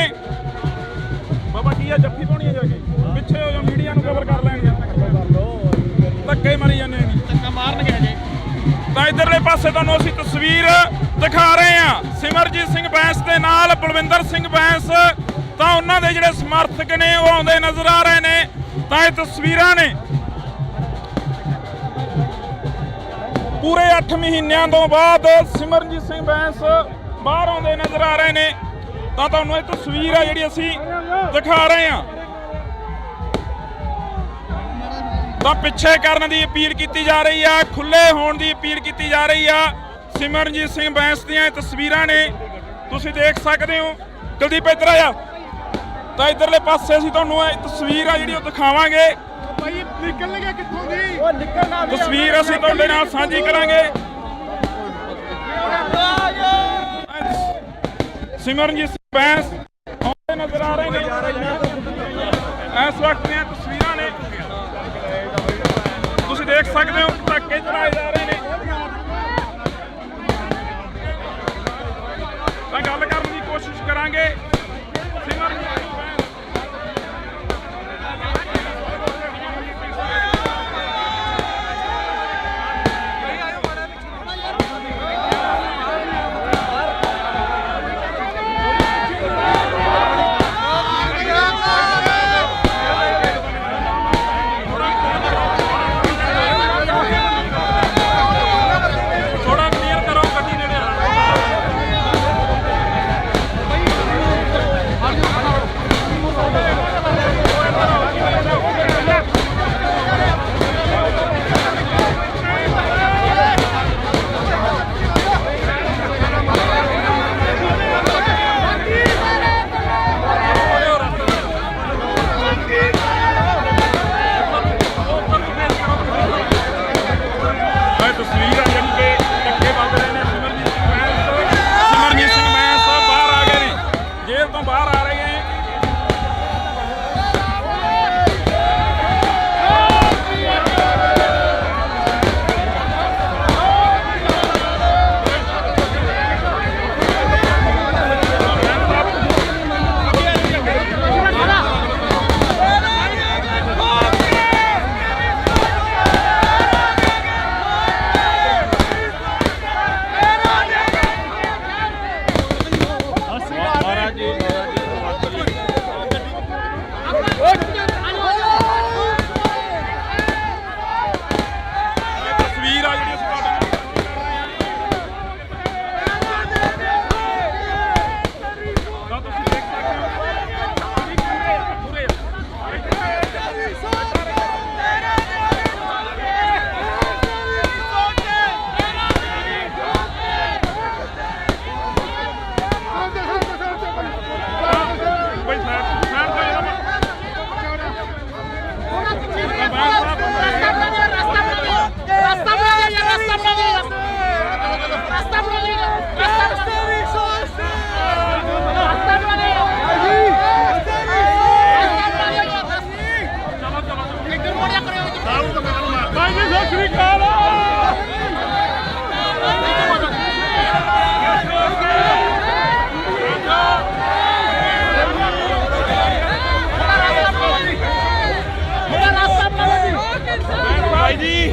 ਬਾਬਾ ਕੀ ਆ ਜੱਫੀ ਪਾਉਣੀ ਆ ਜਾ ਕੇ ਪਿੱਛੇ ਹੋ ਜਾ, ਮੀਡੀਆ ਨੂੰ ਕਵਰ ਕਰ ਲੈਣਗੇ। ਧੱਕੇ ਮਾਰੀ ਜਾਂਦੇ ਨੇ, ਧੱਕਾ ਮਾਰਨਗੇ ਅਜੇ। ਤਾਂ ਇੱਧਰਲੇ ਪਾਸੇ ਤੁਹਾਨੂੰ ਅਸੀਂ ਤਸਵੀਰ ਦਿਖਾ ਰਹੇ ਹਾਂ। ਸਿਮਰਨਜੀਤ ਸਿੰਘ ਬੈਂਸ ਦੇ ਨਾਲ ਬਲਵਿੰਦਰ ਸਿੰਘ ਬੈਂਸ ਤਾਂ ਉਹਨਾਂ ਦੇ ਜਿਹੜੇ ਸਮਰਥਕ ਨੇ ਉਹ ਆਉਂਦੇ ਨਜ਼ਰ ਆ ਰਹੇ ਨੇ। ਤਾਂ ਇਹ ਤਸਵੀਰਾਂ ਨੇ ਪੂਰੇ 8 ਮਹੀਨਿਆਂ ਤੋਂ ਬਾਅਦ ਸਿਮਰਨਜੀਤ ਸਿੰਘ ਬੈਂਸ ਬਾਹਰ ਆਉਂਦੇ ਨਜ਼ਰ ਆ ਰਹੇ ਨੇ। ਤਾਂ ਤੁਹਾਨੂੰ ਇਹ ਤਸਵੀਰ ਆ ਜਿਹੜੀ ਅਸੀਂ ਦਿਖਾ ਰਹੇ ਹਾਂ। ਤਾਂ ਪਿੱਛੇ ਕਰਨ ਦੀ ਅਪੀਲ ਕੀਤੀ ਜਾ ਰਹੀ ਆ, ਖੁੱਲੇ ਹੋਣ ਦੀ ਅਪੀਲ ਕੀਤੀ ਜਾ ਰਹੀ ਆ। ਸਿਮਰਨਜੀਤ ਸਿੰਘ ਬੈਂਸ ਦੀਆਂ ਇਹ ਤਸਵੀਰਾਂ ਨੇ, ਤੁਸੀਂ ਦੇਖ ਸਕਦੇ ਹੋ। ਕੁਲਦੀਪ ਇੱਧਰ ਆਇਆ। ਤਾਂ ਇੱਧਰਲੇ ਪਾਸੇ ਅਸੀਂ ਤੁਹਾਨੂੰ ਇਹ ਤਸਵੀਰ ਆ ਜਿਹੜੀ ਉਹ ਦਿਖਾਵਾਂਗੇ। ਭਾਈ ਨਿਕਲ ਗਿਆ ਕਿੱਥੋਂ ਦੀ? ਉਹ ਨਿਕਲਣਾ ਤਸਵੀਰ ਅਸੀਂ ਤੁਹਾਡੇ ਨਾਲ ਸਾਂਝੀ ਕਰਾਂਗੇ। ਸਿਮਰਨਜੀਤ ਸਿੰਘ ਬੈਂਸ ਆਉਂਦੇ ਨਜ਼ਰ ਆ ਰਹੇ ਨੇ। ਇਸ ਵਕਤ ਦੀਆਂ ਤਸਵੀਰਾਂ ਨੇ, ਤੁਸੀਂ ਦੇਖ ਸਕਦੇ ਹੋ ਪਟਾਕੇ ਚਲਾਏ ਜਾ ਰਹੇ ਨੇ। ਤਾਂ ਗੱਲ ਕਰਨ ਦੀ ਕੋਸ਼ਿਸ਼ ਕਰਾਂਗੇ। ਸਿਮਰਨਜੀਤ ਸਿੰਘ ਬੈਂਸ ਤੋਂ ਬਾਹਰ ਆ ਰਹੇ ਨੇ। ਤਸਵੀਰ ਆ ਜਿਹੜੀ ਅਸੀਂ ਤੁਹਾਡੇ ਨਾਲ ਤੁਸੀਂ ਦੇਖ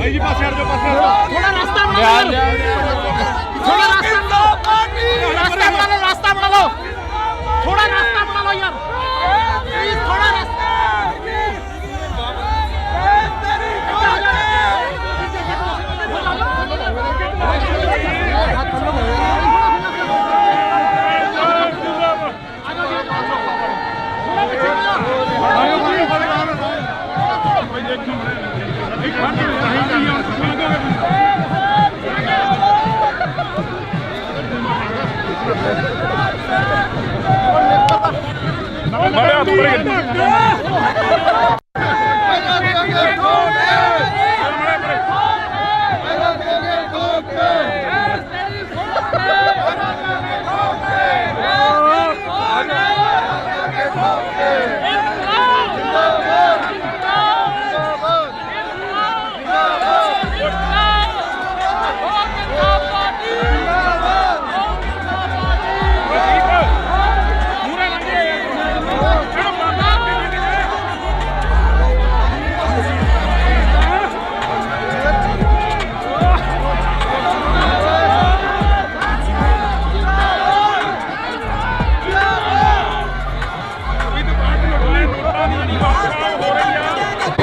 ਜੀ ਪਾਸੇ ਹਟ ਜਾਓ थोड़ा रास्ता बना लो थोड़ा रास्ता बना लो थोड़ा रास्ता बना लो यार प्लीज थोड़ा रास्ता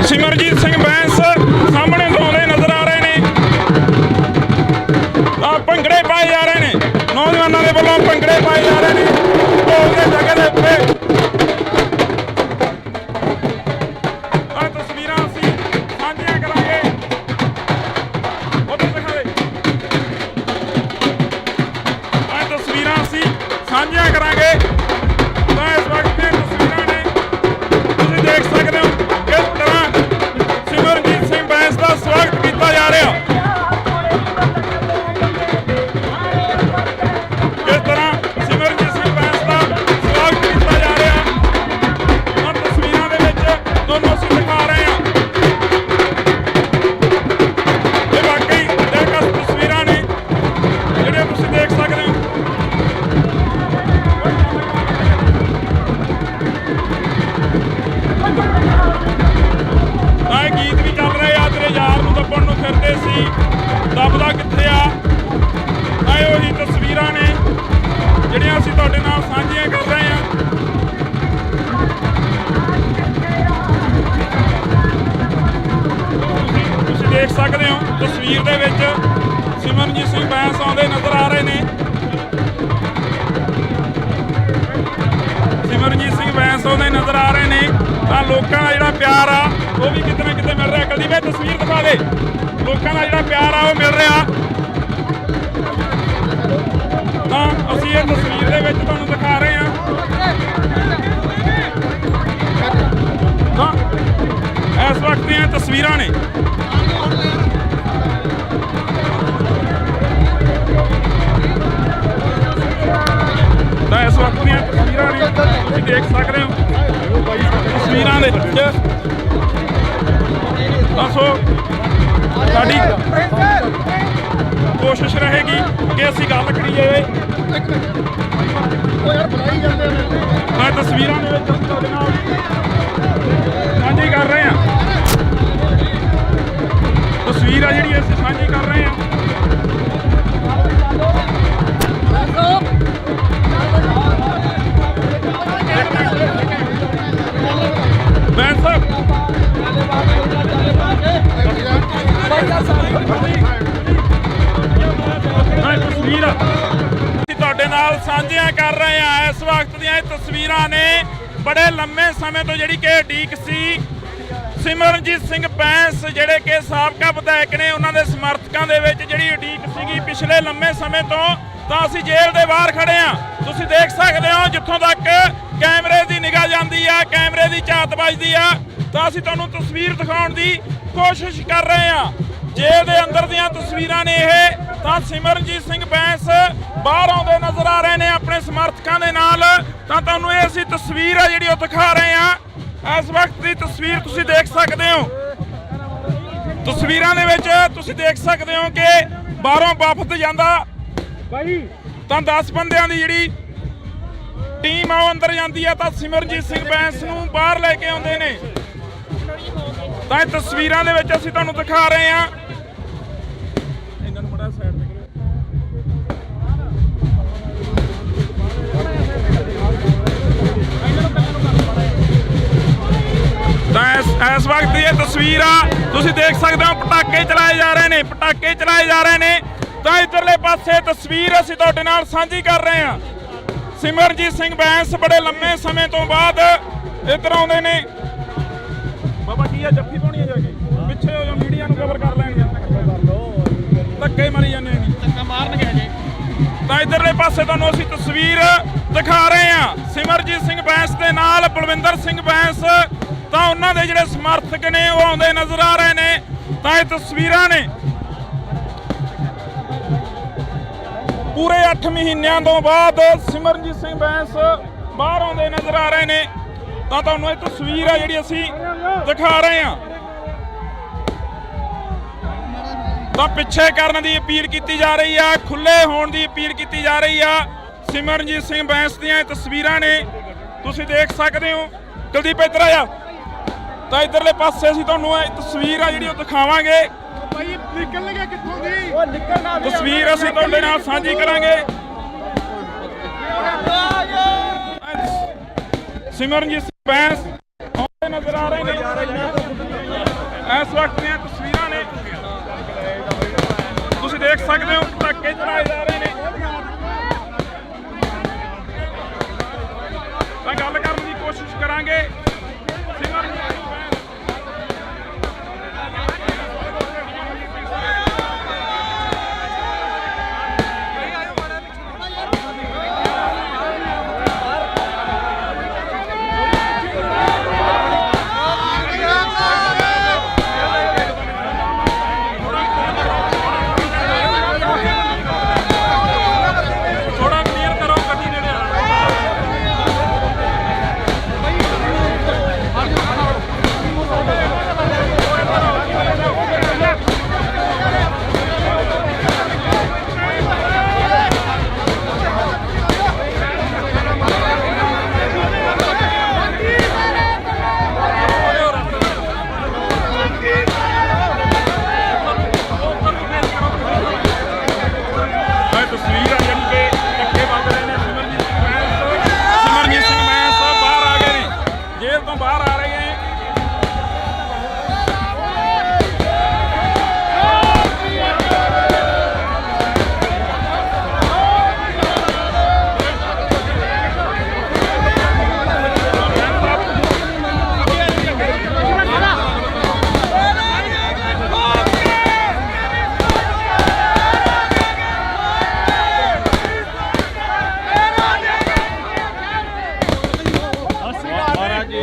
ਸਿਮਰਜੀਤ ਸਿੰਘ ਬੈਂਸ ਸਾਹਮਣੇ ਤੋਂ ਆਉਂਦੇ ਨਜ਼ਰ ਆ ਰਹੇ ਨੇ। ਭੰਗੜੇ ਪਾਏ ਜਾ ਰਹੇ ਨੇ, ਨੌਜਵਾਨਾਂ ਦੇ ਵੱਲੋਂ ਭੰਗੜੇ ਪਾਏ ਜਾ ਰਹੇ ਨੇ ਢੋਲ ਦੇ ਜਗ੍ਹਾ ਦੇ ਉੱਤੇ। ਆਹ ਤਸਵੀਰਾਂ ਅਸੀਂ ਸਾਂਝੀਆਂ ਕਰਾਂਗੇ, ਉੱਧਰ ਦਿਖਾਵੇ। ਆਹ ਤਸਵੀਰਾਂ ਅਸੀਂ ਸਾਂਝੀਆਂ ਕਰਾਂਗੇ ਤਾਂ ਇਸ ਵਕਤ ਦੀਆਂ ਤਸਵੀਰਾਂ ਨੇ, ਤੁਸੀਂ ਦੇਖ ਸਕਦੇ ਹੋ ਕਿਸ ਤਰ੍ਹਾਂ ਸਿਮਰਜੀਤ ਸਿੰਘ ਬੈਂਸ ਦਾ ਸਵਾਗਤ ਕੀਤਾ ਜਾ ਰਿਹਾ। ਕਿਸ ਤਰ੍ਹਾਂ ਸਿਮਰਜੀਤ ਸਿੰਘ ਬੈਂਸ ਦਾ ਸਵਾਗਤ ਕੀਤਾ ਜਾ ਰਿਹਾ ਹੁਣ ਤਸਵੀਰਾਂ ਦੇ ਵਿੱਚ ਤੁਹਾਨੂੰ ਅਸੀਂ ਦਿਖਾ ਰਹੇ ਹਾਂ। ਇਹ ਵਾਕਈ ਦਿਲਕਸ਼ ਤਸਵੀਰਾਂ ਨੇ ਜਿਹੜੀਆਂ ਤੁਸੀਂ ਦੇਖ ਸਕਦੇ ਹੋ। ਤਾਂ ਇਹ ਗੀਤ ਵੀ ਚੱਲ ਰਹੇ ਆ, ਤੇਰੇ ਯਾਰ ਨੂੰ ਦੱਬਣ ਨੂੰ ਫਿਰਦੇ ਸੀ, ਦੱਬਦਾ ਕਿੱਥੇ ਆ। ਇਹ ਉਹੀ ਤਸਵੀਰਾਂ ਨੇ ਜਿਹੜੀਆਂ ਅਸੀਂ ਤੁਹਾਡੇ ਨਾਲ ਸਾਂਝੀਆਂ ਕਰ ਰਹੇ ਹਾਂ। ਤੁਸੀਂ ਦੇਖ ਸਕਦੇ ਹੋ ਤਸਵੀਰ ਦੇ ਵਿੱਚ ਸਿਮਰਜੀਤ ਸਿੰਘ ਬੈਂਸ ਆਉਂਦੇ ਨਜ਼ਰ ਆ ਰਹੇ ਨੇ। ਸਿਮਰਜੀਤ ਸਿੰਘ ਬੈਂਸ ਆਉਂਦੇ ਨਜ਼ਰ ਆ ਰਹੇ ਨੇ ਤਾਂ ਲੋਕਾਂ ਦਾ ਜਿਹੜਾ ਪਿਆਰ ਆ ਉਹ ਵੀ ਕਿਤੇ ਨਾ ਕਿਤੇ ਮਿਲ ਰਿਹਾ। ਕੁਲਦੀਪ ਇਹ ਤਸਵੀਰ ਦਿਖਾ ਦੇ, ਲੋਕਾਂ ਦਾ ਜਿਹੜਾ ਪਿਆਰ ਆ ਉਹ ਮਿਲ ਰਿਹਾ। ਤਾਂ ਅਸੀਂ ਇਹ ਤਸਵੀਰ ਦੇ ਵਿੱਚ ਤੁਹਾਨੂੰ ਦਿਖਾ ਰਹੇ ਹਾਂ। ਤਾਂ ਇਸ ਵਕਤ ਦੀਆਂ ਤਸਵੀਰਾਂ ਨੇ। ਤਾਂ ਇਸ ਵਕਤ ਦੀਆਂ ਤਸਵੀਰਾਂ ਨੇ ਤੁਸੀਂ ਦੇਖ ਸਕਦੇ ਹੋ ਤਸਵੀਰਾਂ ਦੇ ਵਿੱਚ। ਦੱਸੋ ਸਾਡੀ ਕੋਸ਼ਿਸ਼ ਰਹੇਗੀ ਕਿ ਅਸੀਂ ਗੱਲ ਕਰੀਏ। ਮੈਂ ਤਸਵੀਰਾਂ ਦੇ ਵਿੱਚ ਤੁਹਾਡੇ ਨਾਲ ਸਾਂਝੀ ਕਰ ਰਹੇ ਹਾਂ। ਤਸਵੀਰ ਆ ਜਿਹੜੀ ਅਸੀਂ ਸਾਂਝੀ ਕਰ ਰਹੇ ਹਾਂ। ਬੈਂਸ ਸਾਹਿਬ ਤਸਵੀਰ ਅਸੀਂ ਤੁਹਾਡੇ ਨਾਲ ਸਾਂਝੀਆਂ ਕਰ ਰਹੇ ਹਾਂ। ਇਸ ਵਕਤ ਦੀਆਂ ਇਹ ਤਸਵੀਰਾਂ ਨੇ ਬੜੇ ਲੰਮੇ ਸਮੇਂ ਤੋਂ ਜਿਹੜੀ ਕਿ ਉਡੀਕ ਸੀ। ਸਿਮਰਨਜੀਤ ਸਿੰਘ ਬੈਂਸ ਜਿਹੜੇ ਕਿ ਸਾਬਕਾ ਵਿਧਾਇਕ ਨੇ, ਉਹਨਾਂ ਦੇ ਸਮਰਥਕਾਂ ਦੇ ਵਿੱਚ ਜਿਹੜੀ ਉਡੀਕ ਸੀਗੀ ਪਿਛਲੇ ਲੰਮੇ ਸਮੇਂ ਤੋਂ। ਤਾਂ ਅਸੀਂ ਜੇਲ੍ਹ ਦੇ ਬਾਹਰ ਖੜੇ ਹਾਂ। ਤੁਸੀਂ ਦੇਖ ਸਕਦੇ ਹੋ ਜਿੱਥੋਂ ਤੱਕ ਕੈਮਰੇ ਦੀ ਨਿਗਾਹ ਜਾਂਦੀ ਆ, ਕੈਮਰੇ ਦੀ ਝਾਤ ਵੱਜਦੀ ਆ, ਤਾਂ ਅਸੀਂ ਤੁਹਾਨੂੰ ਤਸਵੀਰ ਦਿਖਾਉਣ ਦੀ ਕੋਸ਼ਿਸ਼ ਕਰ ਰਹੇ ਹਾਂ। ਜੇਲ੍ਹ ਦੇ ਅੰਦਰ ਦੀਆਂ ਤਸਵੀਰਾਂ ਨੇ ਇਹ। ਤਾਂ ਸਿਮਰਨਜੀਤ ਸਿੰਘ ਬੈਂਸ ਬਾਹਰ ਆਉਂਦੇ ਨਜ਼ਰ ਆ ਰਹੇ ਨੇ ਆਪਣੇ ਸਮਰਥਕਾਂ ਦੇ ਨਾਲ। ਤਾਂ ਤੁਹਾਨੂੰ ਇਹ ਅਸੀਂ ਤਸਵੀਰ ਆ ਜਿਹੜੀ ਉਹ ਦਿਖਾ ਰਹੇ ਹਾਂ। ਇਸ ਵਕਤ ਦੀ ਤਸਵੀਰ ਤੁਸੀਂ ਦੇਖ ਸਕਦੇ ਹੋ। ਤਸਵੀਰਾਂ ਦੇ ਵਿੱਚ ਤੁਸੀਂ ਦੇਖ ਸਕਦੇ ਹੋ ਕਿ ਬਾਹਰੋਂ ਵਫਦ ਜਾਂਦਾ ਤਾਂ 10 ਬੰਦਿਆਂ ਦੀ ਜਿਹੜੀ ਟੀਮ ਆ ਉਹ ਅੰਦਰ ਜਾਂਦੀ ਆ, ਤਾਂ ਸਿਮਰਨਜੀਤ ਸਿੰਘ ਬੈਂਸ ਨੂੰ ਬਾਹਰ ਲੈ ਕੇ ਆਉਂਦੇ ਨੇ। ਤਾਂ ਇਹ ਤਸਵੀਰਾਂ ਦੇ ਵਿੱਚ ਅਸੀਂ ਤੁਹਾਨੂੰ ਦਿਖਾ ਰਹੇ ਹਾਂ। ਇਹਨਾਂ ਨੂੰ ਬੜਾ ਸਾਈਡ ਤੇ ਤਾਂ ਇਸ ਵਕਤ ਦੀ ਇਹ ਤਸਵੀਰ ਆ ਤੁਸੀਂ ਦੇਖ ਸਕਦੇ ਹੋ। ਪਟਾਕੇ ਚਲਾਏ ਜਾ ਰਹੇ ਨੇ, ਪਟਾਕੇ ਚਲਾਏ ਜਾ ਰਹੇ ਨੇ। ਤਾਂ ਇੱਧਰਲੇ ਪਾਸੇ ਤਸਵੀਰ ਅਸੀਂ ਤੁਹਾਡੇ ਨਾਲ ਸਾਂਝੀ ਕਰ ਰਹੇ ਹਾਂ। ਸਿਮਰਨਜੀਤ ਸਿੰਘ ਬੈਂਸ ਬੜੇ ਲੰਮੇ ਸਮੇਂ ਤੋਂ ਬਾਅਦ ਇੱਧਰ ਆਉਂਦੇ ਨੇ। ਬਾਬਾ ਕੀ ਆ ਜੱਫੀ ਪਾਉਣੀ ਆ ਜਾ ਕੇ ਪਿੱਛੇ ਹੋ ਜਾ, ਮੀਡੀਆ ਨੂੰ ਕਵਰ ਕਰ ਲੈਣਗੇ। ਧੱਕੇ ਮਾਰੀ ਜਾਂਦੇ ਨੇ, ਧੱਕਾ ਮਾਰਨਗੇ ਜੀ। ਤਾਂ ਇੱਧਰਲੇ ਪਾਸੇ ਤੁਹਾਨੂੰ ਅਸੀਂ ਤਸਵੀਰ ਦਿਖਾ ਰਹੇ ਹਾਂ। ਸਿਮਰਨਜੀਤ ਸਿੰਘ ਬੈਂਸ ਦੇ ਨਾਲ ਬਲਵਿੰਦਰ ਸਿੰਘ ਬੈਂਸ, ਤਾਂ ਉਹਨਾਂ ਦੇ ਜਿਹੜੇ ਸਮਰਥਕ ਨੇ ਉਹ ਆਉਂਦੇ ਨਜ਼ਰ ਆ ਰਹੇ ਨੇ। ਤਾਂ ਇਹ ਤਸਵੀਰਾਂ ਨੇ ਪੂਰੇ 8 ਮਹੀਨਿਆਂ ਤੋਂ ਬਾਅਦ ਸਿਮਰਨਜੀਤ ਸਿੰਘ ਬੈਂਸ ਬਾਹਰ ਆਉਂਦੇ ਨਜ਼ਰ ਆ ਰਹੇ ਨੇ। ਤਾਂ ਤੁਹਾਨੂੰ ਇਹ ਤਸਵੀਰ ਆ ਜਿਹੜੀ ਅਸੀਂ ਦਿਖਾ ਰਹੇ ਹਾਂ। ਤਾਂ ਪਿੱਛੇ ਕਰਨ ਦੀ ਅਪੀਲ ਕੀਤੀ ਜਾ ਰਹੀ ਆ, ਖੁੱਲੇ ਹੋਣ ਦੀ ਅਪੀਲ ਕੀਤੀ ਜਾ ਰਹੀ ਆ। ਸਿਮਰਨਜੀਤ ਸਿੰਘ ਬੈਂਸ ਦੀਆਂ ਇਹ ਤਸਵੀਰਾਂ ਨੇ ਤੁਸੀਂ ਦੇਖ ਸਕਦੇ ਹੋ। ਕੁਲਦੀਪ ਇੱਧਰ ਆ। ਤਾਂ ਇੱਧਰਲੇ ਪਾਸੇ ਅਸੀਂ ਤੁਹਾਨੂੰ ਇਹ ਤਸਵੀਰ ਆ ਜਿਹੜੀ ਉਹ ਦਿਖਾਵਾਂਗੇ। ਭਾਈ ਨਿਕਲ ਗਿਆ ਕਿੱਥੋਂ ਦੀ? ਉਹ ਨਿਕਲਣਾ ਤਸਵੀਰ ਅਸੀਂ ਤੁਹਾਡੇ ਨਾਲ ਸਾਂਝੀ ਕਰਾਂਗੇ। ਸਿਮਰਨਜੀਤ ਸਿੰਘ ਬੈਂਸ ਆਉਂਦੇ ਨਜ਼ਰ ਆ ਰਹੇ ਨੇ। ਇਸ ਵਕਤ ਦੀਆਂ ਤਸਵੀਰਾਂ ਨੇ ਤੁਸੀਂ ਦੇਖ ਸਕਦੇ ਹੋ। ਪਟਾਕੇ ਚਲਾਏ ਜਾ ਰਹੇ ਨੇ। ਤਾਂ ਗੱਲ ਕਰਨ ਦੀ ਕੋਸ਼ਿਸ਼ ਕਰਾਂਗੇ। ਸਿਮਰਨਜੀਤ ਸਿੰਘ ਬੈਂਸ महाराज जी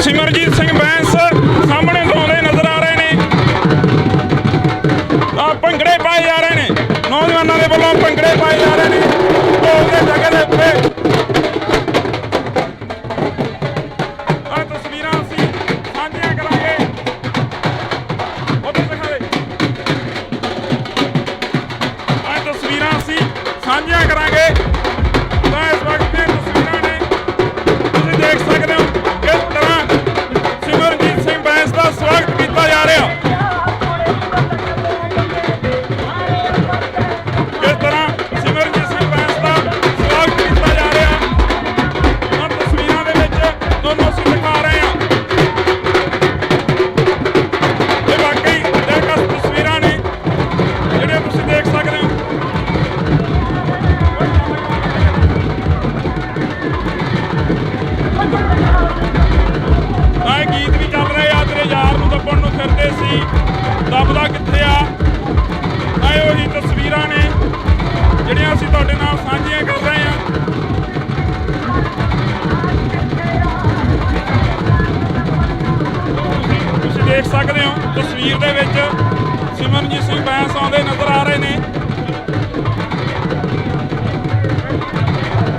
ਸਿਮਰਜੀਤ ਸਿੰਘ ਬੈਂਸ ਸਾਹਮਣੇ ਤੋਂ ਆਉਂਦੇ ਨਜ਼ਰ ਆ ਰਹੇ ਨੇ। ਭੰਗੜੇ ਪਾਏ ਜਾ ਰਹੇ ਨੇ, ਨੌਜਵਾਨਾਂ ਦੇ ਵੱਲੋਂ ਭੰਗੜੇ ਪਾਏ ਜਾ ਰਹੇ ਨੇ ਢੋਲ ਦੇ ਜਗ੍ਹਾ ਦੇ ਉੱਤੇ। ਆਹ ਤਸਵੀਰਾਂ ਅਸੀਂ ਸਾਂਝੀਆਂ ਕਰਾਂਗੇ, ਉੱਧਰ ਦਿਖਾ ਦੇ। ਆਹ ਤਸਵੀਰਾਂ ਅਸੀਂ ਸਾਂਝੀਆਂ ਕਰਾਂਗੇ ਤਾਂ ਇਸ ਵਕਤ ਦੀਆਂ ਤਸਵੀਰਾਂ ਨੇ, ਤੁਸੀਂ ਦੇਖ ਸਕਦੇ ਹੋ ਕਿਸ ਤਰ੍ਹਾਂ ਸਿਮਰਜੀਤ ਸਿੰਘ ਬੈਂਸ ਦਾ ਸਵਾਗਤ ਕੀਤਾ ਜਾ ਰਿਹਾ। ਕਿਸ ਤਰ੍ਹਾਂ ਸਿਮਰਜੀਤ ਸਿੰਘ ਬੈਂਸ ਦਾ ਸਵਾਗਤ ਕੀਤਾ ਜਾ ਰਿਹਾ ਹਨ ਤਸਵੀਰਾਂ ਦੇ ਵਿੱਚ ਤੁਹਾਨੂੰ ਅਸੀਂ ਦਿਖਾ ਰਹੇ ਹਾਂ। ਇਹ ਵਾਕਈ ਦਿਲਕਸ਼ ਤਸਵੀਰਾਂ ਨੇ ਜਿਹੜੀਆਂ ਤੁਸੀਂ ਦੇਖ ਸਕਦੇ ਹੋ। ਤਾਂ ਇਹ ਗੀਤ ਵੀ ਚੱਲ ਰਹੇ ਆ, ਤੇਰੇ ਯਾਰ ਨੂੰ ਦੱਬਣ ਨੂੰ ਫਿਰਦੇ ਸੀ, ਦੱਬਦਾ ਕਿੱਥੇ ਆ। ਤਾਂ ਇਹ ਉਹੀ ਤਸਵੀਰਾਂ ਨੇ ਜਿਹੜੀਆਂ ਅਸੀਂ ਤੁਹਾਡੇ ਨਾਲ ਸਾਂਝੀਆਂ ਕਰ ਰਹੇ ਹਾਂ। ਤੁਸੀਂ ਦੇਖ ਸਕਦੇ ਹੋ ਤਸਵੀਰ ਦੇ ਵਿੱਚ ਸਿਮਰਜੀਤ ਸਿੰਘ ਬੈਂਸ ਆਉਂਦੇ ਨਜ਼ਰ ਆ ਰਹੇ ਨੇ।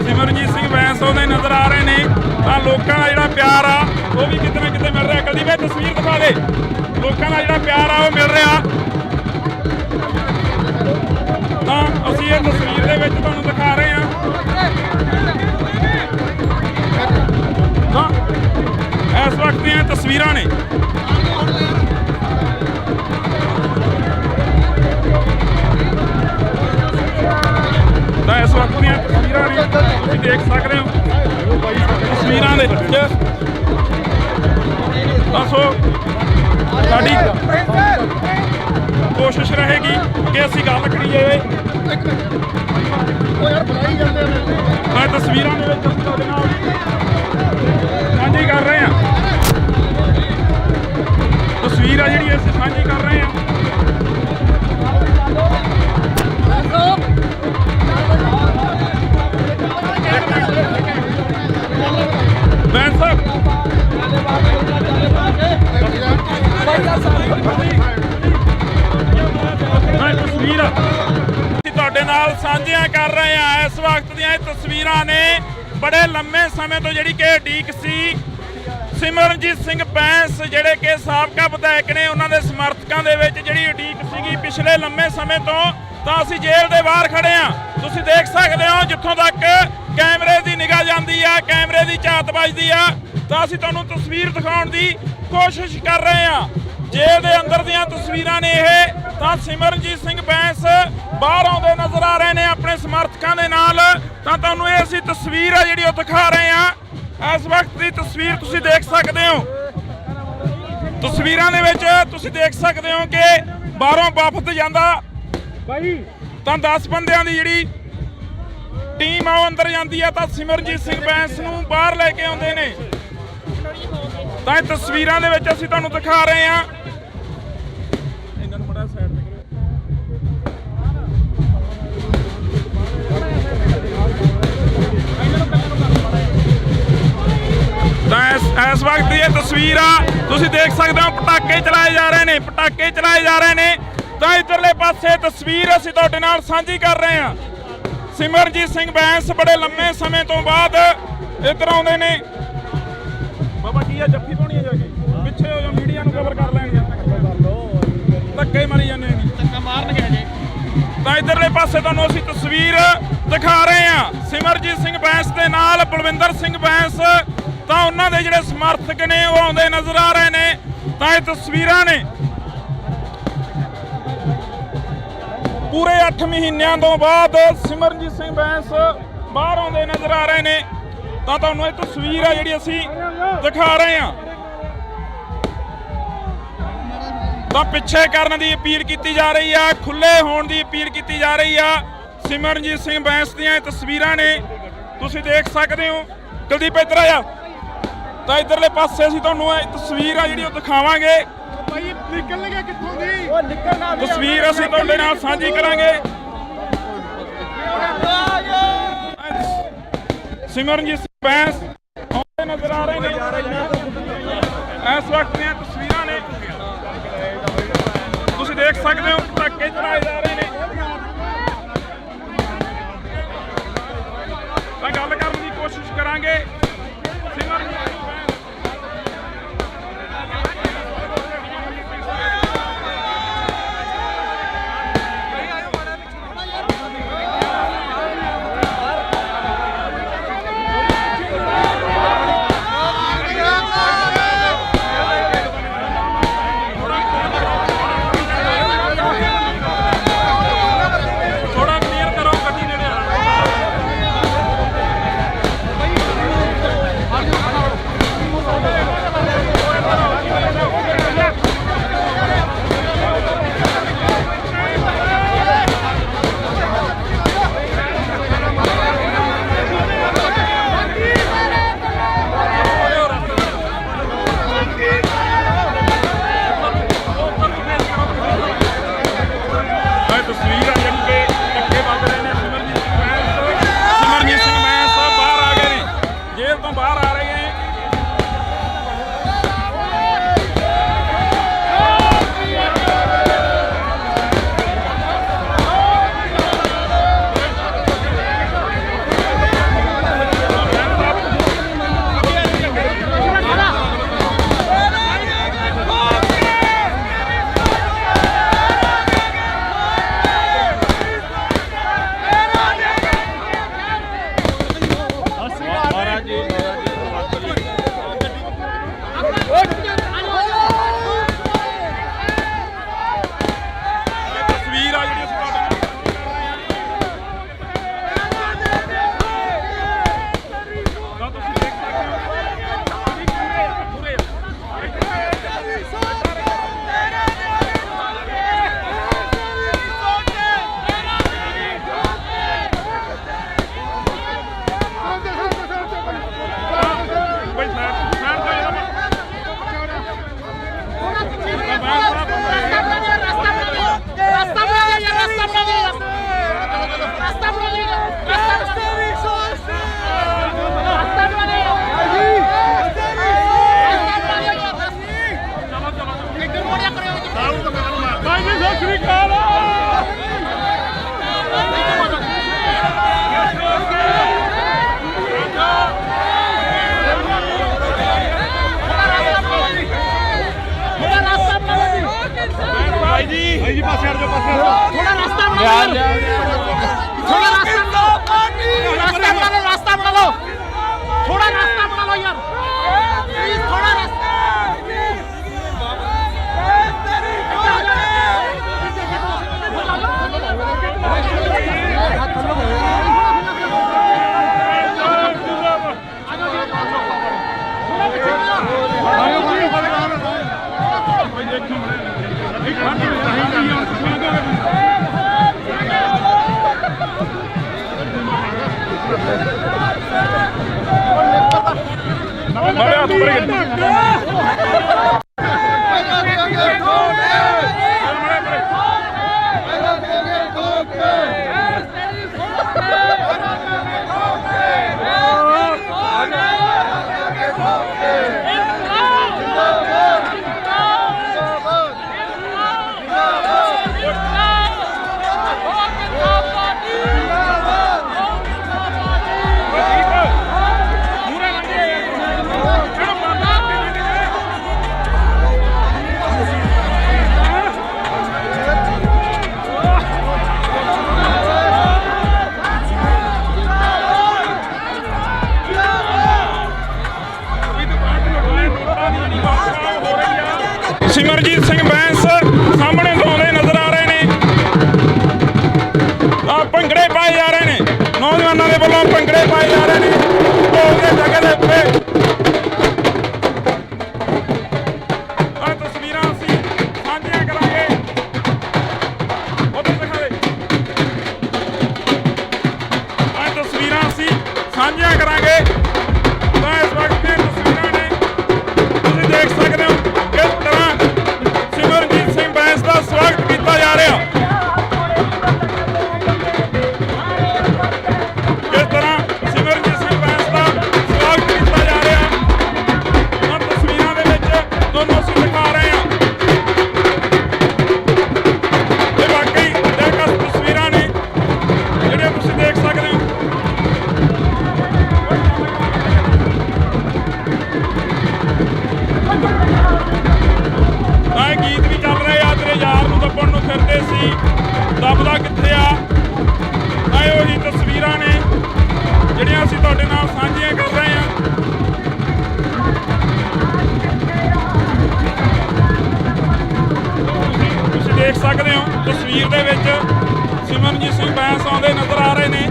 ਸਿਮਰਜੀਤ ਸਿੰਘ ਬੈਂਸ ਆਉਂਦੇ ਨਜ਼ਰ ਆ ਰਹੇ ਨੇ ਤਾਂ ਲੋਕਾਂ ਦਾ ਜਿਹੜਾ ਪਿਆਰ ਆ ਉਹ ਵੀ ਕਿਤੇ ਨਾ ਕਿਤੇ ਮਿਲ ਰਿਹਾ। ਕਦੀ ਵੀ ਤਸਵੀਰ ਦਿਖਾ ਦੇ, ਲੋਕਾਂ ਦਾ ਜਿਹੜਾ ਪਿਆਰ ਆ ਉਹ ਮਿਲ ਰਿਹਾ। ਤਾਂ ਅਸੀਂ ਇਹ ਤਸਵੀਰ ਦੇ ਵਿੱਚ ਤੁਹਾਨੂੰ ਦਿਖਾ ਰਹੇ ਹਾਂ। ਤਾਂ ਇਸ ਵਕਤ ਦੀਆਂ ਤਸਵੀਰਾਂ ਨੇ। ਤਾਂ ਇਸ ਵਕਤ ਦੀਆਂ ਤਸਵੀਰਾਂ ਨੇ, ਤੁਸੀਂ ਦੇਖ ਸਕਦੇ ਹੋ ਤਸਵੀਰਾਂ ਦੇ ਵਿੱਚ। ਤਾਂ ਸੋ ਸਾਡੀ ਕੋਸ਼ਿਸ਼ ਰਹੇਗੀ ਕਿ ਅਸੀਂ ਗੱਲ ਕਰੀਏ। ਮੈਂ ਤਸਵੀਰਾਂ ਦੇ ਵਿੱਚ ਤੁਹਾਡੇ ਨਾਲ ਸਾਂਝੀ ਕਰ ਰਹੇ ਹਾਂ। ਤਸਵੀਰ ਆ ਜਿਹੜੀ ਅਸੀਂ ਸਾਂਝੀ ਕਰ ਰਹੇ ਹਾਂ। ਬੈਂਸ ਸਾਹਿਬ ਤਸਵੀਰ ਅਸੀਂ ਤੁਹਾਡੇ ਨਾਲ ਸਾਂਝੀਆਂ ਕਰ ਰਹੇ ਹਾਂ। ਇਸ ਵਕਤ ਦੀਆਂ ਇਹ ਤਸਵੀਰਾਂ ਨੇ ਬੜੇ ਲੰਮੇ ਸਮੇਂ ਤੋਂ ਜਿਹੜੀ ਕਿ ਉਡੀਕ ਸੀ। ਸਿਮਰਨਜੀਤ ਸਿੰਘ ਬੈਂਸ ਜਿਹੜੇ ਕਿ ਸਾਬਕਾ ਵਿਧਾਇਕ ਨੇ, ਉਹਨਾਂ ਦੇ ਸਮਰਥਕਾਂ ਦੇ ਵਿੱਚ ਜਿਹੜੀ ਉਡੀਕ ਸੀਗੀ ਪਿਛਲੇ ਲੰਮੇ ਸਮੇਂ ਤੋਂ। ਤਾਂ ਅਸੀਂ ਜੇਲ੍ਹ ਦੇ ਬਾਹਰ ਖੜੇ ਹਾਂ, ਤੁਸੀਂ ਦੇਖ ਸਕਦੇ ਹੋ। ਜਿੱਥੋਂ ਤੱਕ ਕੈਮਰੇ ਦੀ ਨਿਗਾਹ ਜਾਂਦੀ ਆ, ਕੈਮਰੇ ਦੀ ਝਾਤ ਵੱਜਦੀ ਆ, ਤਾਂ ਅਸੀਂ ਤੁਹਾਨੂੰ ਤਸਵੀਰ ਦਿਖਾਉਣ ਦੀ ਕੋਸ਼ਿਸ਼ ਕਰ ਰਹੇ ਹਾਂ। ਜੇਲ੍ਹ ਦੇ ਅੰਦਰ ਦੀਆਂ ਤਸਵੀਰਾਂ ਨੇ ਇਹ। ਤਾਂ ਸਿਮਰਨਜੀਤ ਸਿੰਘ ਬੈਂਸ ਬਾਹਰ ਆਉਂਦੇ ਨਜ਼ਰ ਆ ਰਹੇ ਨੇ ਆਪਣੇ ਸਮਰਥਕਾਂ ਦੇ ਨਾਲ। ਤਾਂ ਤੁਹਾਨੂੰ ਇਹ ਅਸੀਂ ਤਸਵੀਰ ਆ ਜਿਹੜੀ ਉਹ ਦਿਖਾ ਰਹੇ ਹਾਂ। ਇਸ ਵਕਤ ਦੀ ਤਸਵੀਰ ਤੁਸੀਂ ਦੇਖ ਸਕਦੇ ਹੋ। ਤਸਵੀਰਾਂ ਦੇ ਵਿੱਚ ਤੁਸੀਂ ਦੇਖ ਸਕਦੇ ਹੋ ਕਿ ਬਾਹਰੋਂ ਵਫਦ ਜਾਂਦਾ ਤਾਂ 10 ਬੰਦਿਆਂ ਦੀ ਜਿਹੜੀ ਟੀਮ ਆ ਉਹ ਅੰਦਰ ਜਾਂਦੀ ਆ, ਤਾਂ ਸਿਮਰਨਜੀਤ ਸਿੰਘ ਬੈਂਸ ਨੂੰ ਬਾਹਰ ਲੈ ਕੇ ਆਉਂਦੇ ਨੇ। ਤਾਂ ਇਹ ਤਸਵੀਰਾਂ ਦੇ ਵਿੱਚ ਅਸੀਂ ਤੁਹਾਨੂੰ ਦਿਖਾ ਰਹੇ ਹਾਂ। ਇਹਨਾਂ ਨੂੰ ਬੜਾ ਸਾਈਡ ਤੇ ਤਾਂ ਇਸ ਵਕਤ ਇਹ ਤਸਵੀਰ ਆ, ਤੁਸੀਂ ਦੇਖ ਸਕਦੇ ਹੋ ਪਟਾਕੇ ਚਲਾਏ ਜਾ ਰਹੇ ਨੇ, ਪਟਾਕੇ ਚਲਾਏ ਜਾ ਰਹੇ ਨੇ। ਤਾਂ ਇੱਧਰਲੇ ਪਾਸੇ ਤਸਵੀਰ ਅਸੀਂ ਤੁਹਾਡੇ ਨਾਲ ਸਾਂਝੀ ਕਰ ਰਹੇ ਹਾਂ। ਸਿਮਰਨਜੀਤ ਸਿੰਘ ਬੈਂਸ ਬੜੇ ਲੰਮੇ ਸਮੇਂ ਤੋਂ ਬਾਅਦ ਇੱਧਰ ਆਉਂਦੇ ਨੇ। ਬਾਬਾ ਕੀ ਆ, ਜੱਫੀ ਪਾਉਣੀ ਆ ਜਾ ਕੇ ਪਿੱਛੇ ਹੋ ਜਾ, ਮੀਡੀਆ ਨੂੰ ਕਵਰ ਕਰ ਲੈਣਗੇ। ਧੱਕੇ ਮਾਰੀ ਜਾਂਦੇ ਨੇ, ਧੱਕਾ ਮਾਰਨਗੇ ਜੀ। ਤਾਂ ਇੱਧਰਲੇ ਪਾਸੇ ਤੁਹਾਨੂੰ ਅਸੀਂ ਤਸਵੀਰ ਦਿਖਾ ਰਹੇ ਹਾਂ। ਸਿਮਰਨਜੀਤ ਸਿੰਘ ਬੈਂਸ ਦੇ ਨਾਲ ਬਲਵਿੰਦਰ ਸਿੰਘ ਬੈਂਸ ਤਾਂ ਉਹਨਾਂ ਦੇ ਜਿਹੜੇ ਸਮਰਥਕ ਨੇ ਉਹ ਆਉਂਦੇ ਨਜ਼ਰ ਆ ਰਹੇ ਨੇ। ਤਾਂ ਇਹ ਤਸਵੀਰਾਂ ਨੇ ਪੂਰੇ 8 ਮਹੀਨਿਆਂ ਤੋਂ ਬਾਅਦ ਸਿਮਰਨਜੀਤ ਸਿੰਘ ਬੈਂਸ ਬਾਹਰ ਆਉਂਦੇ ਨਜ਼ਰ ਆ ਰਹੇ ਨੇ। ਤਾਂ ਤੁਹਾਨੂੰ ਇਹ ਤਸਵੀਰ ਆ ਜਿਹੜੀ ਅਸੀਂ ਦਿਖਾ ਰਹੇ ਹਾਂ। ਤਾਂ ਪਿੱਛੇ ਕਰਨ ਦੀ ਅਪੀਲ ਕੀਤੀ ਜਾ ਰਹੀ ਆ, ਖੁੱਲੇ ਹੋਣ ਦੀ ਅਪੀਲ ਕੀਤੀ ਜਾ ਰਹੀ ਆ। ਸਿਮਰਨਜੀਤ ਸਿੰਘ ਬੈਂਸ ਦੀਆਂ ਇਹ ਤਸਵੀਰਾਂ ਨੇ, ਤੁਸੀਂ ਦੇਖ ਸਕਦੇ ਹੋ। ਕੁਲਦੀਪ ਇੱਧਰ ਆ। ਤਾਂ ਇਧਰਲੇ ਪਾਸੇ ਅਸੀਂ ਤੁਹਾਨੂੰ ਇਹ ਤਸਵੀਰ ਆ ਜਿਹੜੀ ਉਹ ਦਿਖਾਵਾਂਗੇ। ਭਾਈ ਨਿਕਲ ਗਿਆ ਕਿੱਥੋਂ ਦੀ? ਉਹ ਨਿਕਲਣਾ ਨਹੀਂ। ਤਸਵੀਰ ਅਸੀਂ ਤੁਹਾਡੇ ਨਾਲ ਸਾਂਝੀ ਕਰਾਂਗੇ। ਸਿਮਰਨਜੀਤ ਸਿੰਘ ਬੈਂਸ ਆਉਂਦੇ ਨਜ਼ਰ ਆ ਰਹੇ ਨੇ। ਇਸ ਵਕਤ ਦੀਆਂ ਤਸਵੀਰਾਂ ਨੇ, ਤੁਸੀਂ ਦੇਖ ਸਕਦੇ ਹੋ। ਧੱਕੇ ਚਲਾਏ ਜਾ ਰਹੇ ਨੇ। ਤਾਂ ਗੱਲ ਕਰਨ ਦੀ ਕੋਸ਼ਿਸ਼ ਕਰਾਂਗੇ। ਸਿਮਰਨਜੀਤ ਸਿੰਘ ਬੈਂਸ ਜੀ ਪਾਸੇ ਹਟ ਜਾਓ, ਪਾਸੇ ਹਟ ਜਾਓ। ਥੋੜਾ ਰਾਸਤਾ ਬਣਾ ਲਓ। ਥੋੜਾ ਰਾਸਤਾ ਬਣਾ ਲਓ। ਰਾਸਤਾ ਬਣਾ ਲਓ। ਥੋੜਾ ਰਾਸਤਾ ਬਣਾ ਲਓ ਯਾਰ, ਪਲੀਜ਼ ਥੋੜਾ ਰਾਸਤਾ। Maria, tu pergi. ਭੰਗੜੇ ਪਾਏ ਜਾ ਰਹੇ ਨੇ ਢੋਲ ਦੇ ਜਗ੍ਹਾ ਦੇ ਉੱਤੇ। ਆਹ ਤਸਵੀਰਾਂ ਅਸੀਂ ਸਾਂਝੀਆਂ ਕਰਾਂਗੇ, ਉਧਰ ਦਿਖਾ ਦੇ। ਆਹ ਤਸਵੀਰਾਂ ਅਸੀਂ ਸਾਂਝੀਆਂ ਕਰਾਂਗੇ ਤਾਂ ਇਸ ਵਕਤ ਦੀਆਂ ਤਸਵੀਰਾਂ ਨੇ, ਤੁਸੀਂ ਦੇਖ ਸਕਦੇ ਹੋ ਕਿਸ ਤਰ੍ਹਾਂ ਸਿਮਰਨਜੀਤ ਸਿੰਘ ਬੈਂਸ ਦਾ ਸਵਾਗਤ ਕੀਤਾ ਜਾ ਰਿਹਾ। ਕਿਸ ਤਰ੍ਹਾਂ ਸਿਮਰਨਜੀਤ ਸਿੰਘ ਬੈਂਸ ਦਾ ਸਵਾਗਤ ਕੀਤਾ ਜਾ ਰਿਹਾ ਤਾਂ ਤਸਵੀਰਾਂ ਦੇ ਵਿੱਚ ਤੁਹਾਨੂੰ ਅਸੀਂ ਦਿਖਾ ਰਹੇ ਹਾਂ। ਇਹ ਵਾਕਈ ਦਿਲਕਸ਼ ਤਸਵੀਰਾਂ ਨੇ ਜਿਹੜੀਆਂ ਤੁਸੀਂ ਦੇਖ ਸਕਦੇ ਹੋ। ਤਾਂ ਇਹ ਗੀਤ ਵੀ ਚੱਲ ਰਹੇ ਆ, ਤੇਰੇ ਯਾਰ ਨੂੰ ਦੱਬਣ ਨੂੰ ਫਿਰਦੇ ਸੀ, ਦੱਬਦਾ ਕਿੱਥੇ ਆ। ਤਾਂ ਇਹ ਉਹੀ ਤਸਵੀਰਾਂ ਨੇ ਜਿਹੜੀਆਂ ਅਸੀਂ ਤੁਹਾਡੇ ਨਾਲ ਸਾਂਝੀਆਂ ਕਰ ਰਹੇ ਹਾਂ। ਤੁਸੀਂ ਦੇਖ ਸਕਦੇ ਹੋ ਤਸਵੀਰ ਦੇ ਵਿੱਚ ਸਿਮਰਨਜੀਤ ਸਿੰਘ ਬੈਂਸ ਆਉਂਦੇ ਨਜ਼ਰ ਆ ਰਹੇ ਨੇ।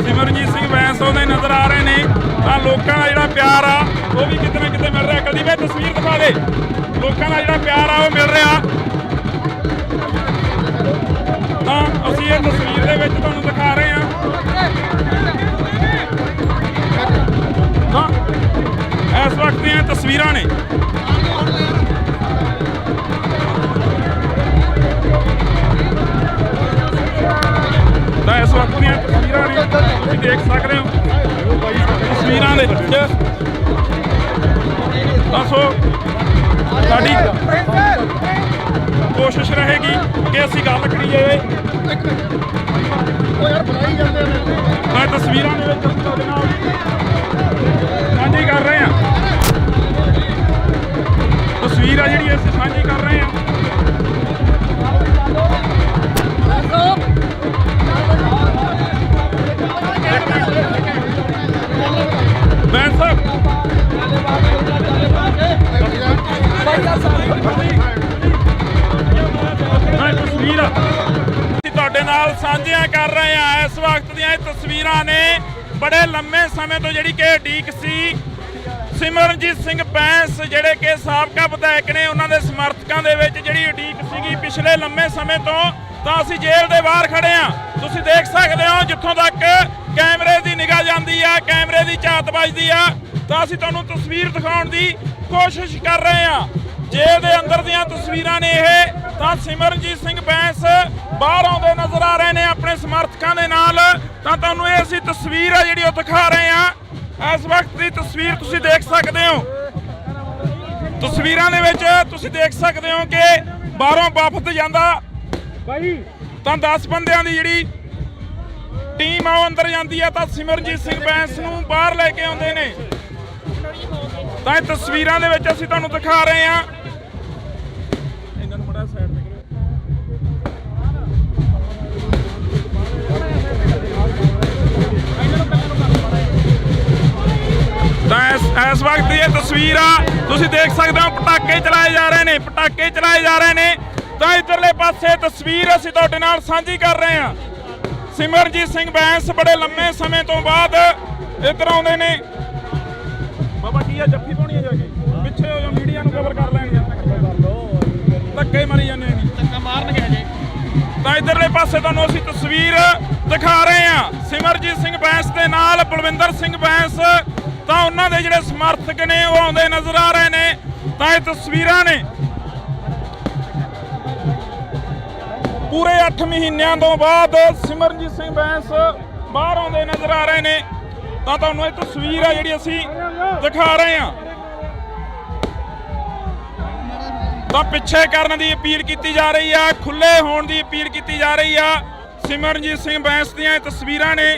ਸਿਮਰਨਜੀਤ ਸਿੰਘ ਬੈਂਸ ਆਉਂਦੇ ਨਜ਼ਰ ਆ ਰਹੇ ਨੇ ਤਾਂ ਲੋਕਾਂ ਦਾ ਜਿਹੜਾ ਪਿਆਰ ਆ ਉਹ ਵੀ ਕਿਤੇ ਨਾ ਕਿਤੇ ਮਿਲ ਰਿਹਾ। ਕਦੀ ਵੀ ਤਸਵੀਰ ਦਿਖਾ ਦੇ, ਲੋਕਾਂ ਦਾ ਜਿਹੜਾ ਪਿਆਰ ਆ ਉਹ ਮਿਲ ਰਿਹਾ। ਤਾਂ ਅਸੀਂ ਇਹ ਤਸਵੀਰ ਦੇ ਵਿੱਚ ਤੁਹਾਨੂੰ ਦਿਖਾ ਰਹੇ ਹਾਂ। ਤਾਂ ਇਸ ਵਕਤ ਦੀਆਂ ਤਸਵੀਰਾਂ ਨੇ। ਤਾਂ ਇਸ ਵਕਤ ਦੀਆਂ ਤਸਵੀਰਾਂ ਨੇ, ਤੁਸੀਂ ਦੇਖ ਸਕਦੇ ਹੋ ਤਸਵੀਰਾਂ ਦੇ ਵਿੱਚ। ਤਾਂ ਸੋ ਸਾਡੀ ਕੋਸ਼ਿਸ਼ ਰਹੇਗੀ ਕਿ ਅਸੀਂ ਗੱਲ ਕਰੀਏ ਤਾਂ ਤਸਵੀਰਾਂ ਦੇ ਵਿੱਚ ਅਸੀਂ ਤੁਹਾਡੇ ਨਾਲ ਸਾਂਝੀ ਕਰ ਰਹੇ ਹਾਂ। ਤਸਵੀਰ ਆ ਜਿਹੜੀ ਅਸੀਂ ਸਾਂਝੀ ਕਰ ਰਹੇ ਹਾਂ। ਬੈਂਸ ਸਾਹਿਬ ਤਸਵੀਰ ਅਸੀਂ ਤੁਹਾਡੇ ਨਾਲ ਸਾਂਝੀਆਂ ਕਰ ਰਹੇ ਹਾਂ। ਇਸ ਵਕਤ ਦੀਆਂ ਇਹ ਤਸਵੀਰਾਂ ਨੇ ਬੜੇ ਲੰਮੇ ਸਮੇਂ ਤੋਂ ਜਿਹੜੀ ਕਿ ਉਡੀਕ ਸੀ। ਸਿਮਰਨਜੀਤ ਸਿੰਘ ਬੈਂਸ ਜਿਹੜੇ ਕਿ ਸਾਬਕਾ ਵਿਧਾਇਕ ਨੇ, ਉਹਨਾਂ ਦੇ ਸਮਰਥਕਾਂ ਦੇ ਵਿੱਚ ਜਿਹੜੀ ਉਡੀਕ ਸੀਗੀ ਪਿਛਲੇ ਲੰਮੇ ਸਮੇਂ ਤੋਂ। ਤਾਂ ਅਸੀਂ ਜੇਲ੍ਹ ਦੇ ਬਾਹਰ ਖੜੇ ਹਾਂ, ਤੁਸੀਂ ਦੇਖ ਸਕਦੇ ਹੋ। ਜਿੱਥੋਂ ਤੱਕ ਕੈਮਰੇ ਦੀ ਨਿਗਾਹ ਜਾਂਦੀ ਆ, ਕੈਮਰੇ ਦੀ ਝਾਤ ਵੱਜਦੀ ਆ, ਤਾਂ ਅਸੀਂ ਤੁਹਾਨੂੰ ਤਸਵੀਰ ਦਿਖਾਉਣ ਦੀ ਕੋਸ਼ਿਸ਼ ਕਰ ਰਹੇ ਹਾਂ। ਜੇਲ੍ਹ ਦੇ ਅੰਦਰ ਦੀਆਂ ਤਸਵੀਰਾਂ ਨੇ ਇਹ। ਤਾਂ ਸਿਮਰਨਜੀਤ ਸਿੰਘ ਬੈਂਸ ਬਾਹਰ ਆਉਂਦੇ ਨਜ਼ਰ ਆ ਰਹੇ ਨੇ ਆਪਣੇ ਸਮਰਥਕਾਂ ਦੇ ਨਾਲ। ਤਾਂ ਤੁਹਾਨੂੰ ਇਹ ਅਸੀਂ ਤਸਵੀਰ ਆ ਜਿਹੜੀ ਉਹ ਦਿਖਾ ਰਹੇ ਹਾਂ। ਇਸ ਵਕਤ ਦੀ ਤਸਵੀਰ ਤੁਸੀਂ ਦੇਖ ਸਕਦੇ ਹੋ। ਤਸਵੀਰਾਂ ਦੇ ਵਿੱਚ ਤੁਸੀਂ ਦੇਖ ਸਕਦੇ ਹੋ ਕਿ ਬਾਹਰੋਂ ਵਫਦ ਜਾਂਦਾ ਤਾਂ 10 ਬੰਦਿਆਂ ਦੀ ਜਿਹੜੀ ਟੀਮ ਆ ਉਹ ਅੰਦਰ ਜਾਂਦੀ ਆ, ਤਾਂ ਸਿਮਰਨਜੀਤ ਸਿੰਘ ਬੈਂਸ ਨੂੰ ਬਾਹਰ ਲੈ ਕੇ ਆਉਂਦੇ ਨੇ। ਤਾਂ ਇਹ ਤਸਵੀਰਾਂ ਦੇ ਵਿੱਚ ਅਸੀਂ ਤੁਹਾਨੂੰ ਦਿਖਾ ਰਹੇ ਹਾਂ। ਇਹਨਾਂ ਨੂੰ ਬੜਾ ਸਾਈਡ ਤੇ ਤਾਂ ਇਸ ਵਕਤ ਇਹ ਤਸਵੀਰ ਆ, ਤੁਸੀਂ ਦੇਖ ਸਕਦੇ ਹੋ ਪਟਾਕੇ ਚਲਾਏ ਜਾ ਰਹੇ ਨੇ, ਪਟਾਕੇ ਚਲਾਏ ਜਾ ਰਹੇ ਨੇ। ਤਾਂ ਇੱਧਰਲੇ ਪਾਸੇ ਤਸਵੀਰ ਅਸੀਂ ਤੁਹਾਡੇ ਨਾਲ ਸਾਂਝੀ ਕਰ ਰਹੇ ਹਾਂ। ਸਿਮਰਨਜੀਤ ਸਿੰਘ ਬੈਂਸ ਬੜੇ ਲੰਮੇ ਸਮੇਂ ਤੋਂ ਬਾਅਦ ਇੱਧਰ ਆਉਂਦੇ ਨੇ। ਬਾਬਾ ਕੀ ਆ, ਜੱਫੀ ਪਾਉਣੀ ਆ ਜਾ ਕੇ ਪਿੱਛੇ ਹੋ ਜਾ, ਮੀਡੀਆ ਨੂੰ ਕਵਰ ਕਰ ਲੈਣਗੇ। ਧੱਕੇ ਮਾਰੀ ਜਾਂਦੇ ਨੇ, ਧੱਕਾ ਮਾਰਨਗੇ ਅਜੇ। ਤਾਂ ਇੱਧਰਲੇ ਪਾਸੇ ਤੁਹਾਨੂੰ ਅਸੀਂ ਤਸਵੀਰ ਦਿਖਾ ਰਹੇ ਹਾਂ ਸਿਮਰਨਜੀਤ ਸਿੰਘ ਬੈਂਸ ਦੇ ਨਾਲ ਬਲਵਿੰਦਰ ਸਿੰਘ ਬੈਂਸ। ਤਾਂ ਉਹਨਾਂ ਦੇ ਜਿਹੜੇ ਸਮਰਥਕ ਨੇ ਉਹ ਆਉਂਦੇ ਨਜ਼ਰ ਆ ਰਹੇ ਨੇ। ਤਾਂ ਇਹ ਤਸਵੀਰਾਂ ਨੇ ਪੂਰੇ 8 ਮਹੀਨਿਆਂ ਤੋਂ ਬਾਅਦ ਸਿਮਰਨਜੀਤ ਸਿੰਘ ਬੈਂਸ ਬਾਹਰ ਆਉਂਦੇ ਨਜ਼ਰ ਆ ਰਹੇ ਨੇ। ਤਾਂ ਤੁਹਾਨੂੰ ਇਹ ਤਸਵੀਰ ਆ ਜਿਹੜੀ ਅਸੀਂ ਦਿਖਾ ਰਹੇ ਹਾਂ। ਤਾਂ ਪਿੱਛੇ ਕਰਨ ਦੀ ਅਪੀਲ ਕੀਤੀ ਜਾ ਰਹੀ ਆ, ਖੁੱਲੇ ਹੋਣ ਦੀ ਅਪੀਲ ਕੀਤੀ ਜਾ ਰਹੀ ਆ। ਸਿਮਰਨਜੀਤ ਸਿੰਘ ਬੈਂਸ ਦੀਆਂ ਇਹ ਤਸਵੀਰਾਂ ਨੇ,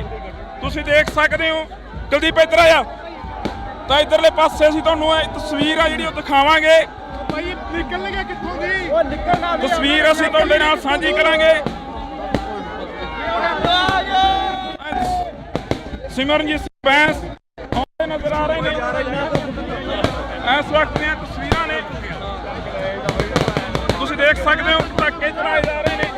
ਤੁਸੀਂ ਦੇਖ ਸਕਦੇ ਹੋ। ਕੁਲਦੀਪ ਇੱਧਰ ਆ। ਤਾਂ ਇੱਧਰਲੇ ਪਾਸੇ ਅਸੀਂ ਤੁਹਾਨੂੰ ਇਹ ਤਸਵੀਰ ਆ ਜਿਹੜੀ ਉਹ ਦਿਖਾਵਾਂਗੇ। ਭਾਈ ਨਿਕਲ ਗਿਆ ਕਿੱਥੋਂ ਦੀ? ਉਹ ਨਿਕਲਣਾ ਵੀ ਤਸਵੀਰ ਅਸੀਂ ਤੁਹਾਡੇ ਨਾਲ ਸਾਂਝੀ ਕਰਾਂਗੇ। ਸਿਮਰਨਜੀਤ ਸਿੰਘ ਬੈਂਸ ਆਉਂਦੇ ਨਜ਼ਰ ਆ ਰਹੇ ਨੇ। ਇਸ ਵਕਤ ਦੀਆਂ ਤਸਵੀਰਾਂ ਨੇ, ਤੁਸੀਂ ਦੇਖ ਸਕਦੇ ਹੋ ਪਟਾਕੇ ਚਲਾਏ ਜਾ ਰਹੇ ਨੇ।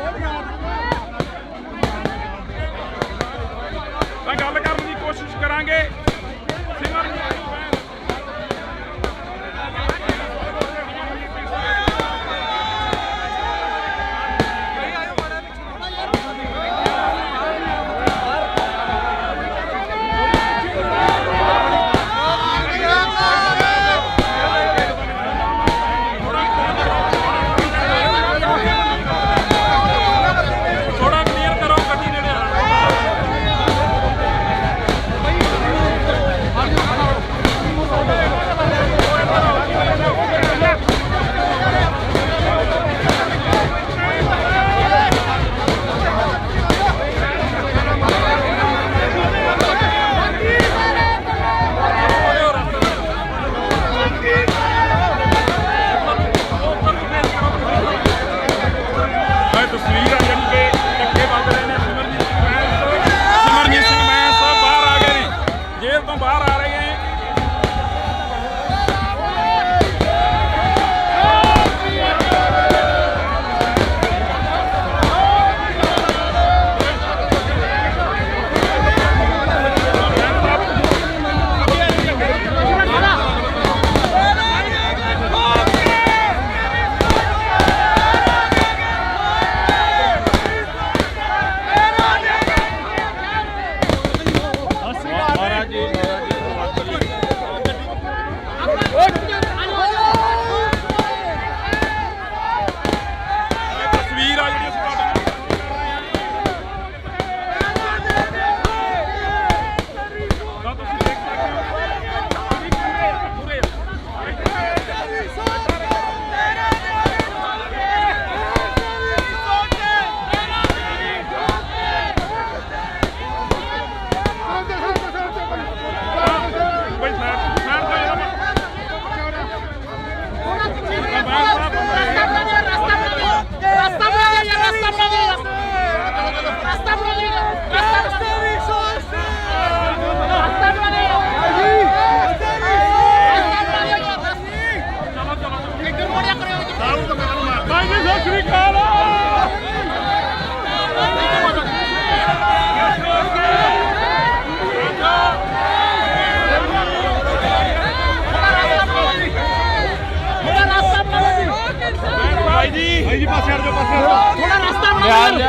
ਭਾਈ ਜੀ ਪਾਸੇ ਹਟ ਜਾਓ ਪਾਸੇ ਹਟ ਜਾਓ ਥੋੜਾ ਰਸਤਾ ਬਣਾ ਲਓ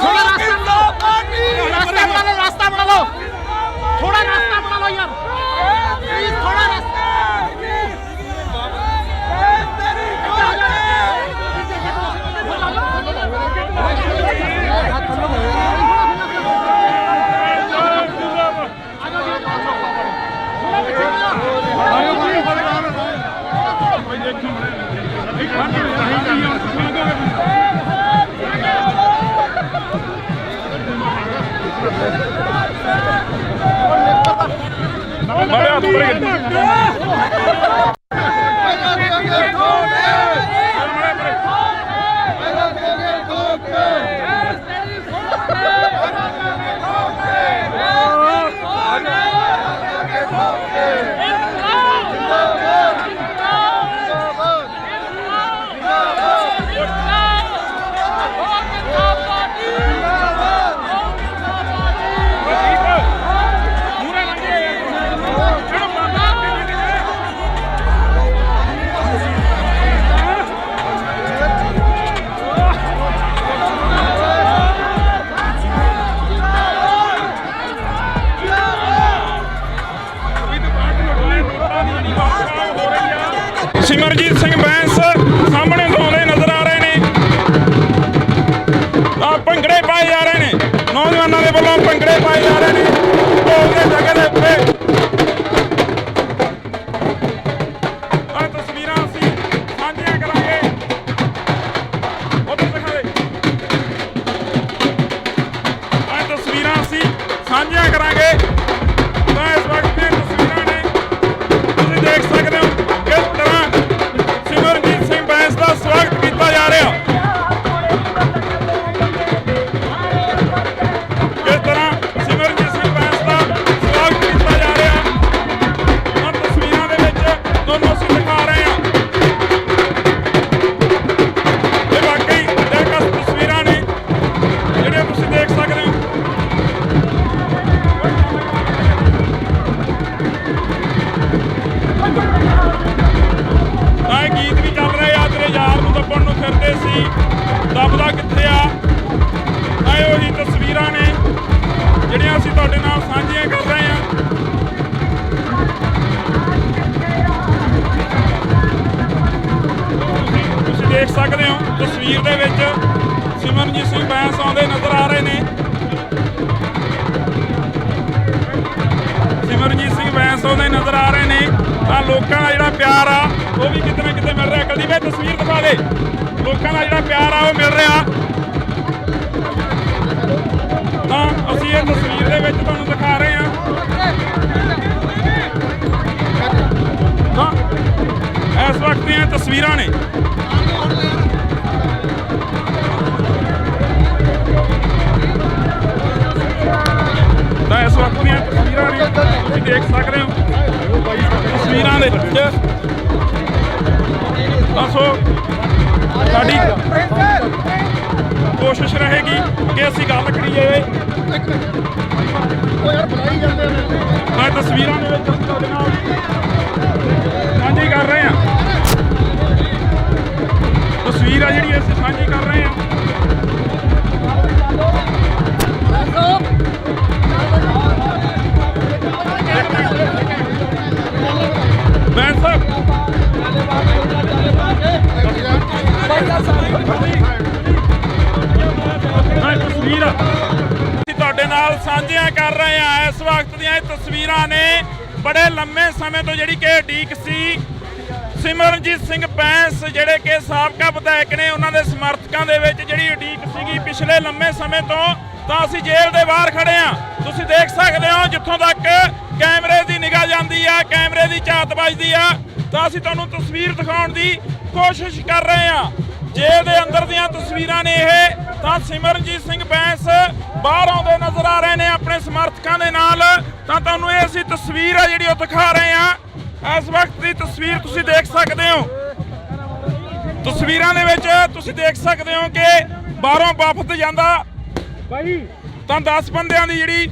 ਥੋੜਾ ਰਸਤਾ ਬਣਾ ਲਓ ਥੋੜਾ ਰਸਤਾ ਬਣਾ ਲਓ ਯਾਰ ਪਲੀਜ਼ ਥੋੜਾ ਰਸਤਾ ਸਿਮਰਜੀਤ ਸਿੰਘ ਬੈਂਸ ਸਾਹਮਣੇ ਤੋਂ ਆਉਂਦੇ ਨਜ਼ਰ ਆ ਰਹੇ ਨੇ। ਭੰਗੜੇ ਪਾਏ ਜਾ ਰਹੇ ਨੇ, ਨੌਜਵਾਨਾਂ ਦੇ ਵੱਲੋਂ ਭੰਗੜੇ ਪਾਏ ਜਾ ਰਹੇ ਨੇ ਢੋਲ ਦੇ ਜਗ੍ਹਾ ਦੇ ਉੱਤੇ। ਆਹ ਤਸਵੀਰਾਂ ਅਸੀਂ ਸਾਂਝੀਆਂ ਕਰਾਂਗੇ, ਉੱਧਰ ਦਿਖਾ ਦੇ। ਆਹ ਤਸਵੀਰਾਂ ਅਸੀਂ ਸਾਂਝੀਆਂ ਕਰਾਂਗੇ ਤਾਂ ਇਸ ਵਕਤ ਦੀਆਂ ਤਸਵੀਰਾਂ ਨੇ, ਤੁਸੀਂ ਦੇਖ ਸਕਦੇ ਹੋ ਕਿਸ ਤਰ੍ਹਾਂ ਸਿਮਰਜੀਤ ਸਿੰਘ ਬੈਂਸ ਦਾ ਸਵਾਗਤ ਕੀਤਾ ਜਾ ਰਿਹਾ। ਕਿਸ ਤਰ੍ਹਾਂ ਸਿਮਰਜੀਤ ਸਿੰਘ ਬੈਂਸ ਦਾ ਸਵਾਗਤ ਕੀਤਾ ਜਾ ਰਿਹਾ ਆਹ ਤਸਵੀਰਾਂ ਦੇ ਵਿੱਚ ਤੁਹਾਨੂੰ ਅਸੀਂ ਦਿਖਾ ਰਹੇ ਹਾਂ। ਇਹ ਵਾਕਈ ਦਿਲਕਸ਼ ਤਸਵੀਰਾਂ ਨੇ ਜਿਹੜੀਆਂ ਤੁਸੀਂ ਦੇਖ ਸਕਦੇ ਹੋ। ਆਹ ਗੀਤ ਵੀ ਚੱਲ ਰਹੇ ਆ, ਤੇਰੇ ਯਾਰ ਨੂੰ ਦੱਬਣ ਨੂੰ ਫਿਰਦੇ ਸੀ, ਦੱਬਦਾ ਕਿੱਥੇ ਆ। ਆਹ ਉਹੀ ਤਸਵੀਰਾਂ ਨੇ ਜਿਹੜੀਆਂ ਅਸੀਂ ਤੁਹਾਡੇ ਨਾਲ ਸਾਂਝੀਆਂ ਕਰ ਰਹੇ ਹਾਂ। ਤੁਸੀਂ ਦੇਖ ਸਕਦੇ ਹੋ ਤਸਵੀਰ ਦੇ ਵਿੱਚ ਸਿਮਰਜੀਤ ਸਿੰਘ ਬੈਂਸ ਆਉਂਦੇ ਨਜ਼ਰ ਆ ਰਹੇ ਨੇ। ਸਿਮਰਜੀਤ ਸਿੰਘ ਬੈਂਸ ਆਉਂਦੇ ਨਜ਼ਰ ਆ ਰਹੇ ਨੇ ਤਾਂ ਲੋਕਾਂ ਦਾ ਜਿਹੜਾ ਪਿਆਰ ਆ ਉਹ ਵੀ ਕਿਤੇ ਨਾ ਕਿਤੇ ਮਿਲ ਰਿਹਾ। ਕਦੀ ਵੀ ਤਸਵੀਰ ਦਿਖਾ ਦੇ, ਲੋਕਾਂ ਦਾ ਜਿਹੜਾ ਪਿਆਰ ਆ ਉਹ ਮਿਲ ਰਿਹਾ। ਤਾਂ ਅਸੀਂ ਇਹ ਤਸਵੀਰ ਦੇ ਵਿੱਚ ਤੁਹਾਨੂੰ ਦਿਖਾ ਰਹੇ ਹਾਂ। ਤਾਂ ਇਸ ਵਕਤ ਦੀਆਂ ਤਸਵੀਰਾਂ ਨੇ। ਤਾਂ ਇਸ ਵਕਤ ਦੀਆਂ ਤਸਵੀਰਾਂ ਨੇ, ਤੁਸੀਂ ਦੇਖ ਸਕਦੇ ਹੋ ਤਸਵੀਰਾਂ ਦੇ ਵਿੱਚ। ਤਾਂ ਸੋ ਸਾਡੀ ਕੋਸ਼ਿਸ਼ ਰਹੇਗੀ ਕਿ ਅਸੀਂ ਗੱਲ ਕਰੀਏ ਤਾਂ ਤਸਵੀਰਾਂ ਦੇ ਵਿੱਚ ਅਸੀਂ ਤੁਹਾਡੇ ਨਾਲ ਸਾਂਝੀ ਕਰ ਰਹੇ ਹਾਂ। ਤਸਵੀਰ ਆ ਜਿਹੜੀ ਅਸੀਂ ਸਾਂਝੀ ਕਰ ਰਹੇ ਹਾਂ। ਬੈਂਸ ਸਾਹਿਬ ਤਸਵੀਰ ਅਸੀਂ ਤੁਹਾਡੇ ਨਾਲ ਸਾਂਝੀਆਂ ਕਰ ਰਹੇ ਹਾਂ। ਇਸ ਵਕਤ ਦੀਆਂ ਇਹ ਤਸਵੀਰਾਂ ਨੇ ਬੜੇ ਲੰਮੇ ਸਮੇਂ ਤੋਂ ਜਿਹੜੀ ਕਿ ਉਡੀਕ ਸੀ। ਸਿਮਰਨਜੀਤ ਸਿੰਘ ਬੈਂਸ ਜਿਹੜੇ ਕਿ ਸਾਬਕਾ ਵਿਧਾਇਕ ਨੇ, ਉਹਨਾਂ ਦੇ ਸਮਰਥਕਾਂ ਦੇ ਵਿੱਚ ਜਿਹੜੀ ਉਡੀਕ ਸੀਗੀ ਪਿਛਲੇ ਲੰਮੇ ਸਮੇਂ ਤੋਂ। ਤਾਂ ਅਸੀਂ ਜੇਲ੍ਹ ਦੇ ਬਾਹਰ ਖੜੇ ਹਾਂ, ਤੁਸੀਂ ਦੇਖ ਸਕਦੇ ਹੋ। ਜਿੱਥੋਂ ਤੱਕ ਕੈਮਰੇ ਦੀ ਨਿਗਾਹ ਜਾਂਦੀ ਆ, ਕੈਮਰੇ ਦੀ ਝਾਤ ਵੱਜਦੀ ਆ, ਤਾਂ ਅਸੀਂ ਤੁਹਾਨੂੰ ਤਸਵੀਰ ਦਿਖਾਉਣ ਦੀ ਕੋਸ਼ਿਸ਼ ਕਰ ਰਹੇ ਹਾਂ। ਜੇਲ੍ਹ ਦੇ ਅੰਦਰ ਦੀਆਂ ਤਸਵੀਰਾਂ ਨੇ ਇਹ। ਤਾਂ ਸਿਮਰਨਜੀਤ ਸਿੰਘ ਬੈਂਸ ਬਾਹਰ ਆਉਂਦੇ ਨਜ਼ਰ ਆ ਰਹੇ ਨੇ ਆਪਣੇ ਸਮਰਥਕਾਂ ਦੇ ਨਾਲ। ਤਾਂ ਤੁਹਾਨੂੰ ਇਹ ਅਸੀਂ ਤਸਵੀਰ ਆ ਜਿਹੜੀ ਉਹ ਦਿਖਾ ਰਹੇ ਹਾਂ। ਇਸ ਵਕਤ ਦੀ ਤਸਵੀਰ ਤੁਸੀਂ ਦੇਖ ਸਕਦੇ ਹੋ। ਤਸਵੀਰਾਂ ਦੇ ਵਿੱਚ ਤੁਸੀਂ ਦੇਖ ਸਕਦੇ ਹੋ ਕਿ ਬਾਹਰੋਂ ਵਫਦ ਜਾਂਦਾ ਤਾਂ 10 ਬੰਦਿਆਂ ਦੀ ਜਿਹੜੀ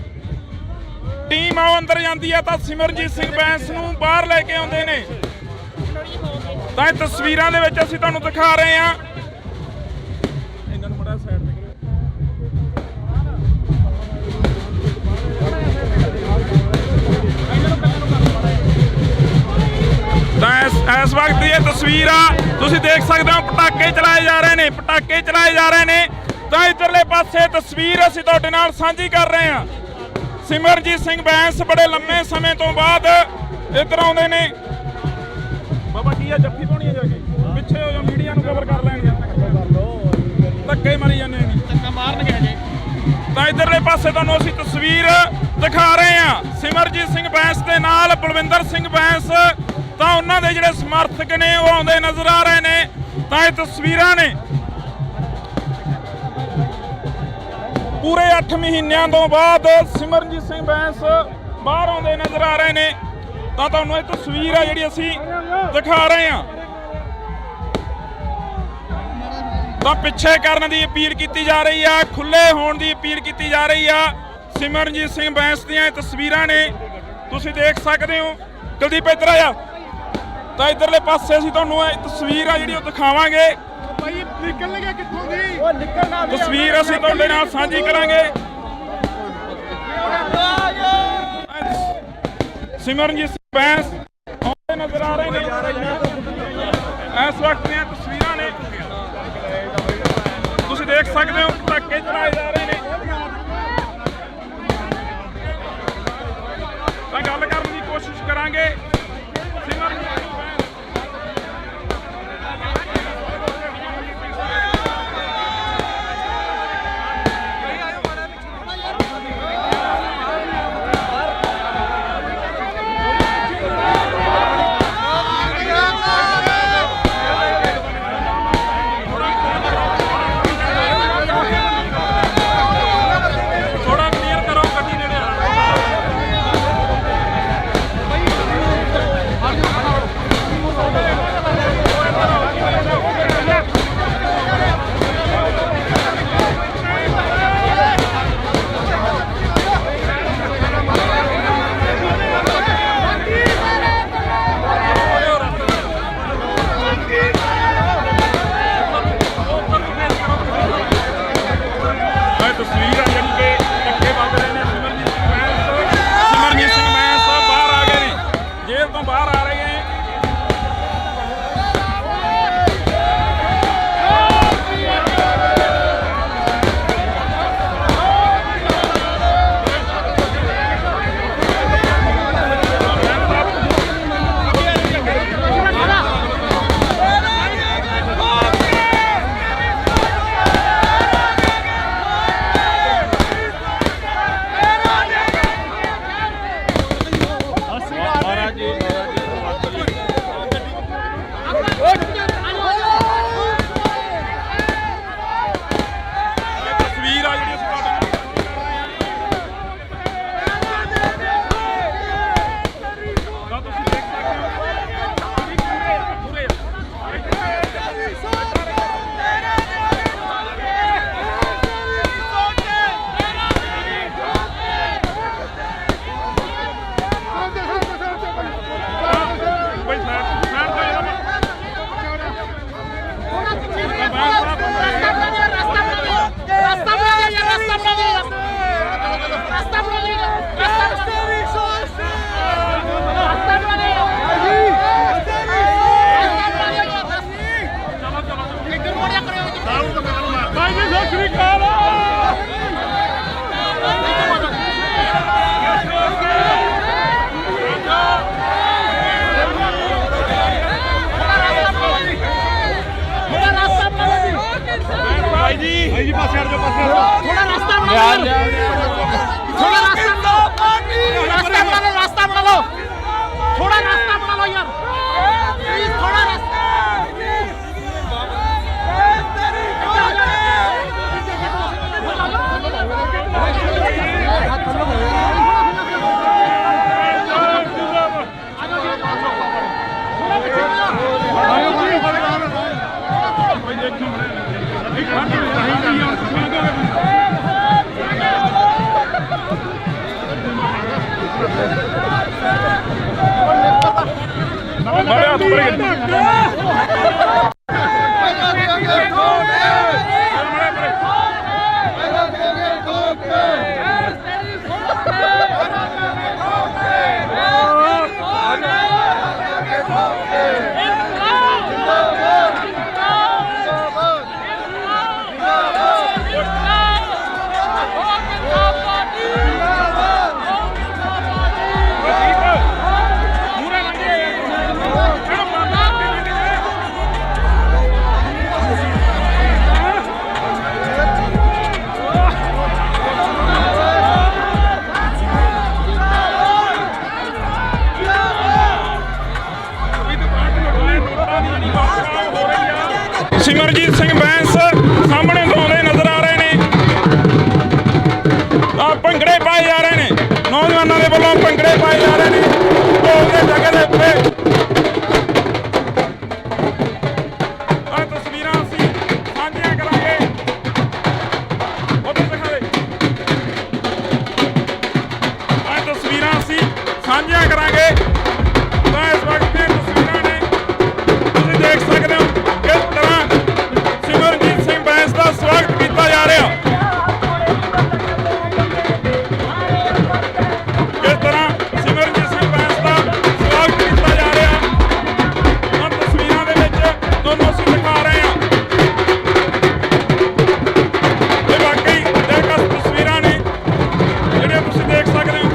ਟੀਮ ਆ ਉਹ ਅੰਦਰ ਜਾਂਦੀ ਆ, ਤਾਂ ਸਿਮਰਨਜੀਤ ਸਿੰਘ ਬੈਂਸ ਨੂੰ ਬਾਹਰ ਲੈ ਕੇ ਆਉਂਦੇ ਨੇ। ਤਾਂ ਇਹ ਤਸਵੀਰਾਂ ਦੇ ਵਿੱਚ ਅਸੀਂ ਤੁਹਾਨੂੰ ਦਿਖਾ ਰਹੇ ਹਾਂ ਇਸ ਵਕਤ ਦੀ ਇਹ ਤਸਵੀਰ ਆ, ਤੁਸੀਂ ਦੇਖ ਸਕਦੇ ਹੋ ਪਟਾਕੇ ਚਲਾਏ ਜਾ ਰਹੇ ਨੇ ਤਾਂ ਇੱਧਰਲੇ ਪਾਸੇ ਤਸਵੀਰ ਅਸੀਂ ਤੁਹਾਡੇ ਨਾਲ ਸਾਂਝੀ ਕਰ ਰਹੇ ਹਾਂ। ਸਿਮਰਨਜੀਤ ਸਿੰਘ ਬੈਂਸ ਬੜੇ ਲੰਮੇ ਸਮੇਂ ਤੋਂ ਬਾਅਦ ਇੱਧਰ ਆਉਂਦੇ ਨੇ। ਬਾਬਾ ਕੀ ਆ ਜੱਫੀ ਪਾਉਣੀ ਆ, ਜਾ ਕੇ ਪਿੱਛੇ ਹੋ ਜਾ, ਮੀਡੀਆ ਨੂੰ ਕਵਰ ਕਰ ਲੈਣਗੇ, ਧੱਕੇ ਮਾਰੀ ਜਾਂਦੇ ਨੇ, ਧੱਕਾ ਮਾਰਨਗੇ ਜੀ। ਤਾਂ ਇੱਧਰਲੇ ਪਾਸੇ ਤੁਹਾਨੂੰ ਅਸੀਂ ਤਸਵੀਰ ਦਿਖਾ ਰਹੇ ਹਾਂ ਸਿਮਰਨਜੀਤ ਸਿੰਘ ਬੈਂਸ ਦੇ ਨਾਲ ਬਲਵਿੰਦਰ ਸਿੰਘ ਬੈਂਸ, ਤਾਂ ਉਹਨਾਂ ਦੇ ਜਿਹੜੇ ਸਮਰਥਕ ਨੇ ਉਹ ਆਉਂਦੇ ਨਜ਼ਰ ਆ ਰਹੇ ਨੇ। ਤਾਂ ਇਹ ਤਸਵੀਰਾਂ ਨੇ ਪੂਰੇ 8 ਮਹੀਨਿਆਂ ਤੋਂ ਬਾਅਦ ਸਿਮਰਨਜੀਤ ਸਿੰਘ ਬੈਂਸ ਬਾਹਰ ਆਉਂਦੇ ਨਜ਼ਰ ਆ ਰਹੇ ਨੇ। ਤਾਂ ਤੁਹਾਨੂੰ ਇਹ ਤਸਵੀਰ ਆ ਜਿਹੜੀ ਅਸੀਂ ਦਿਖਾ ਰਹੇ ਹਾਂ। ਤਾਂ ਪਿੱਛੇ ਕਰਨ ਦੀ ਅਪੀਲ ਕੀਤੀ ਜਾ ਰਹੀ ਆ, ਖੁੱਲੇ ਹੋਣ ਦੀ ਅਪੀਲ ਕੀਤੀ ਜਾ ਰਹੀ ਆ। ਸਿਮਰਨਜੀਤ ਸਿੰਘ ਬੈਂਸ ਦੀਆਂ ਇਹ ਤਸਵੀਰਾਂ ਨੇ, ਤੁਸੀਂ ਦੇਖ ਸਕਦੇ ਹੋ। ਕੁਲਦੀਪ ਇੱਧਰ ਆਇਆ। ਤਾਂ ਇੱਧਰਲੇ ਪਾਸੇ ਅਸੀਂ ਤੁਹਾਨੂੰ ਇਹ ਤਸਵੀਰ ਆ ਜਿਹੜੀ ਉਹ ਦਿਖਾਵਾਂਗੇ। ਭਾਈ ਨਿਕਲ ਗਿਆ ਕਿੱਥੋਂ ਦੀ? ਉਹ ਨਿਕਲਣਾ ਤਸਵੀਰ ਅਸੀਂ ਤੁਹਾਡੇ ਨਾਲ ਸਾਂਝੀ ਕਰਾਂਗੇ। ਸਿਮਰਨਜੀਤ ਸਿੰਘ ਬੈਂਸ ਆਉਂਦੇ ਨਜ਼ਰ ਆ ਰਹੇ ਨੇ। ਇਸ ਵਕਤ ਦੀਆਂ ਤਸਵੀਰਾਂ ਨੇ, ਤੁਸੀਂ ਦੇਖ ਸਕਦੇ ਹੋ ਪਟਾਕੇ ਚਲਾਏ ਜਾ ਰਹੇ ਨੇ। ਤਾਂ ਗੱਲ ਕਰਨ ਦੀ ਕੋਸ਼ਿਸ਼ ਕਰਾਂਗੇ। ਸਿਮਰਨਜੀਤ ਸਿੰਘ ਬੈਂਸ ਜੀ ਪਾਸੇ ਹਟ ਜਾਓ, ਥੋੜਾ ਰਸਤਾ ਬਣਾ ਲਓ, ਥੋੜਾ ਰਸਤਾ ਬਣਾ ਲਓ, ਥੋੜਾ ਰਸਤਾ ਬਣਾ ਲਓ ਯਾਰ, ਪਲੀਜ਼ ਥੋੜਾ ਰਸਤਾ। ਵੱਲੋਂ ਭੰਗੜੇ ਪਾਏ ਜਾ ਰਹੇ ਨੇ ਢੋਲ ਦੇ ਜਗ੍ਹਾ ਦੇ ਉੱਤੇ। ਆਹ ਤਸਵੀਰਾਂ ਅਸੀਂ ਸਾਂਝੀਆਂ ਕਰਾਂਗੇ, ਉੱਧਰ ਦਿਖਾ ਦੇ। ਆਹ ਤਸਵੀਰਾਂ ਅਸੀਂ ਸਾਂਝੀਆਂ ਕਰਾਂਗੇ। ਤਾਂ ਇਸ ਵਕਤ ਦੀਆਂ ਤਸਵੀਰਾਂ ਨੇ, ਤੁਸੀਂ ਦੇਖ ਸਕਦੇ ਹੋ ਕਿਸ ਤਰ੍ਹਾਂ ਸਿਮਰਨਜੀਤ ਸਿੰਘ ਬੈਂਸ ਦਾ ਸਵਾਗਤ ਕੀਤਾ ਜਾ ਰਿਹਾ। ਕਿਸ ਤਰ੍ਹਾਂ ਸਿਮਰਨਜੀਤ ਸਿੰਘ ਬੈਂਸ ਦਾ ਸਵਾਗਤ ਕੀਤਾ ਜਾ ਰਿਹਾ, ਉਹਨਾਂ ਤਸਵੀਰਾਂ ਦੇ ਵਿੱਚ ਤੁਹਾਨੂੰ ਅਸੀਂ ਦਿਖਾ ਰਹੇ ਹਾਂ। ਇਹ ਵਾਕਈ ਦਿਲਕਸ਼ ਤਸਵੀਰਾਂ ਨੇ ਜਿਹੜੀਆਂ ਤੁਸੀਂ ਦੇਖ ਸਕਦੇ ਹੋ।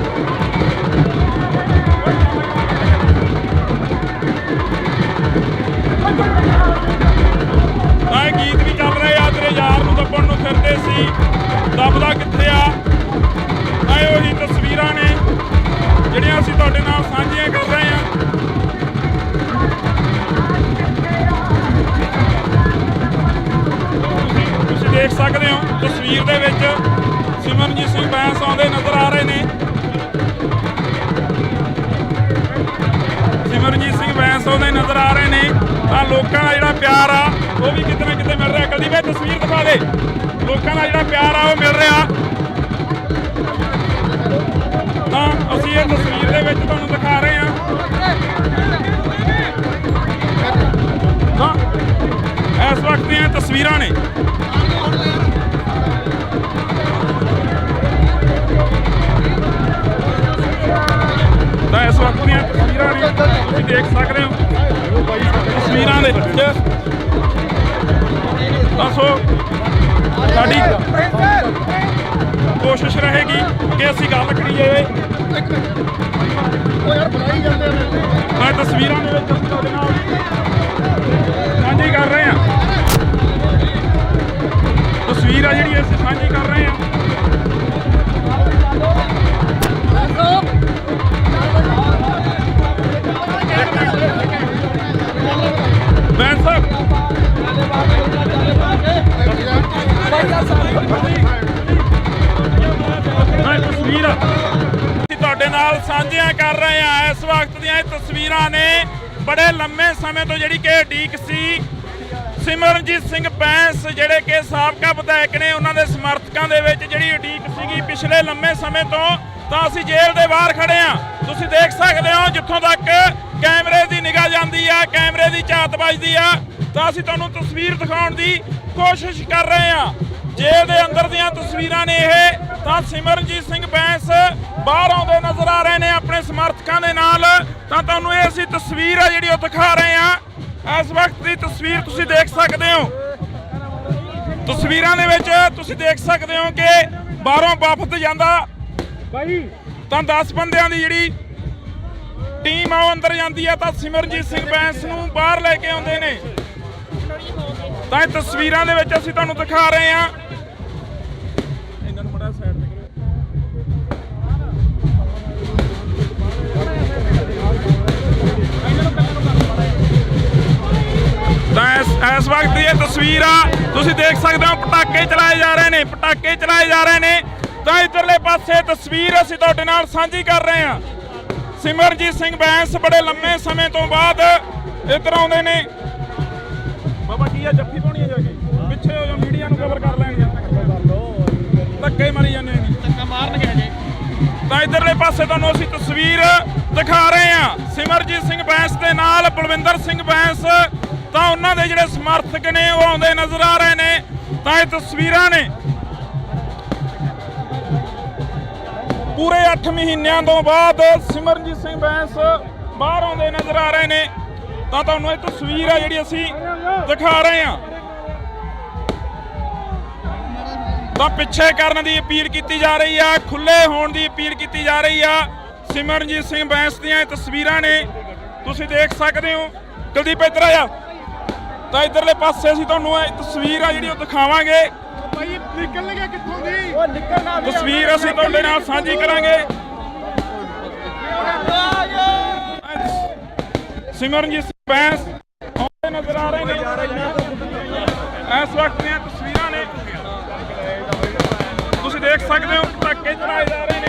ਤਾਂ ਇਹ ਗੀਤ ਵੀ ਚੱਲ ਰਹੇ ਆ, ਤੇਰੇ ਯਾਰ ਨੂੰ ਦੱਬਣ ਨੂੰ ਫਿਰਦੇ ਸੀ, ਦੱਬਦਾ ਕਿੱਥੇ ਆ। ਤਾਂ ਇਹ ਉਹੀ ਤਸਵੀਰਾਂ ਨੇ ਜਿਹੜੀਆਂ ਅਸੀਂ ਤੁਹਾਡੇ ਨਾਲ ਸਾਂਝੀਆਂ ਕਰ ਰਹੇ ਹਾਂ। ਤੁਸੀਂ ਦੇਖ ਸਕਦੇ ਹੋ ਤਸਵੀਰ ਦੇ ਵਿੱਚ ਸਿਮਰਨਜੀਤ ਸਿੰਘ ਬੈਂਸ ਆਉਂਦੇ ਨਜ਼ਰ ਆ ਰਹੇ ਨੇ। ਸਿਮਰਨਜੀਤ ਸਿੰਘ ਬੈਂਸ ਆਉਂਦੇ ਨਜ਼ਰ ਆ ਰਹੇ ਨੇ। ਤਾਂ ਲੋਕਾਂ ਦਾ ਜਿਹੜਾ ਪਿਆਰ ਆ ਉਹ ਵੀ ਕਿਤੇ ਨਾ ਕਿਤੇ ਮਿਲ ਰਿਹਾ। ਕਦੀ ਵੀ ਤਸਵੀਰ ਦਿਖਾ ਦੇ, ਲੋਕਾਂ ਦਾ ਜਿਹੜਾ ਪਿਆਰ ਆ ਉਹ ਮਿਲ ਰਿਹਾ। ਤਾਂ ਅਸੀਂ ਇਹ ਤਸਵੀਰ ਦੇ ਵਿੱਚ ਤੁਹਾਨੂੰ ਦਿਖਾ ਰਹੇ ਹਾਂ। ਤਾਂ ਇਸ ਵਕਤ ਦੀਆਂ ਤਸਵੀਰਾਂ ਨੇ। ਤਾਂ ਇਸ ਵਕਤ ਦੀਆਂ ਤਸਵੀਰਾਂ ਨੇ, ਤੁਸੀਂ ਦੇਖ ਸਕਦੇ ਹੋ ਤਸਵੀਰਾਂ ਦੇ ਵਿੱਚ। ਦੱਸੋ, ਸਾਡੀ ਕੋਸ਼ਿਸ਼ ਰਹੇਗੀ ਕਿ ਅਸੀਂ ਗੱਲ ਕਰੀਏ। ਮੈਂ ਤਸਵੀਰਾਂ ਦੇ ਵਿੱਚ ਤੁਹਾਡੇ ਨਾਲ ਸਾਂਝੀ ਕਰ ਰਹੇ ਹਾਂ। ਤਸਵੀਰ ਆ ਜਿਹੜੀ ਅਸੀਂ ਸਾਂਝੀ ਕਰ ਰਹੇ ਹਾਂ। ਬੈਂਸ ਸਾਹਿਬ ਤਸਵੀਰ ਅਸੀਂ ਤੁਹਾਡੇ ਨਾਲ ਸਾਂਝੀਆਂ ਕਰ ਰਹੇ ਹਾਂ। ਇਸ ਵਕਤ ਦੀਆਂ ਇਹ ਤਸਵੀਰਾਂ ਨੇ ਬੜੇ ਲੰਮੇ ਸਮੇਂ ਤੋਂ ਜਿਹੜੀ ਕਿ ਉਡੀਕ ਸੀ। ਸਿਮਰਨਜੀਤ ਸਿੰਘ ਬੈਂਸ ਜਿਹੜੇ ਕਿ ਸਾਬਕਾ ਵਿਧਾਇਕ ਨੇ, ਉਹਨਾਂ ਦੇ ਸਮਰਥਕਾਂ ਦੇ ਵਿੱਚ ਜਿਹੜੀ ਉਡੀਕ ਸੀਗੀ ਪਿਛਲੇ ਲੰਮੇ ਸਮੇਂ ਤੋਂ। ਤਾਂ ਅਸੀਂ ਜੇਲ੍ਹ ਦੇ ਬਾਹਰ ਖੜੇ ਹਾਂ। ਤੁਸੀਂ ਦੇਖ ਸਕਦੇ ਹੋ ਜਿੱਥੋਂ ਤੱਕ ਕੈਮਰੇ ਦੀ ਨਿਗਾਹ ਜਾਂਦੀ ਆ, ਕੈਮਰੇ ਦੀ ਝਾਤ ਵੱਜਦੀ ਆ। ਤਾਂ ਅਸੀਂ ਤੁਹਾਨੂੰ ਤਸਵੀਰ ਦਿਖਾਉਣ ਦੀ ਕੋਸ਼ਿਸ਼ ਕਰ ਰਹੇ ਹਾਂ। ਜੇਲ੍ਹ ਦੇ ਅੰਦਰ ਦੀਆਂ ਤਸਵੀਰਾਂ ਨੇ ਇਹ। ਤਾਂ ਸਿਮਰਨਜੀਤ ਸਿੰਘ ਬੈਂਸ ਬਾਹਰ ਆਉਂਦੇ ਨਜ਼ਰ ਆ ਰਹੇ ਨੇ ਆਪਣੇ ਸਮਰਥਕਾਂ ਦੇ ਨਾਲ। ਤਾਂ ਤੁਹਾਨੂੰ ਇਹ ਅਸੀਂ ਤਸਵੀਰ ਆ ਜਿਹੜੀ ਉਹ ਦਿਖਾ ਰਹੇ ਹਾਂ। ਇਸ ਵਕਤ ਦੀ ਤਸਵੀਰ ਤੁਸੀਂ ਦੇਖ ਸਕਦੇ ਹੋ। ਤਸਵੀਰਾਂ ਦੇ ਵਿੱਚ ਤੁਸੀਂ ਦੇਖ ਸਕਦੇ ਹੋ ਕਿ ਬਾਹਰੋਂ ਵਫਦ ਜਾਂਦਾ ਤਾਂ 10 ਬੰਦਿਆਂ ਦੀ ਜਿਹੜੀ ਟੀਮ ਆ ਉਹ ਅੰਦਰ ਜਾਂਦੀ ਆ। ਤਾਂ ਸਿਮਰਨਜੀਤ ਸਿੰਘ ਬੈਂਸ ਨੂੰ ਬਾਹਰ ਲੈ ਕੇ ਆਉਂਦੇ ਨੇ। ਤਾਂ ਇਹ ਤਸਵੀਰਾਂ ਦੇ ਵਿੱਚ ਅਸੀਂ ਤੁਹਾਨੂੰ ਦਿਖਾ ਰਹੇ ਹਾਂ। ਇਹਨਾਂ ਨੂੰ ਬੜਾ ਸਾਈਡ ਤੇ ਤਾਂ ਇਸ ਵਕਤ ਦੀ ਇਹ ਤਸਵੀਰ ਆ, ਤੁਸੀਂ ਦੇਖ ਸਕਦੇ ਹੋ ਪਟਾਕੇ ਚਲਾਏ ਜਾ ਰਹੇ ਨੇ, ਪਟਾਕੇ ਚਲਾਏ ਜਾ ਰਹੇ ਨੇ। ਤਾਂ ਇੱਧਰਲੇ ਪਾਸੇ ਤਸਵੀਰ ਅਸੀਂ ਤੁਹਾਡੇ ਨਾਲ ਸਾਂਝੀ ਕਰ ਰਹੇ ਹਾਂ। ਸਿਮਰਨਜੀਤ ਸਿੰਘ ਬੈਂਸ ਬੜੇ ਲੰਮੇ ਸਮੇਂ ਤੋਂ ਬਾਅਦ ਇੱਧਰ ਆਉਂਦੇ ਨੇ। ਬਾਬਾ ਕੀ ਆ, ਜੱਫੀ ਪਾਉਣੀ ਆ ਜਾ ਕੇ ਪਿੱਛੇ ਹੋ ਜਾ, ਮੀਡੀਆ ਨੂੰ ਕਵਰ ਕਰ ਲੈਣਗੇ। ਧੱਕੇ ਮਾਰੀ ਜਾਂਦੇ ਨੇ, ਧੱਕਾ ਮਾਰਨਗੇ ਹਜੇ। ਤਾਂ ਇੱਧਰਲੇ ਪਾਸੇ ਤੁਹਾਨੂੰ ਅਸੀਂ ਤਸਵੀਰ ਦਿਖਾ ਰਹੇ ਹਾਂ। ਸਿਮਰਨਜੀਤ ਸਿੰਘ ਬੈਂਸ ਦੇ ਨਾਲ ਬਲਵਿੰਦਰ ਸਿੰਘ ਬੈਂਸ, ਤਾਂ ਉਹਨਾਂ ਦੇ ਜਿਹੜੇ ਸਮਰਥਕ ਨੇ ਉਹ ਆਉਂਦੇ ਨਜ਼ਰ ਆ ਰਹੇ ਨੇ। ਤਾਂ ਇਹ ਤਸਵੀਰਾਂ ਨੇ ਪੂਰੇ 8 ਮਹੀਨਿਆਂ ਤੋਂ ਬਾਅਦ ਸਿਮਰਨਜੀਤ ਸਿੰਘ ਬੈਂਸ ਬਾਹਰ ਆਉਂਦੇ ਨਜ਼ਰ ਆ ਰਹੇ ਨੇ। ਤਾਂ ਤੁਹਾਨੂੰ ਇਹ ਤਸਵੀਰ ਆ ਜਿਹੜੀ ਅਸੀਂ ਦਿਖਾ ਰਹੇ ਹਾਂ। ਤਾਂ ਪਿੱਛੇ ਕਰਨ ਦੀ ਅਪੀਲ ਕੀਤੀ ਜਾ ਰਹੀ ਆ, ਖੁੱਲੇ ਹੋਣ ਦੀ ਅਪੀਲ ਕੀਤੀ ਜਾ ਰਹੀ ਆ। ਸਿਮਰਨਜੀਤ ਸਿੰਘ ਬੈਂਸ ਦੀਆਂ ਇਹ ਤਸਵੀਰਾਂ ਨੇ, ਤੁਸੀਂ ਦੇਖ ਸਕਦੇ ਹੋ। ਕੁਲਦੀਪ ਇੱਧਰ ਆ ਜਾ। ਤਾਂ ਇੱਧਰਲੇ ਪਾਸੇ ਅਸੀਂ ਤੁਹਾਨੂੰ ਇਹ ਤਸਵੀਰ ਆ ਜਿਹੜੀ ਉਹ ਦਿਖਾਵਾਂਗੇ। ਭਾਈ ਨਿਕਲ ਗਿਆ ਕਿੱਥੋਂ ਦੀ? ਉਹ ਨਿਕਲਣਾ ਵੀ ਤਸਵੀਰ ਅਸੀਂ ਤੁਹਾਡੇ ਨਾਲ ਸਾਂਝੀ ਕਰਾਂਗੇ। ਸਿਮਰਨਜੀਤ ਸਿੰਘ ਬੈਂਸ ਆਉਂਦੇ ਨਜ਼ਰ ਆ ਰਹੇ ਨੇ। ਇਸ ਵਕਤ ਦੀਆਂ ਤਸਵੀਰਾਂ ਨੇ, ਤੁਸੀਂ ਦੇਖ ਸਕਦੇ ਹੋ ਪਟਾਕੇ ਚਲਾਏ ਜਾ ਰਹੇ ਨੇ।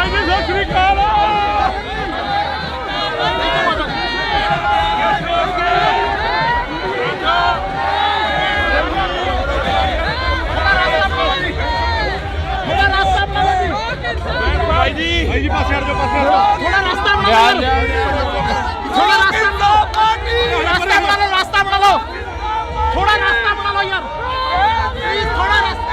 ਜੀ ਸਤਿ ਸ੍ਰੀ ਅਕਾਲ। ਭਾਈ ਜੀ ਪਾਸੇ ਹਟ ਜਾਓ, ਪਾਸੇ ਹਟ ਜਾਓ। ਥੋੜਾ ਰਾਸਤਾ ਬਣਾ ਲਓ, ਥੋੜਾ ਰਾਸਤਾ ਬਣਾ ਲਓ, ਰਾਸਤਾ ਬਣਾ ਲਓ, ਥੋੜਾ ਰਾਸਤਾ ਬਣਾ ਲਓ ਯਾਰ, ਪਲੀਜ਼ ਥੋੜਾ ਰਾਸਤਾ।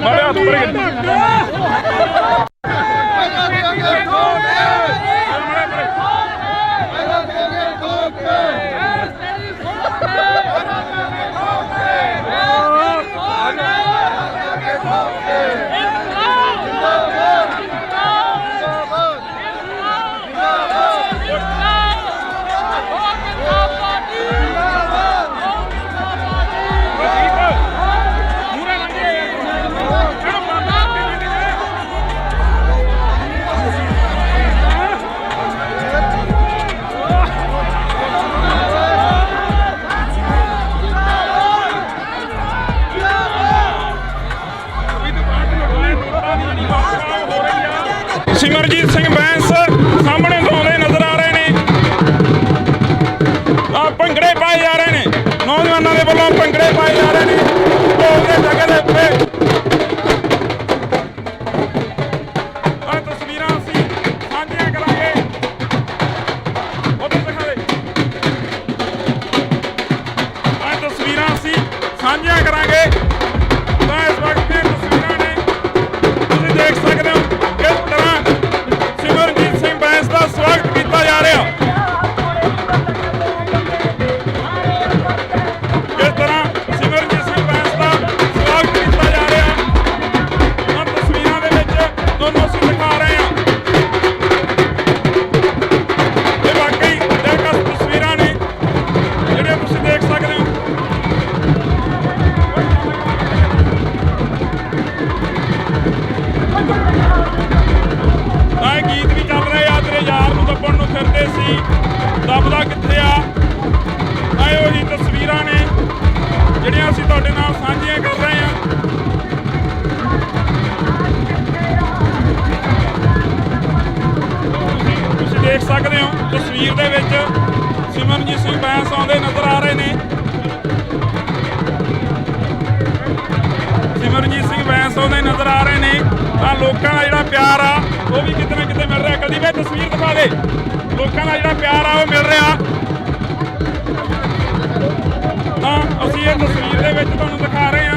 ਬੜੇ ਹੱਥ ਭਰੇ ਸਿਮਰਜੀਤ ਸਿੰਘ ਬੈਂਸ ਸਾਹਮਣੇ ਤੋਂ ਆਉਂਦੇ ਨਜ਼ਰ ਆ ਰਹੇ ਨੇ। ਆ ਭੰਗੜੇ ਪਾਏ ਜਾ ਰਹੇ ਨੇ, ਨੌਜਵਾਨਾਂ ਦੇ ਵੱਲੋਂ ਭੰਗੜੇ ਪਾਏ ਜਾ ਰਹੇ ਨੇ ਢੋਲ ਦੇ ਜਗ੍ਹਾ ਦੇ ਉੱਤੇ। ਆ ਤਸਵੀਰਾਂ ਅਸੀਂ ਸਾਂਝੀਆਂ ਕਰਾਂਗੇ, ਉਧਰ ਦਿਖਾ ਦੇ। ਆ ਤਸਵੀਰਾਂ ਅਸੀਂ ਸਾਂਝੀਆਂ ਕਰਾਂਗੇ ਤਾਂ ਇਸ ਵਕਤ ਦੀਆਂ ਤਸਵੀਰਾਂ ਨੇ, ਤੁਸੀਂ ਦੇਖ ਸਕਦੇ ਹੋ ਕਿਸ ਤਰ੍ਹਾਂ ਸਿਮਰਜੀਤ ਸਿੰਘ ਬੈਂਸ ਦਾ ਸਵਾਗਤ ਕੀਤਾ ਜਾ ਰਿਹਾ। ਕਿਸ ਤਰ੍ਹਾਂ ਸਿਮਰਜੀਤ ਸਿੰਘ ਬੈਂਸ ਦਾ ਸਵਾਗਤ ਕੀਤਾ ਜਾ ਰਿਹਾ ਉਹ ਤਸਵੀਰਾਂ ਦੇ ਵਿੱਚ ਤੁਹਾਨੂੰ ਅਸੀਂ ਦਿਖਾ ਰਹੇ ਹਾਂ। ਇਹ ਵਾਕਈ ਦਿਲਕਸ਼ ਤਸਵੀਰਾਂ ਨੇ ਜਿਹੜੀਆਂ ਤੁਸੀਂ ਦੇਖ ਸਕਦੇ ਹੋ। ਤਾਂ ਗੀਤ ਵੀ ਚੱਲ ਰਹੇ ਆ, ਤੇਰੇ ਯਾਰ ਨੂੰ ਦੱਬਣ ਨੂੰ ਫਿਰਦੇ ਸੀ, ਦੱਬਦਾ ਕਿੱਥੇ ਆ। ਆਏ ਉਹੀ ਤਸਵੀਰਾਂ ਨੇ ਜਿਹੜੀਆਂ ਅਸੀਂ ਤੁਹਾਡੇ ਨਾਲ ਸਾਂਝੀਆਂ ਕਰ ਰਹੇ ਹਾਂ। ਤੁਸੀਂ ਦੇਖ ਸਕਦੇ ਹੋ ਤਸਵੀਰ ਦੇ ਵਿੱਚ ਸਿਮਰਜੀਤ ਸਿੰਘ ਬੈਂਸ ਆਉਂਦੇ ਨਜ਼ਰ ਆ ਰਹੇ ਨੇ। ਸਿਮਰਜੀਤ ਸਿੰਘ ਬੈਂਸ ਆਉਂਦੇ ਨਜ਼ਰ ਆ ਰਹੇ ਨੇ ਤਾਂ ਲੋਕਾਂ ਦਾ ਜਿਹੜਾ ਪਿਆਰ ਆ ਉਹ ਵੀ ਕਿਤੇ ਨਾ ਕਿਤੇ ਮਿਲ ਰਿਹਾ। ਕਦੀ ਵੀ ਤਸਵੀਰ ਦਿਖਾ ਦੇ, ਲੋਕਾਂ ਦਾ ਜਿਹੜਾ ਪਿਆਰ ਆ ਉਹ ਮਿਲ ਰਿਹਾ। ਤਾਂ ਅਸੀਂ ਇਹ ਤਸਵੀਰ ਦੇ ਵਿੱਚ ਤੁਹਾਨੂੰ ਦਿਖਾ ਰਹੇ ਹਾਂ।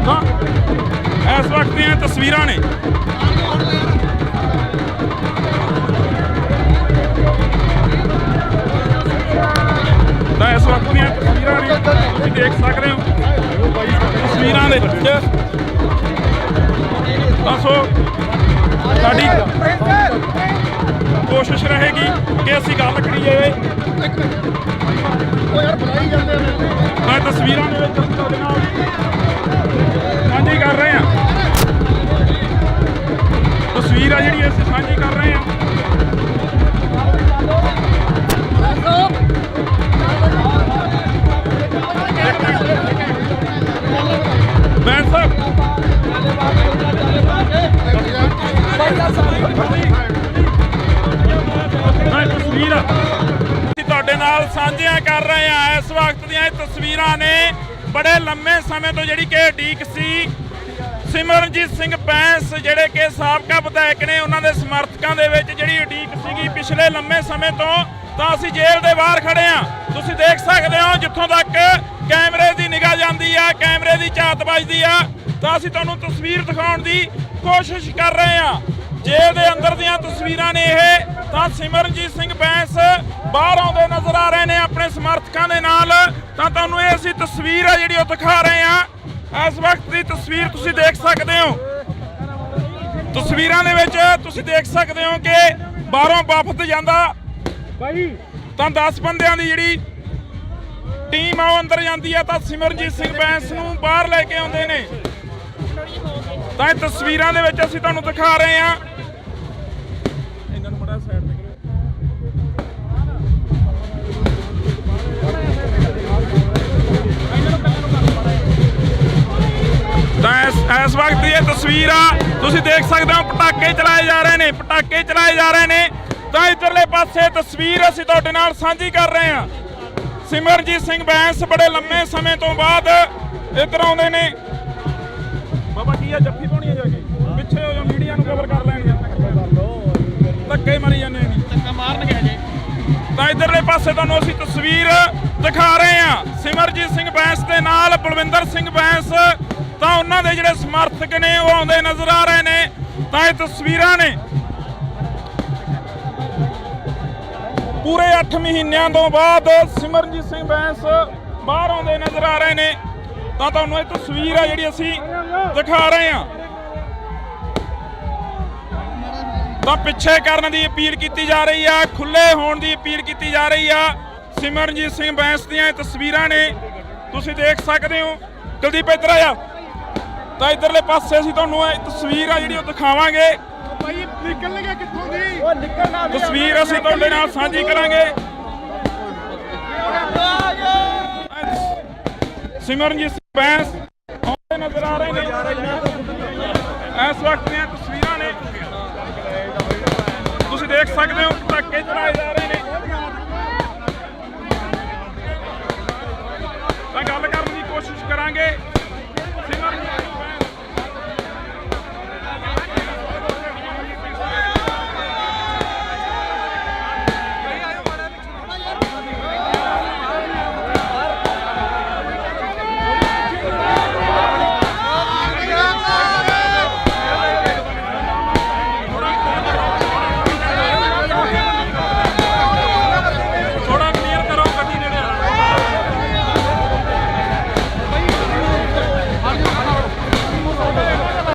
ਤਾਂ ਇਸ ਵਕਤ ਦੀਆਂ ਤਸਵੀਰਾਂ ਨੇ। ਤਾਂ ਇਸ ਵਕਤ ਦੀਆਂ ਤਸਵੀਰਾਂ ਨੇ, ਤੁਸੀਂ ਦੇਖ ਸਕਦੇ ਹੋ ਤਸਵੀਰਾਂ ਦੇ ਵਿੱਚ। ਦੱਸੋ, ਸਾਡੀ ਕੋਸ਼ਿਸ਼ ਰਹੇਗੀ ਕਿ ਅਸੀਂ ਗੱਲ ਕਰੀਏ। ਮੈਂ ਤਸਵੀਰਾਂ ਦੇ ਵਿੱਚ ਤੁਹਾਡੇ ਨਾਲ ਸਾਂਝੀ ਕਰ ਰਹੇ ਹਾਂ। ਤਸਵੀਰ ਆ ਜਿਹੜੀ ਅਸੀਂ ਸਾਂਝੀ ਕਰ ਰਹੇ ਹਾਂ। ਬੈਂਸ ਸਾਹਿਬ ਤਸਵੀਰ ਅਸੀਂ ਤੁਹਾਡੇ ਨਾਲ ਸਾਂਝੀਆਂ ਕਰ ਰਹੇ ਹਾਂ। ਇਸ ਵਕਤ ਦੀਆਂ ਇਹ ਤਸਵੀਰਾਂ ਨੇ ਬੜੇ ਲੰਮੇ ਸਮੇਂ ਤੋਂ ਜਿਹੜੀ ਕਿ ਉਡੀਕ ਸੀ। ਸਿਮਰਨਜੀਤ ਸਿੰਘ ਬੈਂਸ ਜਿਹੜੇ ਕਿ ਸਾਬਕਾ ਵਿਧਾਇਕ ਨੇ, ਉਹਨਾਂ ਦੇ ਸਮਰਥਕਾਂ ਦੇ ਵਿੱਚ ਜਿਹੜੀ ਉਡੀਕ ਸੀਗੀ ਪਿਛਲੇ ਲੰਮੇ ਸਮੇਂ ਤੋਂ। ਤਾਂ ਅਸੀਂ ਜੇਲ੍ਹ ਦੇ ਬਾਹਰ ਖੜੇ ਹਾਂ, ਤੁਸੀਂ ਦੇਖ ਸਕਦੇ ਹੋ। ਜਿੱਥੋਂ ਤੱਕ ਕੈਮਰੇ ਦੀ ਨਿਗਾਹ ਜਾਂਦੀ ਆ, ਕੈਮਰੇ ਦੀ ਝਾਤ ਵੱਜਦੀ ਆ, ਤਾਂ ਅਸੀਂ ਤੁਹਾਨੂੰ ਤਸਵੀਰ ਦਿਖਾਉਣ ਦੀ ਕੋਸ਼ਿਸ਼ ਕਰ ਰਹੇ ਹਾਂ। ਜੇਲ੍ਹ ਦੇ ਅੰਦਰ ਦੀਆਂ ਤਸਵੀਰਾਂ ਨੇ ਇਹ। ਤਾਂ ਸਿਮਰਨਜੀਤ ਸਿੰਘ ਬੈਂਸ ਬਾਹਰ ਆਉਂਦੇ ਨਜ਼ਰ ਆ ਰਹੇ ਨੇ ਆਪਣੇ ਸਮਰਥਕਾਂ ਦੇ ਨਾਲ। ਤਾਂ ਤੁਹਾਨੂੰ ਇਹ ਅਸੀਂ ਤਸਵੀਰ ਆ ਜਿਹੜੀ ਉਹ ਦਿਖਾ ਰਹੇ ਹਾਂ। ਇਸ ਵਕਤ ਦੀ ਤਸਵੀਰ ਤੁਸੀਂ ਦੇਖ ਸਕਦੇ ਹੋ। ਤਸਵੀਰਾਂ ਦੇ ਵਿੱਚ ਤੁਸੀਂ ਦੇਖ ਸਕਦੇ ਹੋ ਕਿ ਬਾਹਰੋਂ ਵਫਦ ਜਾਂਦਾ ਭਾਈ ਤਾਂ 10 ਬੰਦਿਆਂ ਦੀ ਜਿਹੜੀ ਟੀਮ ਆ ਉਹ ਅੰਦਰ ਜਾਂਦੀ ਆ ਤਾਂ ਸਿਮਰਨਜੀਤ ਸਿੰਘ ਬੈਂਸ ਨੂੰ ਬਾਹਰ ਲੈ ਕੇ ਆਉਂਦੇ ਨੇ। ਤਾਂ ਇਹ ਤਸਵੀਰਾਂ ਦੇ ਵਿੱਚ ਅਸੀਂ ਤੁਹਾਨੂੰ ਦਿਖਾ ਰਹੇ ਹਾਂ। ਇਹਨਾਂ ਨੂੰ ਬੜਾ ਸਾਈਡ ਤੇ ਤਾਂ ਇਸ ਵਕਤ ਦੀ ਇਹ ਤਸਵੀਰ ਆ, ਤੁਸੀਂ ਦੇਖ ਸਕਦੇ ਹੋ ਪਟਾਕੇ ਚਲਾਏ ਜਾ ਰਹੇ ਨੇ, ਪਟਾਕੇ ਚਲਾਏ ਜਾ ਰਹੇ ਨੇ। ਤਾਂ ਇੱਧਰਲੇ ਪਾਸੇ ਤਸਵੀਰ ਅਸੀਂ ਤੁਹਾਡੇ ਨਾਲ ਸਾਂਝੀ ਕਰ ਰਹੇ ਹਾਂ। ਸਿਮਰਨਜੀਤ ਸਿੰਘ ਬੈਂਸ ਬੜੇ ਲੰਮੇ ਸਮੇਂ ਤੋਂ ਬਾਅਦ ਇੱਧਰ ਆਉਂਦੇ ਨੇ। ਬਾਬਾ ਕੀ ਆ ਜੱਫੀ ਪਾਉਣੀ ਆ ਜਾ ਕੇ ਪਿੱਛੇ ਹੋ ਜਾ, ਮੀਡੀਆ ਨੂੰ ਕਵਰ ਕਰ ਲੈਣਗੇ। ਧੱਕੇ ਮਾਰੀ ਜਾਂਦੇ ਨੇ, ਧੱਕਾ ਮਾਰਨਗੇ ਹਜੇ। ਤਾਂ ਇੱਧਰਲੇ ਪਾਸੇ ਤੁਹਾਨੂੰ ਅਸੀਂ ਤਸਵੀਰ ਦਿਖਾ ਰਹੇ ਹਾਂ। ਸਿਮਰਨਜੀਤ ਸਿੰਘ ਬੈਂਸ ਦੇ ਨਾਲ ਬਲਵਿੰਦਰ ਸਿੰਘ ਬੈਂਸ ਤਾਂ ਉਹਨਾਂ ਦੇ ਜਿਹੜੇ ਸਮਰਥਕ ਨੇ ਉਹ ਆਉਂਦੇ ਨਜ਼ਰ ਆ ਰਹੇ ਨੇ। ਤਾਂ ਇਹ ਤਸਵੀਰਾਂ ਨੇ ਪੂਰੇ 8 ਮਹੀਨਿਆਂ ਤੋਂ ਬਾਅਦ ਸਿਮਰਨਜੀਤ ਸਿੰਘ ਬੈਂਸ ਬਾਹਰ ਆਉਂਦੇ ਨਜ਼ਰ ਆ ਰਹੇ ਨੇ। ਤਾਂ ਤੁਹਾਨੂੰ ਇਹ ਤਸਵੀਰ ਆ ਜਿਹੜੀ ਅਸੀਂ ਦਿਖਾ ਰਹੇ ਹਾਂ। ਤਾਂ ਪਿੱਛੇ ਕਰਨ ਦੀ ਅਪੀਲ ਕੀਤੀ ਜਾ ਰਹੀ ਆ, ਖੁੱਲੇ ਹੋਣ ਦੀ ਅਪੀਲ ਕੀਤੀ ਜਾ ਰਹੀ ਆ। ਸਿਮਰਨਜੀਤ ਸਿੰਘ ਬੈਂਸ ਦੀਆਂ ਇਹ ਤਸਵੀਰਾਂ ਨੇ, ਤੁਸੀਂ ਦੇਖ ਸਕਦੇ ਹੋ। ਕੁਲਦੀਪ ਇੱਧਰ ਆ ਜਾ। ਤਾਂ ਇੱਧਰਲੇ ਪਾਸੇ ਅਸੀਂ ਤੁਹਾਨੂੰ ਇਹ ਤਸਵੀਰ ਆ ਜਿਹੜੀ ਉਹ ਦਿਖਾਵਾਂਗੇ। ਭਾਈ ਨਿਕਲ ਗਿਆ ਕਿੱਥੋਂ ਦੀ ਤਸਵੀਰ ਅਸੀਂ ਤੁਹਾਡੇ ਨਾਲ ਸਾਂਝੀ ਕਰਾਂਗੇ। ਸਿਮਰਨਜੀਤ ਸਿੰਘ ਬੈਂਸ ਆਉਂਦੇ ਨਜ਼ਰ ਆ ਰਹੇ ਨੇ। ਇਸ ਵਕਤ ਦੀਆਂ ਤਸਵੀਰਾਂ ਨੇ, ਤੁਸੀਂ ਦੇਖ ਸਕਦੇ ਹੋ।